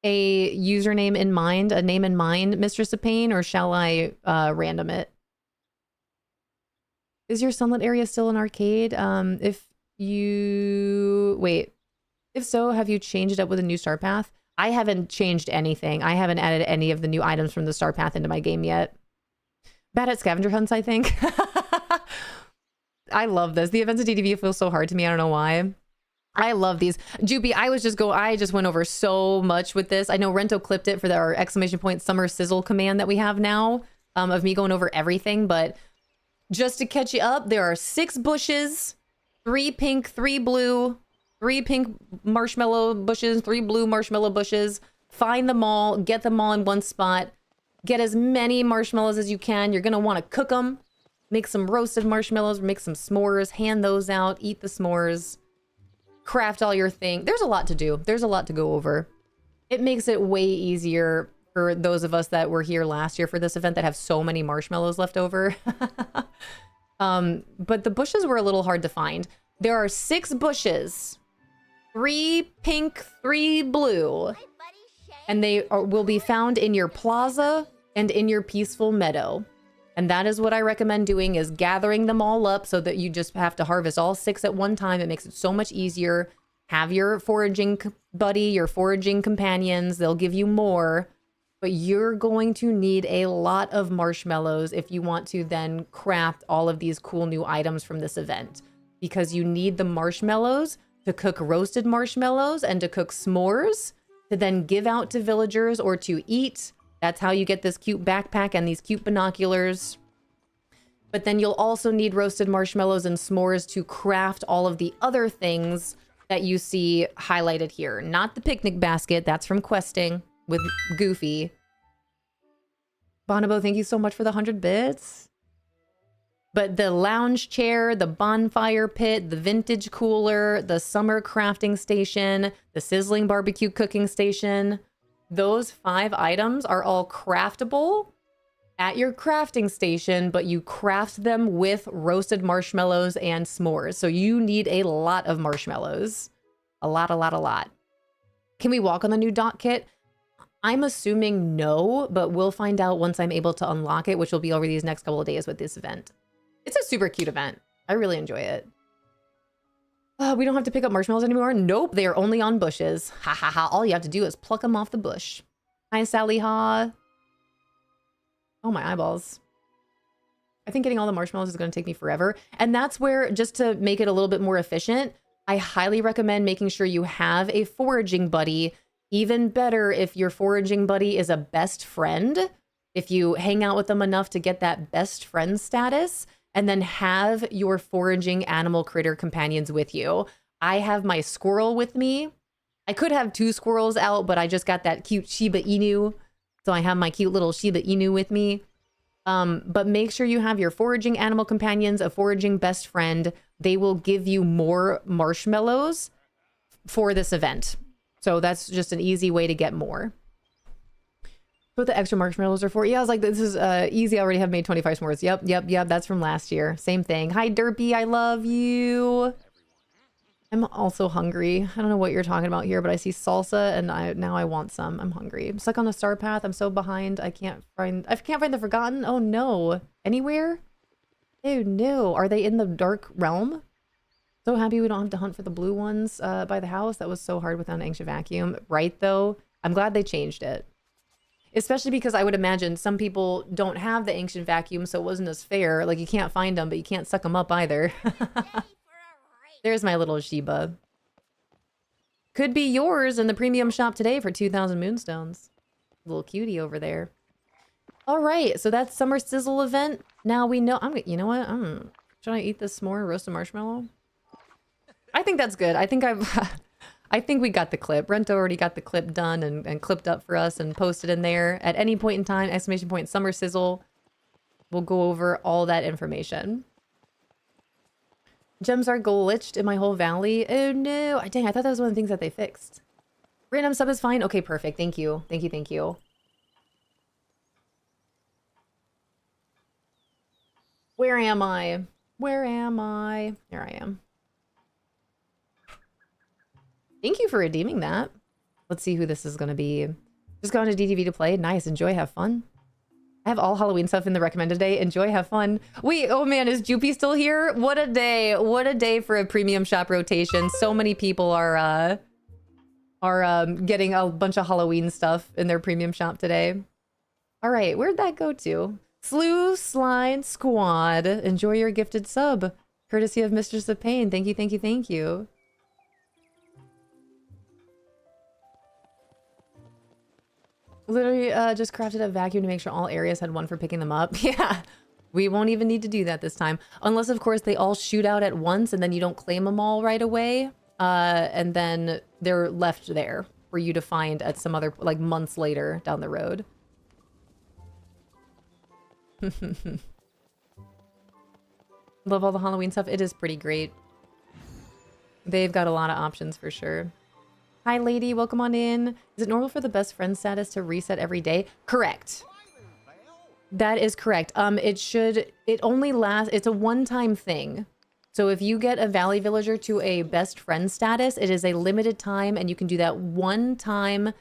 a username in mind, a name in mind, Mistress of Pain, or shall I random it? Is your Sunlit area still an arcade? If so, have you changed it up with a new star path? I haven't changed anything. I haven't added any of the new items from the star path into my game yet. Bad at scavenger hunts, I think. I love this. The events of DDV feel so hard to me. I don't know why. I love these. Jupy, I just went over so much with this. I know Rento clipped it for our / Summer Sizzle command that we have now, of me going over everything. But just to catch you up, there are 6 bushes, 3 pink, 3 blue, 3 pink marshmallow bushes, 3 blue marshmallow bushes. Find them all, get them all in one spot. Get as many marshmallows as you can. You're going to want to cook them. Make some roasted marshmallows, make some s'mores, hand those out, eat the s'mores. Craft all your thing. There's a lot to do. There's a lot to go over. It makes it way easier for those of us that were here last year for this event that have so many marshmallows left over. But the bushes were a little hard to find. There are 6 bushes, 3 pink, 3 blue, and they will be found in your plaza and in your peaceful meadow. And that is what I recommend doing, is gathering them all up so that you just have to harvest all 6 at one time. It makes it so much easier. Have your foraging buddy, your foraging companions. They'll give you more. But you're going to need a lot of marshmallows if you want to then craft all of these cool new items from this event. Because you need the marshmallows to cook roasted marshmallows and to cook s'mores to then give out to villagers or to eat. That's how you get this cute backpack and these cute binoculars. But then you'll also need roasted marshmallows and s'mores to craft all of the other things that you see highlighted here. Not the picnic basket. That's from questing with Goofy. Bonobo, thank you so much for the 100 bits. But the lounge chair, the bonfire pit, the vintage cooler, the summer crafting station, the sizzling barbecue cooking station, those 5 items are all craftable at your crafting station, but you craft them with roasted marshmallows and s'mores. So you need a lot of marshmallows. A lot. Can we walk on the new dot kit? I'm assuming no, but we'll find out once I'm able to unlock it, which will be over these next couple of days with this event. It's a super cute event. I really enjoy it. We don't have to pick up marshmallows anymore. Nope, they are only on bushes. Ha ha ha. All you have to do is pluck them off the bush. Hi, Sally Ha. Oh, my eyeballs. I think getting all the marshmallows is going to take me forever. And that's where, just to make it a little bit more efficient, I highly recommend making sure you have a foraging buddy. Even better if your foraging buddy is a best friend. If you hang out with them enough to get that best friend status, and then have your foraging animal critter companions with you. I have my squirrel with me. I could have 2 squirrels out, but I just got that cute Shiba Inu. So I have my cute little Shiba Inu with me. But make sure you have your foraging animal companions, a foraging best friend. They will give you more marshmallows for this event. So that's just an easy way to get more. What the extra marshmallows are for? Yeah, I was like, this is easy. I already have made 25 s'mores. Yep. That's from last year. Same thing. Hi, Derpy. I love you. I'm also hungry. I don't know what you're talking about here, but I see salsa and now I want some. I'm hungry. I'm stuck on the star path. I'm so behind. I can't find the forgotten. Oh no. Anywhere? Oh no. Are they in the dark realm? So happy we don't have to hunt for the blue ones by the house. That was so hard without an ancient vacuum. Right though? I'm glad they changed it. Especially because I would imagine some people don't have the ancient vacuum, so it wasn't as fair. Like, you can't find them, but you can't suck them up either. There's my little Sheba. Could be yours in the premium shop today for 2,000 moonstones. Little cutie over there. All right, so that's Summer Sizzle Event. Now we know. You know what? Should I eat this s'more roasted marshmallow? I think that's good. I think we got the clip. Rento already got the clip done and clipped up for us and posted in there. At any point in time, ! Summer Sizzle. We'll go over all that information. Gems are glitched in my whole valley. Oh no. Dang, I thought that was one of the things that they fixed. Random sub is fine. Okay, perfect. Thank you. Thank you. Where am I? Where am I? There I am. Thank you for redeeming that. Let's see who this is going to be. Just going to DTV to play. Nice. Enjoy. Have fun. I have all Halloween stuff in the recommended day. Enjoy. Have fun. Wait. Oh, man. Is Joopy still here? What a day. What a day for a premium shop rotation. So many people are getting a bunch of Halloween stuff in their premium shop today. All right. Where'd that go to? Slew Slide Squad. Enjoy your gifted sub. Courtesy of Mistress of Pain. Thank you. Thank you. Thank you. Literally just crafted a vacuum to make sure all areas had one for picking them up. Yeah, we won't even need to do that this time. Unless, of course, they all shoot out at once and then you don't claim them all right away. And then they're left there for you to find at some other, like, months later down the road. Love all the Halloween stuff. It is pretty great. They've got a lot of options for sure. Hi, lady. Welcome on in. Is it normal for the best friend status to reset every day? Correct. That is correct. It only lasts, it's a one-time thing. So if you get a Valley Villager to a best friend status, it is a limited time and you can do that one time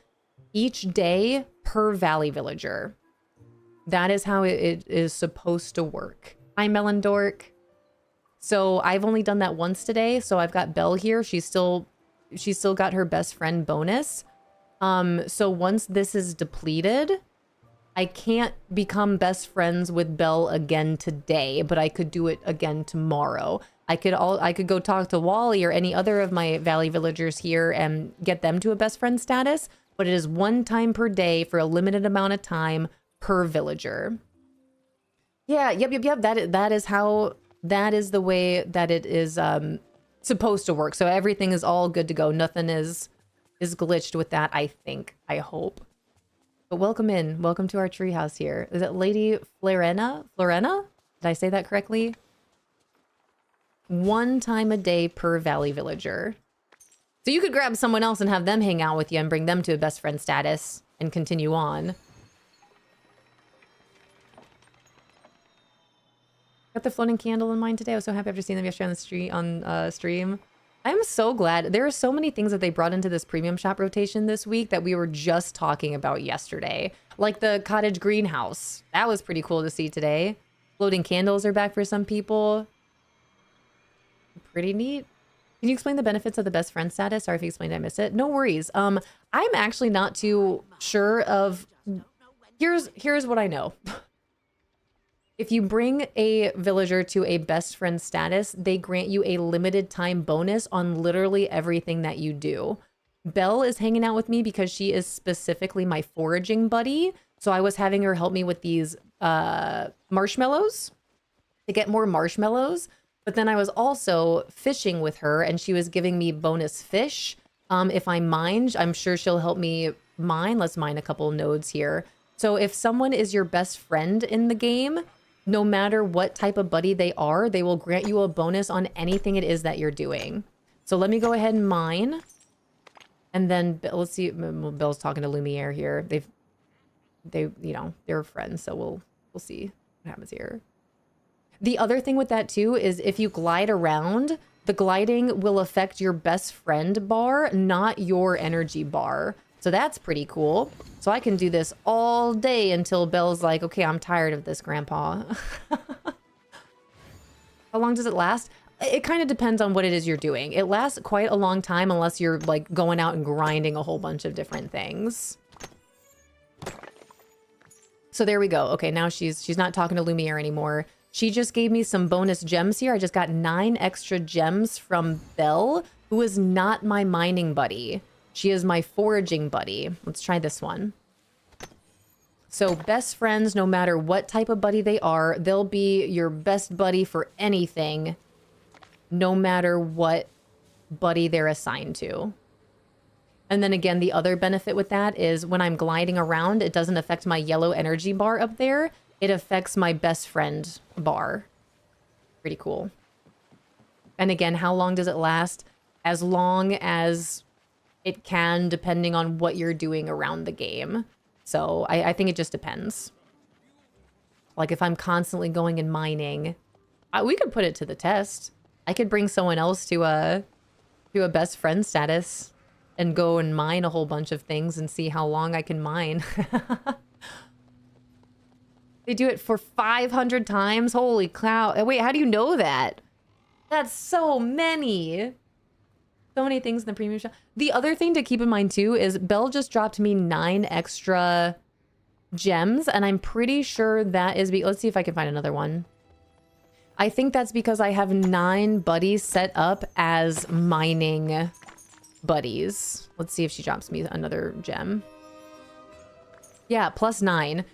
each day per Valley Villager. That is how it is supposed to work. Hi, Melon Dork. So I've only done that once today. So I've got Belle here. She's still got her best friend bonus. So once this is depleted, I can't become best friends with Belle again today, but I could do it again tomorrow. I could go talk to Wally or any other of my Valley Villagers here and get them to a best friend status, but it is one time per day for a limited amount of time per villager. Yeah, yep. That is the way that it is supposed to work. So everything is all good to go. Nothing is glitched with that, I think. I hope. But welcome in. Welcome to our treehouse here. Is it Lady Florena? Florena? Did I say that correctly? One time a day per Valley Villager. So you could grab someone else and have them hang out with you and bring them to a best friend status and continue on. Got the floating candle in mind today. I was so happy after seeing them yesterday on stream. I'm so glad. There are so many things that they brought into this premium shop rotation this week that we were just talking about yesterday. Like the cottage greenhouse. That was pretty cool to see today. Floating candles are back for some people. Pretty neat. Can you explain the benefits of the best friend status? Sorry if you explained, I missed it. No worries. I'm actually not too sure of... Here's what I know. If you bring a villager to a best friend status, they grant you a limited time bonus on literally everything that you do. Belle is hanging out with me because she is specifically my foraging buddy. So I was having her help me with these marshmallows to get more marshmallows. But then I was also fishing with her and she was giving me bonus fish. If I mine, I'm sure she'll help me mine. Let's mine a couple nodes here. So if someone is your best friend in the game, no matter what type of buddy they are, they will grant you a bonus on anything it is that you're doing. So let me go ahead and mine. And then let's see. Bill's talking to Lumiere here. They're friends. So we'll see what happens here. The other thing with that too is if you glide around, the gliding will affect your best friend bar, not your energy bar. So that's pretty cool. So I can do this all day until Belle's like, okay, I'm tired of this, Grandpa. How long does it last? It kind of depends on what it is you're doing. It lasts quite a long time unless you're like going out and grinding a whole bunch of different things. So there we go. Okay, now she's not talking to Lumiere anymore. She just gave me some bonus gems here. I just got 9 extra gems from Belle, who is not my mining buddy. She is my foraging buddy. Let's try this one. So best friends, no matter what type of buddy they are, they'll be your best buddy for anything, no matter what buddy they're assigned to. And then again, the other benefit with that is when I'm gliding around, it doesn't affect my yellow energy bar up there. It affects my best friend bar. Pretty cool. And again, how long does it last? As long as it can, depending on what you're doing around the game. So I think it just depends. Like if I'm constantly going and mining, We could put it to the test. I could bring someone else to a best friend status and go and mine a whole bunch of things and see how long I can mine. They do it for 500 times? Holy cow. Wait, how do you know that? That's so many. So many things in the premium shop. The other thing to keep in mind too is Belle just dropped me 9 extra gems, and I'm pretty sure that is let's see if I can find another one. I think that's because I have 9 buddies set up as mining buddies. Let's see if she drops me another gem. Yeah, +9.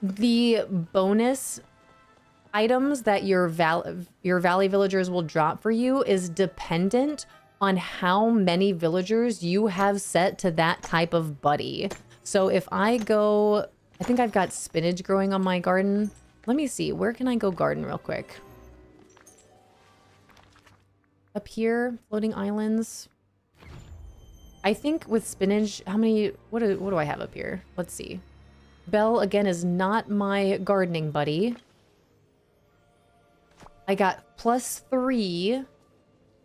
The bonus items that your valley villagers will drop for you is dependent on how many villagers you have set to that type of buddy. So if I go, I think I've got spinach growing on my garden. Let me see, where can I go garden real quick? Up here, floating islands. I think with spinach, how many, what do I have up here? Let's see. Belle, again, is not my gardening buddy. I got +3.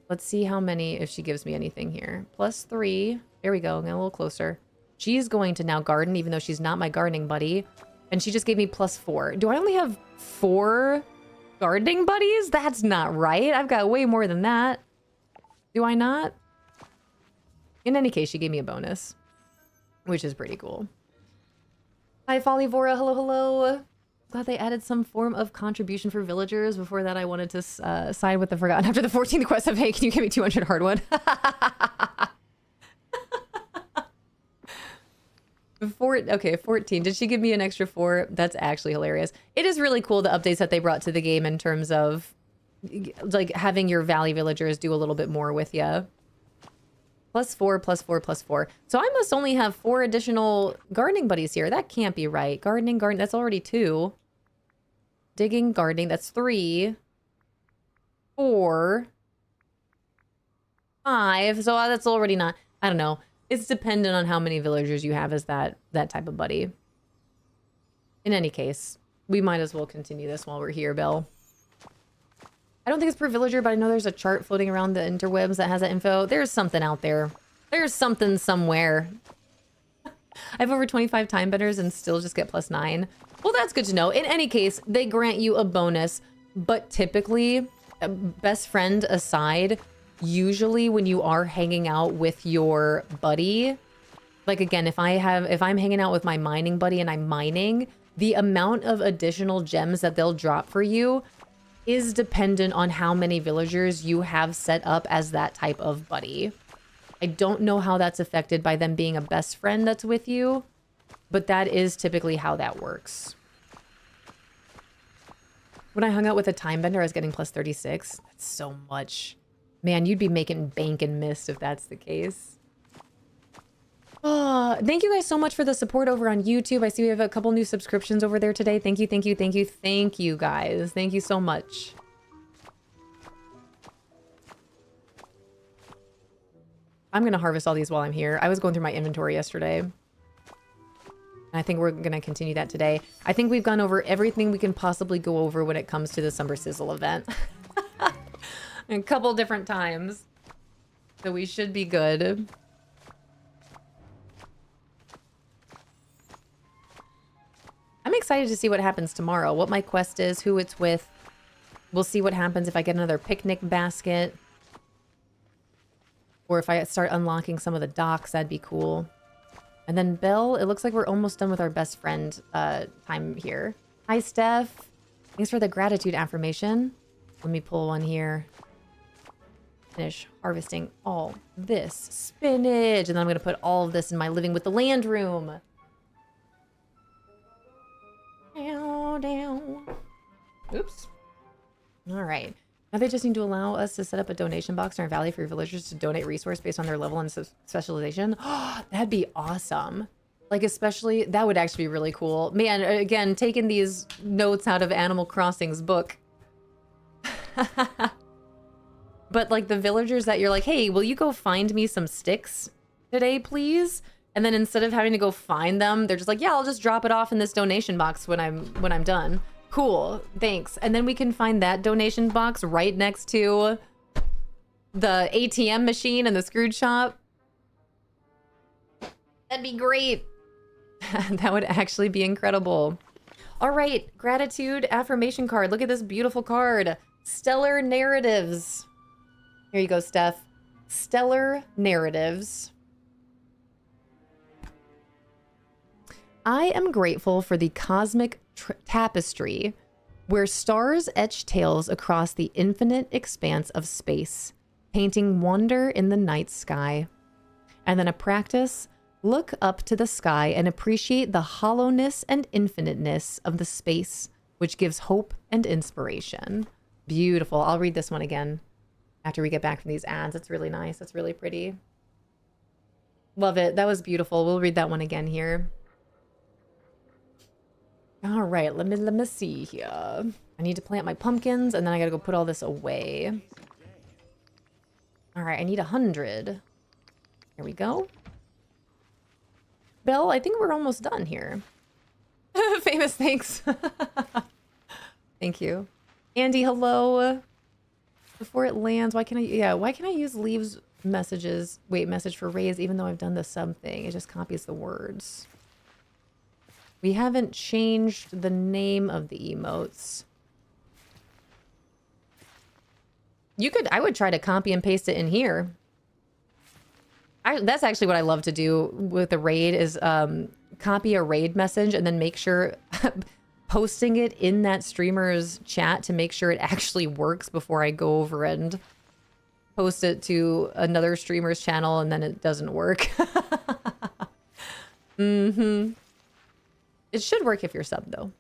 Let's see how many, if she gives me anything here. +3. There we go, get a little closer. She's going to now garden, even though she's not my gardening buddy. And she just gave me +4. Do I only have 4 gardening buddies? That's not right. I've got way more than that. Do I not? In any case, she gave me a bonus, which is pretty cool. Hi, Follyvora. Hello, hello. Glad they added some form of contribution for villagers. Before that, I wanted to side with the Forgotten. After the 14th quest of, hey, can you give me 200 hardwood? Okay, 14. Did she give me an extra 4? That's actually hilarious. It is really cool, the updates that they brought to the game in terms of like having your valley villagers do a little bit more with you. +4, +4, +4. So I must only have 4 additional gardening buddies here. That can't be right. Gardening, that's already 2. Digging, gardening, that's 3. 4. 5. So that's already not, I don't know. It's dependent on how many villagers you have as that type of buddy. In any case, we might as well continue this while we're here, Belle. I don't think it's per villager, but I know there's a chart floating around the interwebs that has that info. There's something out there. There's something somewhere. I have over 25 time benders and still just get +9. Well, that's good to know. In any case, they grant you a bonus, but typically, best friend aside, usually when you are hanging out with your buddy, like again, if I'm hanging out with my mining buddy and I'm mining, the amount of additional gems that they'll drop for you is dependent on how many villagers you have set up as that type of buddy. I don't know how that's affected by them being a best friend that's with you, but that is typically how that works. When I hung out with a time bender, I was getting +36. That's so much. Man, you'd be making bank and mist if that's the case. Thank you guys so much for the support over on YouTube. I see we have a couple new subscriptions over there today. Thank you, thank you, thank you, thank you guys. Thank you so much. I'm gonna harvest all these while I'm here. I was going through my inventory yesterday. And I think we're gonna continue that today. I think we've gone over everything we can possibly go over when it comes to the Summer Sizzle event. A couple different times. So we should be good. I'm excited to see what happens tomorrow, what my quest is, who it's with. We'll see what happens if I get another picnic basket. Or if I start unlocking some of the docks, that'd be cool. And then Belle, it looks like we're almost done with our best friend time here. Hi, Steph. Thanks for the gratitude affirmation. Let me pull one here. Finish harvesting all this spinach. And then I'm going to put all of this in my living with the land room. Down. Oops. All right. Now they just need to allow us to set up a donation box in our valley for your villagers to donate resource based on their level and specialization. Oh, that'd be awesome. Like, especially, that would actually be really cool. Man, again, taking these notes out of Animal Crossing's book. But like the villagers that you're like, hey, will you go find me some sticks today, please? And then instead of having to go find them, they're just like, yeah, I'll just drop it off in this donation box when I'm done. Cool. Thanks. And then we can find that donation box right next to the ATM machine and the Scrooge shop. That'd be great. That would actually be incredible. All right, gratitude affirmation card. Look at this beautiful card. Stellar Narratives. Here you go, Steph. Stellar Narratives. I am grateful for the cosmic tapestry where stars etch tales across the infinite expanse of space, painting wonder in the night sky. And then a practice. Look up to the sky and appreciate the hollowness and infiniteness of the space, which gives hope and inspiration. Beautiful. I'll read this one again after we get back from these ads. It's really nice. It's really pretty. Love it. That was beautiful. We'll read that one again here. All right. Let me see here. I need to plant my pumpkins, and then I got to go put all this away. All right. I need 100. Here we go. Belle, I think we're almost done here. Famous, thanks. Thank you. Andy, hello. Before it lands, why can't I use leaves messages? Wait, message for raise, even though I've done the something. It just copies the words. We haven't changed the name of the emotes. I would try to copy and paste it in here. That's actually what I love to do with a raid is copy a raid message and then make sure posting it in that streamer's chat to make sure it actually works before I go over and post it to another streamer's channel and then it doesn't work. Mm-hmm. It should work if you're sub though.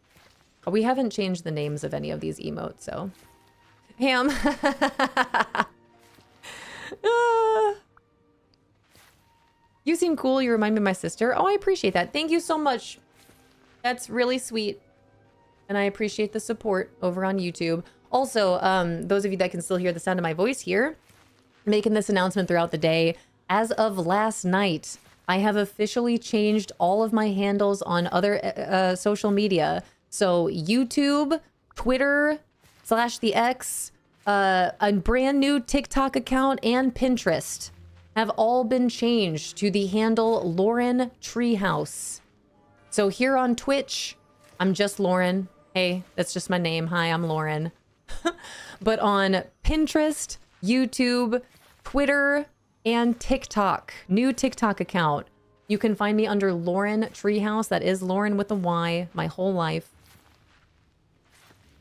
We haven't changed the names of any of these emotes, so. Ham. You seem cool. You remind me of my sister. Oh, I appreciate that. Thank you so much. That's really sweet. And I appreciate the support over on YouTube. Also, those of you that can still hear the sound of my voice here, making this announcement throughout the day. As of last night, I have officially changed all of my handles on other social media. So YouTube, Twitter, /the X, a brand new TikTok account, and Pinterest have all been changed to the handle Lauren Treehouse. So here on Twitch, I'm just Lauren. Hey, that's just my name. Hi, I'm Lauren. But on Pinterest, YouTube, Twitter, and TikTok, new TikTok account, you can find me under Lauren Treehouse. That is Lauren with a Y, my whole life.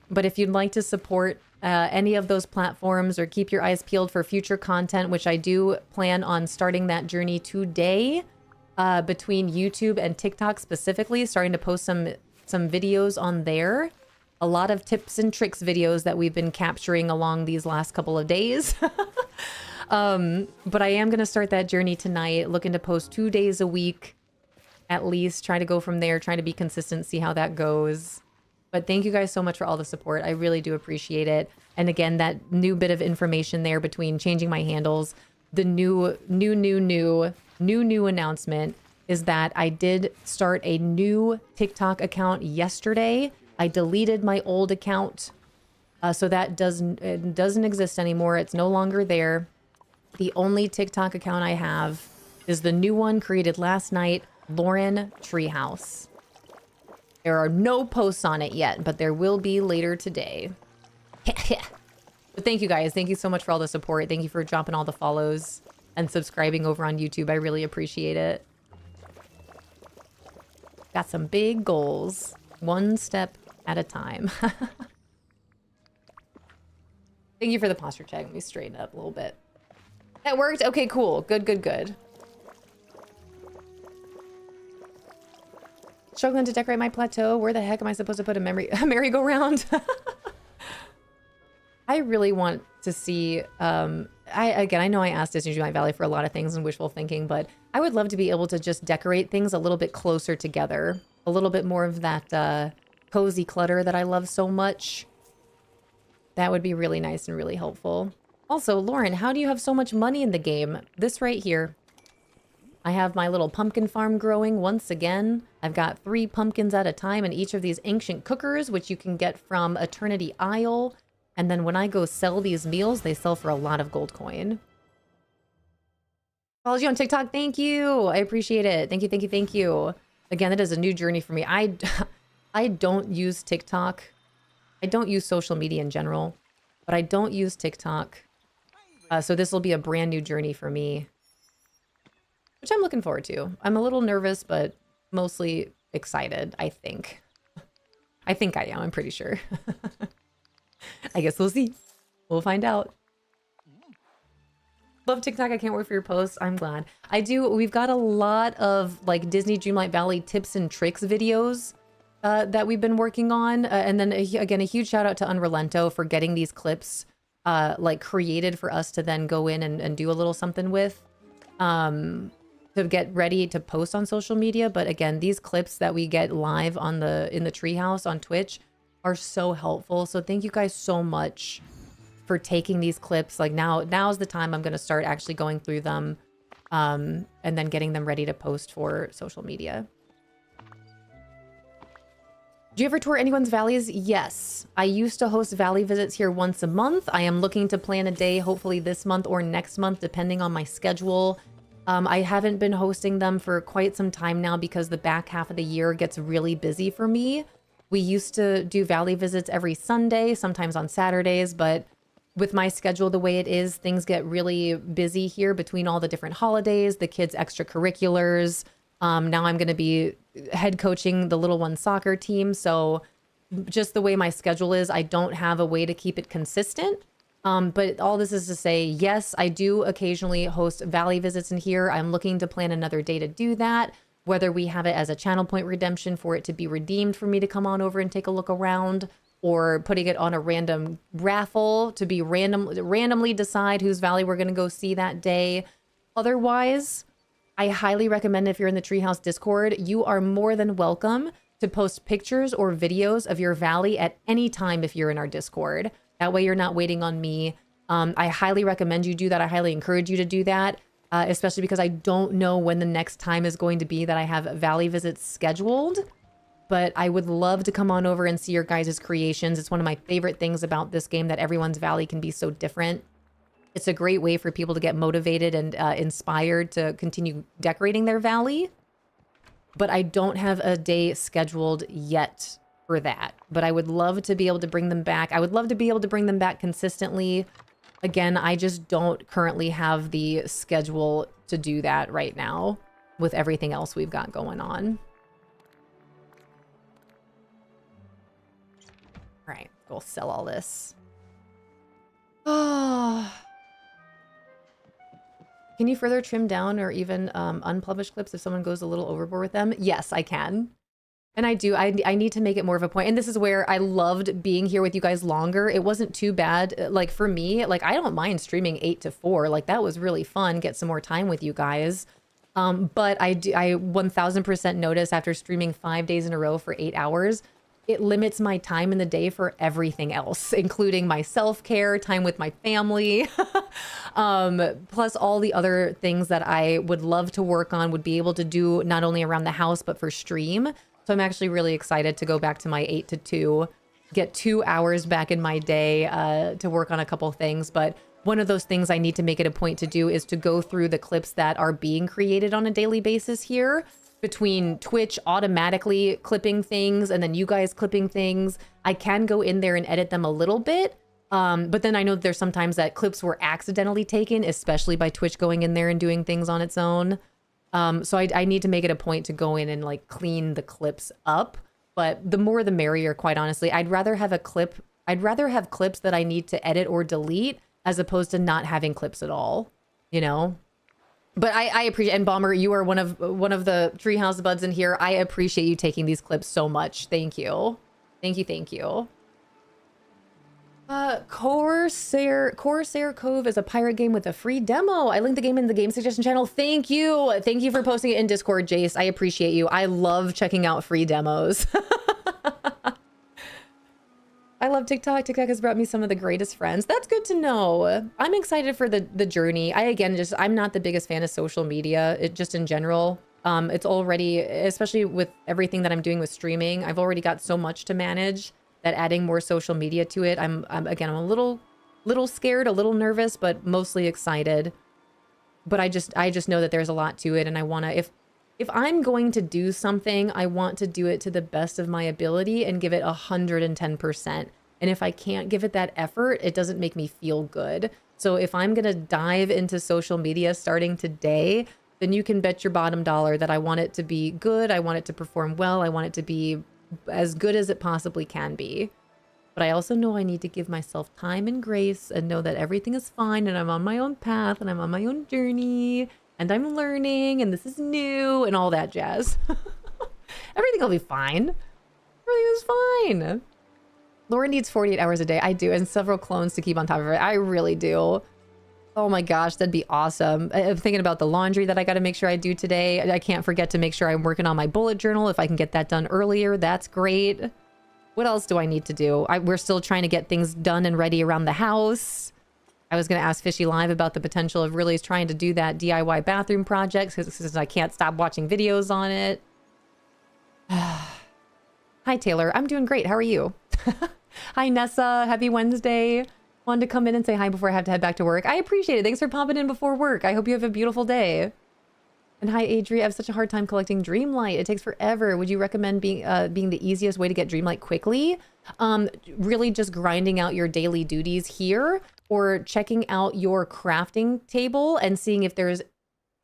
But if you'd like to support any of those platforms or keep your eyes peeled for future content, which I do plan on starting that journey today between YouTube and TikTok specifically, starting to post some videos on there. A lot of tips and tricks videos that we've been capturing along these last couple of days. But I am going to start that journey tonight, looking to post 2 days a week at least, try to go from there, trying to be consistent, see how that goes. But thank you guys so much for all the support. I really do appreciate it. And again, that new bit of information there between changing my handles, the new announcement is that I did start a new TikTok account yesterday. I deleted my old account. So that doesn't exist anymore. It's no longer there. The only TikTok account I have is the new one created last night, Lauren Treehouse. There are no posts on it yet, but there will be later today. But thank you guys. Thank you so much for all the support. Thank you for dropping all the follows and subscribing over on YouTube. I really appreciate it. Got some big goals, one step at a time. Thank you for the posture check. Let me straighten up a little bit. That worked? Okay, cool. Good, good, good. Struggling to decorate my plateau. Where the heck am I supposed to put a merry-go-round? I really want to see... I know I asked Disney Dreamlight Valley for a lot of things and wishful thinking, but I would love to be able to just decorate things a little bit closer together. A little bit more of that cozy clutter that I love so much. That would be really nice and really helpful. Also, Lauren, how do you have so much money in the game? This right here. I have my little pumpkin farm growing once again. I've got 3 pumpkins at a time in each of these ancient cookers, which you can get from Eternity Isle. And then when I go sell these meals, they sell for a lot of gold coin. Follow you on TikTok. Thank you. I appreciate it. Thank you, thank you, thank you. Again, that is a new journey for me. I don't use TikTok. I don't use social media in general, but I don't use TikTok. So this will be a brand new journey for me, which I'm looking forward to. I'm a little nervous, but mostly excited, I think. I think I am. I'm pretty sure. I guess we'll see. We'll find out. Love TikTok. I can't wait for your posts. I'm glad. I do. We've got a lot of like Disney Dreamlight Valley tips and tricks videos that we've been working on. And then again, a huge shout out to Unrelento for getting these clips like created for us to then go in and do a little something with to get ready to post on social media. But again, these clips that we get live on in the treehouse on Twitch are so helpful. So thank you guys so much for taking these clips. Like now's the time I'm going to start actually going through them and then getting them ready to post for social media. Do you ever tour anyone's valleys? Yes. I used to host valley visits here once a month. I am looking to plan a day, hopefully this month or next month, depending on my schedule. I haven't been hosting them for quite some time now because the back half of the year gets really busy for me. We used to do valley visits every Sunday, sometimes on Saturdays, but with my schedule the way it is, things get really busy here between all the different holidays, the kids' extracurriculars. Now I'm going to be head coaching the little one soccer team. So just the way my schedule is, I don't have a way to keep it consistent. But all this is to say, yes, I do occasionally host valley visits in here. I'm looking to plan another day to do that, whether we have it as a channel point redemption for it to be redeemed for me to come on over and take a look around, or putting it on a random raffle to be randomly decide whose valley we're going to go see that day. Otherwise, I highly recommend if you're in the Treehouse Discord, you are more than welcome to post pictures or videos of your valley at any time if you're in our Discord. That way you're not waiting on me. I highly recommend you do that. I highly encourage you to do that, especially because I don't know when the next time is going to be that I have valley visits scheduled. But I would love to come on over and see your guys' creations. It's one of my favorite things about this game, that everyone's valley can be so different. It's a great way for people to get motivated and inspired to continue decorating their valley. But I don't have a day scheduled yet for that. But I would love to be able to bring them back. I would love to be able to bring them back consistently. Again, I just don't currently have the schedule to do that right now with everything else we've got going on. All right, we'll sell all this. Oh. Can you further trim down or even unpublish clips if someone goes a little overboard with them? Yes, I can. And I do. I need to make it more of a point. And this is where I loved being here with you guys longer. It wasn't too bad. Like for me, like I don't mind streaming 8 to 4. Like that was really fun. Get some more time with you guys. But I 1000% notice after streaming 5 days in a row for 8 hours, it limits my time in the day for everything else, including my self-care, time with my family, plus all the other things that I would love to work on, would be able to do not only around the house, but for stream. So I'm actually really excited to go back to my 8 to 2, get 2 hours back in my day to work on a couple things. But one of those things I need to make it a point to do is to go through the clips that are being created on a daily basis here, between Twitch automatically clipping things and then you guys clipping things. I can go in there and edit them a little bit. But then I know there's sometimes that clips were accidentally taken, especially by Twitch going in there and doing things on its own. So I need to make it a point to go in and like clean the clips up. But the more the merrier, quite honestly. I'd rather have clips that I need to edit or delete as opposed to not having clips at all, you know? But I appreciate, and Bomber, you are one of the Treehouse buds in here. I appreciate you taking these clips so much. Thank you. Thank you, thank you. Corsair Cove is a pirate game with a free demo. I linked the game in the game suggestion channel. Thank you. Thank you for posting it in Discord, Jace. I appreciate you. I love checking out free demos. I love TikTok. TikTok has brought me some of the greatest friends. That's good to know. I'm excited for the journey. I'm not the biggest fan of social media, just in general. It's already, especially with everything that I'm doing with streaming, I've already got so much to manage that adding more social media to it, I'm a little scared, a little nervous, but mostly excited. But I just know that there's a lot to it, and I want to, if I'm going to do something, I want to do it to the best of my ability and give it 110%. And if I can't give it that effort, it doesn't make me feel good. So if I'm going to dive into social media starting today, then you can bet your bottom dollar that I want it to be good. I want it to perform well. I want it to be as good as it possibly can be. But I also know I need to give myself time and grace and know that everything is fine and I'm on my own path and I'm on my own journey. And I'm learning, and this is new, and all that jazz. Everything will be fine. Everything is fine. Laura needs 48 hours a day. I do, and several clones to keep on top of it. I really do. Oh my gosh, that'd be awesome. I'm thinking about the laundry that I got to make sure I do today. I can't forget to make sure I'm working on my bullet journal. If I can get that done earlier, that's great. What else do I need to do? We're still trying to get things done and ready around the house. I was going to ask Fishy Live about the potential of really trying to do that DIY bathroom project because I can't stop watching videos on it. Hi, Taylor. I'm doing great. How are you? Hi, Nessa. Happy Wednesday. Wanted to come in and say hi before I have to head back to work. I appreciate it. Thanks for popping in before work. I hope you have a beautiful day. And hi, Adri. I have such a hard time collecting Dreamlight. It takes forever. Would you recommend being the easiest way to get Dreamlight quickly? Really just grinding out your daily duties here, or checking out your crafting table and seeing if there's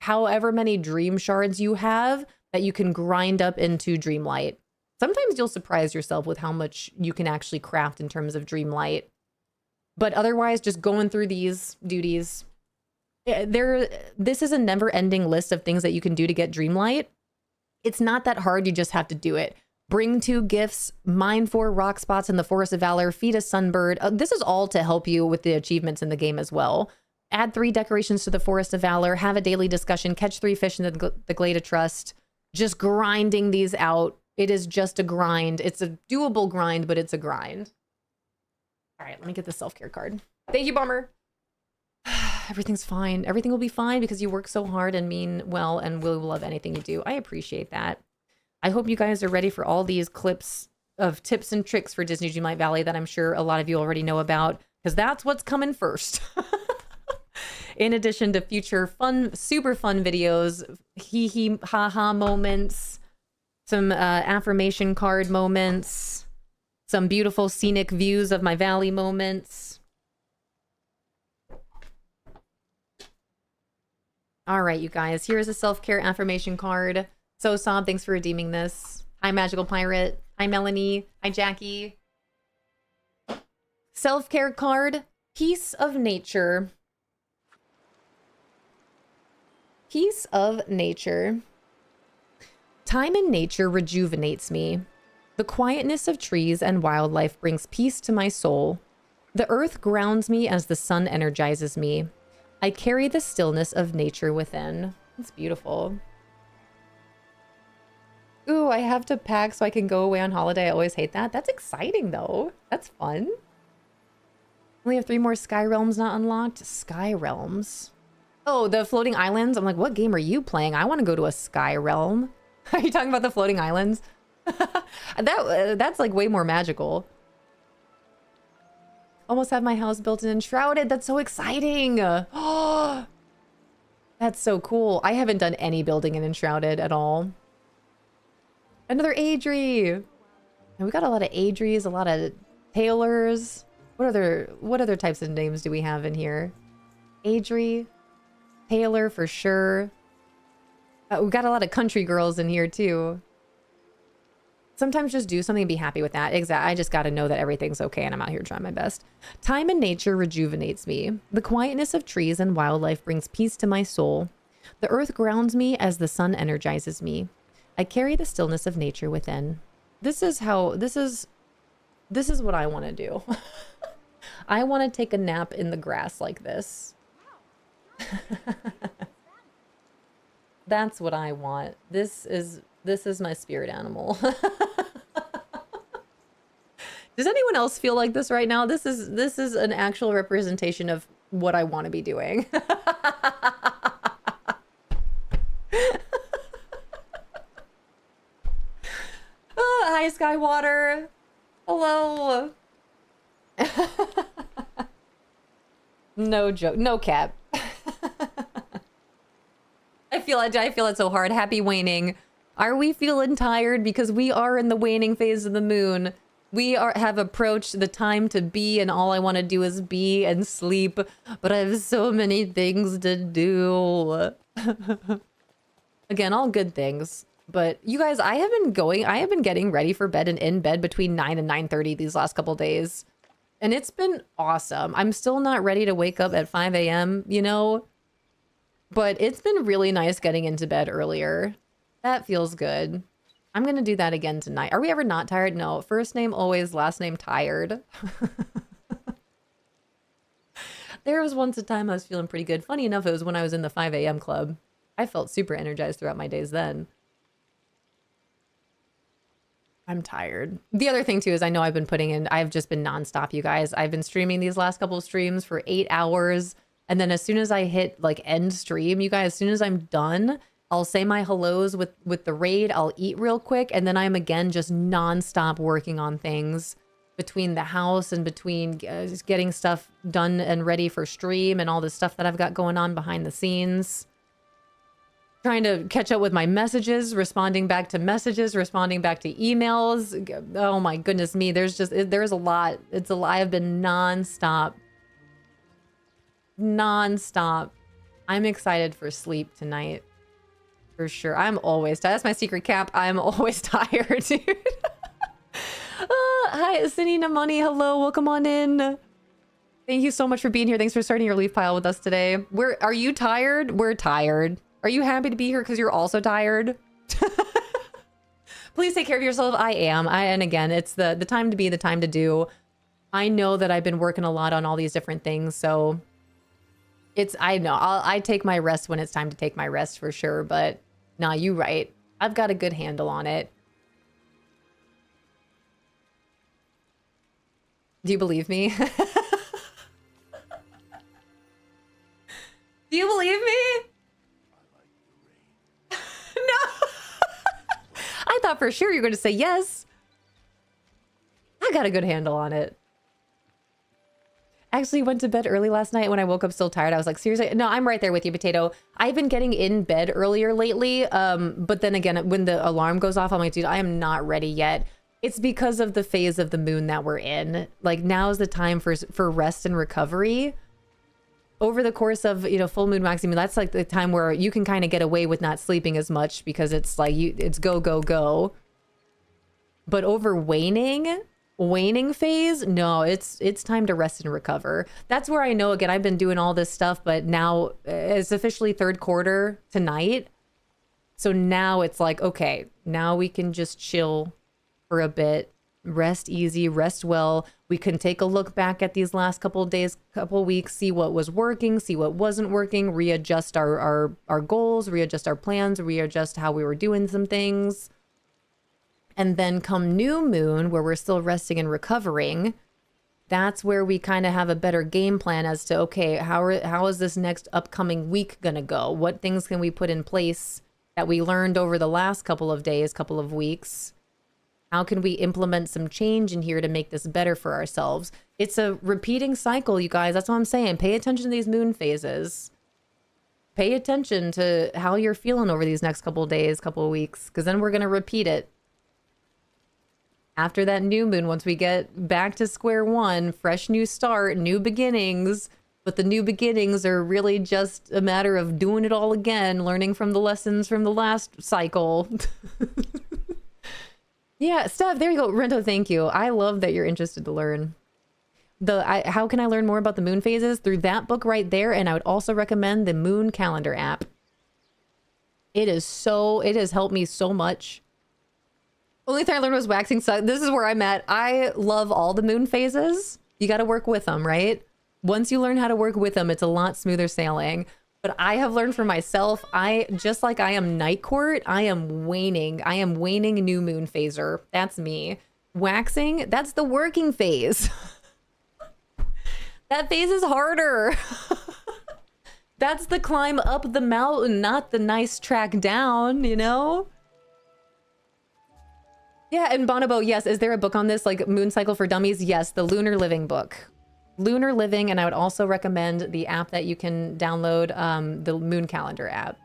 however many dream shards you have that you can grind up into Dreamlight. Sometimes you'll surprise yourself with how much you can actually craft in terms of Dreamlight. But otherwise, just going through these duties. This is a never-ending list of things that you can do to get Dreamlight. It's not that hard, you just have to do it. Bring 2 gifts, mine 4 rock spots in the Forest of Valor, feed a sunbird. This is all to help you with the achievements in the game as well. Add 3 decorations to the Forest of Valor, have a daily discussion, catch 3 fish in the Glade of Trust. Just grinding these out. It is just a grind. It's a doable grind, but it's a grind. All right, let me get the self-care card. Thank you, Bummer. Everything's fine. Everything will be fine because you work so hard and mean well and will love anything you do. I appreciate that. I hope you guys are ready for all these clips of tips and tricks for Disney Dreamlight Valley that I'm sure a lot of you already know about, because that's what's coming first. In addition to future fun, super fun videos, hee hee ha ha moments, some affirmation card moments, some beautiful scenic views of my valley moments. All right, you guys, here's a self-care affirmation card. So Sob, thanks for redeeming this. Hi, Magical Pirate. Hi, Melanie. Hi, Jackie. Self-care card. Peace of nature. Peace of nature. Time in nature rejuvenates me. The quietness of trees and wildlife brings peace to my soul. The earth grounds me as the sun energizes me. I carry the stillness of nature within. It's beautiful. Ooh, I have to pack so I can go away on holiday. I always hate that. That's exciting, though. That's fun. Only have 3 more Sky Realms not unlocked. Sky Realms. Oh, the floating islands? I'm like, what game are you playing? I want to go to a Sky Realm. Are you talking about the floating islands? That's like way more magical. Almost have my house built and enshrouded. That's so exciting. Oh, that's so cool. I haven't done any building in enshrouded at all. Another Adri. And we got a lot of Adris, a lot of Taylors. What other types of names do we have in here? Adri, Taylor for sure. We got a lot of country girls in here too. Sometimes just do something and be happy with that. Exactly. I just got to know that everything's okay and I'm out here trying my best. Time in nature rejuvenates me. The quietness of trees and wildlife brings peace to my soul. The earth grounds me as the sun energizes me. I carry the stillness of nature within. This is what I want to do. I want to take a nap in the grass like this. That's what I want. This is my spirit animal. Does anyone else feel like this right now? This is an actual representation of what I want to be doing. Oh, hi, Skywater. Hello. No joke. No cap. I feel it so hard. Happy waning. Are we feeling tired? Because we are in the waning phase of the moon. Have approached the time to be, and all I want to do is be and sleep. But I have so many things to do. Again, all good things. But you guys, I have been getting ready for bed and in bed between 9 and 9:30 these last couple days. And it's been awesome. I'm still not ready to wake up at 5 a.m., you know? But it's been really nice getting into bed earlier. That feels good. I'm going to do that again tonight. Are we ever not tired? No. First name always, last name tired. There was once a time I was feeling pretty good. Funny enough, it was when I was in the 5 a.m. club. I felt super energized throughout my days then. I'm tired. The other thing too is I know I've just been nonstop, you guys. I've been streaming these last couple of streams for 8 hours. And then as soon as I hit like end stream, you guys, as soon as I'm done, I'll say my hellos with the raid. I'll eat real quick. And then I'm again just nonstop working on things between the house and between just getting stuff done and ready for stream and all the stuff that I've got going on behind the scenes. Trying to catch up with my messages, responding back to messages, responding back to emails. Oh my goodness me. There's a lot. It's a lot. I've been nonstop. I'm excited for sleep tonight. For sure. I'm always tired. That's my secret cap. I'm always tired, dude. Hi, Sinina Money. Hello. Welcome on in. Thank you so much for being here. Thanks for starting your leaf pile with us today. Are you tired? We're tired. Are you happy to be here because you're also tired? Please take care of yourself. I am. And again, it's the time to be, the time to do. I know that I've been working a lot on all these different things, so I know I take my rest when it's time to take my rest for sure. But nah, you right. I've got a good handle on it. Do you believe me? Do you believe me? No. I thought for sure you were going to say yes. I got a good handle on it. Actually went to bed early last night. When I woke up still tired, I was like, seriously? No, I'm right there with you, Potato. I've been getting in bed earlier lately. But then again, when the alarm goes off, I'm like, dude, I am not ready yet. It's because of the phase of the moon that we're in. Like, now is the time for rest and recovery. Over the course of, full moon, maxi moon, that's like the time where you can kind of get away with not sleeping as much because it's like it's go, go, go. But over waning phase, no, it's time to rest and recover. That's where I know, again, I've been doing all this stuff, but now it's officially third quarter tonight. So now it's like, okay, now we can just chill for a bit, rest easy, rest well. We can take a look back at these last couple of days, couple of weeks, see what was working, see what wasn't working, readjust our goals, readjust our plans, readjust how we were doing some things. And then come new moon, where we're still resting and recovering, that's where we kind of have a better game plan as to, okay, how is this next upcoming week gonna go? What things can we put in place that we learned over the last couple of days, couple of weeks? How can we implement some change in here to make this better for ourselves? It's a repeating cycle, you guys. That's what I'm saying. Pay attention to these moon phases. Pay attention to how you're feeling over these next couple of days, couple of weeks, because then we're going to repeat it. After that new moon, once we get back to square one, fresh new start, new beginnings. But the new beginnings are really just a matter of doing it all again, learning from the lessons from the last cycle. Yeah, Steph, there you go. Rento, thank you. I love that you're interested to learn. How can I learn more about the moon phases? Through that book right there, and I would also recommend the Moon Calendar app. It has helped me so much. Only thing I learned was waxing. So this is where I'm at. I love all the moon phases. You got to work with them, right? Once you learn how to work with them, it's a lot smoother sailing. But I have learned for myself, just like I am night court, I am waning new moon phaser. That's me. Waxing, that's the working phase. That phase is harder. That's the climb up the mountain, not the nice track down, you know? Yeah, and Bonobo, yes, is there a book on this, like Moon Cycle for Dummies? Yes, the Lunar Living book. Lunar Living, and I would also recommend the app that you can download, the Moon Calendar app.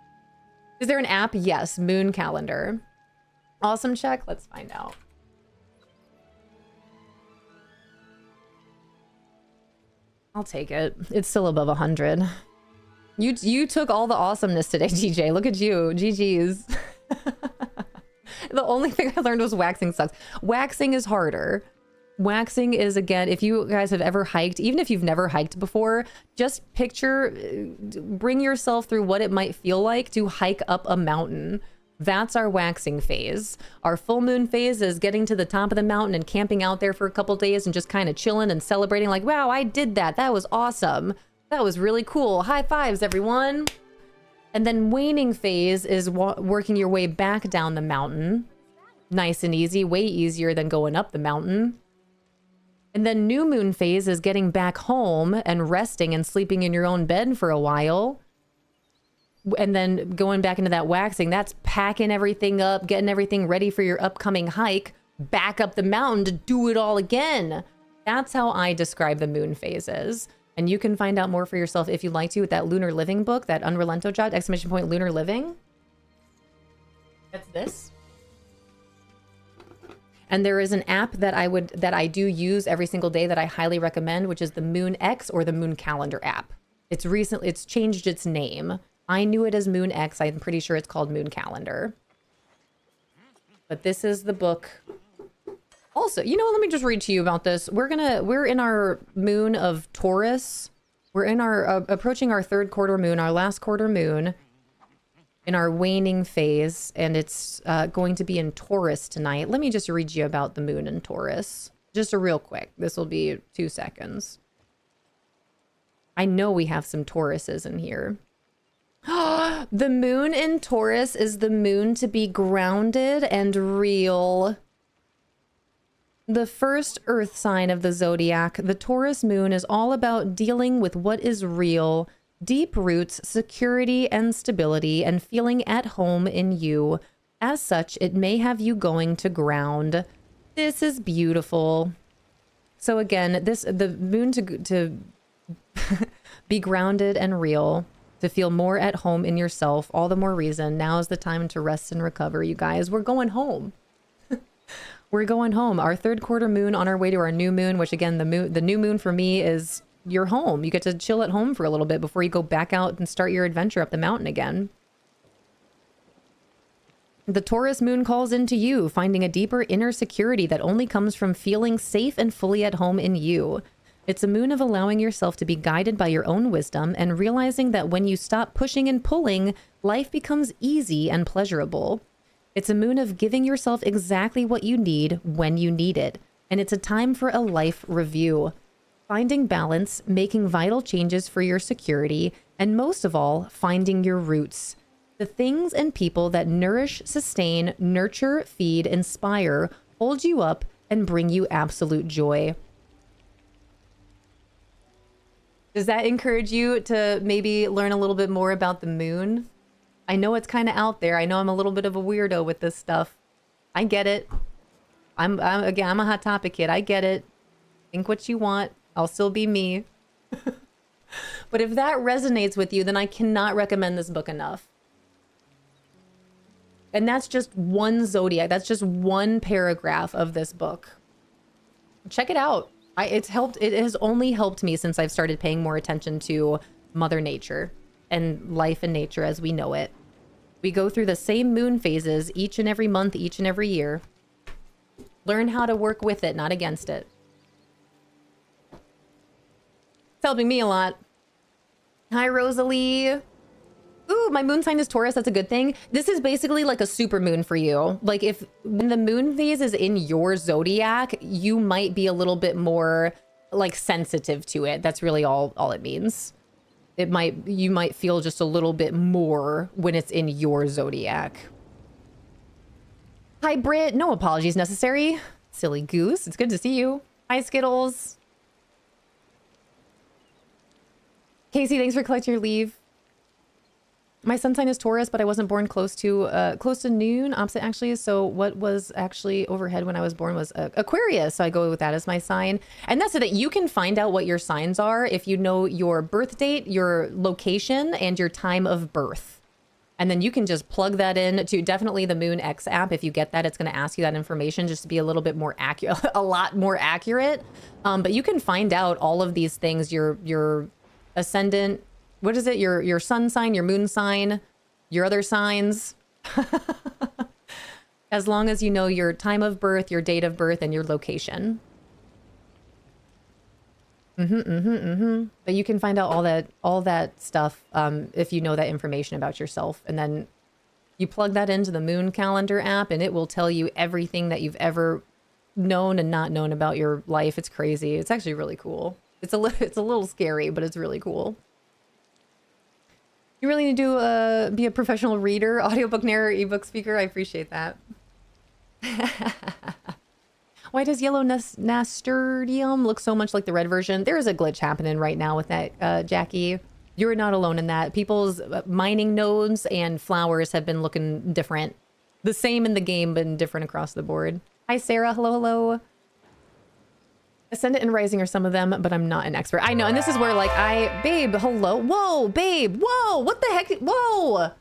Is there an app? Yes, Moon Calendar. Awesome check, let's find out. I'll take it. It's still above 100. You took all the awesomeness today, TJ. Look at you. GG's. The only thing I learned was waxing sucks. Waxing is harder. Waxing is, again, if you guys have ever hiked, even if you've never hiked before, just picture, bring yourself through what it might feel like to hike up a mountain. That's our waxing phase. Our full moon phase is getting to the top of the mountain and camping out there for a couple days and just kind of chilling and celebrating like, wow, I did that. That was awesome. That was really cool. High fives, everyone. And then waning phase is working your way back down the mountain. Nice and easy, way easier than going up the mountain. And then new moon phase is getting back home and resting and sleeping in your own bed for a while. And then going back into that waxing, that's packing everything up, getting everything ready for your upcoming hike, back up the mountain to do it all again. That's how I describe the moon phases. And you can find out more for yourself if you'd like to with that Lunar Living book, that Unrelento job, exclamation point Lunar Living. That's this. And there is an app that I do use every single day that I highly recommend, which is the Moon X or the Moon Calendar app. It's changed its name. I knew it as Moon X. I'm pretty sure it's called Moon Calendar. But this is the book. Also, you know what? Let me just read to you about this. We're in our moon of Taurus. We're in our approaching our third quarter moon, our last quarter moon, in our waning phase, and it's going to be in Taurus tonight. Let me just read you about the moon in Taurus. Just a real quick. This will be 2 seconds. I know we have some Tauruses in here. The moon in Taurus is the moon to be grounded and real. The first earth sign of the zodiac, the Taurus moon, is all about dealing with what is real, deep roots, security, and stability, and feeling at home in you. As such, it may have you going to ground. This is beautiful. So again, the moon to be grounded and real, to feel more at home in yourself, all the more reason. Now is the time to rest and recover, you guys. We're going home. We're going home. Our third quarter moon on our way to our new moon, which again, the new moon for me is your home. You get to chill at home for a little bit before you go back out and start your adventure up the mountain again. The Taurus moon calls into you, finding a deeper inner security that only comes from feeling safe and fully at home in you. It's a moon of allowing yourself to be guided by your own wisdom and realizing that when you stop pushing and pulling, life becomes easy and pleasurable. It's a moon of giving yourself exactly what you need when you need it. And it's a time for a life review. Finding balance, making vital changes for your security, and most of all, finding your roots. The things and people that nourish, sustain, nurture, feed, inspire, hold you up, and bring you absolute joy. Does that encourage you to maybe learn a little bit more about the moon? I know it's kind of out there. I know I'm a little bit of a weirdo with this stuff. I get it. I'm a hot topic kid. I get it. Think what you want. I'll still be me. But if that resonates with you, then I cannot recommend this book enough. And that's just one zodiac. That's just one paragraph of this book. Check it out. It has only helped me since I've started paying more attention to Mother Nature and life and nature as we know it. We go through the same moon phases each and every month, each and every year. Learn how to work with it, not against it. It's helping me a lot. Hi, Rosalie. Ooh, my moon sign is Taurus. That's a good thing. This is basically like a super moon for you. Like when the moon phase is in your zodiac, you might be a little bit more like sensitive to it. That's really all it means. You might feel just a little bit more when it's in your zodiac. Hi, Britt. No apologies necessary. Silly goose. It's good to see you. Hi, Skittles. Casey, thanks for collecting your leave. My sun sign is Taurus, but I wasn't born close to noon, opposite actually. So what was actually overhead when I was born was Aquarius. So I go with that as my sign. And that's so that you can find out what your signs are if you know your birth date, your location, and your time of birth. And then you can just plug that in to definitely the Moon X app. If you get that, it's going to ask you that information just to be a little bit more accurate, a lot more accurate. But you can find out all of these things, your ascendant, what is it? Your sun sign, your moon sign, your other signs. As long as you know your time of birth, your date of birth, and your location. But you can find out all that stuff if you know that information about yourself. And then you plug that into the Moon Calendar app and it will tell you everything that you've ever known and not known about your life. It's crazy. It's actually really cool. It's a little scary, but it's really cool. You really need to be a professional reader, audiobook narrator, ebook speaker. I appreciate that. Why does yellow nasturtium look so much like the red version? There is a glitch happening right now with that, Jackie. You're not alone in that. People's mining nodes and flowers have been looking different. The same in the game, but different across the board. Hi, Sarah. Hello, hello. Ascendant and Rising are some of them, but I'm not an expert. I know, and this is where, like, babe, hello. Whoa, babe. Whoa, what the heck? Whoa.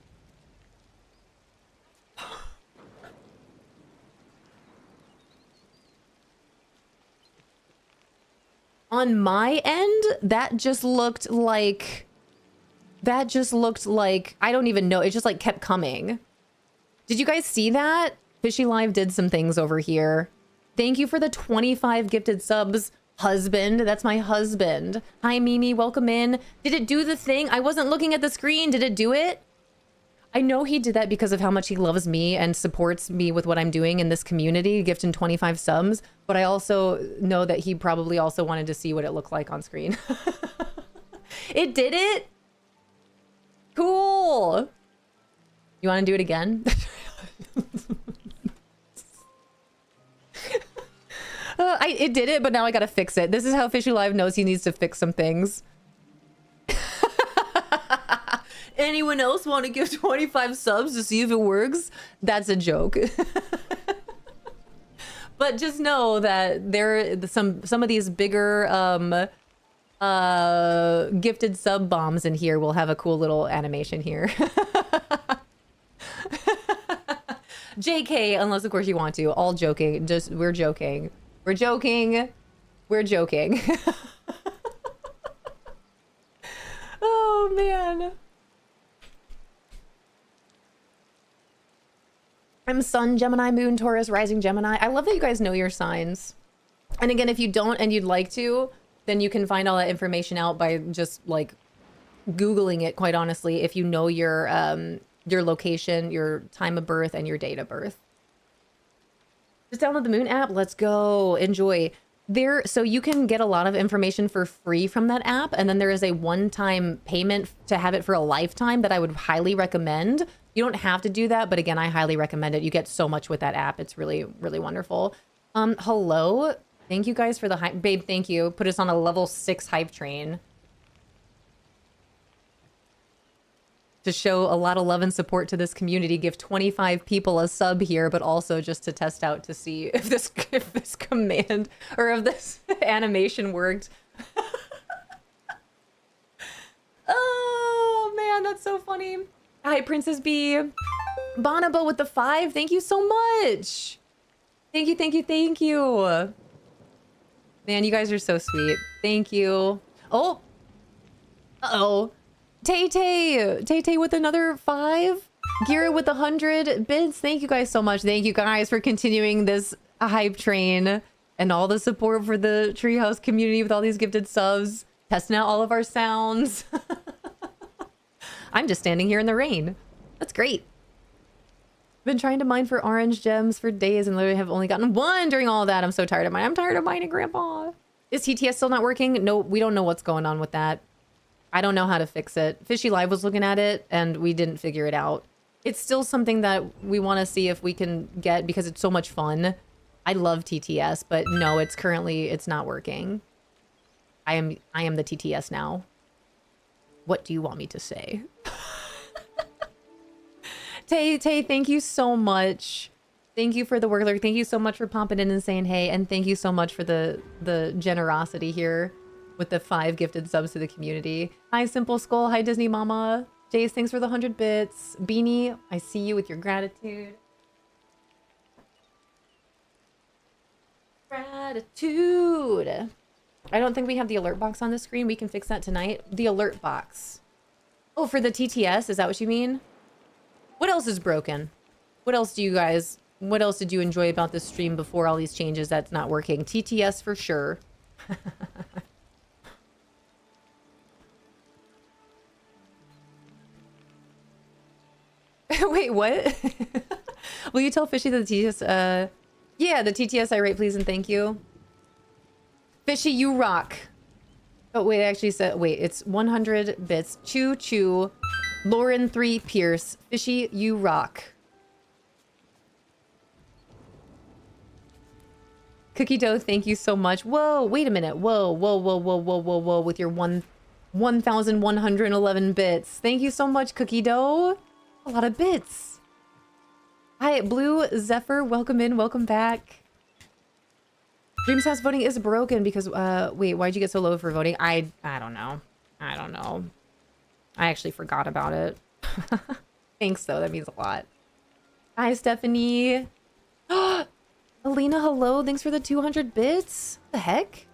On my end, that just looked like, I don't even know. It just like kept coming. Did you guys see that? Fishy Live did some things over here. Thank you for the 25 gifted subs, husband. That's my husband. Hi, Mimi. Welcome in. Did it do the thing? I wasn't looking at the screen. Did it do it? I know he did that because of how much he loves me and supports me with what I'm doing in this community, gifting 25 subs. But I also know that he probably also wanted to see what it looked like on screen. It did it? Cool. You want to do it again? It did it, but now I gotta fix it. This is how Fishy Live knows he needs to fix some things. Anyone else want to give 25 subs to see if it works? That's a joke. But just know that there some of these bigger gifted sub bombs in here will have a cool little animation here. JK, unless of course you want to. All joking. Just we're joking. We're joking. We're joking. Oh man. I'm Sun, Gemini, Moon, Taurus, Rising Gemini. I love that you guys know your signs. And again, if you don't and you'd like to, then you can find all that information out by just like Googling it, quite honestly, if you know your location, your time of birth, and your date of birth. Just download the Moon app. Let's go. Enjoy. So you can get a lot of information for free from that app. And then there is a one-time payment to have it for a lifetime that I would highly recommend. You don't have to do that, but again, I highly recommend it. You get so much with that app. It's really, really wonderful. Hello. Thank you guys for the hype. Babe, thank you. Put us on a level 6 hype train. To show a lot of love and support to this community, give 25 people a sub here, but also just to test out to see if this command or if this animation worked. Oh man, that's so funny. Hi, Princess B. Bonobo with the 5. Thank you so much. Thank you, thank you, thank you. Man, you guys are so sweet. Thank you. Oh. Uh-oh. Tay with another 5. Gira with 100 bids. Thank you guys so much. Thank you guys for continuing this hype train and all the support for the Treehouse community with all these gifted subs. Testing out all of our sounds. I'm just standing here in the rain. That's great. Been trying to mine for orange gems for days and literally have only gotten 1 during all that. I'm so tired of mine. I'm tired of mining, Grandpa. Is TTS still not working? No, we don't know what's going on with that. I don't know how to fix it. Fishy Live was looking at it and we didn't figure it out. It's still something that we want to see if we can get because it's so much fun. I love TTS, but no, it's not working. I am the TTS now. What do you want me to say? Tay, thank you so much. Thank you for the work. Thank you so much for popping in and saying hey, and thank you so much for the generosity here with the 5 gifted subs to the community. Hi, Simple Skull. Hi, Disney Mama. Jace, thanks for the 100 bits. Beanie, I see you with your gratitude. Gratitude. I don't think we have the alert box on the screen. We can fix that tonight. The alert box. Oh, for the TTS? Is that what you mean? What else is broken? What else did you enjoy about this stream before all these changes that's not working? TTS for sure. Wait, what? Will you tell Fishy that the TTS, yeah, the TTS I rate please and thank you. Fishy, you rock. Oh, wait, I actually said, wait, it's 100 bits. Choo Choo. Lauren 3 Pierce. Fishy, you rock. Cookie Dough, thank you so much. Whoa, wait a minute. Whoa, whoa, whoa, whoa, whoa, whoa, whoa, with your 1,111 bits. Thank you so much, Cookie Dough. A lot of bits. Hi, Blue Zephyr, welcome in, welcome back. DreamSnap voting is broken because, wait, why'd you get so low for voting? I don't know. I don't know. I actually forgot about it. Thanks, though. That means a lot. Hi, Stephanie. Alina, hello. Thanks for the 200 bits. What the heck?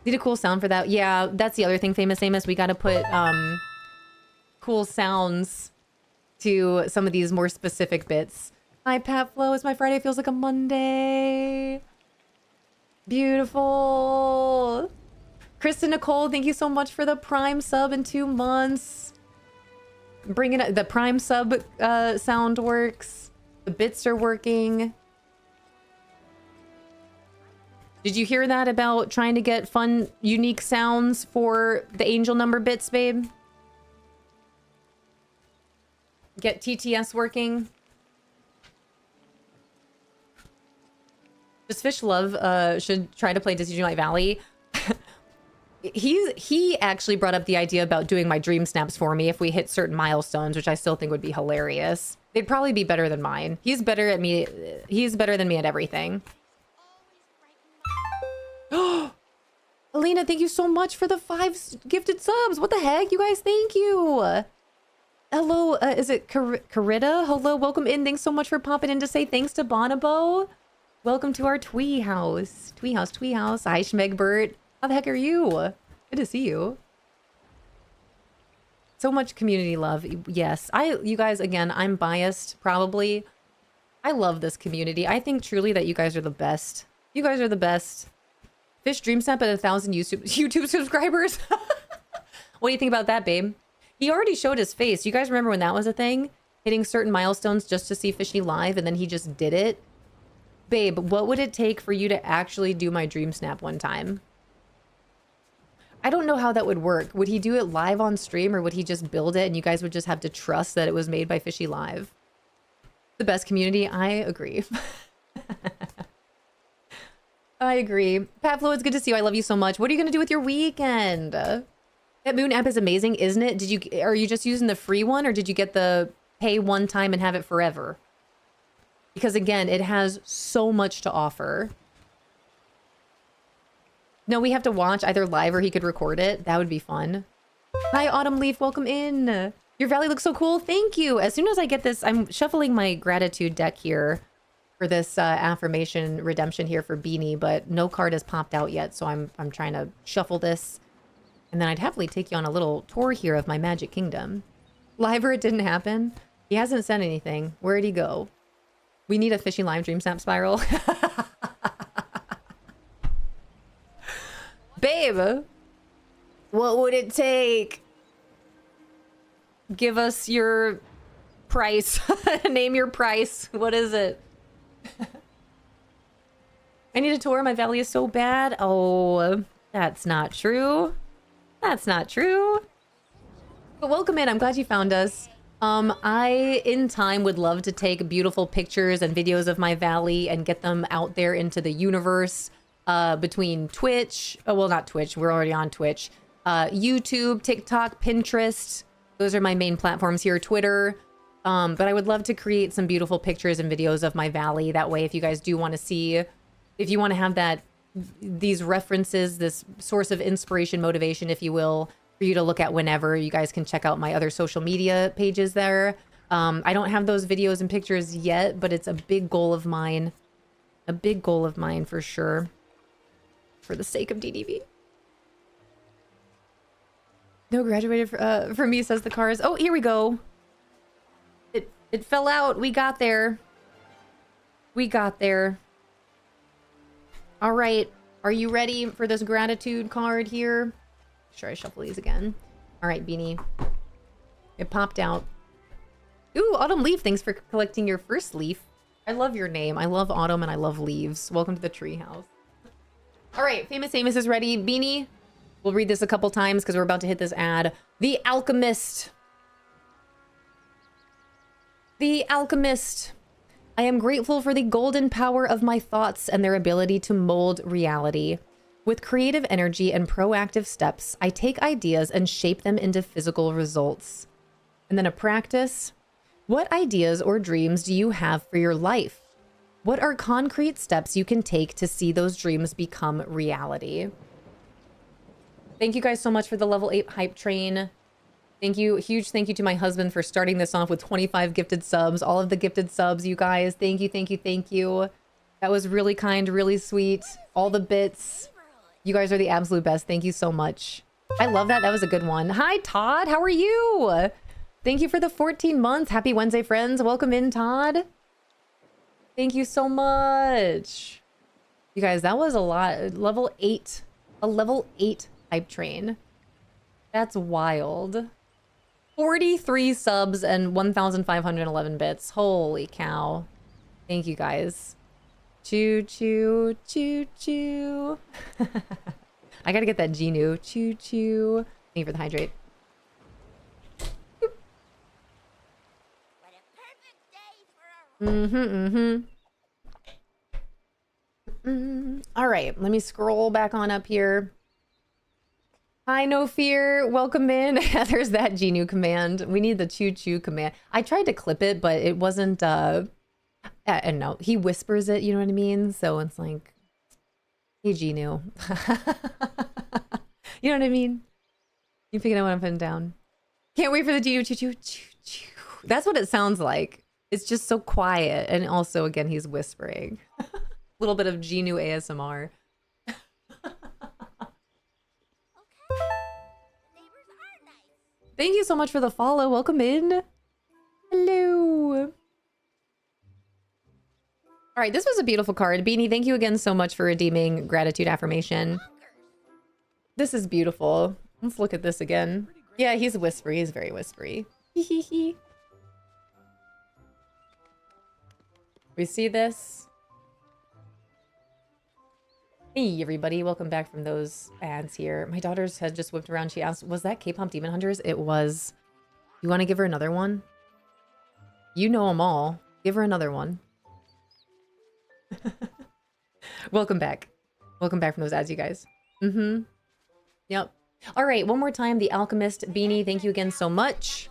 Need a cool sound for that. Yeah, that's the other thing, Famous Amos. We got to put cool sounds to some of these more specific bits. Hi, Pat Flo. It's my Friday. Feels like a Monday. Beautiful. Kristen Nicole, thank you so much for the Prime sub in 2 months. Bringing it, the Prime sub sound works. The bits are working. Did you hear that about trying to get fun, unique sounds for the angel number bits, babe? Get TTS working. Does Fish Love should try to play Disney Dreamlight Valley? He actually brought up the idea about doing my dream snaps for me if we hit certain milestones, which I still think would be hilarious. They'd probably be better than mine. He's better at me. He's better than me at everything. Alina, thank you so much for the 5 gifted subs. What the heck? You guys, thank you. Hello, is it Carita? Hello, welcome in. Thanks so much for popping in to say thanks to Bonobo. Welcome to our Twee house. Twee house, Twee house. Hi, Schmegbert. How the heck are you? Good to see you. So much community love. Yes, you guys, again, I'm biased, probably. I love this community. I think truly that you guys are the best. You guys are the best. Fish DreamSnap at 1,000 YouTube subscribers. What do you think about that, babe? He already showed his face. You guys remember when that was a thing? Hitting certain milestones just to see Fishy live, and then he just did it. Babe, what would it take for you to actually do my DreamSnap one time? I don't know how that would work. Would he do it live on stream, or would he just build it and you guys would just have to trust that it was made by Fishy Live? The best community. I agree. I agree. Pat Flo, it's good to see you. I love you so much. What are you going to do with your weekend? That Moon app is amazing, isn't it? Are you just using the free one, or did you get the pay one time and have it forever? Because again, it has so much to offer. No, we have to watch either live or he could record it. That would be fun. Hi, Autumn Leaf. Welcome in. Your valley looks so cool. Thank you. As soon as I get this, I'm shuffling my gratitude deck here for this affirmation redemption here for Beanie, but no card has popped out yet. So I'm trying to shuffle this. And then I'd happily take you on a little tour here of my Magic Kingdom. Live or it didn't happen. He hasn't said anything. Where'd he go? We need a Fishy Lime Dream Snap Spiral. Babe, what would it take? Give us your price. Name your price. What is it? I need a tour. My valley is so bad. Oh, that's not true. That's not true. But welcome in. I'm glad you found us. I, in time, would love to take beautiful pictures and videos of my valley and get them out there into the universe, between Twitch, oh, well, not Twitch, we're already on Twitch, YouTube, TikTok, Pinterest. Those are my main platforms here, Twitter. But I would love to create some beautiful pictures and videos of my valley. That way, if you guys do want to see, if you want to have that, these references, this source of inspiration, motivation, if you will, for you to look at whenever, you guys can check out my other social media pages there. I don't have those videos and pictures yet, but it's a big goal of mine. A big goal of mine for sure. For the sake of DDV. No, graduated for me, says the cars. Oh, here we go. It fell out. We got there. We got there. All right. Are you ready for this gratitude card here? Make sure I shuffle these again. All right, Beanie. It popped out. Ooh, Autumn Leaf. Thanks for collecting your first leaf. I love your name. I love Autumn and I love leaves. Welcome to the treehouse. All right, Famous Amos is ready. Beanie, we'll read this a couple times because we're about to hit this ad. The Alchemist. The Alchemist. I am grateful for the golden power of my thoughts and their ability to mold reality. With creative energy and proactive steps, I take ideas and shape them into physical results. And then a practice. What ideas or dreams do you have for your life? What are concrete steps you can take to see those dreams become reality? Thank you guys so much for the level 8 hype train. Thank you. Huge thank you to my husband for starting this off with 25 gifted subs. All of the gifted subs, you guys. Thank you, thank you, thank you. That was really kind, really sweet. All the bits. You guys are the absolute best. Thank you so much. I love that. That was a good one. Hi, Todd. How are you? Thank you for the 14 months. Happy Wednesday, friends. Welcome in, Todd. Thank you so much. You guys, that was a lot. Level 8. A level 8 hype train. That's wild. 43 subs and 1,511 bits. Holy cow. Thank you, guys. Choo choo, choo choo. I gotta get that Genu. Choo choo. Thank you for the hydrate. All right, let me scroll back on up here. Hi, No Fear. Welcome in. There's that Genu command. We need the choo choo command. I tried to clip it, but it wasn't, and no, he whispers it, you know what I mean? So it's like, hey, Genu. You know what I mean? You picking up what I'm putting down. Can't wait for the Genu choo choo choo choo. That's what it sounds like. It's just so quiet. And also, again, he's whispering. A little bit of Genu ASMR. Thank you so much for the follow. Welcome in. Hello. All right, this was a beautiful card. Beanie, thank you again so much for redeeming gratitude affirmation. This is beautiful. Let's look at this again. Yeah, he's whispery. He's very whispery. Hee. We see this. Hey everybody, welcome back from those ads here. My daughter's head just whipped around. She asked, was that K-Pop Demon Hunters? It was. You want to give her another one? You know them all. Give her another one. Welcome back. Welcome back from those ads, you guys. Yep. All right, one more time. The Alchemist. Beanie, thank you again so much.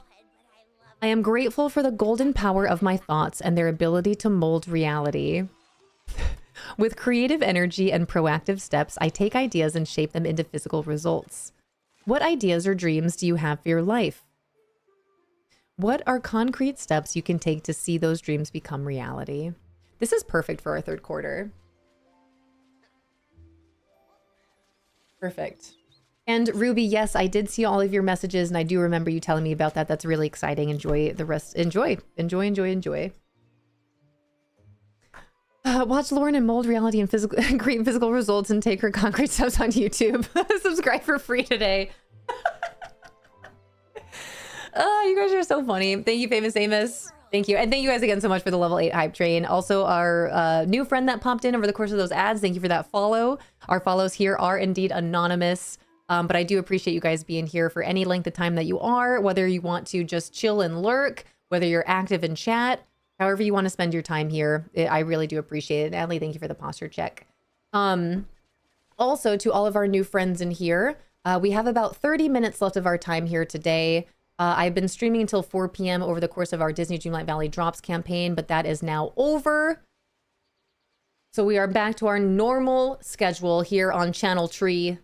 I am grateful for the golden power of my thoughts and their ability to mold reality. With creative energy and proactive steps, I take ideas and shape them into physical results. What ideas or dreams do you have for your life? What are concrete steps you can take to see those dreams become reality? This is perfect for our third quarter. Perfect. And Ruby, yes, I did see all of your messages and I do remember you telling me about that. That's really exciting. Enjoy the rest. Enjoy. Watch Lauren and mold reality and create physical results and take her concrete steps on YouTube. Subscribe for free today. Oh, you guys are so funny. Thank you, Famous Amos. Thank you. And thank you guys again so much for the level 8 hype train. Also, our new friend that popped in over the course of those ads. Thank you for that follow. Our follows here are indeed anonymous. But I do appreciate you guys being here for any length of time that you are, whether you want to just chill and lurk, whether you're active in chat, however you want to spend your time here. I really do appreciate it. Natalie, thank you for the posture check. Also, to all of our new friends in here, we have about 30 minutes left of our time here today. I've been streaming until 4 p.m. over the course of our Disney Dreamlight Valley Drops campaign, but that is now over. So we are back to our normal schedule here on Channel Tree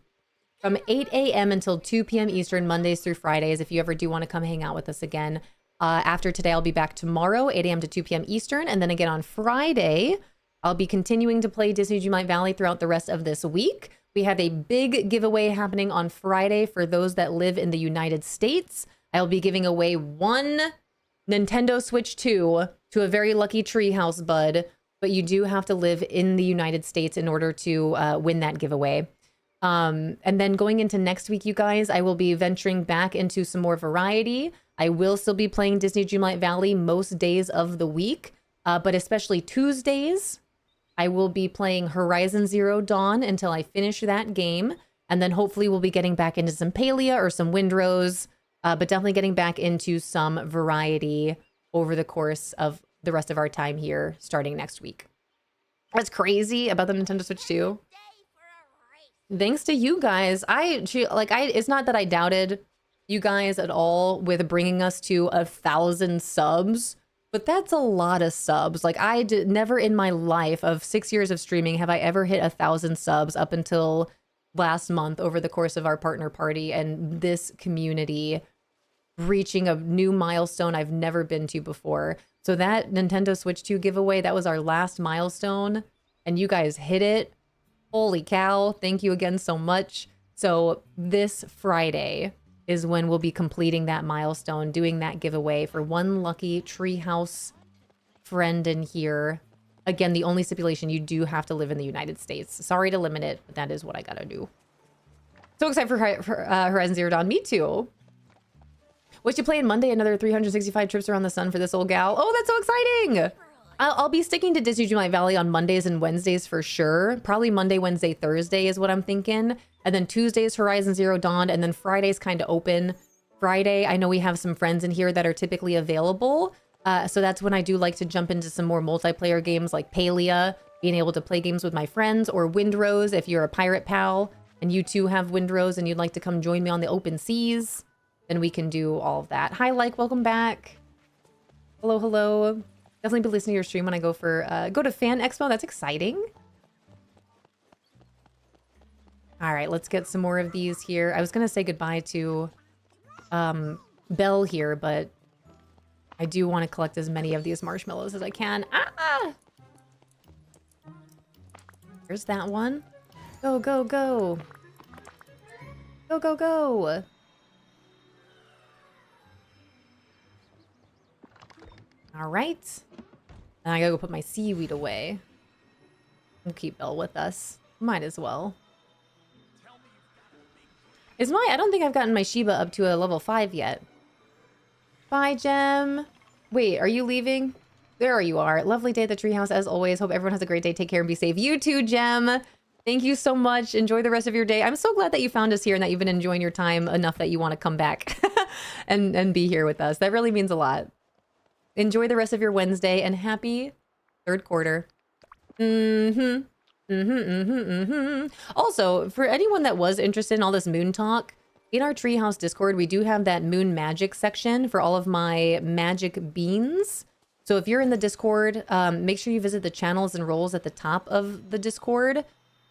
from 8 a.m. until 2 p.m. Eastern, Mondays through Fridays, if you ever do want to come hang out with us again. After today, I'll be back tomorrow, 8 a.m. to 2 p.m. Eastern, and then again on Friday, I'll be continuing to play Disney Dreamlight Valley throughout the rest of this week. We have a big giveaway happening on Friday for those that live in the United States. I'll be giving away one Nintendo Switch 2 to a very lucky Treehouse bud, but you do have to live in the United States in order to win that giveaway. And then going into next week, you guys, I will be venturing back into some more variety. I will still be playing Disney Dreamlight Valley most days of the week, but especially Tuesdays. I will be playing Horizon Zero Dawn until I finish that game. And then hopefully we'll be getting back into some Palia or some Windrose, but definitely getting back into some variety over the course of the rest of our time here starting next week. What's crazy about the Nintendo Switch 2? Thanks to you guys. It's not that I doubted you guys at all with bringing us to 1,000 subs, but that's a lot of subs. Like never in my life of 6 years of streaming have I ever hit 1,000 subs up until last month over the course of our partner party, and this community reaching a new milestone I've never been to before. So that Nintendo Switch 2 giveaway, that was our last milestone, and you guys hit it. Holy cow. Thank you again so much. So this Friday is when we'll be completing that milestone, doing that giveaway for one lucky Treehouse friend in here. Again, the only stipulation, you do have to live in the United States. Sorry to limit it, but that is what I gotta do. So excited for Horizon Zero Dawn. Me too. What you playing Monday? Another 365 trips around the sun for this old gal. Oh, that's so exciting. I'll be sticking to Disney Dreamlight Valley on Mondays and Wednesdays for sure. Probably Monday, Wednesday, Thursday is what I'm thinking. And then Tuesdays, Horizon Zero Dawn. And then Friday's kind of open. Friday, I know we have some friends in here that are typically available. So that's when I do like to jump into some more multiplayer games like Palia, being able to play games with my friends, or Windrose if you're a pirate pal and you too have Windrose and you'd like to come join me on the open seas, then we can do all of that. Hi, welcome back. Hello, hello. Definitely be listening to your stream when I go to Fan Expo. That's exciting. All right, let's get some more of these here. I was gonna say goodbye to Belle here, but I do want to collect as many of these marshmallows as I can. Ah! Here's that one. Go, go, go. Go, go, go. All right. Now I gotta go put my seaweed away. We'll keep Belle with us. Might as well. I don't think I've gotten my Shiba up to a level 5 yet. Bye, Gem. Wait, are you leaving? There you are. Lovely day at the treehouse as always. Hope everyone has a great day. Take care and be safe. You too, Gem. Thank you so much. Enjoy the rest of your day. I'm so glad that you found us here and that you've been enjoying your time enough that you want to come back and be here with us. That really means a lot. Enjoy the rest of your Wednesday and happy third quarter. Also, for anyone that was interested in all this moon talk, in our Treehouse Discord, we do have that moon magic section for all of my magic beans. So if you're in the Discord, make sure you visit the channels and roles at the top of the Discord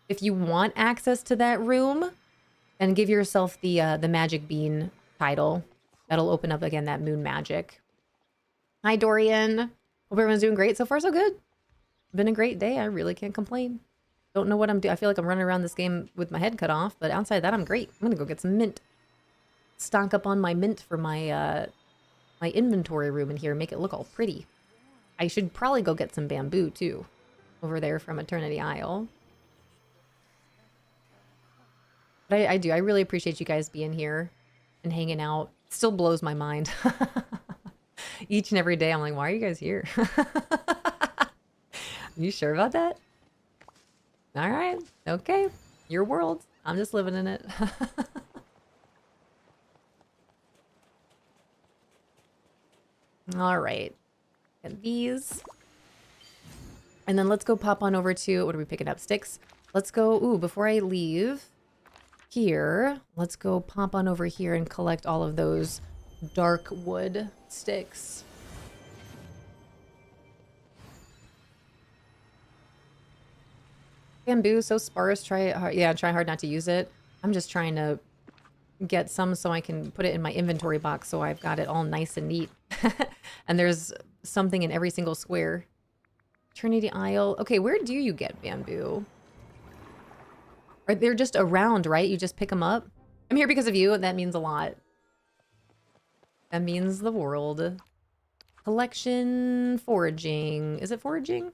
if you want access to that room, and give yourself the magic bean title. That'll open up again that moon magic. Hi, Dorian. Hope everyone's doing great. So far, so good. Been a great day. I really can't complain. Don't know what I'm doing. I feel like I'm running around this game with my head cut off, but outside that, I'm great. I'm gonna go get some mint. Stock up on my mint for my my inventory room in here. Make it look all pretty. I should probably go get some bamboo too, over there from Eternity Isle. But I do. I really appreciate you guys being here and hanging out. It still blows my mind. Each and every day, I'm like, why are you guys here? You sure about that? All right. Okay. Your world. I'm just living in it. All right. Get these. And then let's go pop on over to, what are we picking up? Sticks. Let's go, ooh, before I leave here, let's go pop on over here and collect all of those dark wood sticks. Bamboo, so sparse. Try hard, yeah, try hard not to use it. I'm just trying to get some so I can put it in my inventory box so I've got it all nice and neat. And there's something in every single square. Trinity Isle. Okay, where do you get bamboo? Or they're just around, right? You just pick them up? I'm here because of you. That means a lot. That means the world. Collection, foraging. Is it foraging?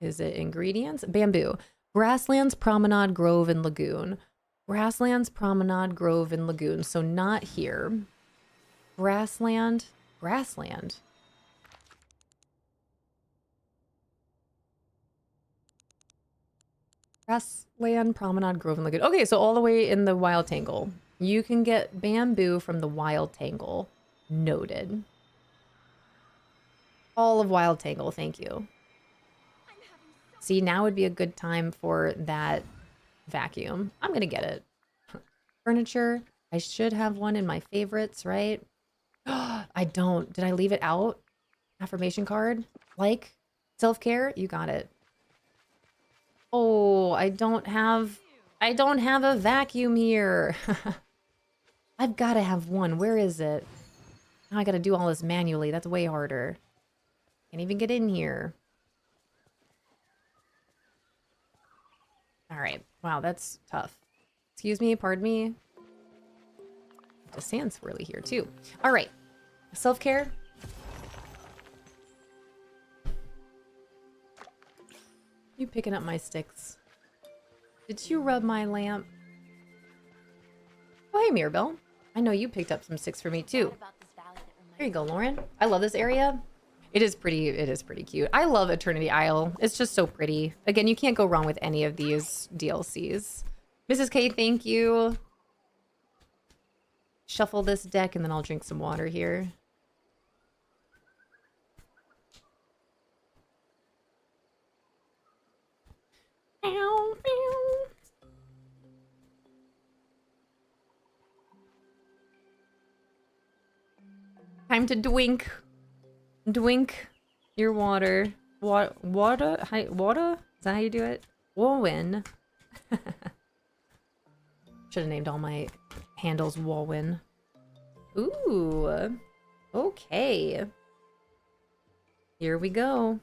Is it ingredients? Bamboo. Grasslands, Promenade, Grove, and Lagoon. Grasslands, Promenade, Grove, and Lagoon. So not here. Grassland. Grassland. Grassland, Promenade, Grove, and Lagoon. Okay, so all the way in the Wild Tangle. You can get bamboo from the Wild Tangle. Noted. All of Wild Tangle, thank you. See, now would be a good time for that vacuum. I'm gonna get it. Furniture. I should have one in my favorites, right? I don't. Did I leave it out? Affirmation card? Like? Self-care? You got it. Oh, I don't have a vacuum here. I've got to have one. Where is it? Now I got to do all this manually. That's way harder. Can't even get in here. All right. Wow, that's tough. Excuse me, pardon me. The sand swirly here too. All right. Self-care. You picking up my sticks. Did you rub my lamp? Oh, hey, Mirabelle. I know you picked up some sticks for me too. There you go, Lauren. I love this area. It is pretty cute. I love Eternity Isle. It's just so pretty. Again, you can't go wrong with any of these DLCs. Mrs. K, thank you. Shuffle this deck and then I'll drink some water here. Ow, ow. Time to drink. Drink your water. Water? Hi, water? Is that how you do it? Wowen. Should have named all my handles Wowen. Ooh. Okay. Here we go.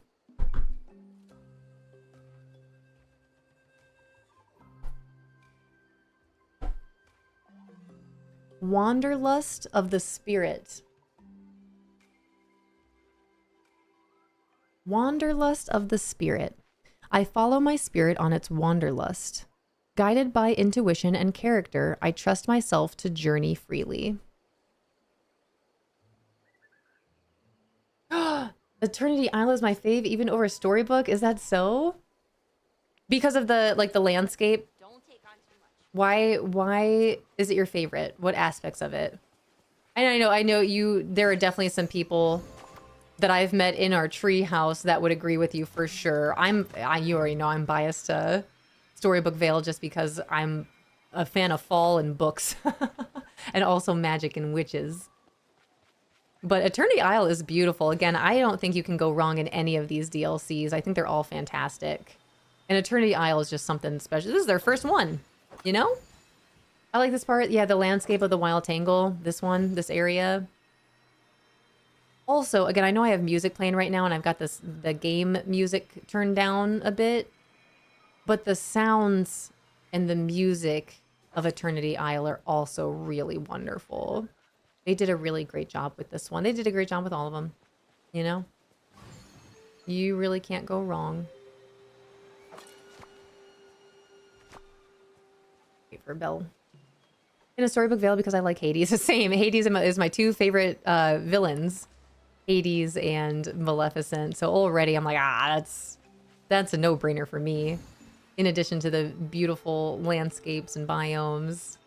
Wanderlust of the Spirit. Wanderlust of the Spirit. I follow my spirit on its wanderlust. Guided by intuition and character, I trust myself to journey freely. Eternity Isle is my fave, even over Storybook. Is that so? Because of the landscape? Why is it your favorite? What aspects of it? And I know you, there are definitely some people that I've met in our tree house that would agree with you for sure. You already know I'm biased to Storybook Vale just because I'm a fan of fall and books and also magic and witches. But Eternity Isle is beautiful. Again, I don't think you can go wrong in any of these DLCs. I think they're all fantastic. And Eternity Isle is just something special. This is their first one, you know? I like this part. Yeah, the landscape of the Wild Tangle. This one, this area. Also, again, I know I have music playing right now and I've got the game music turned down a bit. But the sounds and the music of Eternity Isle are also really wonderful. They did a really great job with this one. They did a great job with all of them. You know? You really can't go wrong. Wait for Belle. In a Storybook Vale because I like Hades. The same. Hades is my two favorite villains. Hades and Maleficent. So already I'm like, that's a no-brainer for me. In addition to the beautiful landscapes and biomes.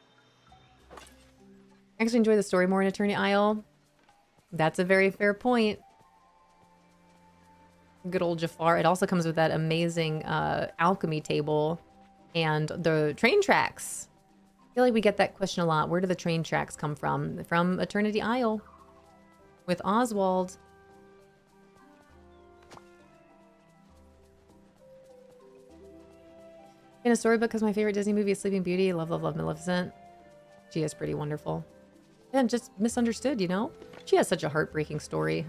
I actually enjoy the story more in Eternity Isle. That's a very fair point. Good old Jafar. It also comes with that amazing alchemy table and the train tracks. I feel like we get that question a lot. Where do the train tracks come from? From Eternity Isle with Oswald. In a storybook, because my favorite Disney movie is Sleeping Beauty. Love, love, love Maleficent. She is pretty wonderful. And just misunderstood, you know? She has such a heartbreaking story.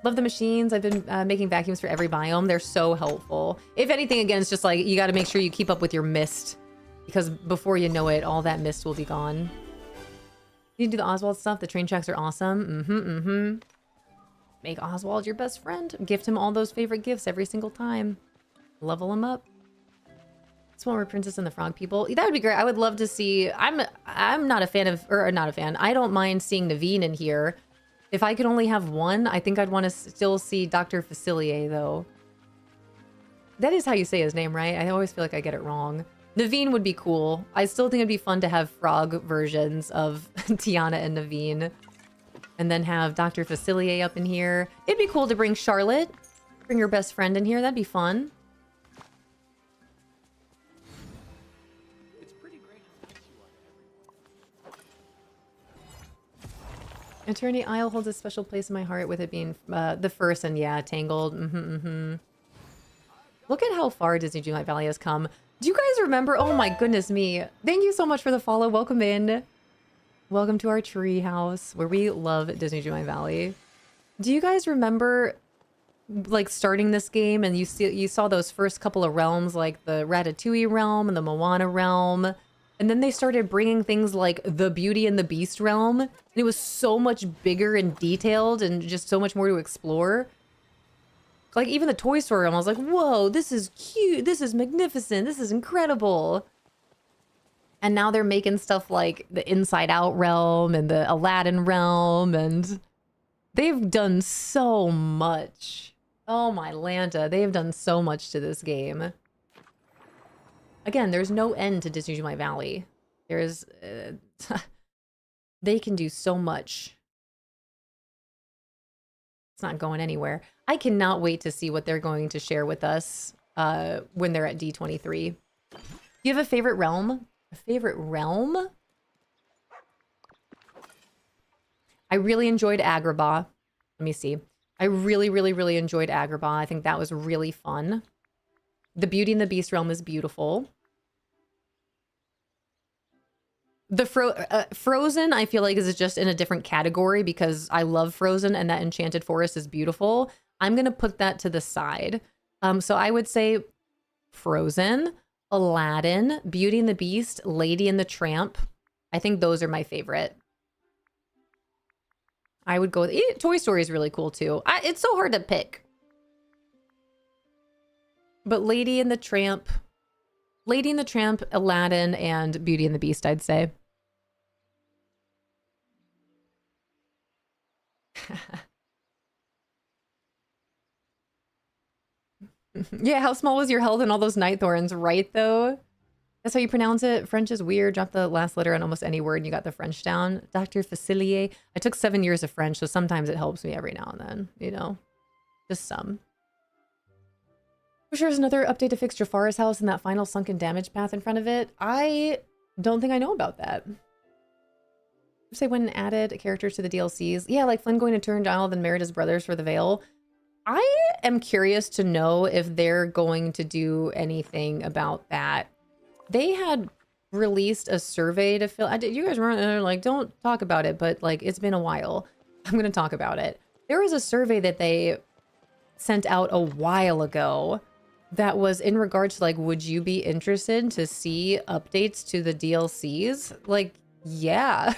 Love the machines. I've been making vacuums for every biome. They're so helpful. If anything, again, it's just like, you got to make sure you keep up with your mist. Because before you know it, all that mist will be gone. You do the Oswald stuff. The train tracks are awesome. Make Oswald your best friend. Gift him all those favorite gifts every single time. Level him up. This one where Princess and the Frog People. That would be great. I would love to see. I'm not a fan of, or not a fan. I don't mind seeing Naveen in here. If I could only have one, I think I'd want to still see Dr. Facilier, though. That is how you say his name, right? I always feel like I get it wrong. Naveen would be cool. I still think it'd be fun to have frog versions of Tiana and Naveen. And then have Dr. Facilier up in here. It'd be cool to bring Charlotte. Bring your best friend in here. That'd be fun. Eternity Isle holds a special place in my heart with it being the first and yeah, Tangled. Look at how far Disney Dreamlight Valley has come. Do you guys remember? Oh my goodness me. Thank you so much for the follow. Welcome in. Welcome to our tree house where we love Disney Dreamlight Valley. Do you guys remember like starting this game and you saw those first couple of realms like the Ratatouille realm and the Moana realm? And then they started bringing things like the Beauty and the Beast realm. And it was so much bigger and detailed and just so much more to explore. Like even the Toy Story realm, I was like, whoa, this is cute. This is magnificent. This is incredible. And now they're making stuff like the Inside Out realm and the Aladdin realm. And they've done so much. Oh my Lanta. They have done so much to this game. Again, there's no end to Disney Dreamlight Valley. There's... they can do so much. It's not going anywhere. I cannot wait to see what they're going to share with us when they're at D23. Do you have a favorite realm? A favorite realm? I really enjoyed Agrabah. Let me see. I really, really, really enjoyed Agrabah. I think that was really fun. The Beauty and the Beast realm is beautiful. The Frozen, I feel like, is just in a different category because I love Frozen and that Enchanted Forest is beautiful. I'm going to put that to the side. So I would say Frozen, Aladdin, Beauty and the Beast, Lady and the Tramp. I think those are my favorite. I would go with... Toy Story is really cool too. It's so hard to pick. But Lady and the Tramp... Lady and the Tramp, Aladdin, and Beauty and the Beast, I'd say. Yeah, how small was your health and all those night thorns, right, though? That's how you pronounce it. French is weird. Drop the last letter on almost any word and you got the French down. Dr. Facilier. I took 7 years of French, so sometimes it helps me every now and then, you know? Just some. For sure, there's another update to fix Jafar's house and that final sunken damage path in front of it. I don't think I know about that. Say when added characters to the DLCs. Yeah, like Flynn going to turn Donald and Merida's brothers for the Veil. I am curious to know if they're going to do anything about that. They had released a survey to fill. You guys remember? They're like, don't talk about it, but like it's been a while. I'm going to talk about it. There was a survey that they sent out a while ago that was in regards to like, would you be interested to see updates to the DLCs? Like, yeah.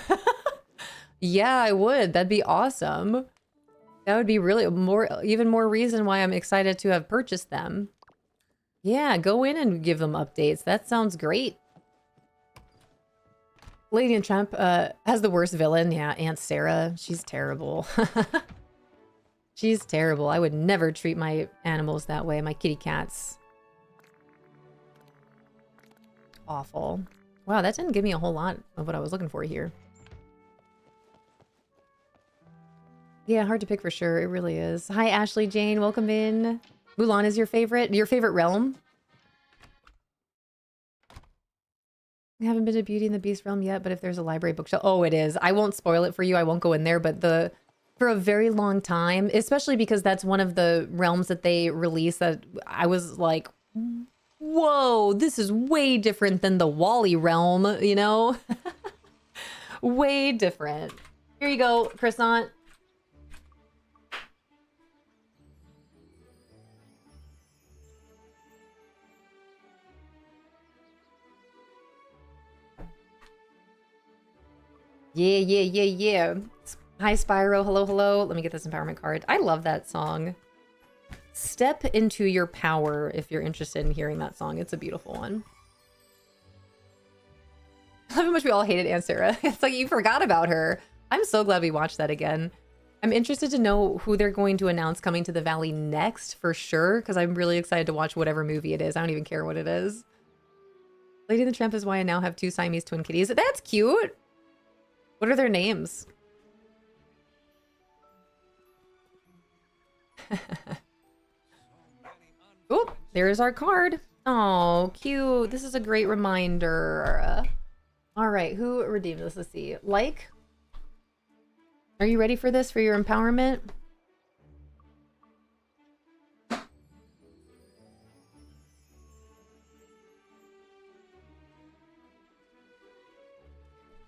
Yeah, I would. That'd be awesome. That would be really even more reason why I'm excited to have purchased them. Yeah, go in and give them updates. That sounds great. Lady and Tramp has the worst villain. Yeah, Aunt Sarah. She's terrible. She's terrible. I would never treat my animals that way. My kitty cats. Awful. Wow, that didn't give me a whole lot of what I was looking for here. Yeah, hard to pick for sure. It really is. Hi, Ashley Jane. Welcome in. Mulan is your favorite? Your favorite realm? I haven't been to Beauty and the Beast realm yet, but if there's a library bookshelf... Oh, it is. I won't spoil it for you. I won't go in there, but for a very long time, especially because that's one of the realms that they released that I was like, whoa, this is way different than the Wally realm, you know? Way different. Here you go, croissant. Yeah, yeah, yeah, yeah. Hi, Spyro. Hello, hello. Let me get this empowerment card. I love that song. Step into your power if you're interested in hearing that song. It's a beautiful one. I love how much we all hated Aunt Sarah. It's like you forgot about her. I'm so glad we watched that again. I'm interested to know who they're going to announce coming to the Valley next for sure, because I'm really excited to watch whatever movie it is. I don't even care what it is. Lady and the Tramp is why I now have 2 Siamese twin kitties. That's cute. What are their names? Oh, there's our card. Oh, cute. This is a great reminder. All right, who redeemed this? Let's see. Like, are you ready for this, for your empowerment?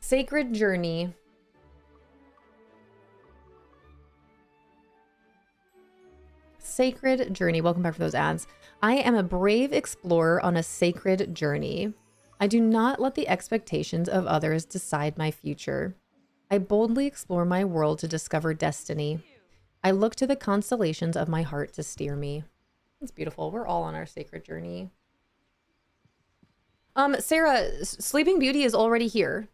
Sacred Journey. Sacred Journey. Welcome back for those ads. I am a brave explorer on a sacred journey. I do not let the expectations of others decide my future. I boldly explore my world to discover destiny. I look to the constellations of my heart to steer me. It's beautiful. We're all on our sacred journey. Sarah, Sleeping Beauty is already here.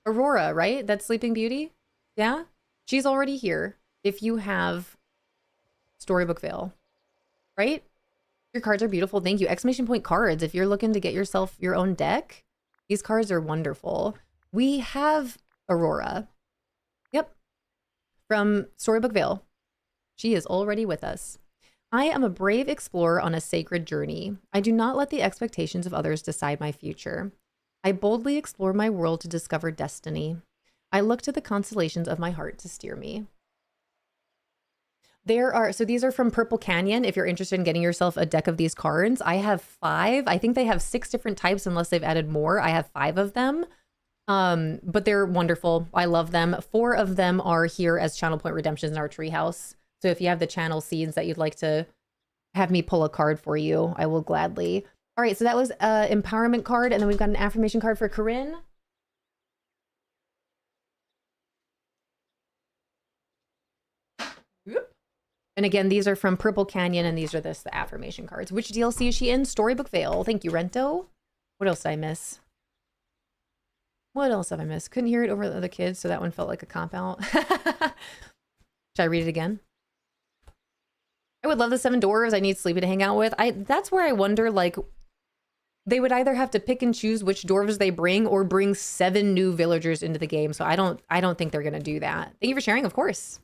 Aurora, right? That's Sleeping Beauty? Yeah? She's already here. If you have Storybook Veil, right? Your cards are beautiful. Thank you. Exclamation point cards. If you're looking to get yourself your own deck, these cards are wonderful. We have Aurora. Yep. From Storybook Veil. She is already with us. I am a brave explorer on a sacred journey. I do not let the expectations of others decide my future. I boldly explore my world to discover destiny. I look to the constellations of my heart to steer me. So these are from Purple Canyon. If you're interested in getting yourself a deck of these cards, I have 5. I think they have 6 different types unless they've added more. I have 5 of them. But they're wonderful. I love them. 4 of them are here as channel point redemptions in our treehouse. So if you have the channel seeds that you'd like to have me pull a card for you, I will gladly. All right, so that was an empowerment card, and then we've got an affirmation card for Corinne. And again, these are from Purple Canyon, and these are the affirmation cards. Which DLC is she in? Storybook Veil. Thank you, Rento. What else did I miss? What else have I missed? Couldn't hear it over the other kids, so that one felt like a cop-out. Should I read it again? I would love the 7 dwarves. I need Sleepy to hang out with. That's where I wonder, like, they would either have to pick and choose which dwarves they bring or bring 7 new villagers into the game. So I don't think they're gonna do that. Thank you for sharing, of course.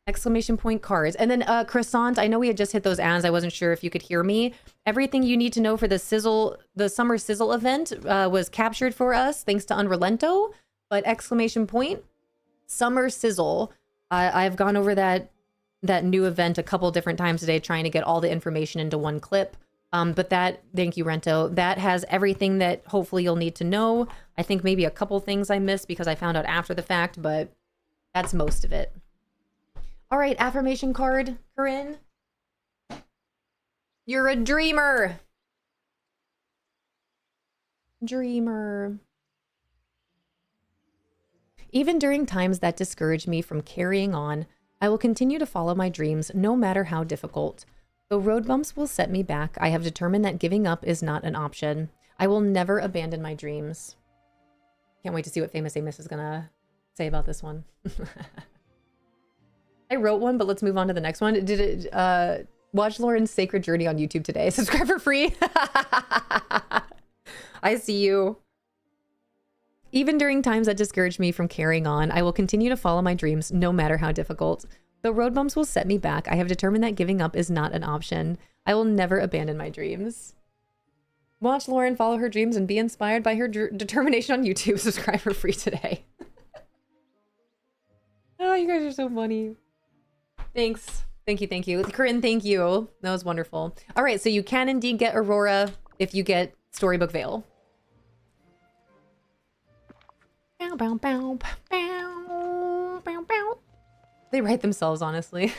Exclamation point cards. And then Croissant, I know we had just hit those ads. I wasn't sure if you could hear me. Everything you need to know for the Summer Sizzle event was captured for us thanks to Unrelento. But exclamation point, Summer Sizzle. I've gone over that new event a couple different times today trying to get all the information into one clip. But thank you, Rento. That has everything that hopefully you'll need to know. I think maybe a couple things I missed because I found out after the fact, but that's most of it. All right, affirmation card, Corinne. You're a dreamer. Dreamer. Even during times that discourage me from carrying on, I will continue to follow my dreams no matter how difficult. Though road bumps will set me back, I have determined that giving up is not an option. I will never abandon my dreams. Can't wait to see what Famous Amos is gonna say about this one. I wrote one, but let's move on to the next one. Did it, watch Lauren's Sacred Journey on YouTube today. Subscribe for free. I see you. Even during times that discourage me from carrying on, I will continue to follow my dreams no matter how difficult. Though road bumps will set me back, I have determined that giving up is not an option. I will never abandon my dreams. Watch Lauren follow her dreams and be inspired by her determination on YouTube. Subscribe for free today. Oh, you guys are so funny. Thanks. Thank you, thank you. Corinne, thank you. That was wonderful. All right, so you can indeed get Aurora if you get Storybook Veil. Bow, bow, bow, bow, bow, bow. They write themselves, honestly.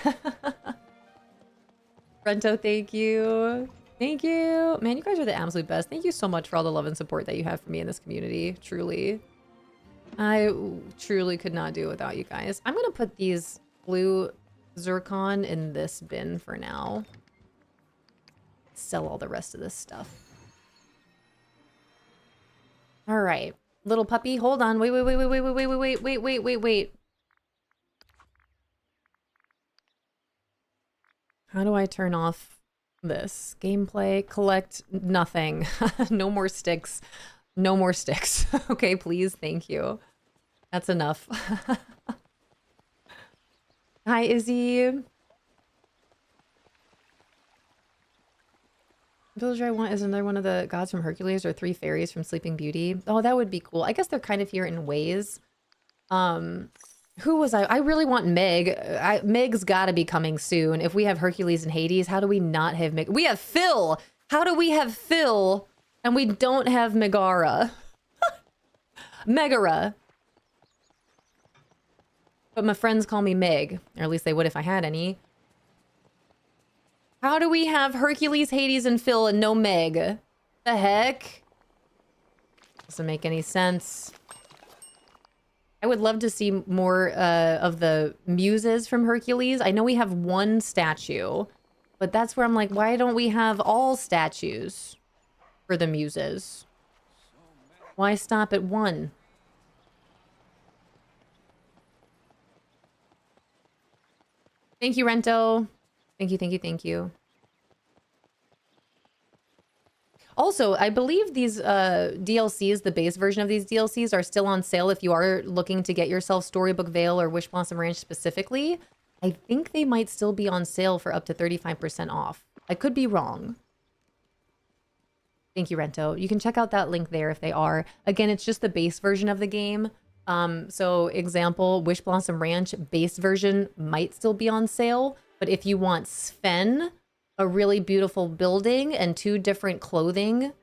Rento, thank you. Thank you. Man, you guys are the absolute best. Thank you so much for all the love and support that you have for me in this community. Truly. I truly could not do it without you guys. I'm going to put these blue zircon in this bin for now. Sell all the rest of this stuff. All right. Little puppy, hold on. Wait. How do I turn off this? Gameplay, collect nothing. No more sticks. No more sticks. Okay, please. Thank you. That's enough. Hi, Izzy. Villager I want is another one of the gods from Hercules or 3 fairies from Sleeping Beauty. Oh, that would be cool. I guess they're kind of here in ways. Who was I? I really want Meg. Meg's got to be coming soon. If we have Hercules and Hades, how do we not have Meg? We have Phil. How do we have Phil and we don't have Megara? Megara. But my friends call me Meg, or at least they would if I had any. How do we have Hercules, Hades, and Phil and no Meg? The heck? Doesn't make any sense. I would love to see more of the muses from Hercules. I know we have one statue, but that's where I'm like, why don't we have all statues for the muses? Why stop at one? Thank you, Rento. Thank you, thank you, thank you. Also, I believe these DLCs, the base version of these DLCs, are still on sale if you are looking to get yourself Storybook Vale or Wish Blossom Ranch specifically. I think they might still be on sale for up to 35% off. I could be wrong. Thank you, Rento. You can check out that link there if they are. Again, it's just the base version of the game. So example, Wish Blossom Ranch base version might still be on sale. But if you want Sven, a really beautiful building, and 2 different clothing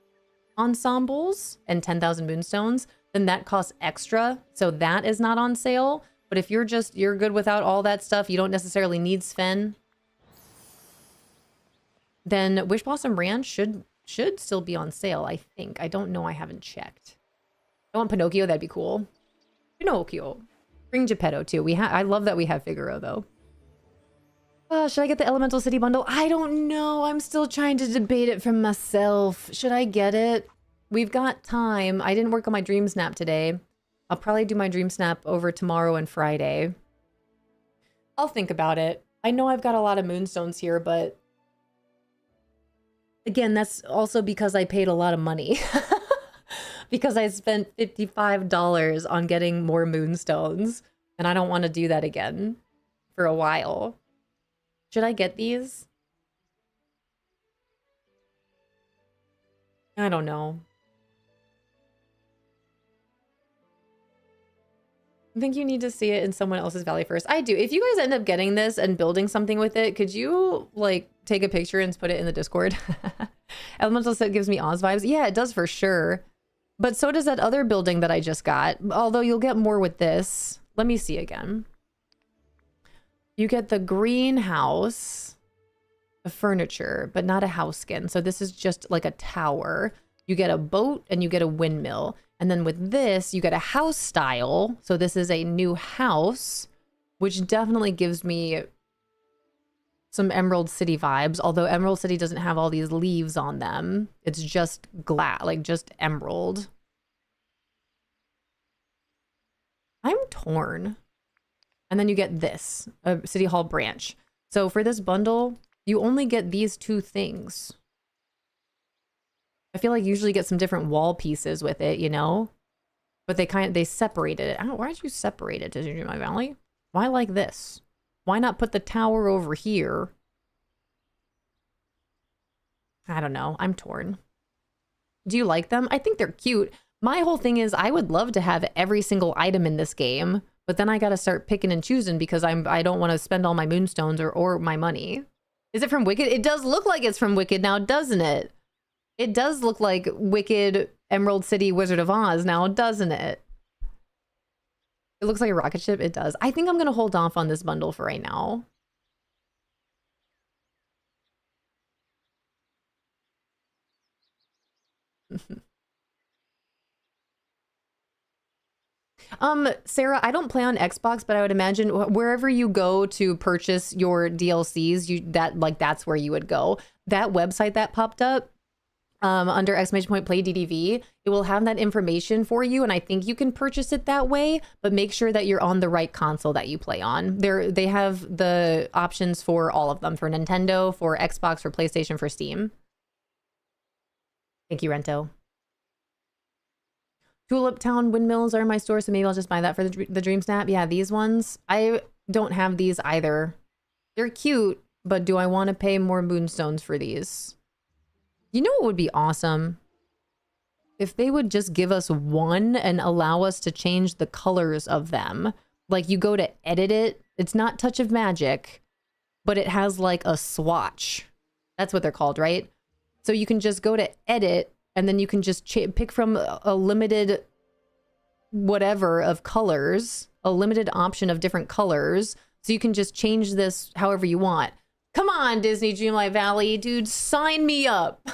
ensembles and 10,000 moonstones, then that costs extra. So that is not on sale. But if you're good without all that stuff, you don't necessarily need Sven, then Wish Blossom Ranch should still be on sale, I think. I don't know. I haven't checked. I want Pinocchio. That'd be cool. Pinocchio. Bring Geppetto too. I love that we have Figaro though. Should I get the Elemental City bundle? I don't know. I'm still trying to debate it for myself. Should I get it? We've got time. I didn't work on my DreamSnap today. I'll probably do my DreamSnap over tomorrow and Friday. I'll think about it. I know I've got a lot of moonstones here, but again, that's also because I paid a lot of money. Because I spent $55 on getting more moonstones, and I don't want to do that again for a while. Should I get these? I don't know. I think you need to see it in someone else's valley first. I do. If you guys end up getting this and building something with it, could you like take a picture and put it in the Discord? Elemental Set gives me Oz vibes. Yeah, it does for sure. But so does that other building that I just got. Although you'll get more with this. Let me see again. You get the greenhouse, the furniture, but not a house skin. So this is just like a tower. You get a boat and you get a windmill. And then with this, you get a house style. So this is a new house, which definitely gives me some Emerald City vibes. Although Emerald City doesn't have all these leaves on them. It's just glass, like just emerald. I'm torn. And then you get this, a City Hall branch. So for this bundle, you only get these 2 things. I feel like you usually get some different wall pieces with it, you know? but they separated it. I don't, why'd you separate it, Disney Dreamlight Valley? Why like this? Why not put the tower over here? I don't know. I'm torn. Do you like them? I think they're cute. My whole thing is I would love to have every single item in this game, but then I got to start picking and choosing because I don't want to spend all my moonstones or my money. Is it from Wicked? It does look like it's from Wicked now, doesn't it? It does look like Wicked Emerald City Wizard of Oz now, doesn't it? It looks like a rocket ship. It does. I think I'm going to hold off on this bundle for right now. Sarah, I don't play on Xbox, but I would imagine wherever you go to purchase your DLCs, that's where you would go. That website that popped up under !point play DDV, it will have that information for you, and I think you can purchase it that way, but make sure that you're on the right console that you play on. They have the options for all of them, for Nintendo, for Xbox, for PlayStation, for Steam. Thank you, Rento. Tulip Town windmills are in my store, so maybe I'll just buy that for the DreamSnap. Yeah, these ones. I don't have these either. They're cute, but do I want to pay more moonstones for these? You know what would be awesome? If they would just give us one and allow us to change the colors of them. Like you go to edit it. It's not Touch of Magic, but it has like a swatch. That's what they're called, right? So you can just go to edit, and then you can just pick from a limited whatever of colors, a limited option of different colors. So you can just change this however you want. Come on, Disney Dreamlight Valley, dude, sign me up.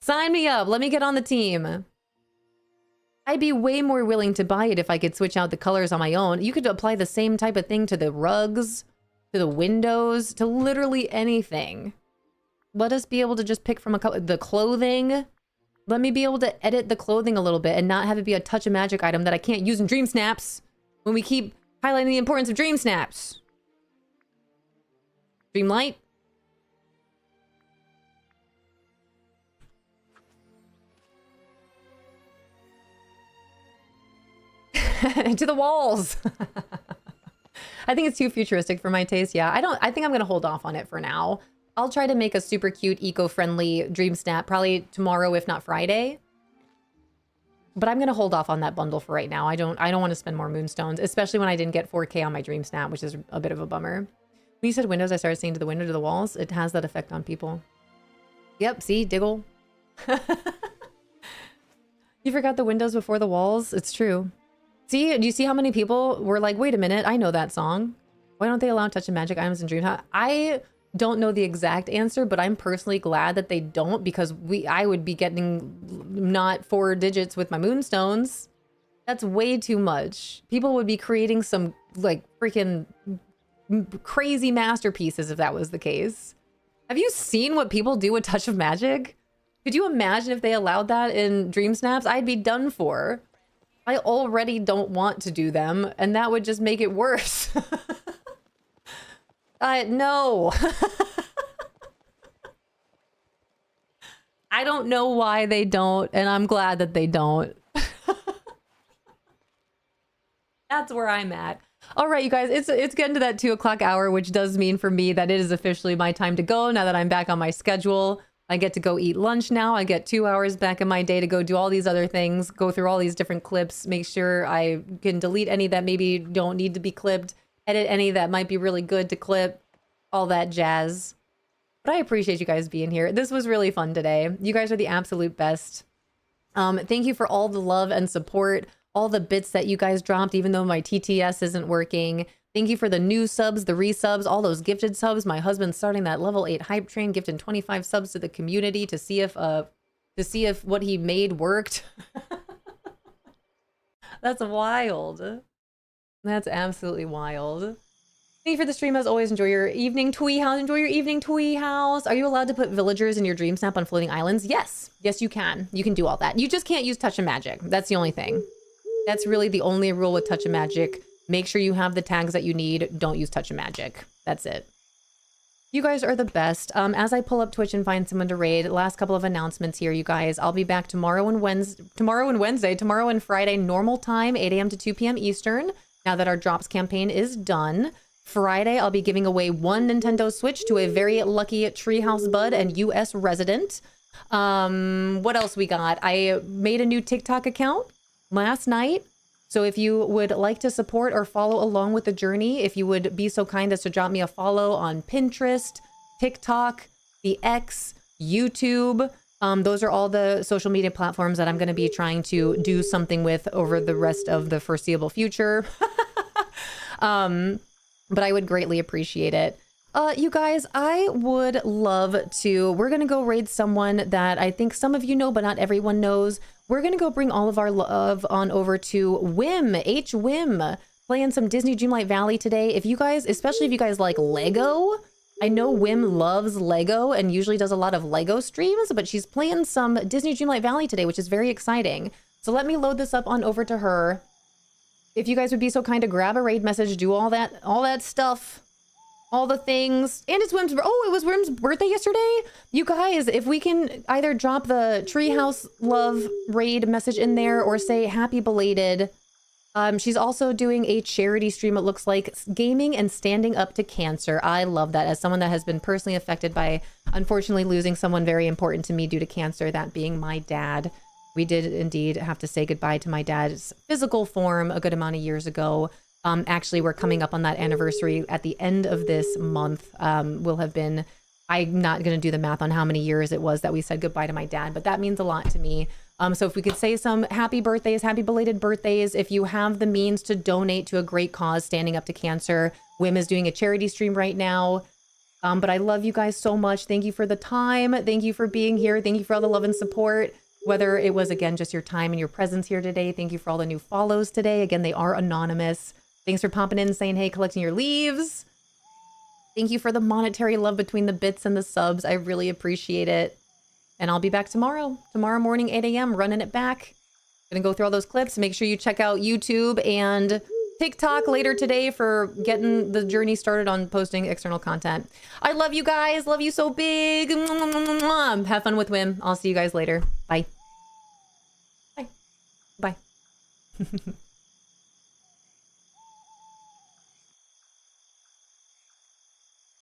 Sign me up. Let me get on the team. I'd be way more willing to buy it if I could switch out the colors on my own. You could apply the same type of thing to the rugs, to the windows, to literally anything. Let us be able to just pick from the clothing. Let me be able to edit the clothing a little bit and not have it be a Touch of Magic item that I can't use in DreamSnaps when we keep highlighting the importance of DreamSnaps. Dreamlight? To the walls. I think it's too futuristic for my taste. Yeah, I think I'm going to hold off on it for now. I'll try to make a super cute, eco-friendly DreamSnap probably tomorrow, if not Friday. But I'm going to hold off on that bundle for right now. I don't want to spend more moonstones, especially when I didn't get 4K on my DreamSnap, which is a bit of a bummer. When you said windows, I started saying to the window, to the walls. It has that effect on people. Yep, see? Diggle. You forgot the windows before the walls? It's true. See? Do you see how many people were like, wait a minute, I know that song. Why don't they allow Touch of Magic items in DreamHack? I don't know the exact answer, but I'm personally glad that they don't, because I would be getting not 4 digits with my moonstones. That's way too much. People would be creating some like freaking crazy masterpieces if that was the case. Have you seen what people do with Touch of Magic? Could you imagine if they allowed that in DreamSnaps? I'd be done for. I already don't want to do them, and that would just make it worse. No. I don't know why they don't, and I'm glad that they don't. That's where I'm at. All right, you guys, it's getting to that 2 o'clock hour, which does mean for me that it is officially my time to go now that I'm back on my schedule. I get to go eat lunch now. I get 2 hours back in my day to go do all these other things, go through all these different clips, make sure I can delete any that maybe don't need to be clipped, edit any that might be really good to clip, all that jazz. But I appreciate you guys being here. This was really fun today. You guys are the absolute best. Thank you for all the love and support, all the bits that you guys dropped, even though my TTS isn't working. Thank you for the new subs, the resubs, all those gifted subs. My husband's starting that level 8 hype train, gifting 25 subs to the community to see if what he made worked. That's wild. That's absolutely wild. Thank you for the stream. As always, enjoy your evening, Twee House. Enjoy your evening, Twee House. Are you allowed to put villagers in your DreamSnap on floating islands? Yes. Yes, you can. You can do all that. You just can't use Touch of Magic. That's the only thing. That's really the only rule with Touch of Magic. Make sure you have the tags that you need. Don't use Touch of Magic. That's it. You guys are the best. As I pull up Twitch and find someone to raid, last couple of announcements here, you guys. I'll be back tomorrow and Friday, normal time, 8 a.m. to 2 p.m. Eastern, now that our drops campaign is done. Friday, I'll be giving away one Nintendo Switch to a very lucky Treehouse Bud and US resident. What else we got? I made a new TikTok account last night. So if you would like to support or follow along with the journey, if you would be so kind as to drop me a follow on Pinterest, TikTok, the X, YouTube. Those are all the social media platforms that I'm going to be trying to do something with over the rest of the foreseeable future. But I would greatly appreciate it. You guys, I would love to, we're going to go raid someone that I think some of you know, but not everyone knows. We're going to go bring all of our love on over to Whim, H Whim, playing some Disney Dreamlight Valley today. If you guys, especially if you guys like Lego, I know Whim loves Lego and usually does a lot of Lego streams, but she's playing some Disney Dreamlight Valley today, which is very exciting. So let me load this up on over to her. If you guys would be so kind to grab a raid message, do all that stuff. All the things. And it's Whim's, oh, it was Whim's birthday yesterday. You guys, if we can either drop the Treehouse Love raid message in there or say happy belated. She's also doing a charity stream, it looks like, gaming and standing up to cancer. I love that. As someone that has been personally affected by, unfortunately, losing someone very important to me due to cancer, that being my dad. We did indeed have to say goodbye to my dad's physical form a good amount of years ago. Actually, we're coming up on that anniversary at the end of this month. Will have been, I'm not going to do the math on how many years it was that we said goodbye to my dad, but that means a lot to me. So if we could say some happy birthdays, happy belated birthdays, if you have the means to donate to a great cause, standing up to cancer. Whim is doing a charity stream right now. But I love you guys so much. Thank you for the time. Thank you for being here. Thank you for all the love and support. Whether it was, again, just your time and your presence here today. Thank you for all the new follows today. Again, they are anonymous. Thanks for popping in and saying, hey, collecting your leaves. Thank you for the monetary love between the bits and the subs. I really appreciate it. And I'll be back tomorrow morning, 8 a.m., running it back. Gonna go through all those clips. Make sure you check out YouTube and TikTok later today for getting the journey started on posting external content. I love you guys. Love you so big. Have fun with Whim. I'll see you guys later. Bye. Bye. Bye.